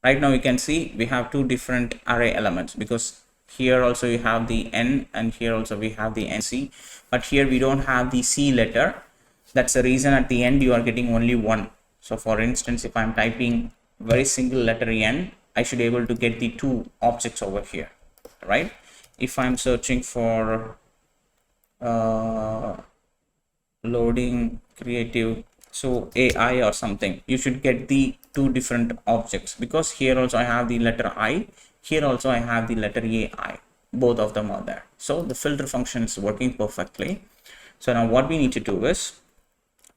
Right now you can see we have two different array elements because here also you have the N and here also we have the NC, but here we don't have the C letter. That's the reason at the end you are getting only one. So for instance, if I'm typing very single letter N, I should be able to get the two objects over here, right? If I'm searching for loading creative, so AI or something, you should get the two different objects because here also I have the letter I, here also I have the letter AI, both of them are there. So the filter function is working perfectly. So now what we need to do is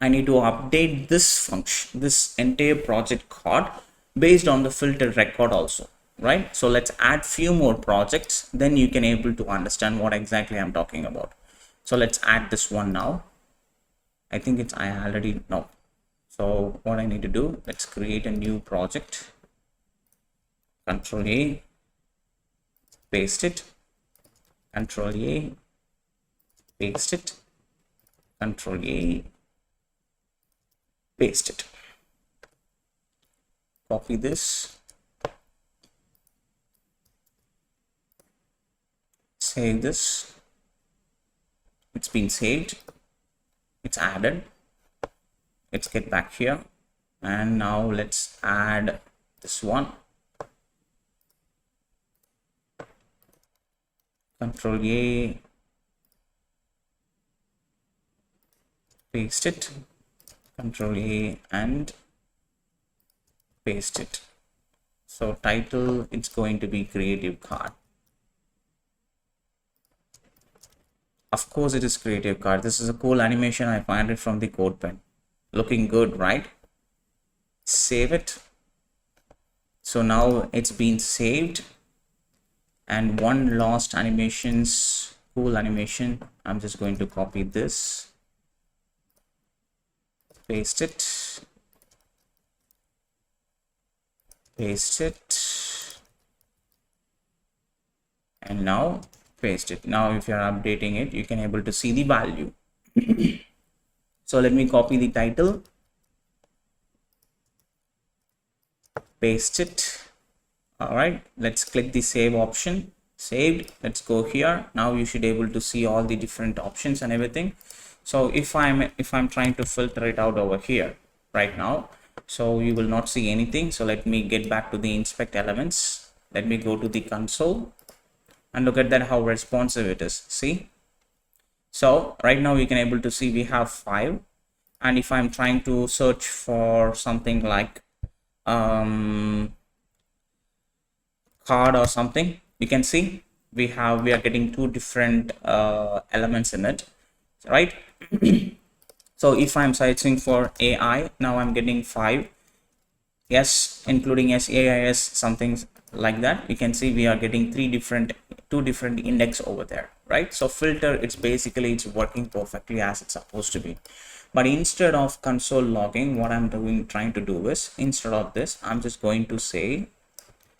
I need to update this function, this entire project code based on the filter record also, right? So let's add few more projects, then you can able to understand what exactly I'm talking about. So let's add this one now. I think it's, I already know. So what I need to do, let's create a new project, Control A, paste it, Control A, paste it, Control A, paste it. Copy this, save this. It's been saved, it's added. Let's get back here and now let's add this one. Control A, paste it, Control A and paste it. So title, it's going to be creative card. Of course it is creative card. This is a cool animation. I find it from the CodePen. Looking good, right? Save it. So now it's been saved. And one last animations, cool animation. I'm just going to copy this, paste it, paste it, and now paste it. Now if you're updating it, you can able to see the value. So let me copy the title, paste it. All right, let's click the save option. Saved. Let's go here. Now you should able to see all the different options and everything. So if I'm trying to filter it out over here right now, so you will not see anything. So let me get back to the inspect elements. Let me go to the console and look at that, how responsive it is. See, so right now we can able to see we have 5, and if I'm trying to search for something like card or something, you can see we are getting 2 different elements in it, right? So if I'm searching for AI, now I'm getting 5. Yes, including SAIS, something like that. You can see we are getting 2 different index over there, right? So filter, it's basically it's working perfectly as it's supposed to be. But instead of console logging, what I'm trying to do is, instead of this, I'm just going to say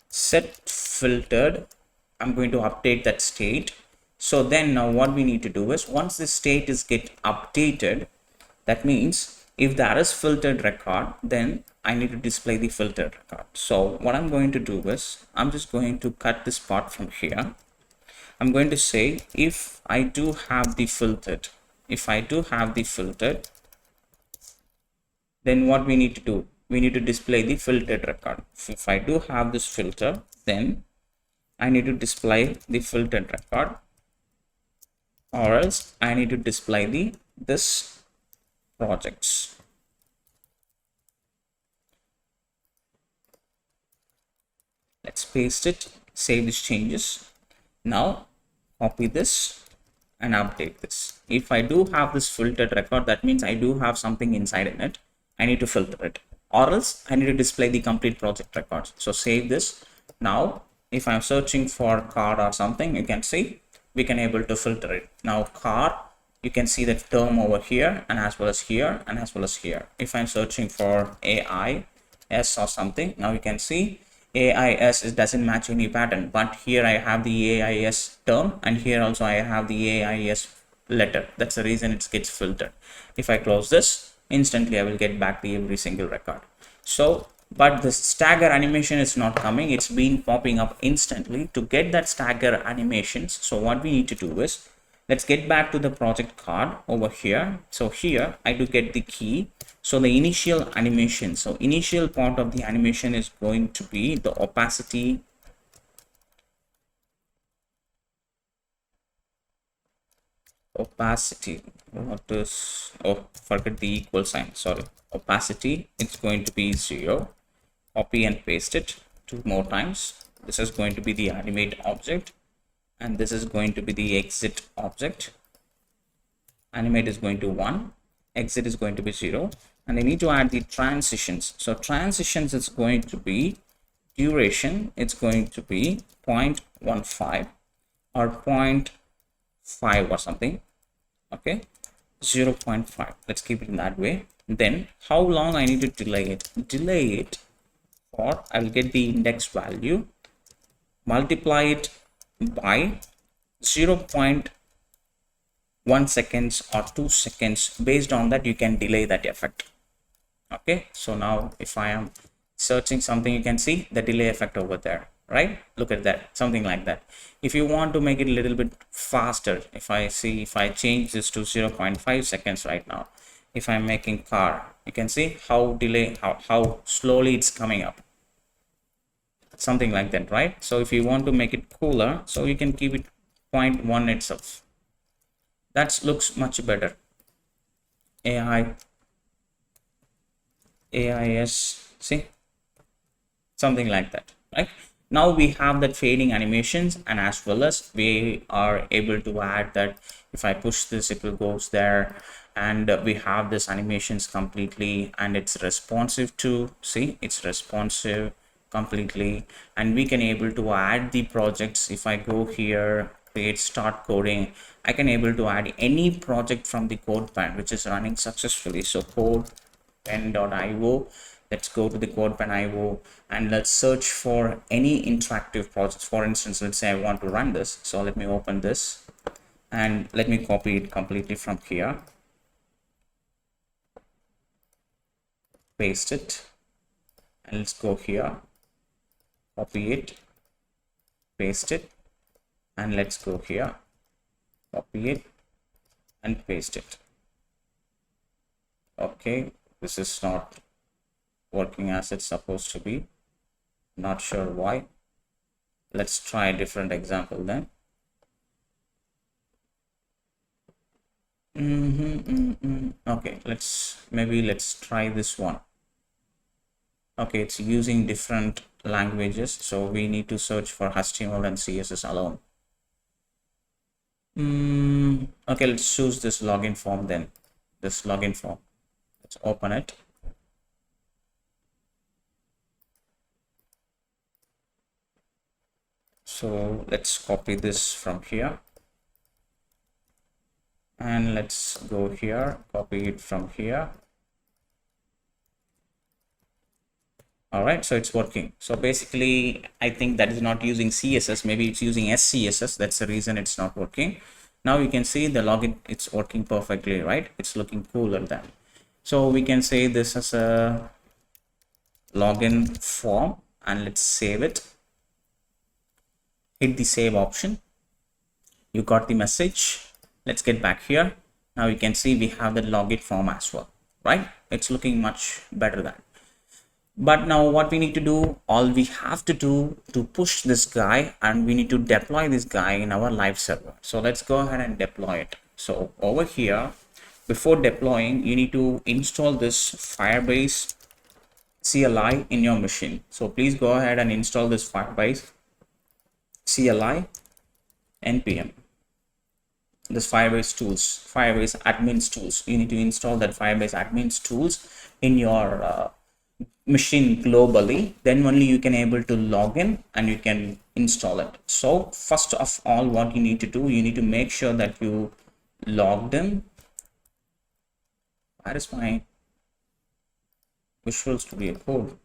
set filtered. I'm going to update that state. So then now what we need to do is, once the state is get updated, that means if there is filtered record, then I need to display the filtered record. So what I'm going to do is, I'm just going to cut this part from here. I'm going to say if I do have the filtered, then what we need to do, we need to display the filtered record. If I do have this filter, then I need to display the filtered record, or else I need to display this projects. Let's paste it, save these changes. Now copy this and update this. If I do have this filtered record, that means I do have something inside in it. I need to filter it, or else I need to display the complete project records. So save this. Now if I'm searching for card or something, you can see we can able to filter it. Now card, you can see that term over here, and as well as here, and as well as here. If I'm searching for AIS or something, now you can see AIS, it doesn't match any pattern, but here I have the AIS term, and here also I have the AIS letter. That's the reason it gets filtered. If I close this, instantly I will get back the every single record. So but the stagger animation is not coming, it's been popping up instantly. To get that stagger animations, so what we need to do is, let's get back to the project card over here. So here I do get the key. So the initial animation, so initial part of the animation is going to be the opacity, what is, oh, forget the equal sign, sorry. Opacity, it's going to be 0. Copy and paste it 2 more times. This is going to be the animate object, and this is going to be the exit object. Animate is going to 1, exit is going to be 0, and I need to add the transitions. So transitions is going to be duration, it's going to be 0.15 or 0.5 or something. Okay, 0.5, let's keep it in that way. Then how long I need to delay it for, I will get the index value, multiply it by 0.1 seconds or 2 seconds. Based on that, you can delay that effect. Okay, so now if I am searching something, you can see the delay effect over there, right? Look at that, something like that. If you want to make it a little bit faster, if I change this to 0.5 seconds right now, if I'm making car, you can see how slowly it's coming up, something like that, right? So if you want to make it cooler, so you can keep it 0.1 itself. That looks much better. AIS, see, something like that, right? Now we have that fading animations, and as well as we are able to add that if I push this, it will goes there, and we have this animations completely, and it's responsive to, see, it's responsive completely. And we can able to add the projects. If I go here, create start coding, I can able to add any project from the CodeMirror which is running successfully. So CodeMirror.io, let's go to the CodeMirror.io and let's search for any interactive projects. For instance, let's say I want to run this, so let me open this and let me copy it completely from here, paste it, and let's go here, copy it, paste it, and let's go here, copy it and paste it. Okay, this is not working as it's supposed to be, not sure why. Let's try a different example then. Okay, let's try this one. Okay, it's using different languages, so we need to search for HTML and CSS alone. Okay, let's choose this login form then. This login form, let's open it. So let's copy this from here and let's go here, copy it from here. All right, so it's working. So basically, I think that is not using CSS, maybe it's using SCSS. That's the reason it's not working. Now you can see the login, it's working perfectly, right? It's looking cooler than. So we can say this as a login form and let's save it. Hit the save option. You got the message. Let's get back here. Now you can see we have the login form as well, right? It's looking much better than. But now what we need to do, all we have to do to push this guy, and we need to deploy this guy in our live server. So let's go ahead and deploy it. So over here, before deploying, you need to install this Firebase CLI in your machine. So please go ahead and install this Firebase CLI npm. This Firebase tools, Firebase admins tools. You need to install that Firebase admins tools in your machine globally. Then only you can able to log in and you can install it. So first of all, what you need to do, you need to make sure that you logged in. Where is my Visual Studio Code?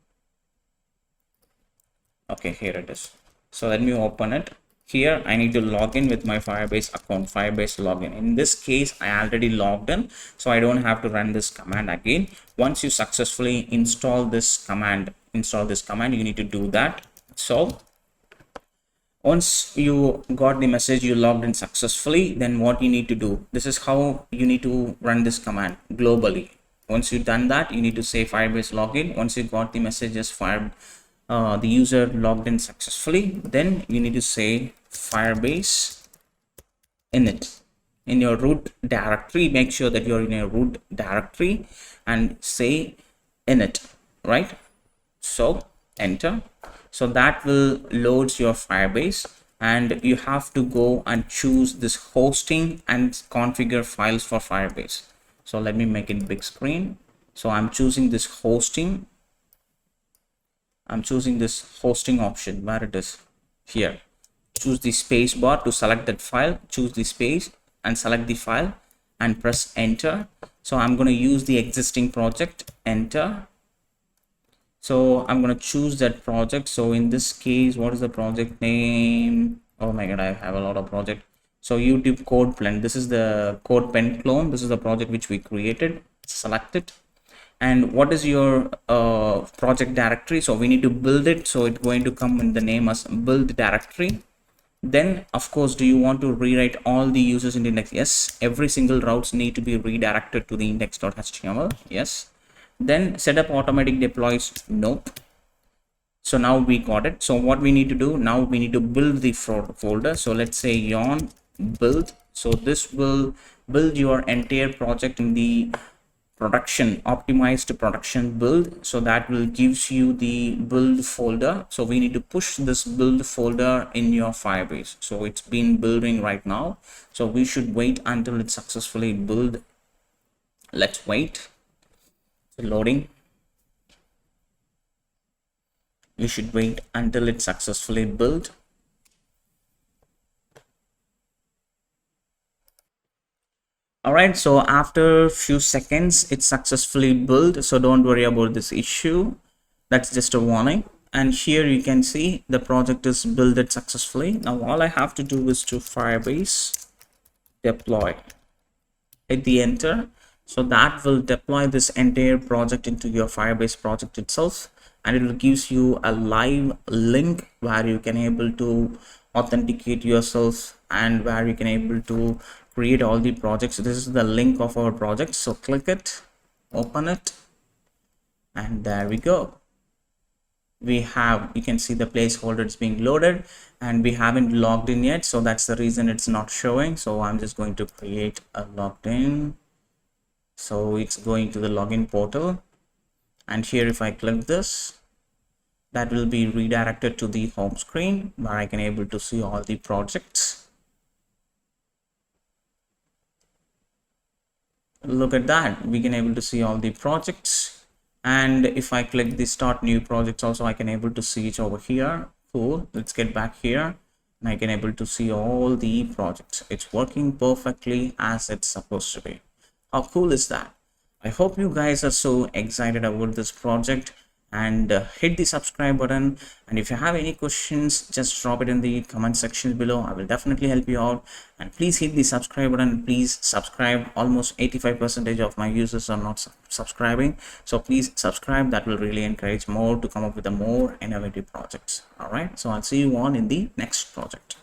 Okay, here it is. So let me open it. Here I need to log in with my Firebase account, Firebase login. In this case, I already logged in, so I don't have to run this command again. Once you successfully install this command, you need to do that. So once you got the message you logged in successfully, then what you need to do, this is how you need to run this command globally. Once you've done that, you need to say Firebase login. Once you got the messages the user logged in successfully, then you need to say Firebase init in your root directory. Make sure that you're in your root directory and say init, right? So enter. So that will load your Firebase, and you have to go and choose this hosting and configure files for Firebase. So let me make it big screen. So I'm choosing this hosting. I'm choosing this hosting option, where it is here. Choose the space bar to select that file, choose the space and select the file and press enter. So I'm going to use the existing project, enter. So I'm going to choose that project. So in this case, what is the project name? Oh my god, I have a lot of project. So YouTube CodePen, this is the CodePen clone. This is the project which we created. Select it. And what is your project directory? So we need to build it, so it's going to come in the name as build directory. Then of course, do you want to rewrite all the users in the index? Yes, every single routes need to be redirected to the index.html. Yes. Then set up automatic deploys. Nope. So now we got it. So what we need to do now, we need to build the folder. So let's say yarn build. So this will build your entire project in the production, optimized production build. So that will gives you the build folder. So we need to push this build folder in your Firebase. So it's been building right now. So we should wait until it successfully build. Let's wait. Loading. You should wait until it successfully built. All right, so after few seconds it successfully built, so don't worry about this issue. That's just a warning. And here you can see the project is built successfully. Now all I have to do is to Firebase deploy, hit the enter. So that will deploy this entire project into your Firebase project itself, and it will gives you a live link where you can able to authenticate yourself and where you can able to create all the projects. This is the link of our project, so click it, open it, and there we go. We have, you can see the placeholder is being loaded, and we haven't logged in yet, so that's the reason it's not showing. So I'm just going to create a logged in. So it's going to the login portal, and here if I click this, that will be redirected to the home screen where I can able to see all the projects. Look at that, we can able to see all the projects. And if I click the start new projects also, I can able to see it over here. Cool, let's get back here, and I can able to see all the projects. It's working perfectly as it's supposed to be. How cool is that? I hope you guys are so excited about this project, and hit the subscribe button. And if you have any questions, just drop it in the comment section below. I will definitely help you out. And please hit the subscribe button. Please subscribe. Almost 85% of my users are not subscribing, so please subscribe. That will really encourage more to come up with the more innovative projects. All right, so I'll see you all in the next project.